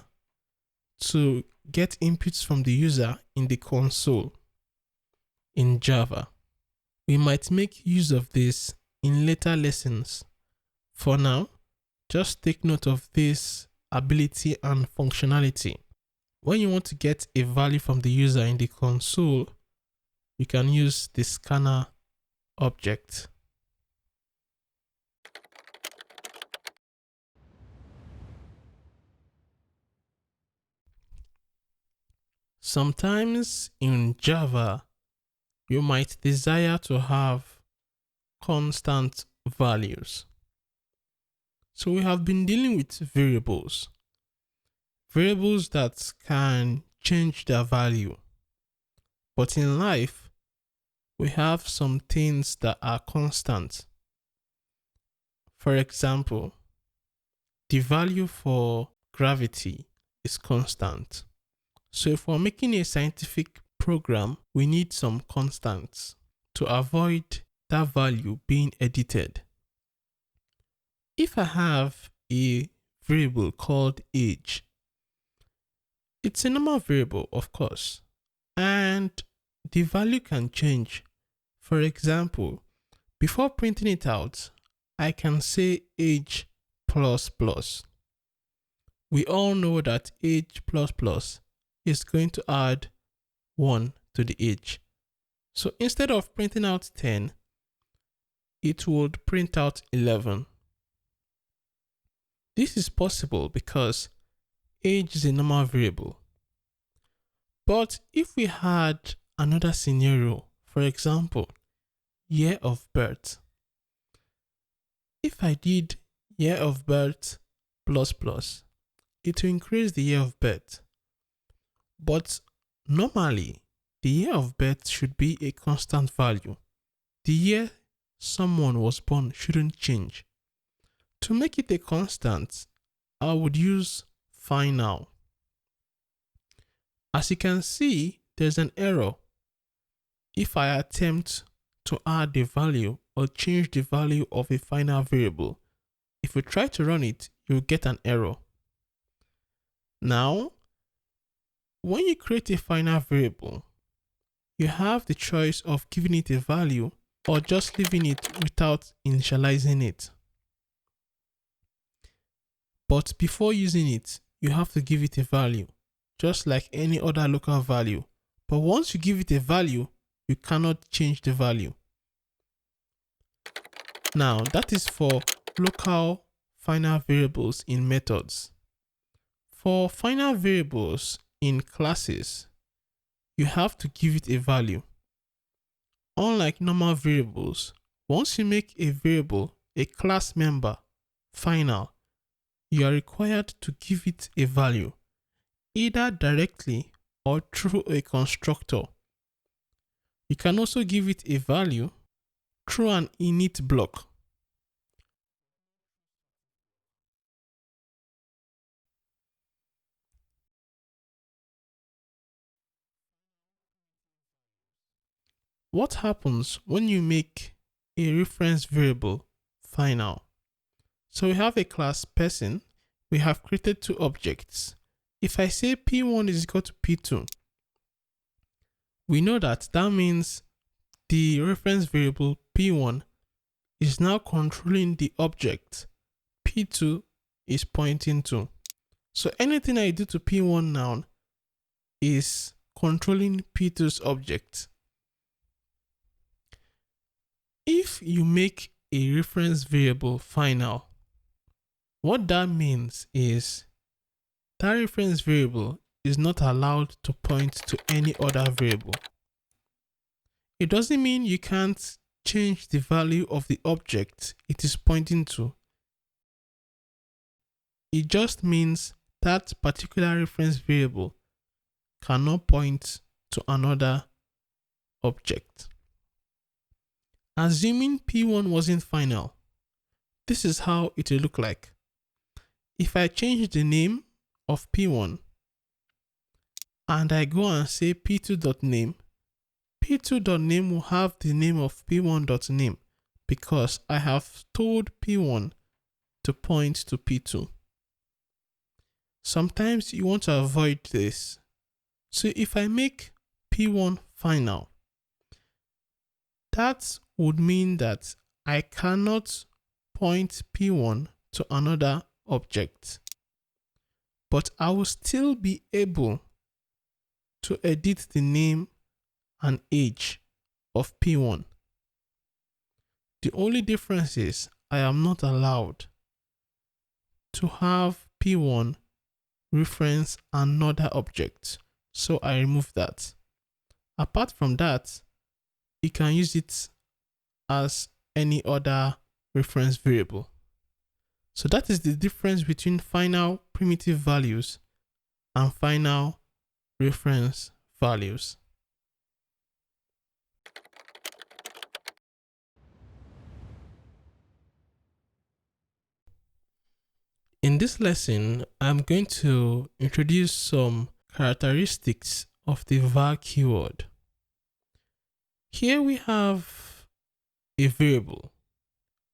to get inputs from the user in the console in Java. We might make use of this in later lessons. For now, just take note of this ability and functionality. When you want to get a value from the user in the console, you can use the scanner object. Sometimes in Java, you might desire to have constant values. So we have been dealing with variables that can change their value. But in life, we have some things that are constant. For example, the value for gravity is constant. So if we're making a scientific program, we need some constants to avoid that value being edited. If I have a variable called age, it's a normal variable, of course, and the value can change. For example, before printing it out, I can say age plus plus. We all know that age plus plus is going to add 1 to the age. So instead of printing out 10, it would print out 11. This is possible because age is a normal variable. But if we had another scenario, for example, year of birth. If I did year of birth plus plus, it will increase the year of birth. But normally, the year of birth should be a constant value. The year someone was born shouldn't change. To make it a constant, I would use final. As you can see, there's an error. If I attempt to add the value or change the value of a final variable, if you try to run it, you'll get an error. Now, when you create a final variable, you have the choice of giving it a value or just leaving it without initializing it. But before using it, you have to give it a value, just like any other local value. But once you give it a value, you cannot change the value. Now, that is for local final variables in methods. For final variables in classes, you have to give it a value. Unlike normal variables, once you make a variable a class member final, you are required to give it a value, either directly or through a constructor. You can also give it a value through an init block. What happens when you make a reference variable final? So we have a class person. We have created two objects. If I say P1 is equal to P2, we know that means the reference variable P1 is now controlling the object P2 is pointing to. So anything I do to P1 now is controlling P2's object. If you make a reference variable final, what that means is that reference variable is not allowed to point to any other variable. It doesn't mean you can't change the value of the object it is pointing to. It just means that particular reference variable cannot point to another object. Assuming P1 wasn't final, this is how it will look like. If I change the name of P1 and I go and say P2.name, P2.name will have the name of P1.name because I have told P1 to point to P2. Sometimes you want to avoid this. So if I make P1 final, that would mean that I cannot point P1 to another object, but I will still be able to edit the name and age of P1. The only difference is I am not allowed to have P1 reference another object so I remove that. Apart from that, you can use it as any other reference variable. So that is the difference between final primitive values and final reference values. In this lesson, I'm going to introduce some characteristics of the var keyword. Here we have a variable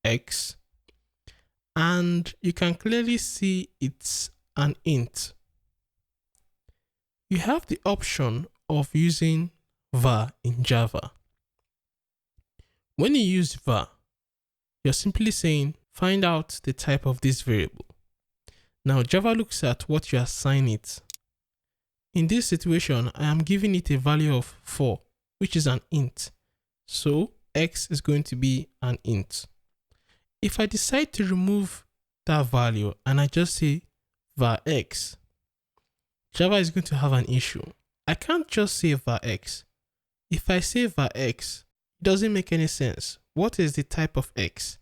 x, and you can clearly see it's an int. You have the option of using var in Java. When you use var, you're simply saying find out the type of this variable. Now Java looks at what you assign it. In this situation, I am giving it a value of 4, which is an int. So x is going to be an int. If I decide to remove that value and I just say var x, Java is going to have an issue. I can't just say var x. If I say var x, it doesn't make any sense. What is the type of x?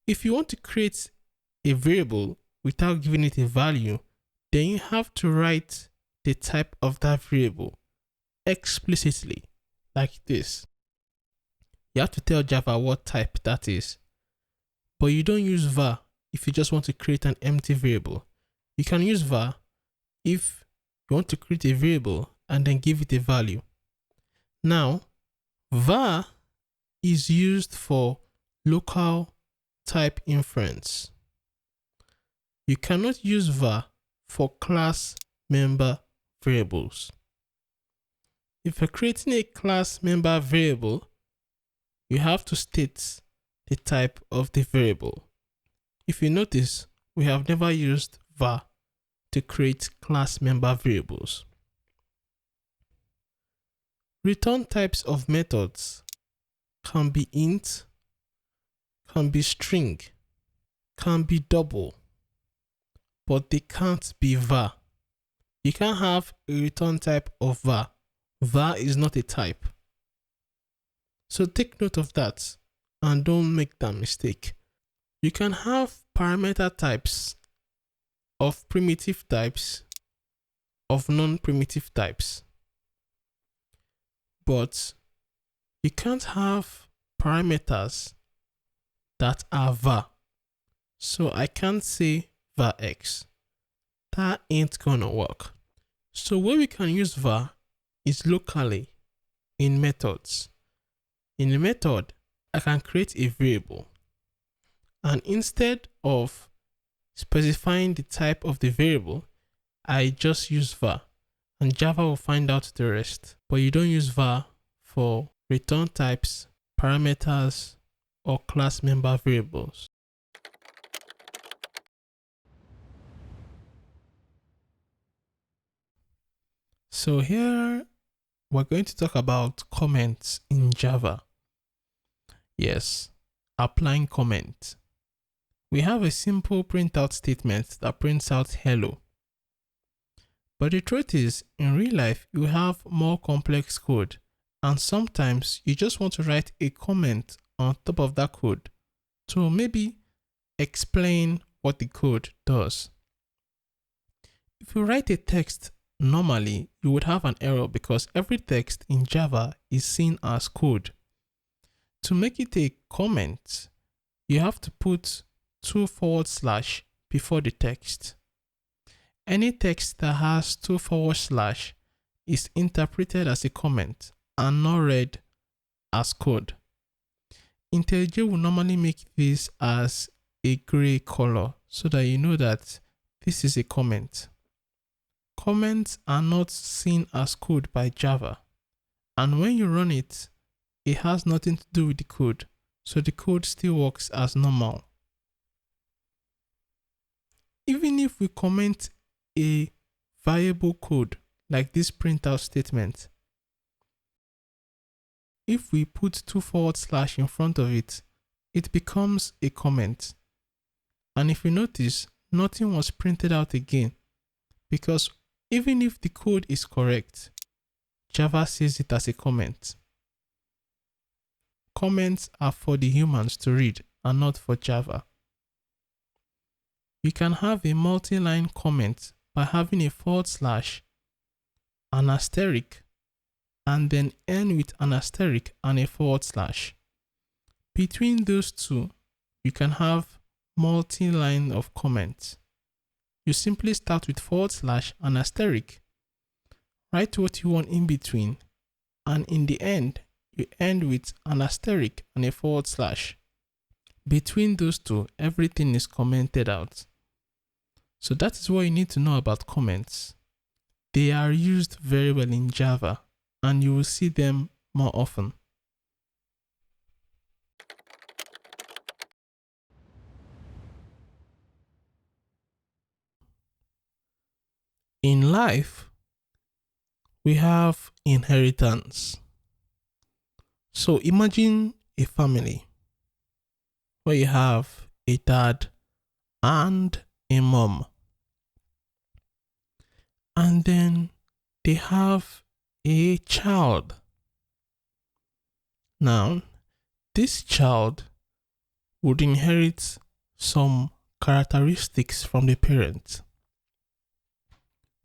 If you want to create a variable without giving it a value, then you have to write the type of that variable explicitly, like this. You have to tell Java what type that is. But you don't use var if you just want to create an empty variable. You can use var if you want to create a variable and then give it a value. Now, var is used for local type inference. You cannot use var for class member variables. If you're creating a class member variable, you have to state the type of the variable. If you notice, we have never used var to create class member variables. Return types of methods can be int, can be string, can be double, but they can't be var. You can't have a return type of var. Var is not a type. So take note of that and don't make that mistake. You can have parameter types of primitive types, of non-primitive types, but you can't have parameters that are var. So I can't say var x. That ain't gonna work. So where we can use var is locally in methods. In a method, I can create a variable, and instead of specifying the type of the variable, I just use var, and Java will find out the rest. But you don't use var for return types, parameters, or class member variables. So here we're going to talk about comments in Java. Yes, applying comment. We have a simple printout statement that prints out hello. But the truth is, in real life, you have more complex code, and sometimes you just want to write a comment on top of that code to maybe explain what the code does. If you write a text normally, you would have an error because every text in Java is seen as code. To make it a comment, you have to put 2/ before the text. Any text that has 2/ is interpreted as a comment and not read as code. IntelliJ will normally make this as a gray color so that you know that this is a comment. Comments are not seen as code by Java, and when you run it, it has nothing to do with the code, so the code still works as normal. Even if we comment a variable code like this printout statement, if we put 2/ in front of it, it becomes a comment. And if you notice, nothing was printed out again because Even if the code is correct, Java sees it as a comment. Comments are for the humans to read and not for Java. You can have a multi-line comment by having a /, an asterisk, and then end with an asterisk and a /. Between those two, you can have multi-line of comments. You simply start with / and asterisk, write what you want in between, and in the end, you end with an asterisk and a /. Between those two, everything is commented out. So that is what you need to know about comments. They are used very well in Java, and you will see them more often. In life, we have inheritance. So imagine a family where you have a dad and a mom. And then they have a child. Now, this child would inherit some characteristics from the parent.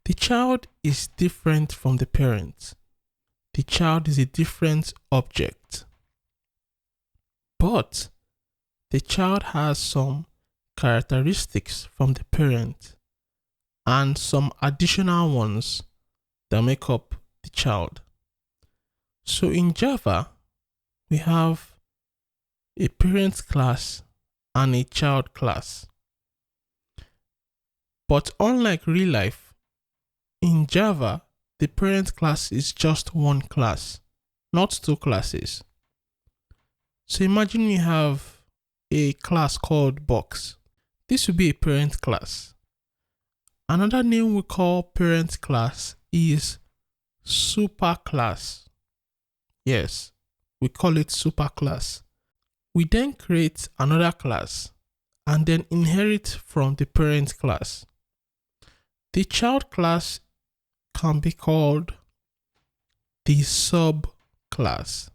The child is different from the parent. The child is a different object. But the child has some characteristics from the parent and some additional ones that make up the child. So in Java, we have a parent class and a child class. But unlike real life, in Java, the parent class is just one class, not two classes. So imagine we have a class called box. This will be a parent class. Another name we call parent class is superclass. Yes, we call it superclass. We then create another class and then inherit from the parent class. The child class can be called the subclass.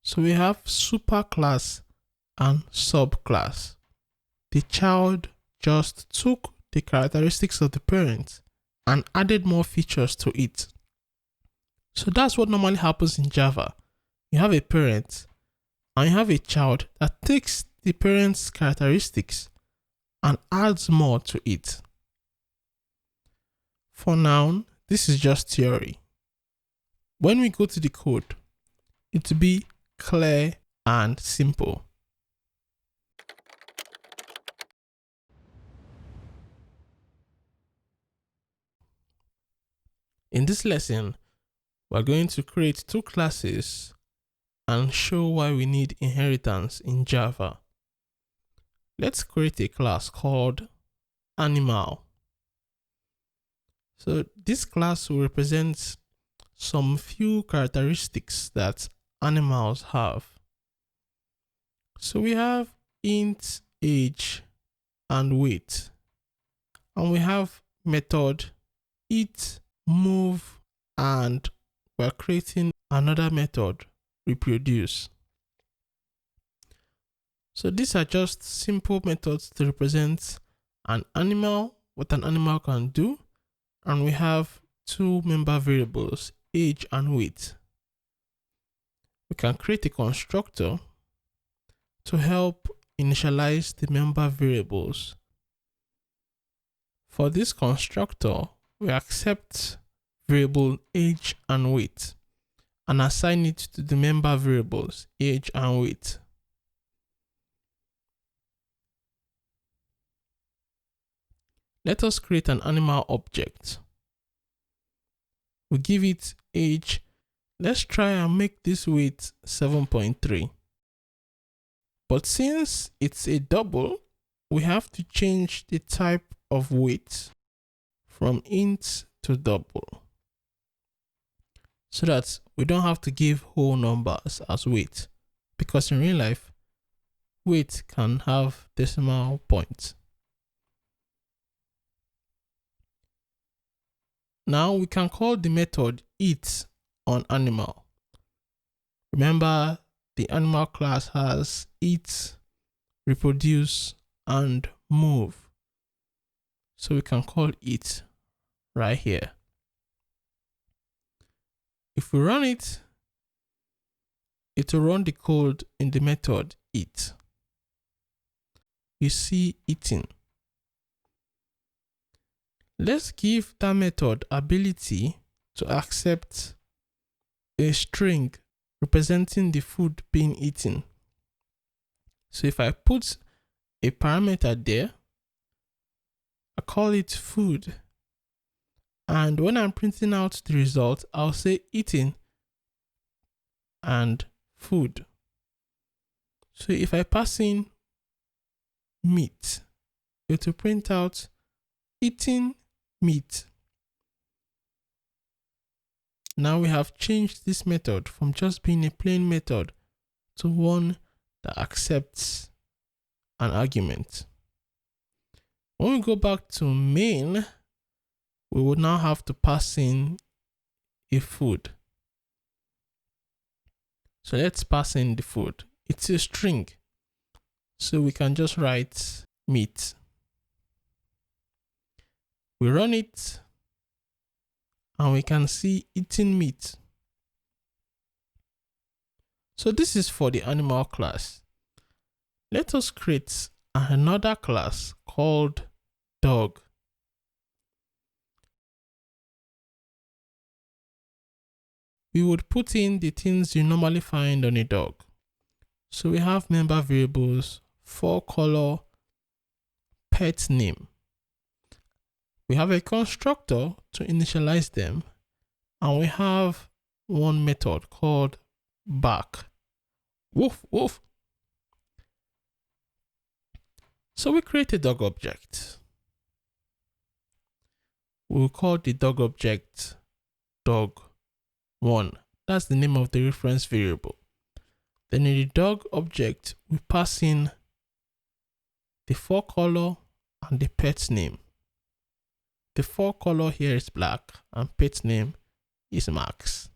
So we have superclass and subclass. The child just took the characteristics of the parent and added more features to it. So that's what normally happens in Java. You have a parent and you have a child that takes the parent's characteristics and adds more to it. For now, this is just theory. When we go to the code, it will be clear and simple. In this lesson, we're going to create two classes and show why we need inheritance in Java. Let's create a class called animal. So this class will represent some few characteristics that animals have. So we have int, age, and weight. And we have method eat, move, and we're creating another method, reproduce. So these are just simple methods to represent an animal, what an animal can do. And we have two member variables, age and weight. We can create a constructor to help initialize the member variables. For this constructor, we accept variable age and weight and assign it to the member variables, age and weight. Let us create an animal object. We give it age. Let's try and make this weight 7.3. But since it's a double, we have to change the type of weight from int to double so that we don't have to give whole numbers as weight, because in real life, weight can have decimal points. Now we can call the method eat on animal. Remember, the animal class has eat, reproduce, and move. So we can call it right here. If we run it, it will run the code in the method eat. You see eating. Let's give that method ability to accept a string representing the food being eaten. So if I put a parameter there, I call it food. And when I'm printing out the result, I'll say eating and food. So if I pass in meat, it will print out eating meat. Now we have changed this method from just being a plain method to one that accepts an argument. When we go back to main, we would now have to pass in a food. So let's pass in the food. It's a string, so we can just write meat. We run it, and we can see eating meat. So this is for the animal class. Let us create another class called dog. We would put in the things you normally find on a dog. So we have member variables, for color, pet name. We have a constructor to initialize them, and we have one method called bark. Woof, woof. So we create a dog object. We'll call the dog object dog1. That's the name of the reference variable. Then in the dog object, we pass in the for color and the pet name. The for color here is black and pet name is Max.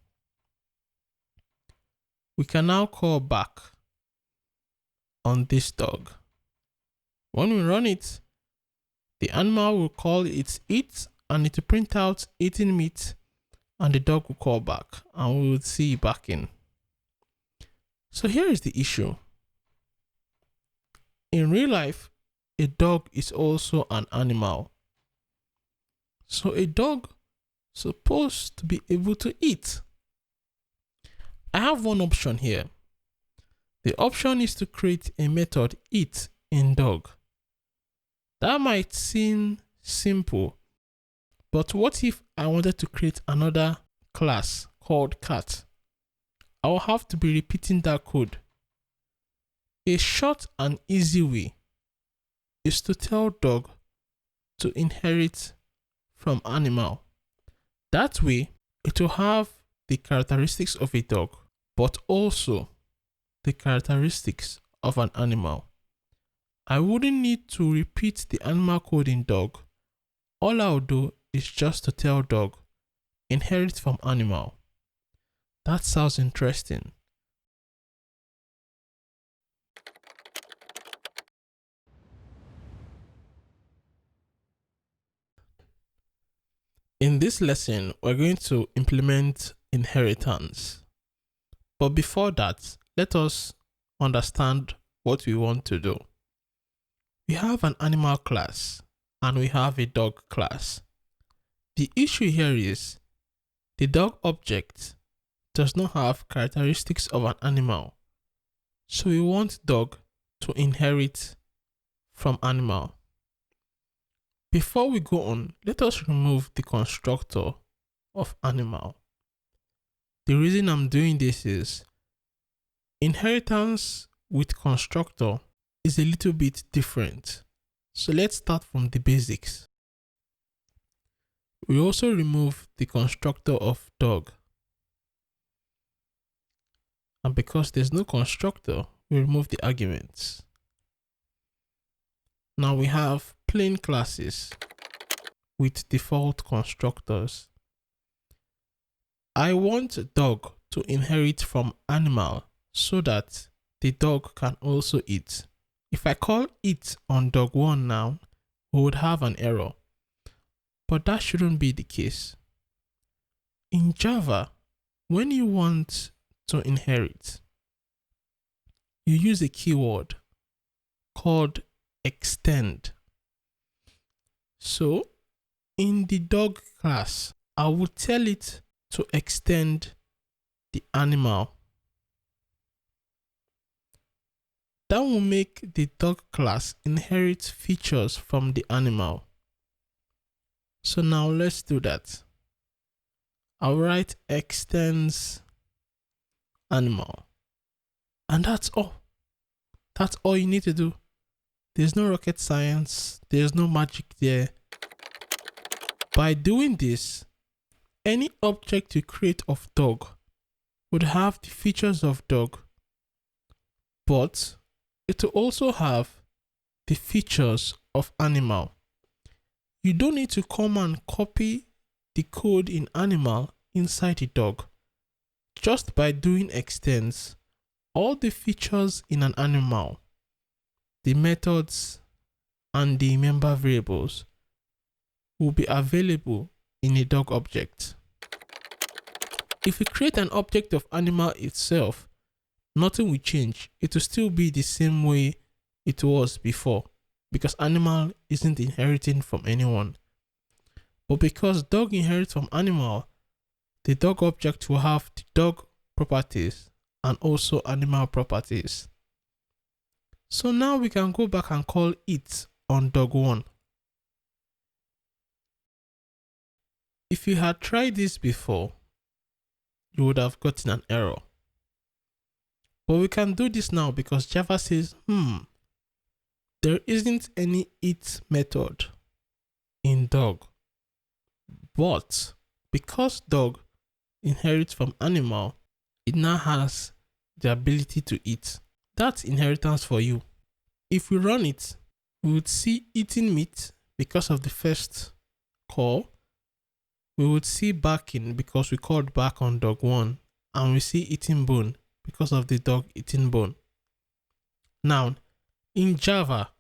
We can now call back on this dog. When we run it, the animal will call its eat and it will print out eating meat, and the dog will call back and we will see backing. So here is the issue. In real life, a dog is also an animal. So a dog is supposed to be able to eat. I have one option here. The option is to create a method eat in dog. That might seem simple, but what if I wanted to create another class called cat? I will have to be repeating that code. A short and easy way is to tell dog to inherit from animal. That way, it will have the characteristics of a dog, but also the characteristics of an animal. I wouldn't need to repeat the animal code in dog. All I'll do is just to tell dog, inherit from animal. That sounds interesting. In this lesson, we're going to implement inheritance. But before that, let us understand what we want to do. We have an animal class and we have a dog class. The issue here is the dog object does not have characteristics of an animal. So we want dog to inherit from animal. Before we go on, let us remove the constructor of animal. The reason I'm doing this is inheritance with constructor is a little bit different. So let's start from the basics. We also remove the constructor of dog. And because there's no constructor, we remove the arguments. Now we have plain classes with default constructors. I want dog to inherit from animal so that the dog can also eat. If I call eat on dog1 now, we would have an error. But that shouldn't be the case. In Java, when you want to inherit, you use a keyword called extend. So in the dog class, I will tell it to extend the animal. That will make the dog class inherit features from the animal. So now let's do that. I'll write extends animal. And that's all. That's all you need to do. There's no rocket science. There's no magic there. By doing this, any object you create of dog would have the features of dog, but it will also have the features of animal. You don't need to come and copy the code in animal inside the dog. Just by doing extends, all the features in an animal, the methods and the member variables will be available in a dog object. If we create an object of animal itself, nothing will change. It will still be the same way it was before because animal isn't inheriting from anyone. But because dog inherits from animal, the dog object will have the dog properties and also animal properties. So now we can go back and call it on dog1. If you had tried this before, you would have gotten an error. But we can do this now because Java says, there isn't any it method in dog. But because dog inherits from animal, it now has the ability to eat. That's inheritance for you. If we run it, we would see eating meat because of the first call. We would see backing because we called back on dog1, and we see eating bone because of the dog eating bone. Now, in Java,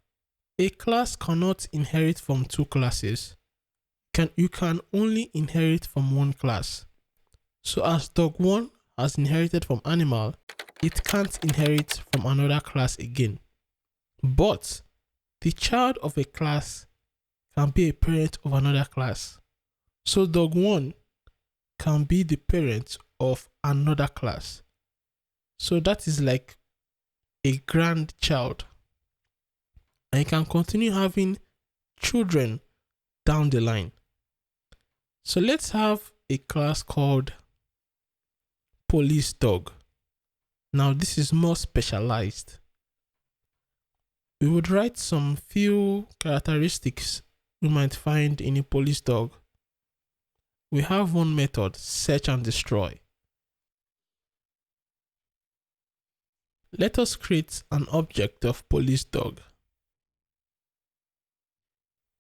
a class cannot inherit from two classes. You can only inherit from one class. So as dog1 has inherited from animal, it can't inherit from another class again. But the child of a class can be a parent of another class. So dog1 can be the parent of another class. So that is like a grandchild. And you can continue having children down the line. So let's have a class called police dog. Now this is more specialized. We would write some few characteristics we might find in a police dog. We have one method, search and destroy. Let us create an object of police dog.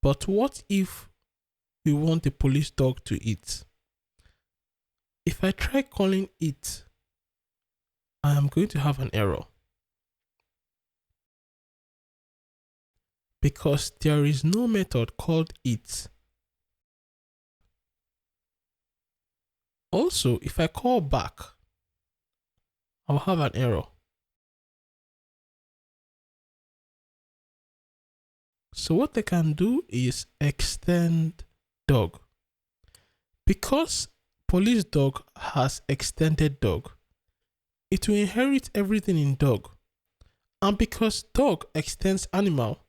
But what if we want the police dog to eat? If I try calling it, I am going to have an error. Because there is no method called it. Also, if I call back, I'll have an error. So what I can do is extend dog. Because police dog has extended dog, it will inherit everything in dog. And because dog extends animal,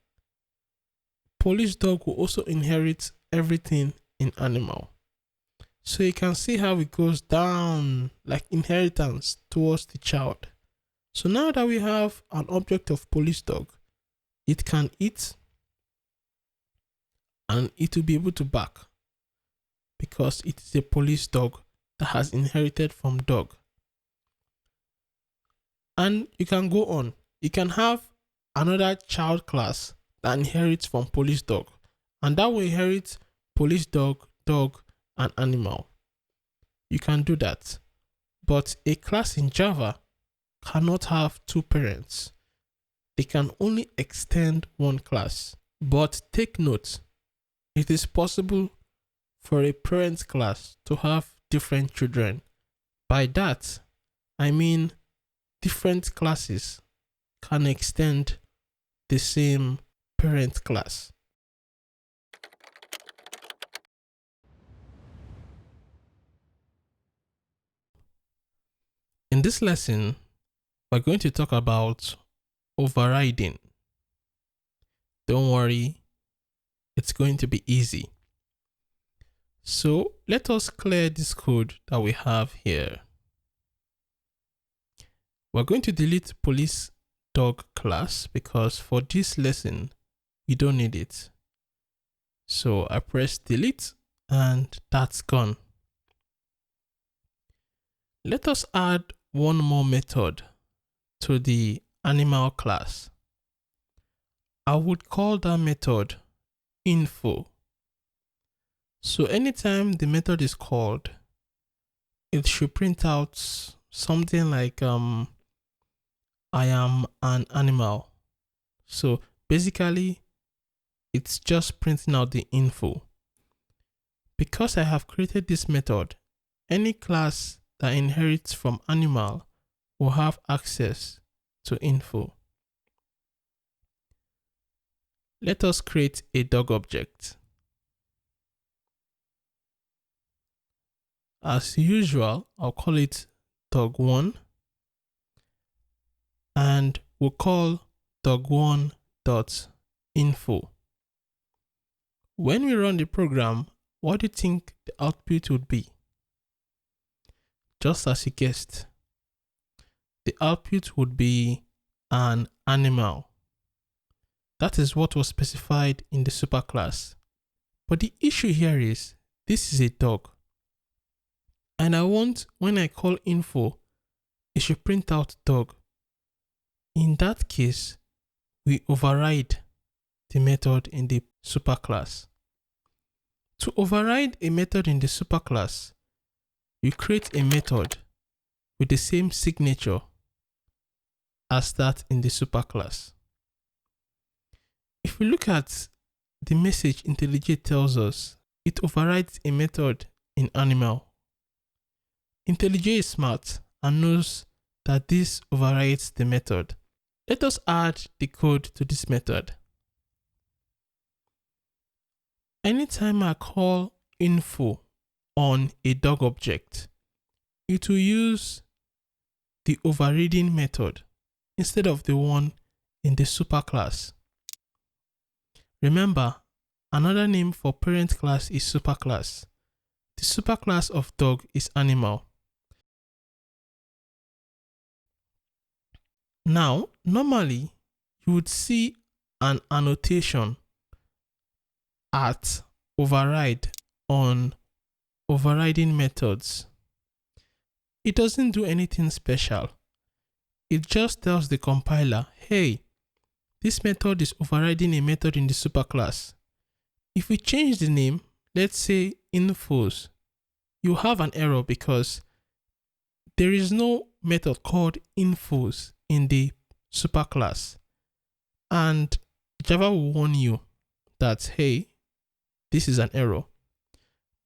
police dog will also inherit everything in animal. So you can see how it goes down like inheritance towards the child. So now that we have an object of police dog, it can eat and it will be able to bark because it is a police dog that has inherited from dog. And you can go on. You can have another child class that inherits from police dog, and that will inherit police dog, dog, and animal. you can do that. But a class in Java cannot have two parents. They can only extend one class. But take note, it is possible for a parent class to have different children. By that, I mean different classes can extend the same parent class. In this lesson, we're going to talk about overriding. Don't worry, it's going to be easy. So let us clear this code that we have here. We're going to delete police dog class because for this lesson, we don't need it. So I press delete and that's gone. Let us add one more method to the animal class. I would call that method info. So anytime the method is called, it should print out something like I am an animal. So basically, it's just printing out the info. Because I have created this method, any class that inherits from animal will have access to info. Let us create a dog object. As usual, I'll call it dog1 and we'll call dog1.info. When we run the program, what do you think the output would be? Just as you guessed, the output would be an animal. That is what was specified in the superclass. But the issue here is, this is a dog. And I want, when I call info, it should print out dog. In that case, we override the method in the superclass. To override a method in the superclass, you create a method with the same signature as that in the superclass. If we look at the message IntelliJ tells us, it overrides a method in animal. IntelliJ is smart and knows that this overrides the method. Let us add the code to this method. Anytime I call info on a dog object, it will use the overriding method instead of the one in the superclass. Remember, another name for parent class is superclass. The superclass of dog is animal. Now, normally, you would see an annotation at override on overriding methods. It doesn't do anything special. It just tells the compiler, hey, this method is overriding a method in the superclass. If we change the name, let's say infos, you have an error because there is no method called infos in the superclass. And Java will warn you that, hey, this is an error.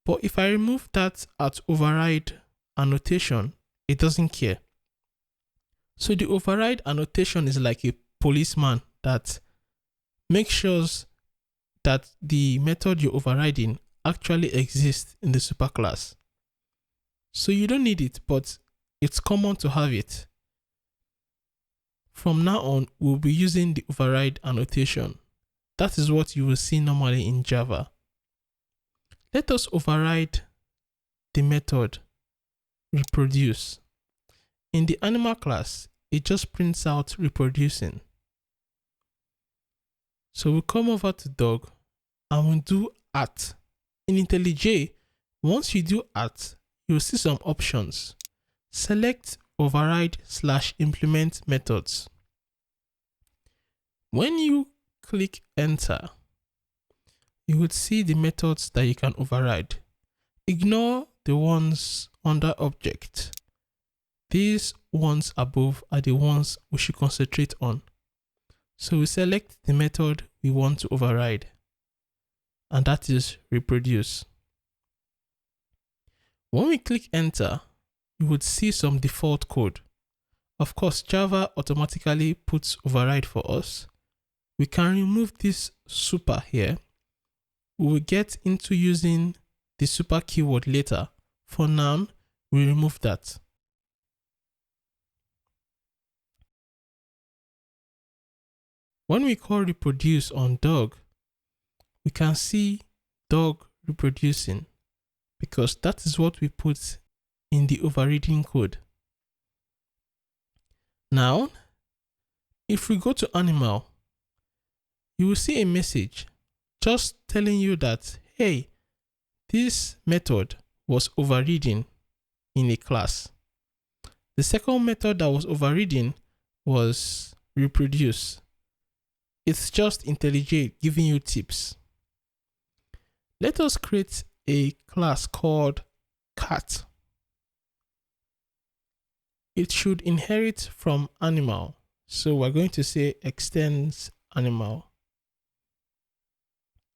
But if I remove that at override annotation, it doesn't care. So the override annotation is like a policeman that makes sure that the method you're overriding actually exists in the superclass. So you don't need it, but it's common to have it. From now on, we'll be using the override annotation. That is what you will see normally in Java. Let us override the method reproduce. In the animal class, it just prints out reproducing. So we'll come over to dog and we'll do at. In IntelliJ, once you do at, you'll see some options. Select override/implement methods. When you click enter, you would see the methods that you can override. Ignore the ones under object. These ones above are the ones we should concentrate on. So we select the method we want to override, and that is reproduce. When we click enter, you would see some default code. Of course, Java automatically puts override for us. We can remove this super here. We will get into using the super keyword later. For now, we remove that. When we call reproduce on dog, we can see dog reproducing because that is what we put in the overriding code. Now, if we go to animal, you will see a message just telling you that, hey, this method was overridden in a class. The second method that was overridden was reproduce. It's just IntelliJ giving you tips. Let us create a class called cat. It should inherit from animal. So we're going to say extends animal.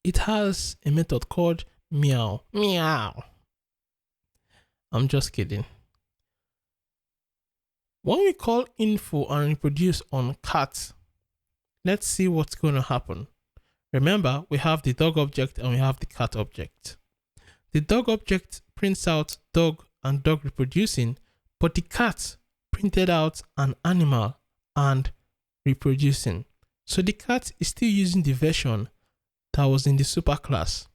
It has a method called meow. Meow. I'm just kidding. When we call info and reproduce on cat, let's see what's going to happen. Remember, we have the dog object and we have the cat object. The dog object prints out dog and dog reproducing, but the cat printed out an animal and reproducing. So the cat is still using the version that was in the super class,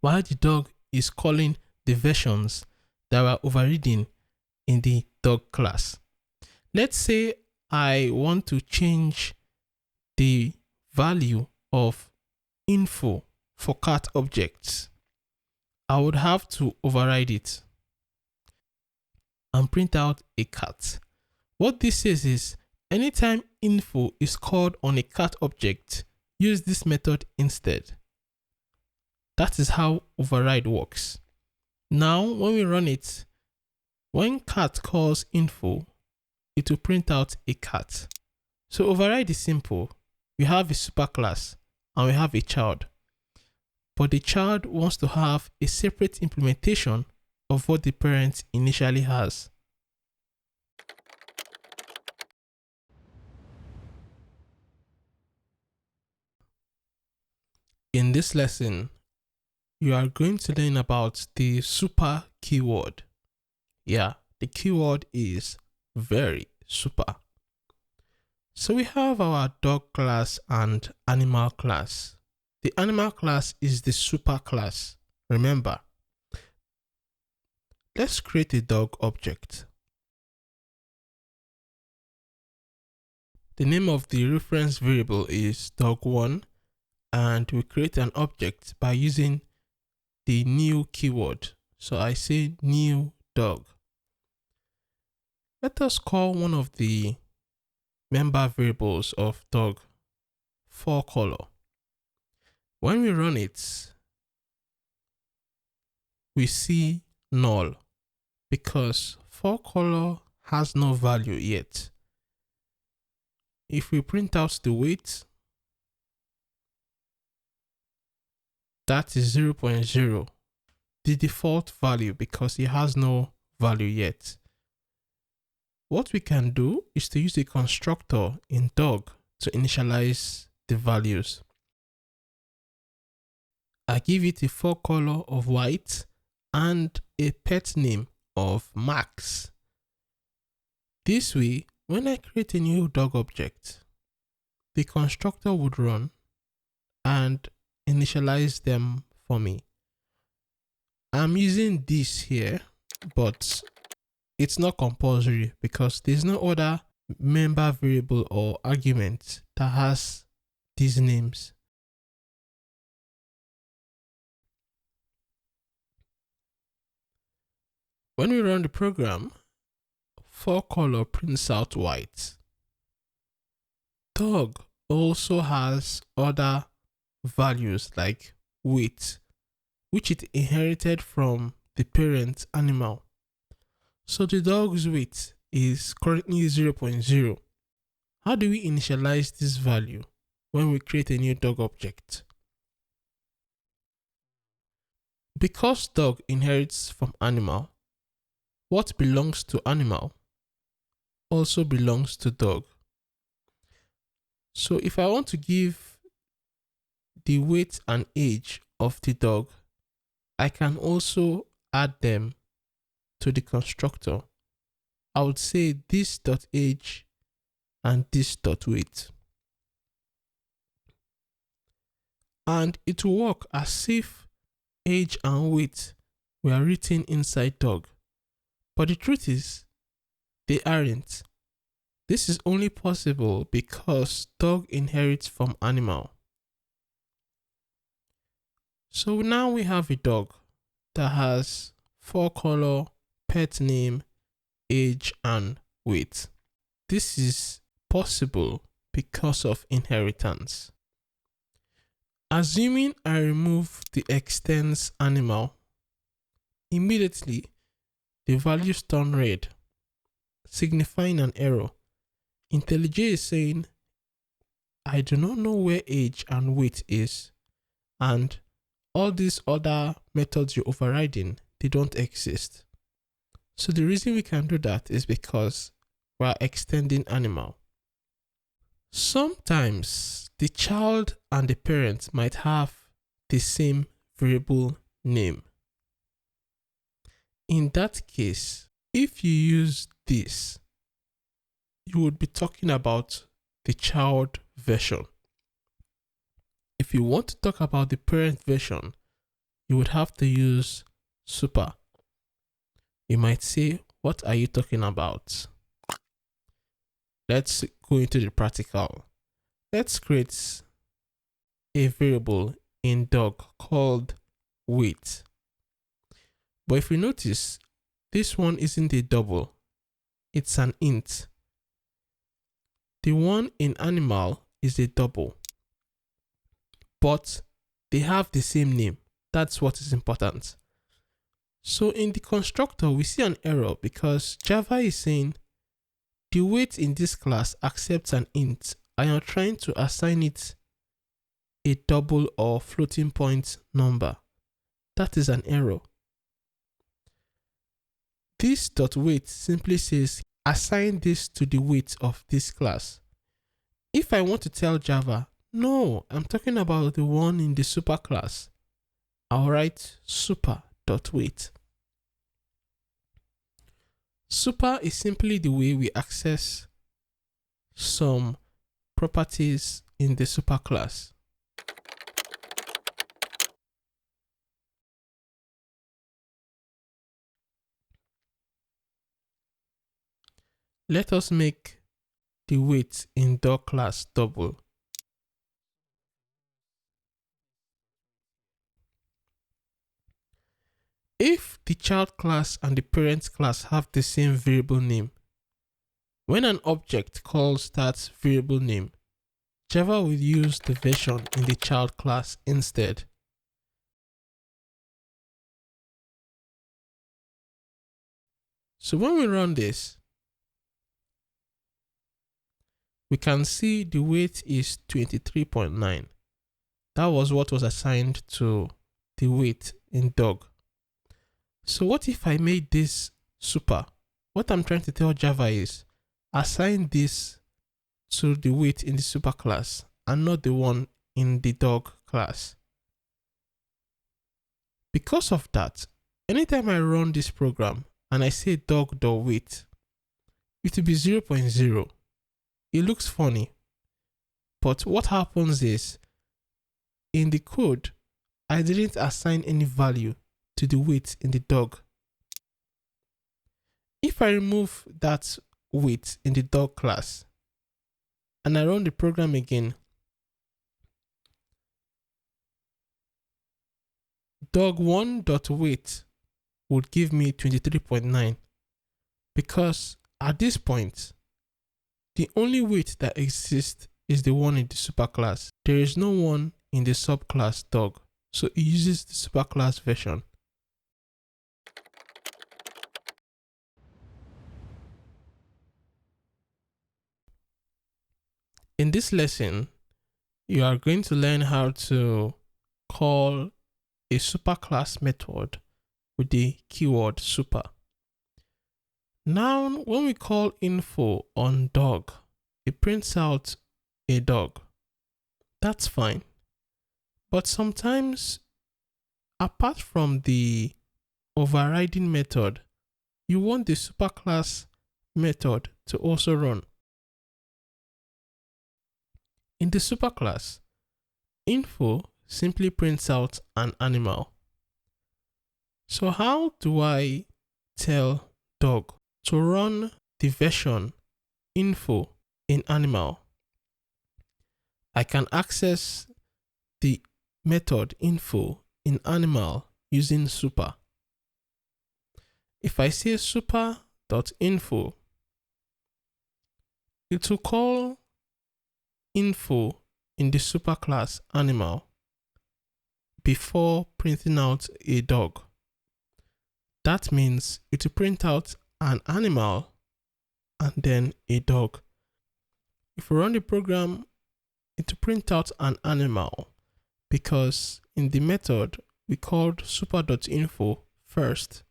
while the dog is calling the versions that were overridden in the dog class. Let's say I want to change the value of info for cat objects. I would have to override it and print out a cat. What this says is, anytime info is called on a cat object, use this method instead. That is how override works. Now, when we run it, when cat calls info, it will print out a cat. So override is simple. We have a superclass and we have a child, but the child wants to have a separate implementation of what the parent initially has. In this lesson, you are going to learn about the super keyword. Yeah, the keyword is very super. So we have our dog class and animal class. The animal class is the super class. Remember, let's create a dog object. The name of the reference variable is dog1, and we create an object by using the new keyword. So I say new dog. Let us call one of the member variables of dog ForColor. When we run it, we see null because ForColor has no value yet. If we print out the weight, that is 0.0, the default value, because it has no value yet. What we can do is to use a constructor in dog to initialize the values. I give it a ForColor of white and a pet name of Max. This way, when I create a new dog object, the constructor would run and initialize them for me. I'm using this here, but it's not compulsory because there's no other member variable or argument that has these names. When we run the program, ForColor prints out white. Dog also has other values like weight, which it inherited from the parent animal. So the dog's weight is currently 0.0. How do we initialize this value when we create a new dog object? Because dog inherits from animal, what belongs to animal also belongs to dog. So if I want to give the weight and age of the dog, I can also add them to the constructor. I would say this.age and this.weight. And it will work as if age and weight were written inside dog. But the truth is, they aren't. This is only possible because dog inherits from animal. So now we have a dog that has 4 color, pet name, age, and weight. This is possible because of inheritance. Assuming I remove the extends animal, immediately the values turn red, signifying an error. IntelliJ is saying, I do not know where age and weight is, and all these other methods you're overriding, they don't exist. So the reason we can do that is because we're extending animal. Sometimes the child and the parent might have the same variable name. In that case, if you use this, you would be talking about the child version. If you want to talk about the parent version, you would have to use super. You might say, what are you talking about? Let's go into the practical. Let's create a variable in dog called weight. But if you notice, this one isn't a double, it's an int. The one in animal is a double, but they have the same name. That's what is important. So in the constructor, we see an error because Java is saying the weight in this class accepts an int and you're trying to assign it a double or floating point number. That is an error. This.weight simply says assign this to the weight of this class. If I want to tell Java, no, I'm talking about the one in the super class, I'll write super.weight. Super is simply the way we access some properties in the super class. Let us make the weight in dog class double. If the child class and the parent class have the same variable name, when an object calls that variable name, Java will use the version in the child class instead. So when we run this, we can see the weight is 23.9. That was what was assigned to the weight in dog. So what if I made this super? What I'm trying to tell Java is assign this to the weight in the super class and not the one in the dog class. Because of that, anytime I run this program and I say dog.weight, it will be 0.0. It looks funny, but what happens is in the code, I didn't assign any value to the weight in the dog. If I remove that weight in the dog class and I run the program again, dog1.weight would give me 23.9 because at this point, the only weight that exists is the one in the superclass. There is no one in the subclass dog, so it uses the superclass version. In this lesson, you are going to learn how to call a superclass method with the keyword super. Now, when we call info on dog, it prints out a dog. That's fine. But sometimes, apart from the overriding method, you want the superclass method to also run. In the superclass, info simply prints out an animal. So how do I tell dog to run the version info in animal? I can access the method info in animal using super. If I say super.info, it will call info in the superclass animal before printing out a dog. That means it will print out an animal and then a dog. If we run the program, it will print out an animal because in the method we called super.info first,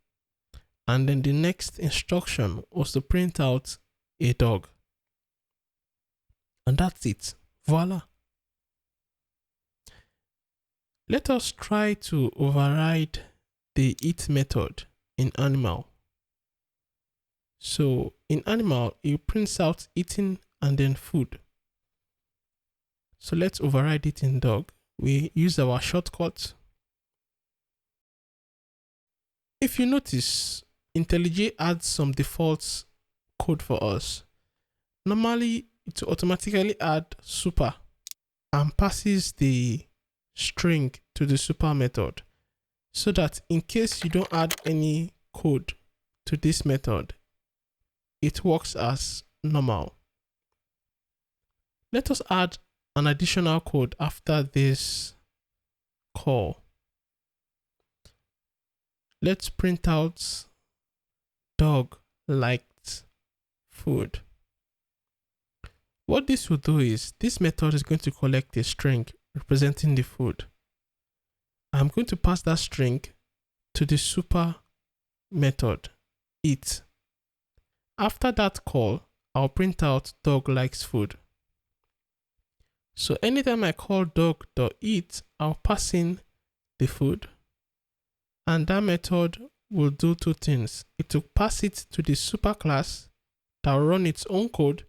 and then the next instruction was to print out a dog. And that's it. Voila. Let us try to override the eat method in animal. So in animal, it prints out eating and then food. So let's override it in dog. We use our shortcut. If you notice, IntelliJ adds some default code for us. Normally, it will automatically add super and passes the string to the super method, so that in case you don't add any code to this method, it works as normal. Let us add an additional code after this call. Let's print out dog liked food. What this will do is this method is going to collect a string representing the food. I'm going to pass that string to the super method eat. After that call, I'll print out dog likes food. So anytime I call dog.eat, I'll pass in the food, and that method will do two things. It will pass it to the superclass that will run its own code,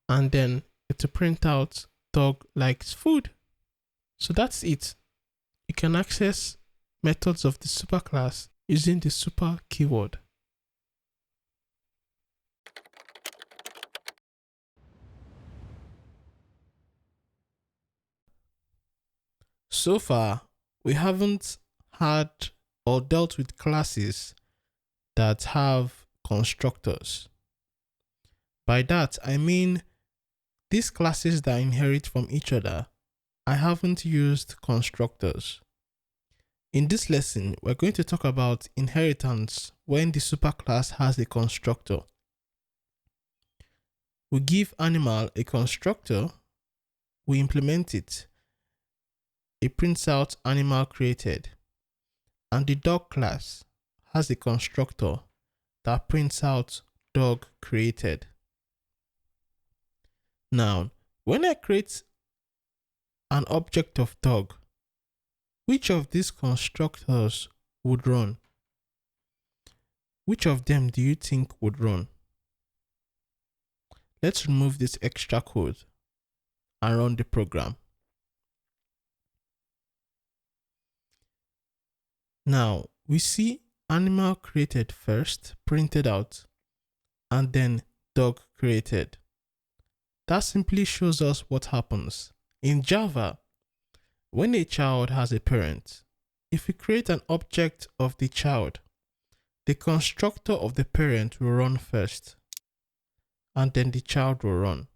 and then it will print out dog likes food. So that's it. You can access methods of the superclass using the super keyword. So far, we haven't had or dealt with classes that have constructors. By that, I mean these classes that inherit from each other. I haven't used constructors. In this lesson, we're going to talk about inheritance when the superclass has a constructor. We give animal a constructor, we implement it. It prints out animal created. And the dog class has a constructor that prints out dog created. Now, when I create an object of dog, which of these constructors would run? Which of them do you think would run? Let's remove this extra code and run the program. Now, we see animal created first, printed out, and then dog created. That simply shows us what happens. In Java, when a child has a parent, if we create an object of the child, the constructor of the parent will run first, and then the child will run.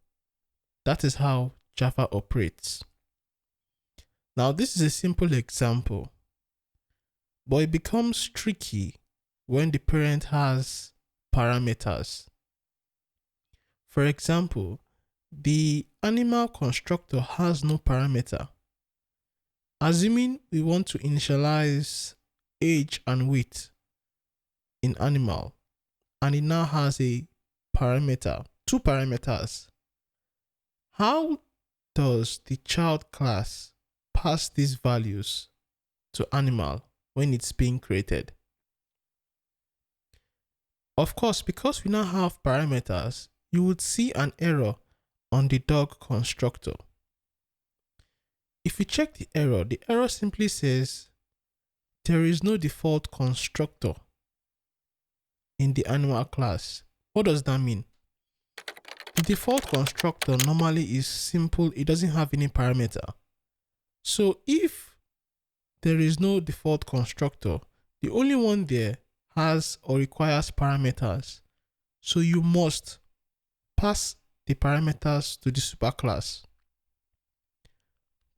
That is how Java operates. Now, this is a simple example, but it becomes tricky when the parent has parameters. For example, the animal constructor has no parameter. Assuming we want to initialize age and weight in animal, and it now has a parameter, two parameters. How does the child class pass these values to animal when it's being created? Of course, because we now have parameters, you would see an error on the dog constructor. If you check the error simply says there is no default constructor in the animal class. What does that mean? The default constructor normally is simple, it doesn't have any parameter. So if there is no default constructor, the only one there has or requires parameters. So you must pass the parameters to the superclass.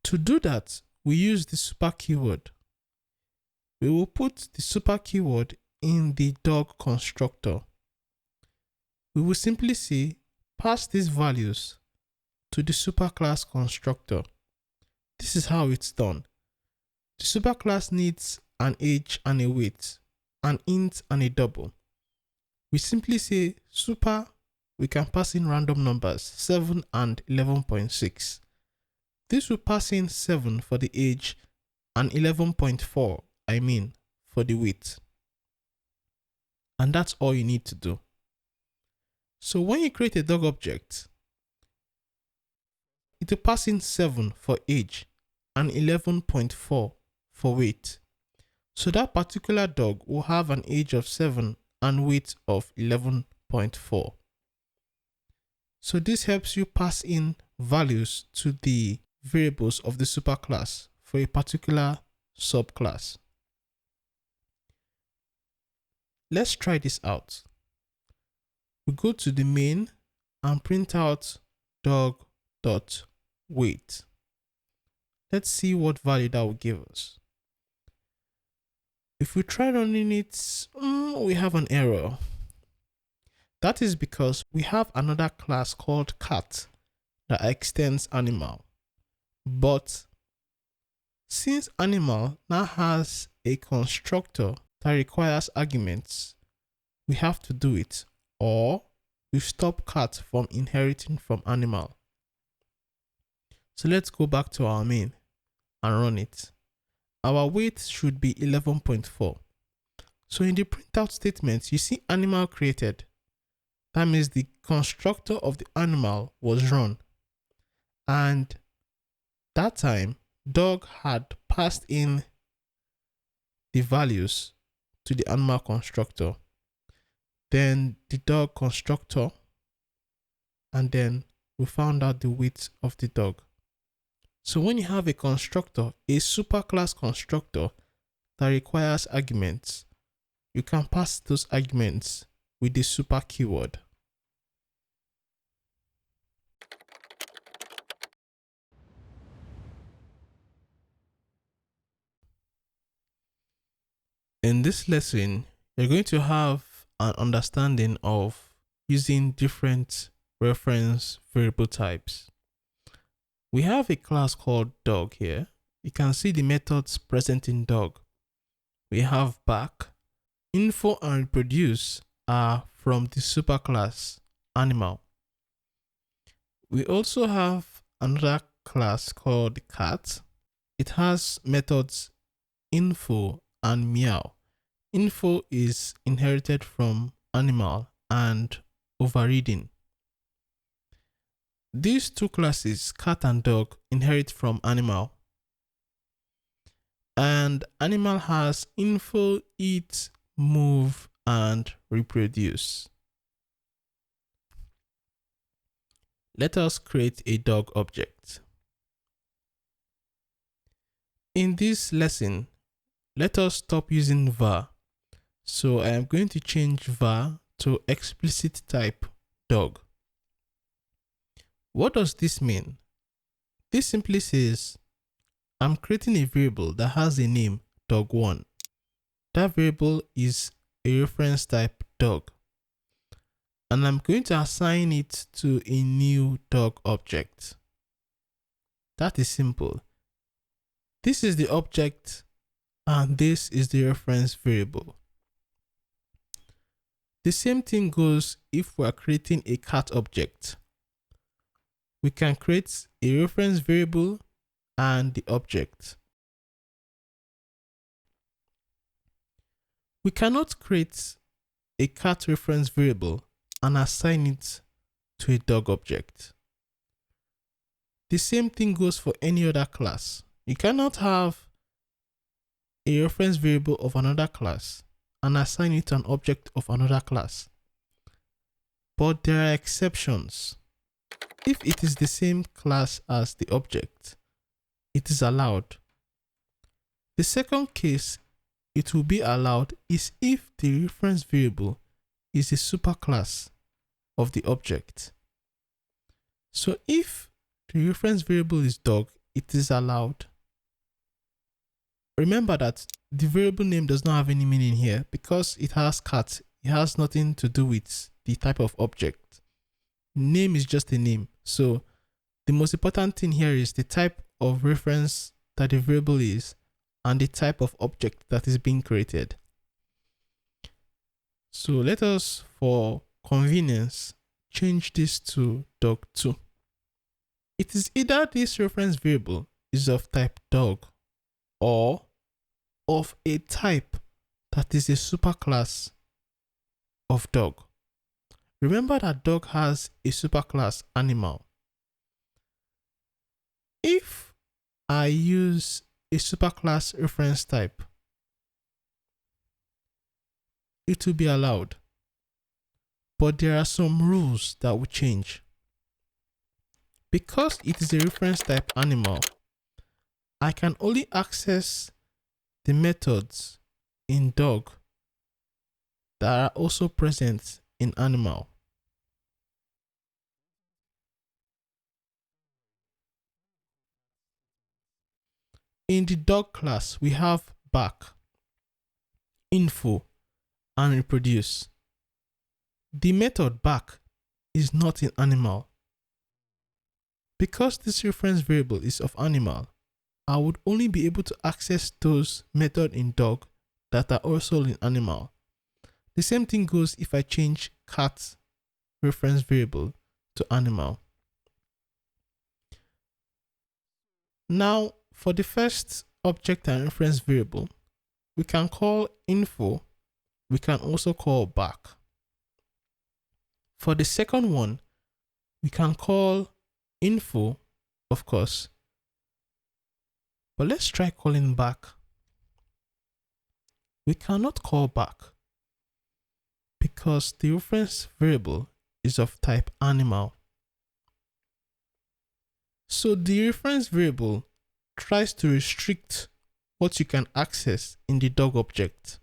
To do that, we use the super keyword. We will put the super keyword in the dog constructor. We will simply say pass these values to the superclass constructor. This is how it's done. The superclass needs an age and a weight, an int and a double. We simply say super, we can pass in random numbers 7 and 11.6. This will pass in 7 for the age and 11.4, for the weight. And that's all you need to do. So when you create a dog object, it will pass in 7 for age and 11.4 for weight. So that particular dog will have an age of 7 and weight of 11.4. So this helps you pass in values to the variables of the superclass for a particular subclass. Let's try this out. We go to the main and print out dog.weight. Let's see what value that will give us. If we try running it, we have an error. That is because we have another class called cat that extends animal. But since animal now has a constructor that requires arguments, we have to do it, or we stop cat from inheriting from animal. So let's go back to our main and run it. Our weight should be 11.4. So in the printout statement, you see animal created. That means the constructor of the animal was run. And that time, dog had passed in the values to the animal constructor. Then the dog constructor, and then we found out the weight of the dog. So when you have a constructor, a superclass constructor that requires arguments, you can pass those arguments with the super keyword. In this lesson, you're going to have an understanding of using different reference variable types. We have a class called dog here. You can see the methods present in dog. We have back, info and reproduce are from the superclass animal. We also have another class called cat. It has methods info and meow. Info is inherited from animal and overriding. These two classes, cat and dog, inherit from animal. And animal has info, eat, move, and reproduce. Let us create a dog object. In this lesson, let us stop using var. So I am going to change var to explicit type dog. What does this mean? This simply says I'm creating a variable that has a name dog1. That variable is a reference type dog. and I'm going to assign it to a new dog object. That is simple. This is the object and this is the reference variable. The same thing goes if we are creating a cat object. We can create a reference variable and the object. We cannot create a cat reference variable and assign it to a dog object. The same thing goes for any other class. You cannot have a reference variable of another class and assign it to an object of another class. But there are exceptions. If it is the same class as the object, it is allowed. The second case it will be allowed is if the reference variable is a superclass of the object. So if the reference variable is dog, it is allowed. Remember that the variable name does not have any meaning here because it has cat. It has nothing to do with the type of object. Name is just a name. So the most important thing here is the type of reference that the variable is and the type of object that is being created. So let us, for convenience, change this to dog2. It is either this reference variable is of type dog or of a type that is a superclass of dog. Remember that dog has a superclass animal. If I use a superclass reference type, it will be allowed. But there are some rules that will change. Because it is a reference type animal, I can only access the methods in dog that are also present in animal. In the dog class, we have back, info, and reproduce. The method back is not in animal. Because this reference variable is of animal, I would only be able to access those methods in dog that are also in animal. The same thing goes if I change cat reference variable to animal. Now, for the first object and reference variable, we can call info, we can also call back. For the second one, we can call info, of course. But let's try calling back. We cannot call back because the reference variable is of type animal. So the reference variable tries to restrict what you can access in the dog object.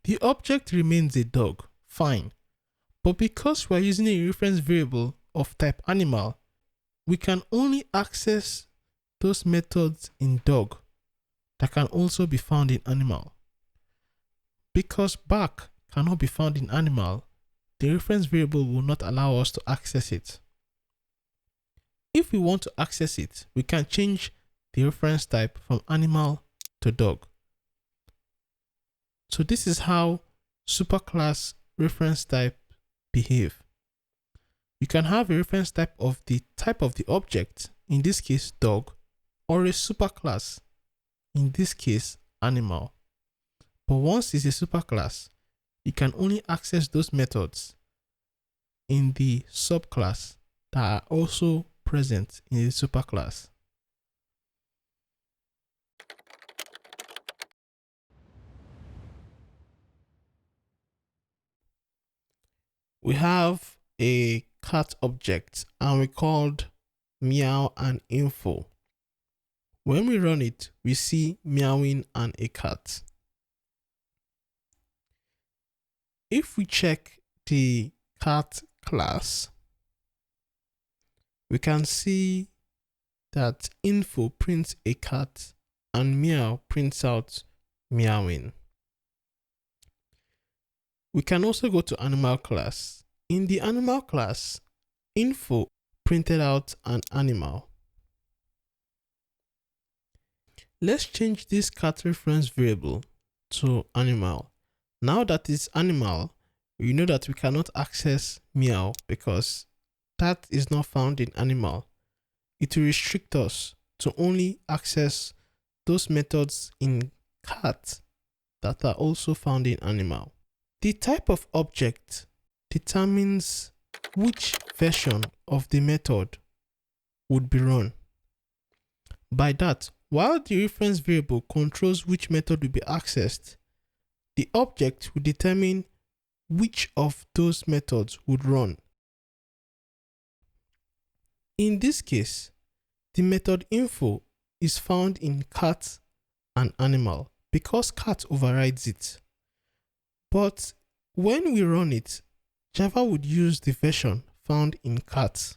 The object remains a dog, fine. But because we're using a reference variable of type animal, we can only access those methods in dog that can also be found in animal. Because back cannot be found in animal, the reference variable will not allow us to access it. If we want to access it, we can change the reference type from animal to dog. So this is how superclass reference type behave. You can have a reference type of the object, in this case dog, or a superclass, in this case animal. But once it's a superclass, you can only access those methods in the subclass that are also present in the superclass. We have a cat object and we called meow and info. When we run it, we see meowing and a cat. If we check the cat class, we can see that info prints a cat and meow prints out meowing. We can also go to animal class In the animal class, info printed out an animal. Let's change this cat reference variable to animal. Now that it's animal, we know that we cannot access meow because that is not found in animal. It will restrict us to only access those methods in cat that are also found in animal. The type of object determines which version of the method would be run. By that, while the reference variable controls which method will be accessed, the object will determine which of those methods would run. In this case, the method info is found in cat and animal because cat overrides it. But when we run it, Java would use the version found in cat.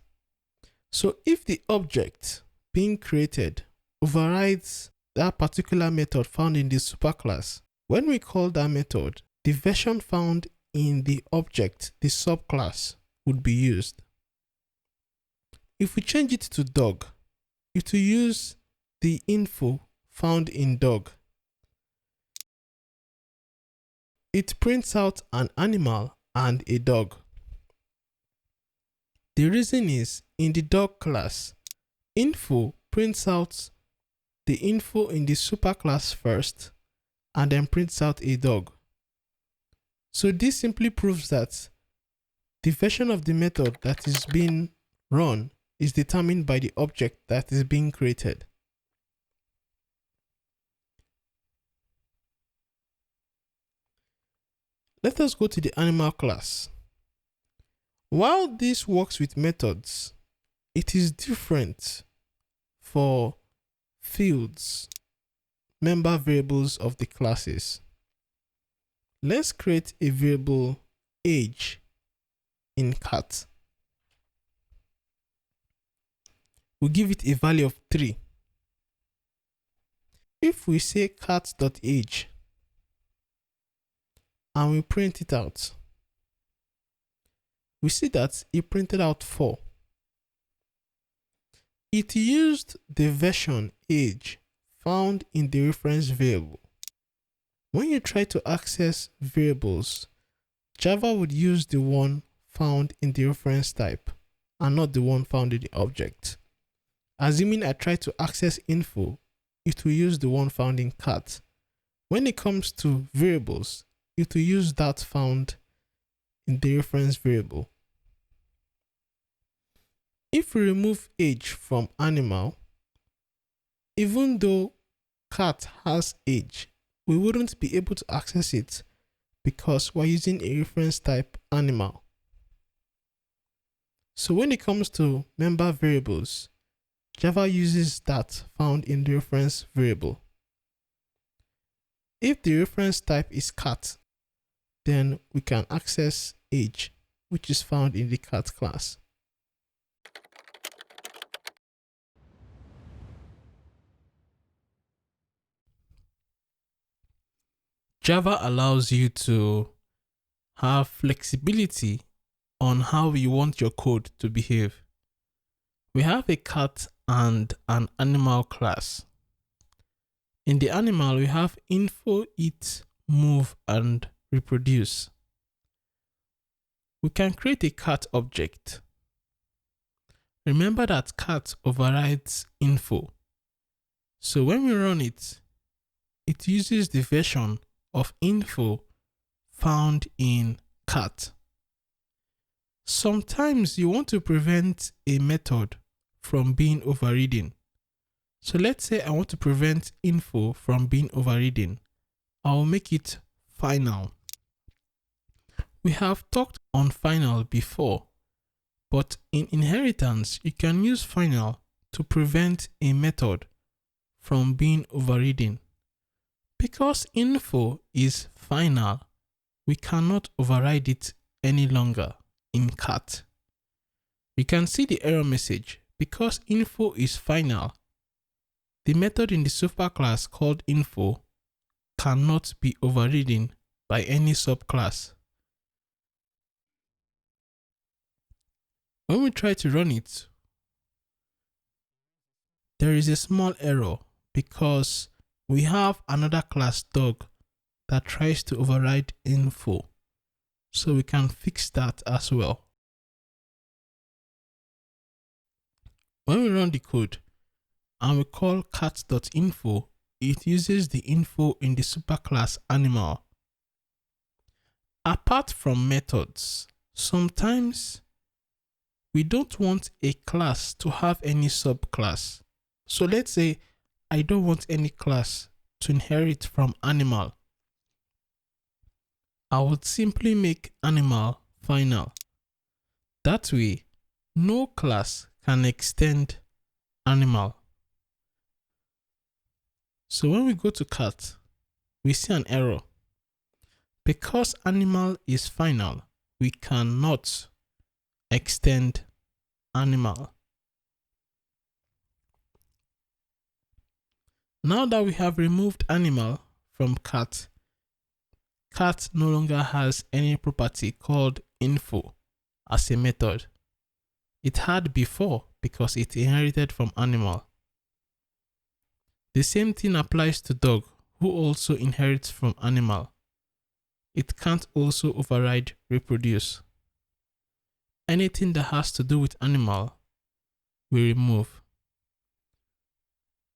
So if the object being created overrides that particular method found in the superclass, when we call that method, the version found in the object, the subclass, would be used. If we change it to dog, it will use the info found in dog. It prints out an animal and a dog. The reason is, in the dog class, info prints out the info in the superclass first and then prints out a dog. So this simply proves that the version of the method that is being run is determined by the object that is being created. Let us go to the animal class. While this works with methods, it is different for fields, member variables of the classes. Let's create a variable age in cat. We'll give it a value of 3. If we say cat.age and we print it out, we see that it printed out 4. It used the version age found in the reference variable. When you try to access variables, Java would use the one found in the reference type and not the one found in the object. Assuming I try to access info, it will use the one found in cat. When it comes to variables, it will use that found in the reference variable. If we remove age from animal, even though cat has age, we wouldn't be able to access it because we're using a reference type animal. So when it comes to member variables, Java uses that found in the reference variable. If the reference type is cat, then we can access age, which is found in the cat class. Java allows you to have flexibility on how you want your code to behave. We have a cat and an animal class. In the animal, we have info, eat, move, and reproduce. We can create a cat object. Remember that cat overrides info. So when we run it, it uses the version of info found in cat. Sometimes you want to prevent a method from being overridden. So let's say I want to prevent info from being overridden. I'll make it final. We have talked on final before, but in inheritance, you can use final to prevent a method from being overridden. Because info is final, we cannot override it any longer in cat. You can see the error message. Because info is final, the method in the superclass called info cannot be overridden by any subclass. When we try to run it, there is a small error because we have another class dog that tries to override info. So we can fix that as well. When we run the code and we call cat.info, it uses the info in the superclass animal. Apart from methods, sometimes we don't want a class to have any subclass. So let's say I don't want any class to inherit from animal. I would simply make animal final. That way, no class can extend animal. So when we go to cat, we see an error. Because animal is final, we cannot extend animal. Now that we have removed animal from cat, cat no longer has any property called info as a method. It had before because it inherited from animal. The same thing applies to dog, who also inherits from animal. It can't also override reproduce. Anything that has to do with animal, we remove.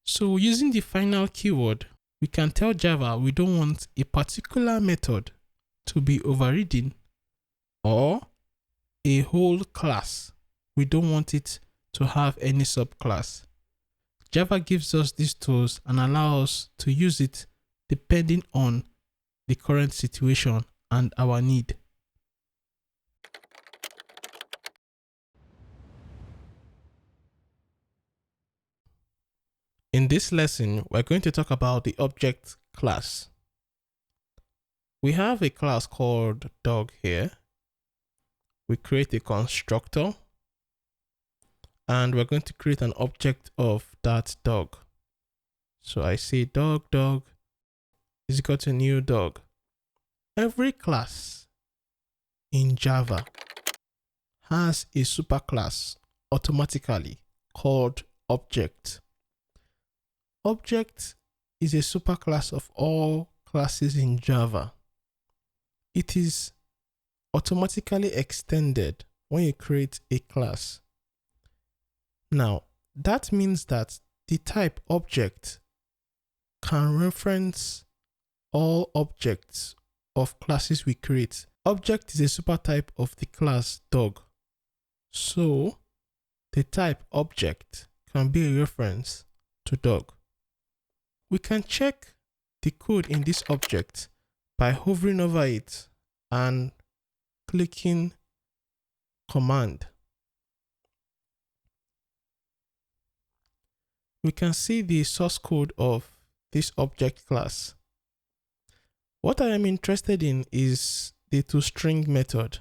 So using the final keyword, we can tell Java we don't want a particular method to be overridden or a whole class. We don't want it to have any subclass. Java gives us these tools and allows us to use it depending on the current situation and our need. In this lesson, we're going to talk about the object class. We have a class called dog here. We create a constructor and we're going to create an object of that dog. So I say dog is equal to new dog. Every class in Java has a superclass automatically called object. Object is a superclass of all classes in Java. It is automatically extended when you create a class. Now, that means that the type object can reference all objects of classes we create. Object is a supertype of the class dog. So, the type object can be a reference to dog. We can check the code in this object by hovering over it and clicking command. We can see the source code of this object class. What I am interested in is the toString method.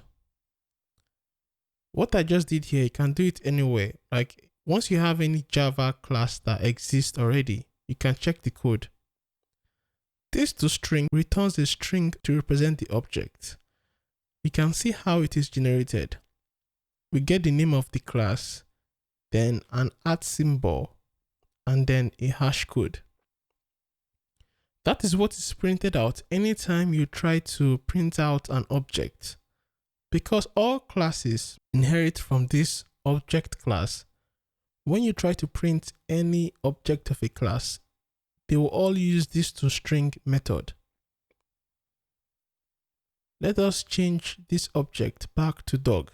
What I just did here, you can do it anywhere. Like once you have any Java class that exists already, you can check the code. This toString returns a string to represent the object. You can see how it is generated. We get the name of the class, then an @ symbol, and then a hash code. That is what is printed out anytime you try to print out an object. Because all classes inherit from this object class, when you try to print any object of a class, they will all use this toString method. Let us change this object back to dog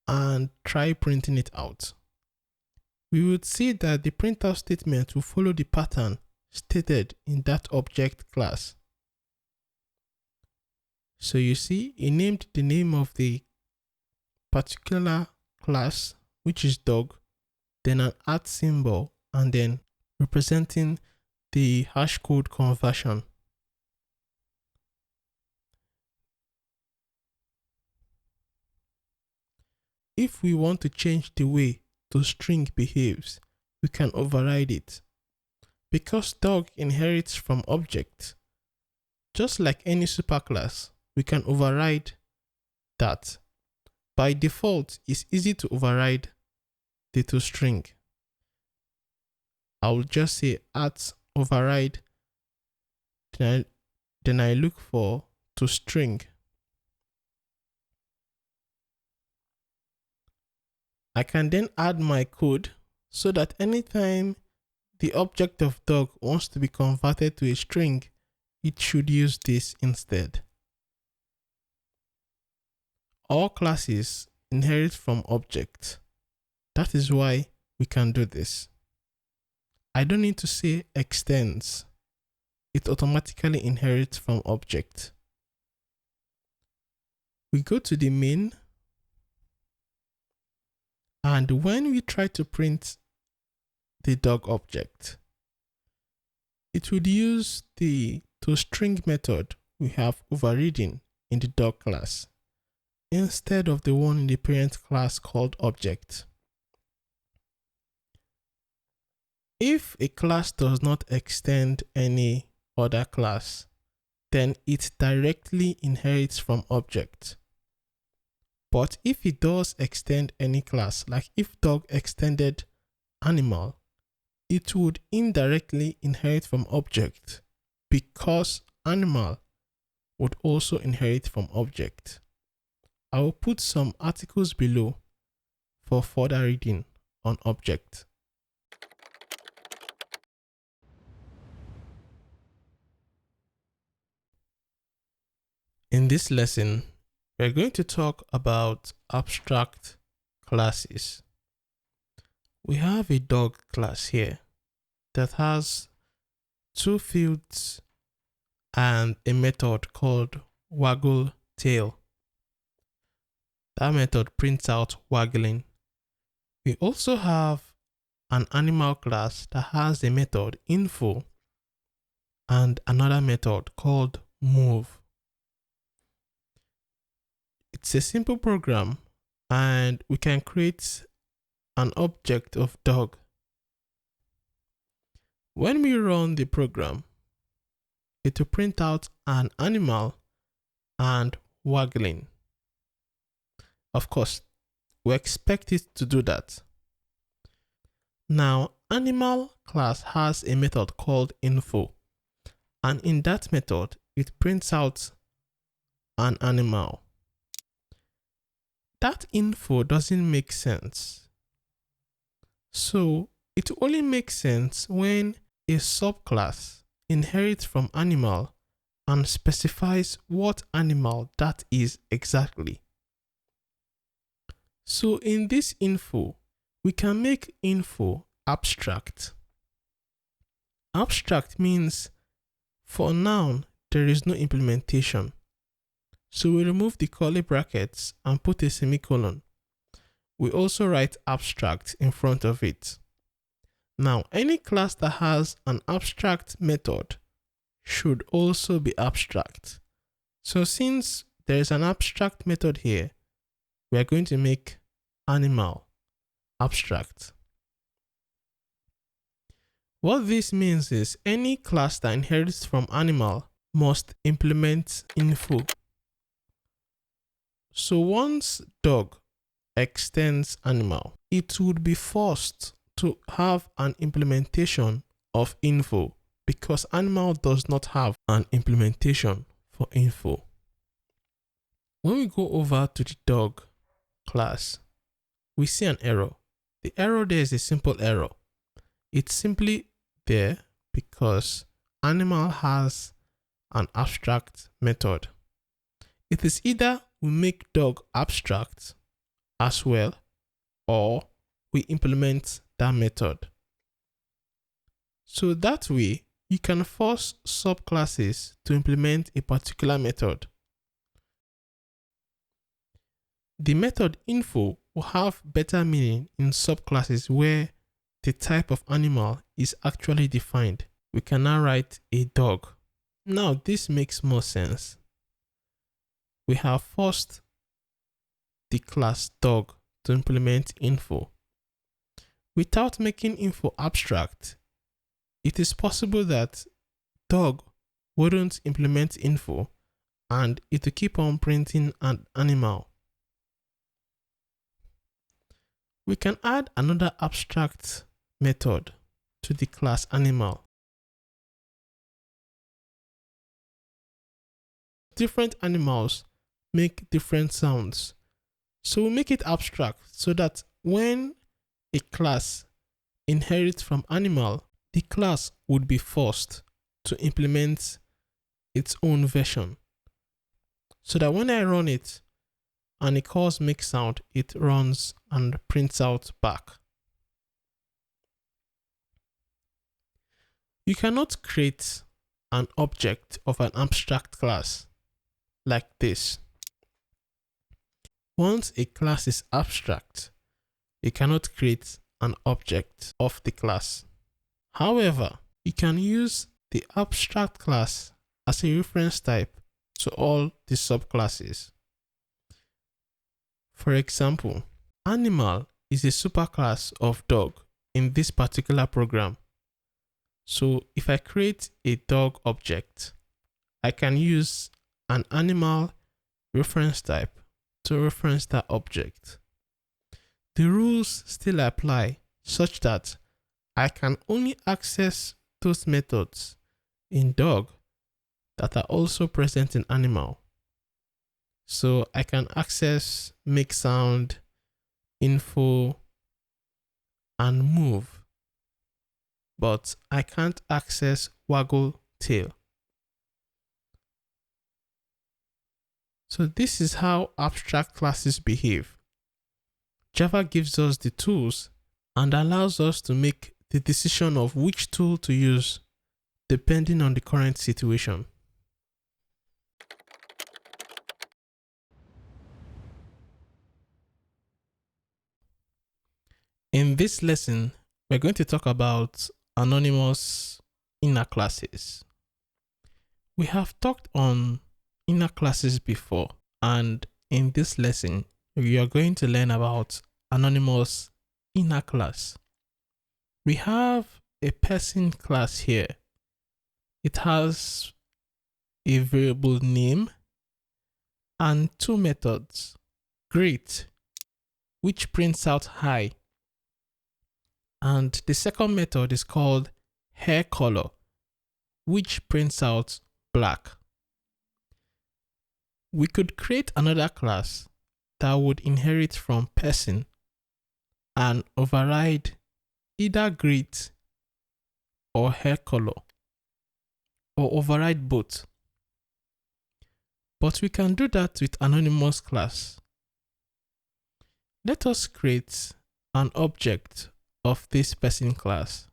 and try printing it out. We would see that the printout statement will follow the pattern stated in that object class. So you see, it named the name of the particular class, which is dog, then an @ symbol, and then representing the hash code conversion. If we want to change the way toString behaves, we can override it. Because dog inherits from object, just like any superclass, we can override that. By default, it's easy to override the toString. I will just say at override, then I look for toString. I can then add my code so that anytime the object of dog wants to be converted to a string, it should use this instead. All classes inherit from objects. That is why we can do this. I don't need to say extends. It automatically inherits from object. We go to the main, and when we try to print the dog object, it would use the toString method we have overridden in the dog class instead of the one in the parent class called object. If a class does not extend any other class, then it directly inherits from object. But if it does extend any class, like if dog extended animal, it would indirectly inherit from object because animal would also inherit from object. I will put some articles below for further reading on object. In this lesson, we're going to talk about abstract classes. We have a dog class here that has two fields and a method called waggle tail. That method prints out waggling. We also have an animal class that has a method info and another method called move. It's a simple program and we can create an object of dog. When we run the program, it will print out an animal and waggling. Of course, we expect it to do that. Now, animal class has a method called info, and in that method, it prints out an animal. That info doesn't make sense. So, it only makes sense when a subclass inherits from animal and specifies what animal that is exactly. So in this info, we can make info abstract. Abstract means for noun, there is no implementation. So we remove the curly brackets and put a semicolon. We also write abstract in front of it. Now, any class that has an abstract method should also be abstract. So since there is an abstract method here, we are going to make animal abstract. What this means is any class that inherits from animal must implement info. So once dog extends animal, it would be forced to have an implementation of info because animal does not have an implementation for info. When we go over to the dog class, we see an error. The error there is a simple error. It's simply there because animal has an abstract method. It is either we make dog abstract as well or we implement that method. So that way, you can force subclasses to implement a particular method. The method info will have better meaning in subclasses where the type of animal is actually defined. We can now write a dog. Now this makes more sense. We have forced the class dog to implement info. Without making info abstract, it is possible that dog wouldn't implement info and it will keep on printing an animal. We can add another abstract method to the class animal. Different animals make different sounds. So we make it abstract so that when a class inherits from animal, the class would be forced to implement its own version. So that when I run it and it calls make sound, it runs and prints out back. You cannot create an object of an abstract class like this. Once a class is abstract, you cannot create an object of the class. However, you can use the abstract class as a reference type to all the subclasses. For example, animal is a superclass of dog in this particular program. So if I create a dog object, I can use an animal reference type to reference that object. The rules still apply such that I can only access those methods in dog that are also present in animal. So I can access make sound, info, and move, but I can't access waggle tail. So this is how abstract classes behave. Java gives us the tools and allows us to make the decision of which tool to use depending on the current situation. In this lesson, we're going to talk about anonymous inner classes. We have talked on inner classes before, and in this lesson, we are going to learn about anonymous inner class. We have a person class here. It has a variable name and two methods. Greet, which prints out hi, and the second method is called hair color, which prints out black. We could create another class that would inherit from person and override either greet or hair color, or override both. But we can do that with anonymous class. Let us create an object of this person class.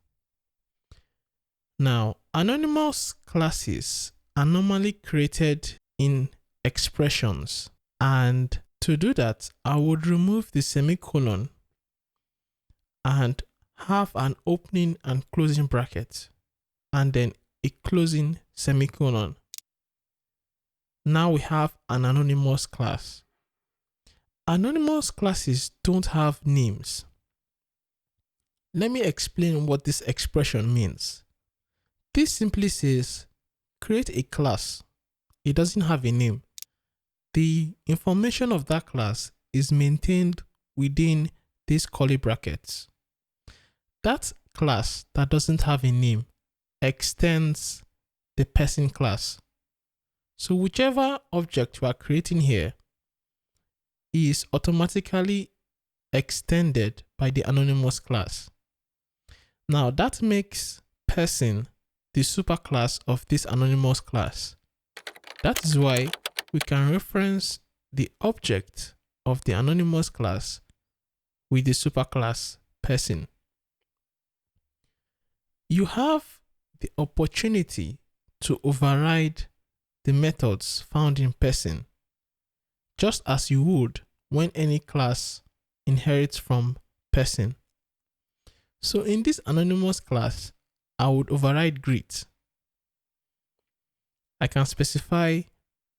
Now, anonymous classes are normally created in expressions, and to do that, I would remove the semicolon and have an opening and closing bracket, and then a closing semicolon. Now we have an anonymous class. Anonymous classes don't have names. Let me explain what this expression means. This simply says, create a class. It doesn't have a name. The information of that class is maintained within these curly brackets. That class that doesn't have a name extends the person class. So whichever object you are creating here is automatically extended by the anonymous class. Now that makes person the superclass of this anonymous class. That is why we can reference the object of the anonymous class with the superclass person. You have the opportunity to override the methods found in person, just as you would when any class inherits from person. So in this anonymous class, I would override greet. I can specify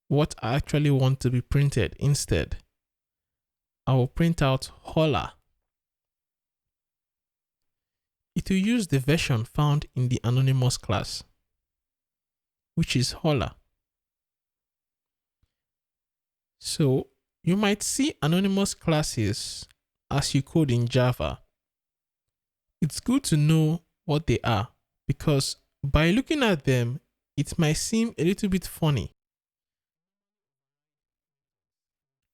what I actually want to be printed instead. I will print out holla. It will use the version found in the anonymous class, which is holla. So you might see anonymous classes as you code in Java. It's good to know what they are because by looking at them, it might seem a little bit funny.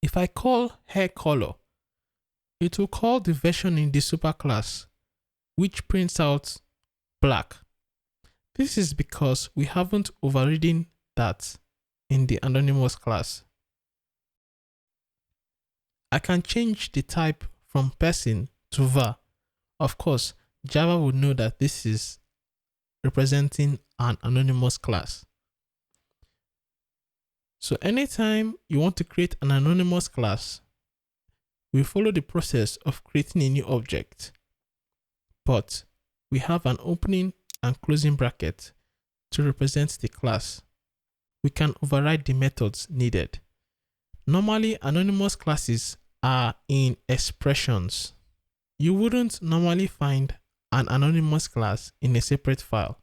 If I call hair color, it will call the version in the superclass, which prints out black. This is because we haven't overridden that in the anonymous class. I can change the type from person to var. Of course, Java would know that this is representing an anonymous class. So anytime you want to create an anonymous class, we follow the process of creating a new object, but we have an opening and closing bracket to represent the class. We can override the methods needed. Normally, anonymous classes are in expressions. You wouldn't normally find an anonymous class in a separate file.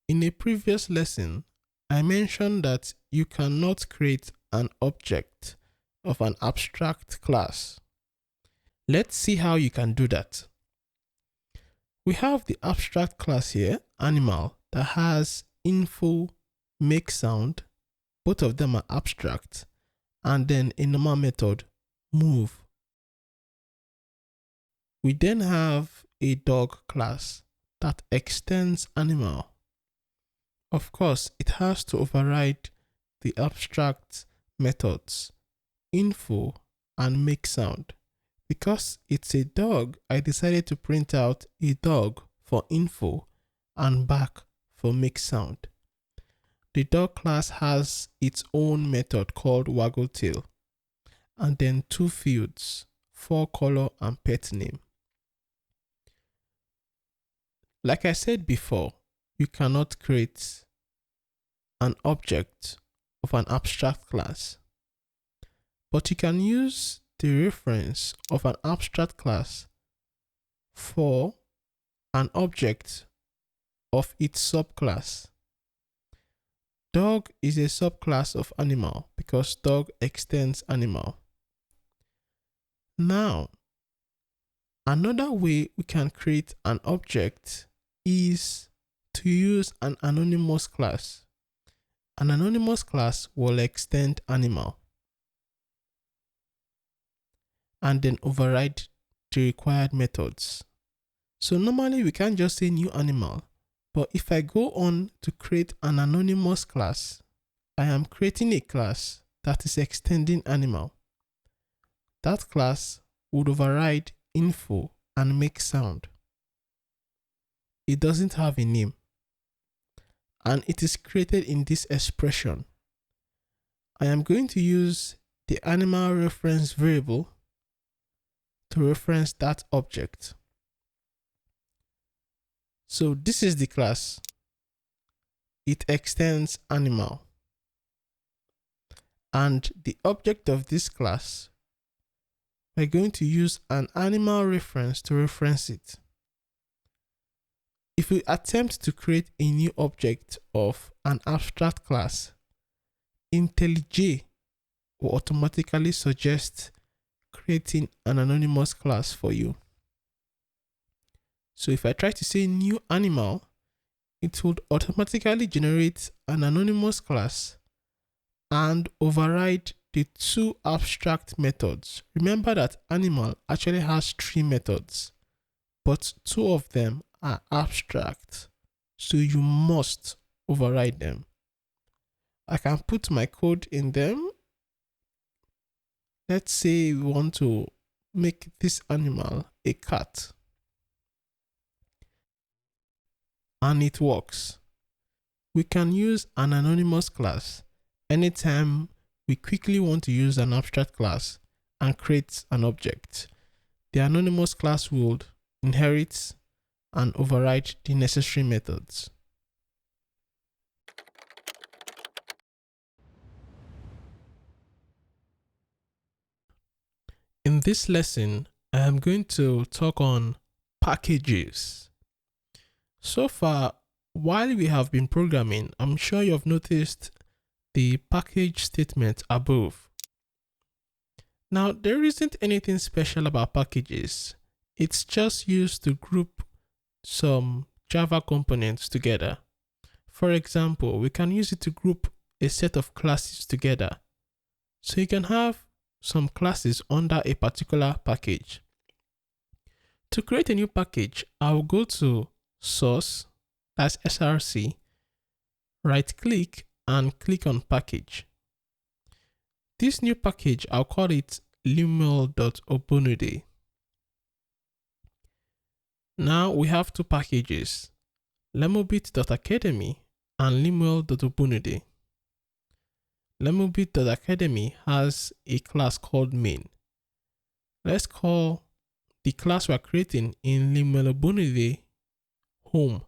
In a previous lesson, I mentioned that you cannot create an object of an abstract class. Let's see how you can do that. We have the abstract class here, animal, that has info, make sound, both of them are abstract, and then a normal method, move. We then have a dog class that extends animal. Of course, it has to override the abstract methods, info, and make sound. Because it's a dog, I decided to print out a dog for info and back for make sound. The dog class has its own method called waggle tail, and then two fields, for color and pet name. Like I said before, you cannot create an object of an abstract class, but you can use the reference of an abstract class for an object of its subclass. Dog is a subclass of animal because dog extends animal. Now, another way we can create an object is to use an anonymous class. An anonymous class will extend animal and then override the required methods. So normally we can't just say new animal, but if I go on to create an anonymous class, I am creating a class that is extending animal. That class would override info and make sound. It doesn't have a name, and it is created in this expression. I am going to use the animal reference variable to reference that object. So this is the class. It extends animal. And the object of this class, we're going to use an animal reference to reference it. If we attempt to create a new object of an abstract class, IntelliJ will automatically suggest creating an anonymous class for you. So if I try to say new animal, it would automatically generate an anonymous class and override the two abstract methods. Remember that animal actually has 3 methods, but 2 of them are abstract, so you must override them. I can put my code in them. Let's say we want to make this animal a cat, and it works. We can use an anonymous class anytime we quickly want to use an abstract class and create an object. The anonymous class will inherit and override the necessary methods. In this lesson, I am going to talk on packages. So far, while we have been programming, I'm sure you've noticed the package statement above. Now, there isn't anything special about packages. It's just used to group some Java components together. For example, we can use it to group a set of classes together. So you can have some classes under a particular package. To create a new package, I'll go to Source, that's SRC, right click and click on Package. This new package, I'll call it limuel.obunude. Now we have two packages, lemobit.academy and limuel.obunude. Lemobit.academy has a class called main. Let's call the class we're creating in limuel.obunude home.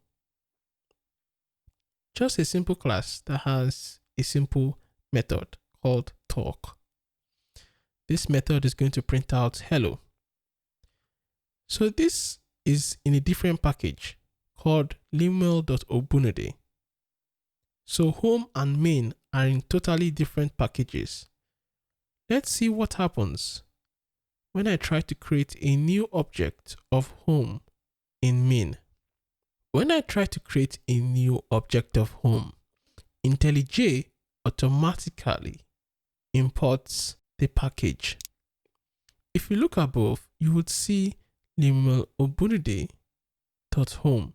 Just a simple class that has a simple method called talk. This method is going to print out hello. So this is in a different package called limuel.obunude. So home and main are in totally different packages. Let's see what happens when I try to create a new object of home in main. When I try to create a new object of home, IntelliJ automatically imports the package. If you look above, you would see limuel.obunude.home.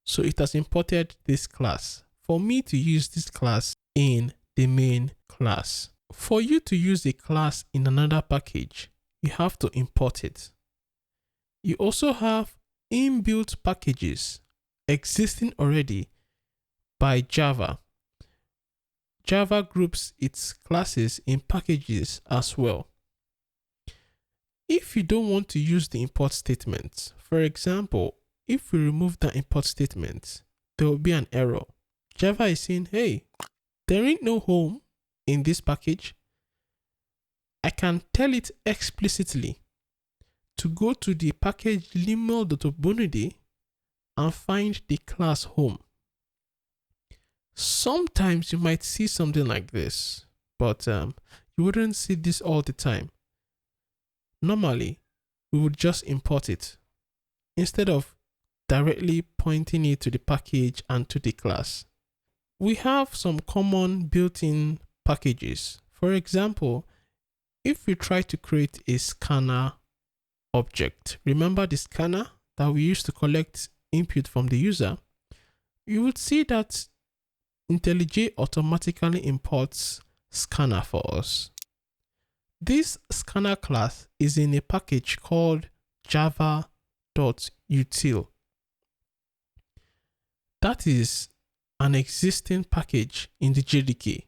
So it has imported this class for me to use this class in the main class. For you to use a class in another package, you have to import it. You also have inbuilt packages existing already by Java. Java groups its classes in packages as well. If you don't want to use the import statement, for example, if we remove the import statement, there will be an error. Java is saying, hey, there ain't no home in this package. I can tell it explicitly to go to the package limuel.obunude and find the class home. Sometimes you might see something like this, but you wouldn't see this all the time. Normally, we would just import it instead of directly pointing it to the package and to the class. We have some common built-in packages. For example, if we try to create a scanner object, remember the scanner that we used to collect input from the user, you would see that IntelliJ automatically imports scanner for us. This scanner class is in a package called java.util. That is an existing package in the JDK.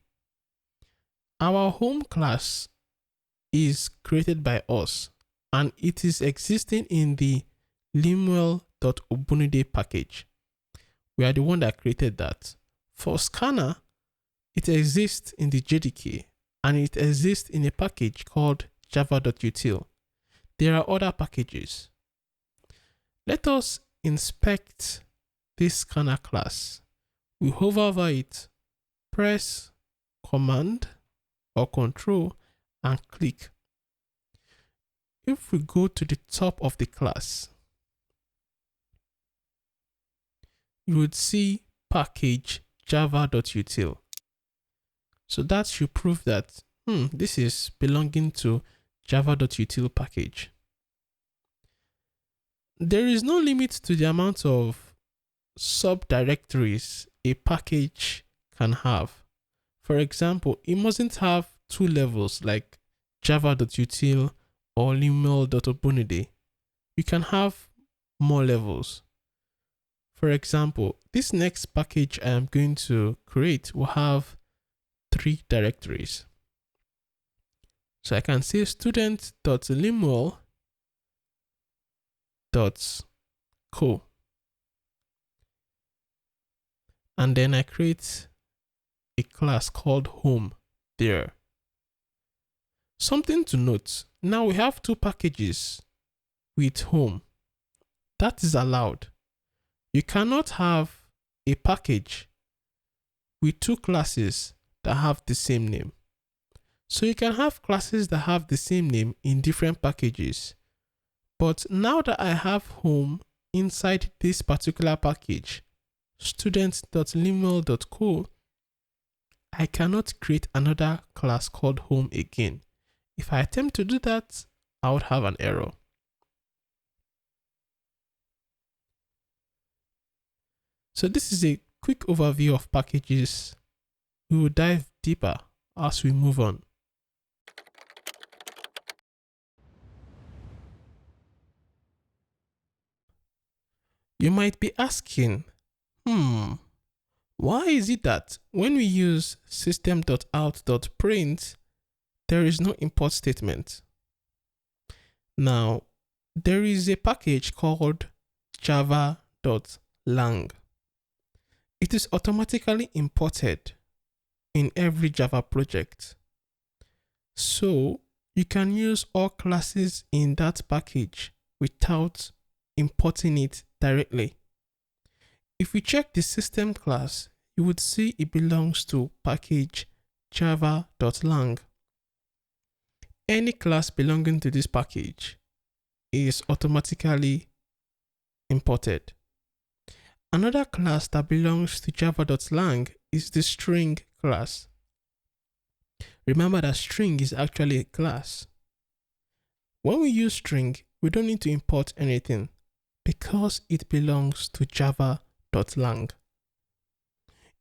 Our home class is created by us and it is existing in the limuel.obunude package. We are the one that created that. For scanner, it exists in the JDK and it exists in a package called java.util. There are other packages. Let us inspect this scanner class. We hover over it, press Command or Control and click. If we go to the top of the class, you would see package java.util. So that should prove that this is belonging to java.util package. There is no limit to the amount of subdirectories a package can have. For example, it mustn't have two levels like java.util or limuel.obunude. You can have more levels. For example, this next package I am going to create will have 3 directories. So I can say student.limuel.co. And then I create a class called home there. Something to note, now we have 2 packages with home. That is allowed. You cannot have a package with two classes that have the same name. So you can have classes that have the same name in different packages. But now that I have home inside this particular package, student.lineal.co, I cannot create another class called home again. If I attempt to do that, I would have an error. So this is a quick overview of packages. We will dive deeper as we move on. You might be asking, why is it that when we use system.out.print, there is no import statement? Now, there is a package called java.lang. It is automatically imported in every Java project. So you can use all classes in that package without importing it directly. If we check the system class, you would see it belongs to package java.lang. Any class belonging to this package is automatically imported. Another class that belongs to java.lang is the string class. Remember that string is actually a class. When we use string, we don't need to import anything because it belongs to java.lang.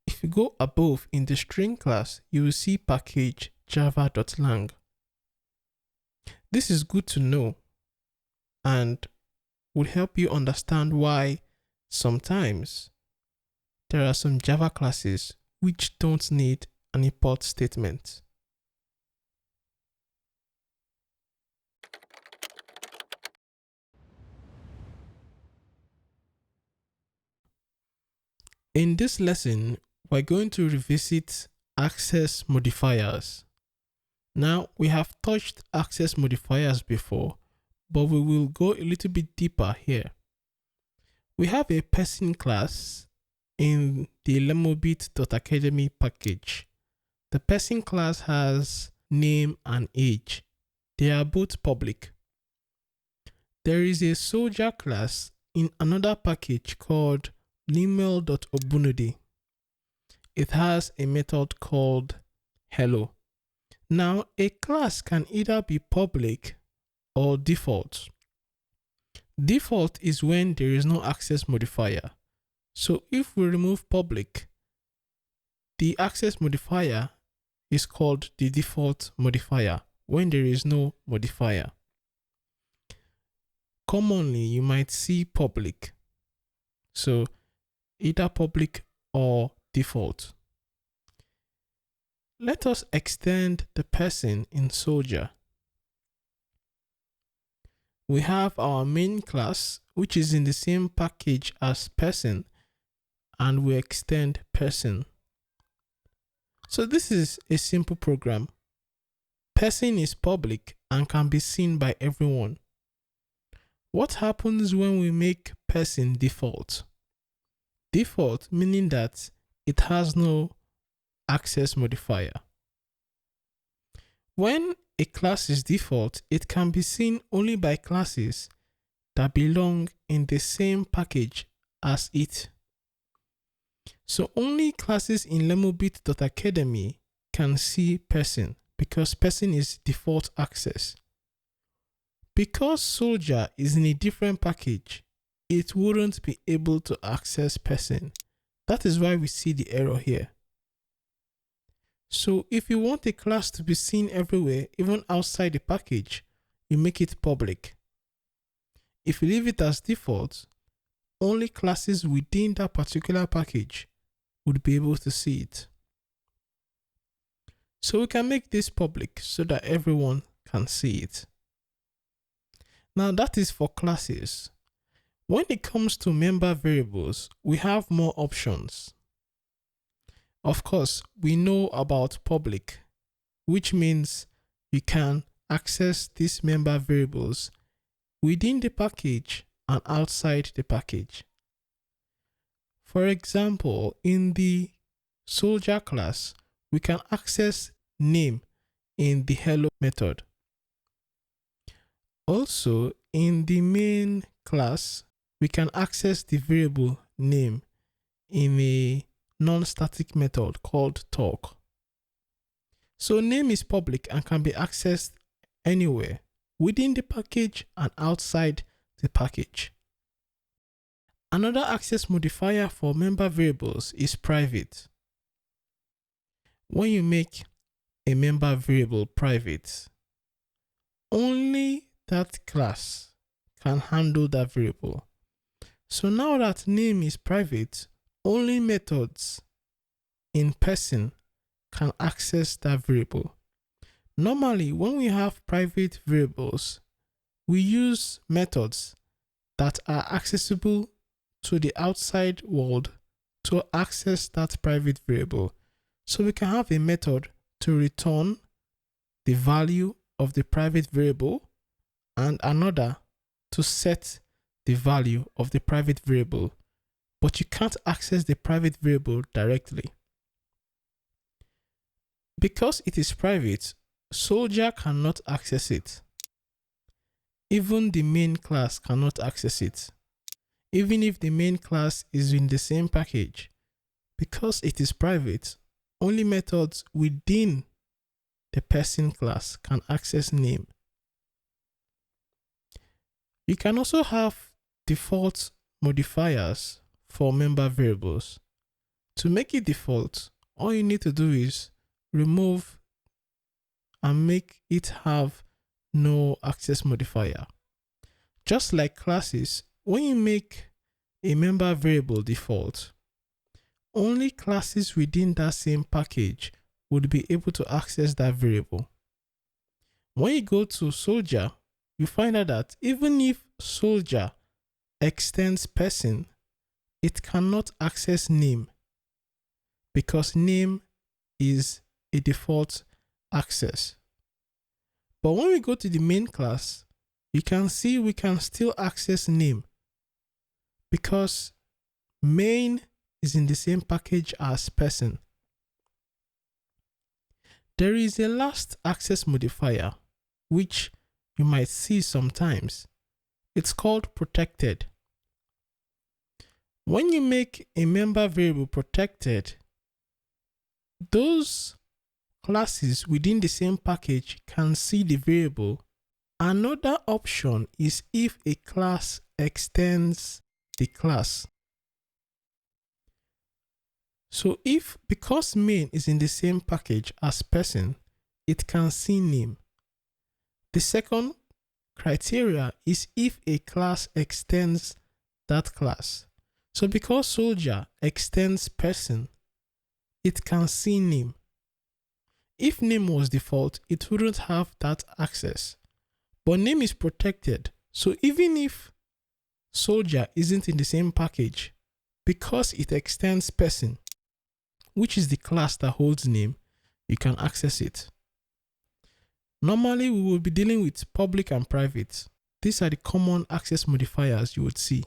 If you go above in the string class, you will see package java.lang. This is good to know and would help you understand why sometimes there are some Java classes which don't need an import statement. In this lesson, we're going to revisit access modifiers. Now, we have touched access modifiers before, but we will go a little bit deeper here. We have a person class in the lemobit.academy package. The person class has name and age. They are both public. There is a soldier class in another package called lineal.obunudi. It has a method called hello. Now, a class can either be public or default. Default is when there is no access modifier. So if we remove public, the access modifier is called the default modifier when there is no modifier. Commonly, you might see public. So either public or default. Let us extend the person in soldier. We have our main class, which is in the same package as person, and we extend person. So this is a simple program. Person is public and can be seen by everyone. What happens when we make person default? Default meaning that it has no access modifier. When a class is default, it can be seen only by classes that belong in the same package as it. So only classes in lemobit.academy can see person because person is default access. Because soldier is in a different package, it wouldn't be able to access person. That is why we see the error here. So if you want a class to be seen everywhere, even outside the package, you make it public. If you leave it as default, only classes within that particular package would be able to see it. So we can make this public so that everyone can see it. Now that is for classes. When it comes to member variables, we have more options. Of course, we know about public, which means you can access these member variables within the package and outside the package. For example, in the soldier class, we can access name in the hello method. Also, in the main class, we can access the variable name in a non-static method called talk. So name is public and can be accessed anywhere within the package and outside the package. Another access modifier for member variables is private. When you make a member variable private, only that class can handle that variable. So now that name is private, only methods in person can access that variable. Normally, when we have private variables, we use methods that are accessible to the outside world to access that private variable. So we can have a method to return the value of the private variable and another to set the value of the private variable, but you can't access the private variable directly. Because it is private, soldier cannot access it. Even the main class cannot access it. Even if the main class is in the same package, because it is private, only methods within the person class can access name. You can also have default modifiers for member variables. To make it default, all you need to do is remove and make it have no access modifier. Just like classes, when you make a member variable default, only classes within that same package would be able to access that variable. When you go to soldier, you find out that even if soldier extends person, it cannot access name because name is a default access. But when we go to the main class, you can see we can still access name because main is in the same package as person. There is a last access modifier which you might see sometimes. It's called protected. When you make a member variable protected, those classes within the same package can see the variable. Another option is if a class extends the class. So because main is in the same package as person, it can see name. The second criteria is if a class extends that class. So because soldier extends person, it can see name. If name was default, it wouldn't have that access. But name is protected. So even if soldier isn't in the same package, because it extends person, which is the class that holds name, you can access it. Normally, we will be dealing with public and private. These are the common access modifiers you would see.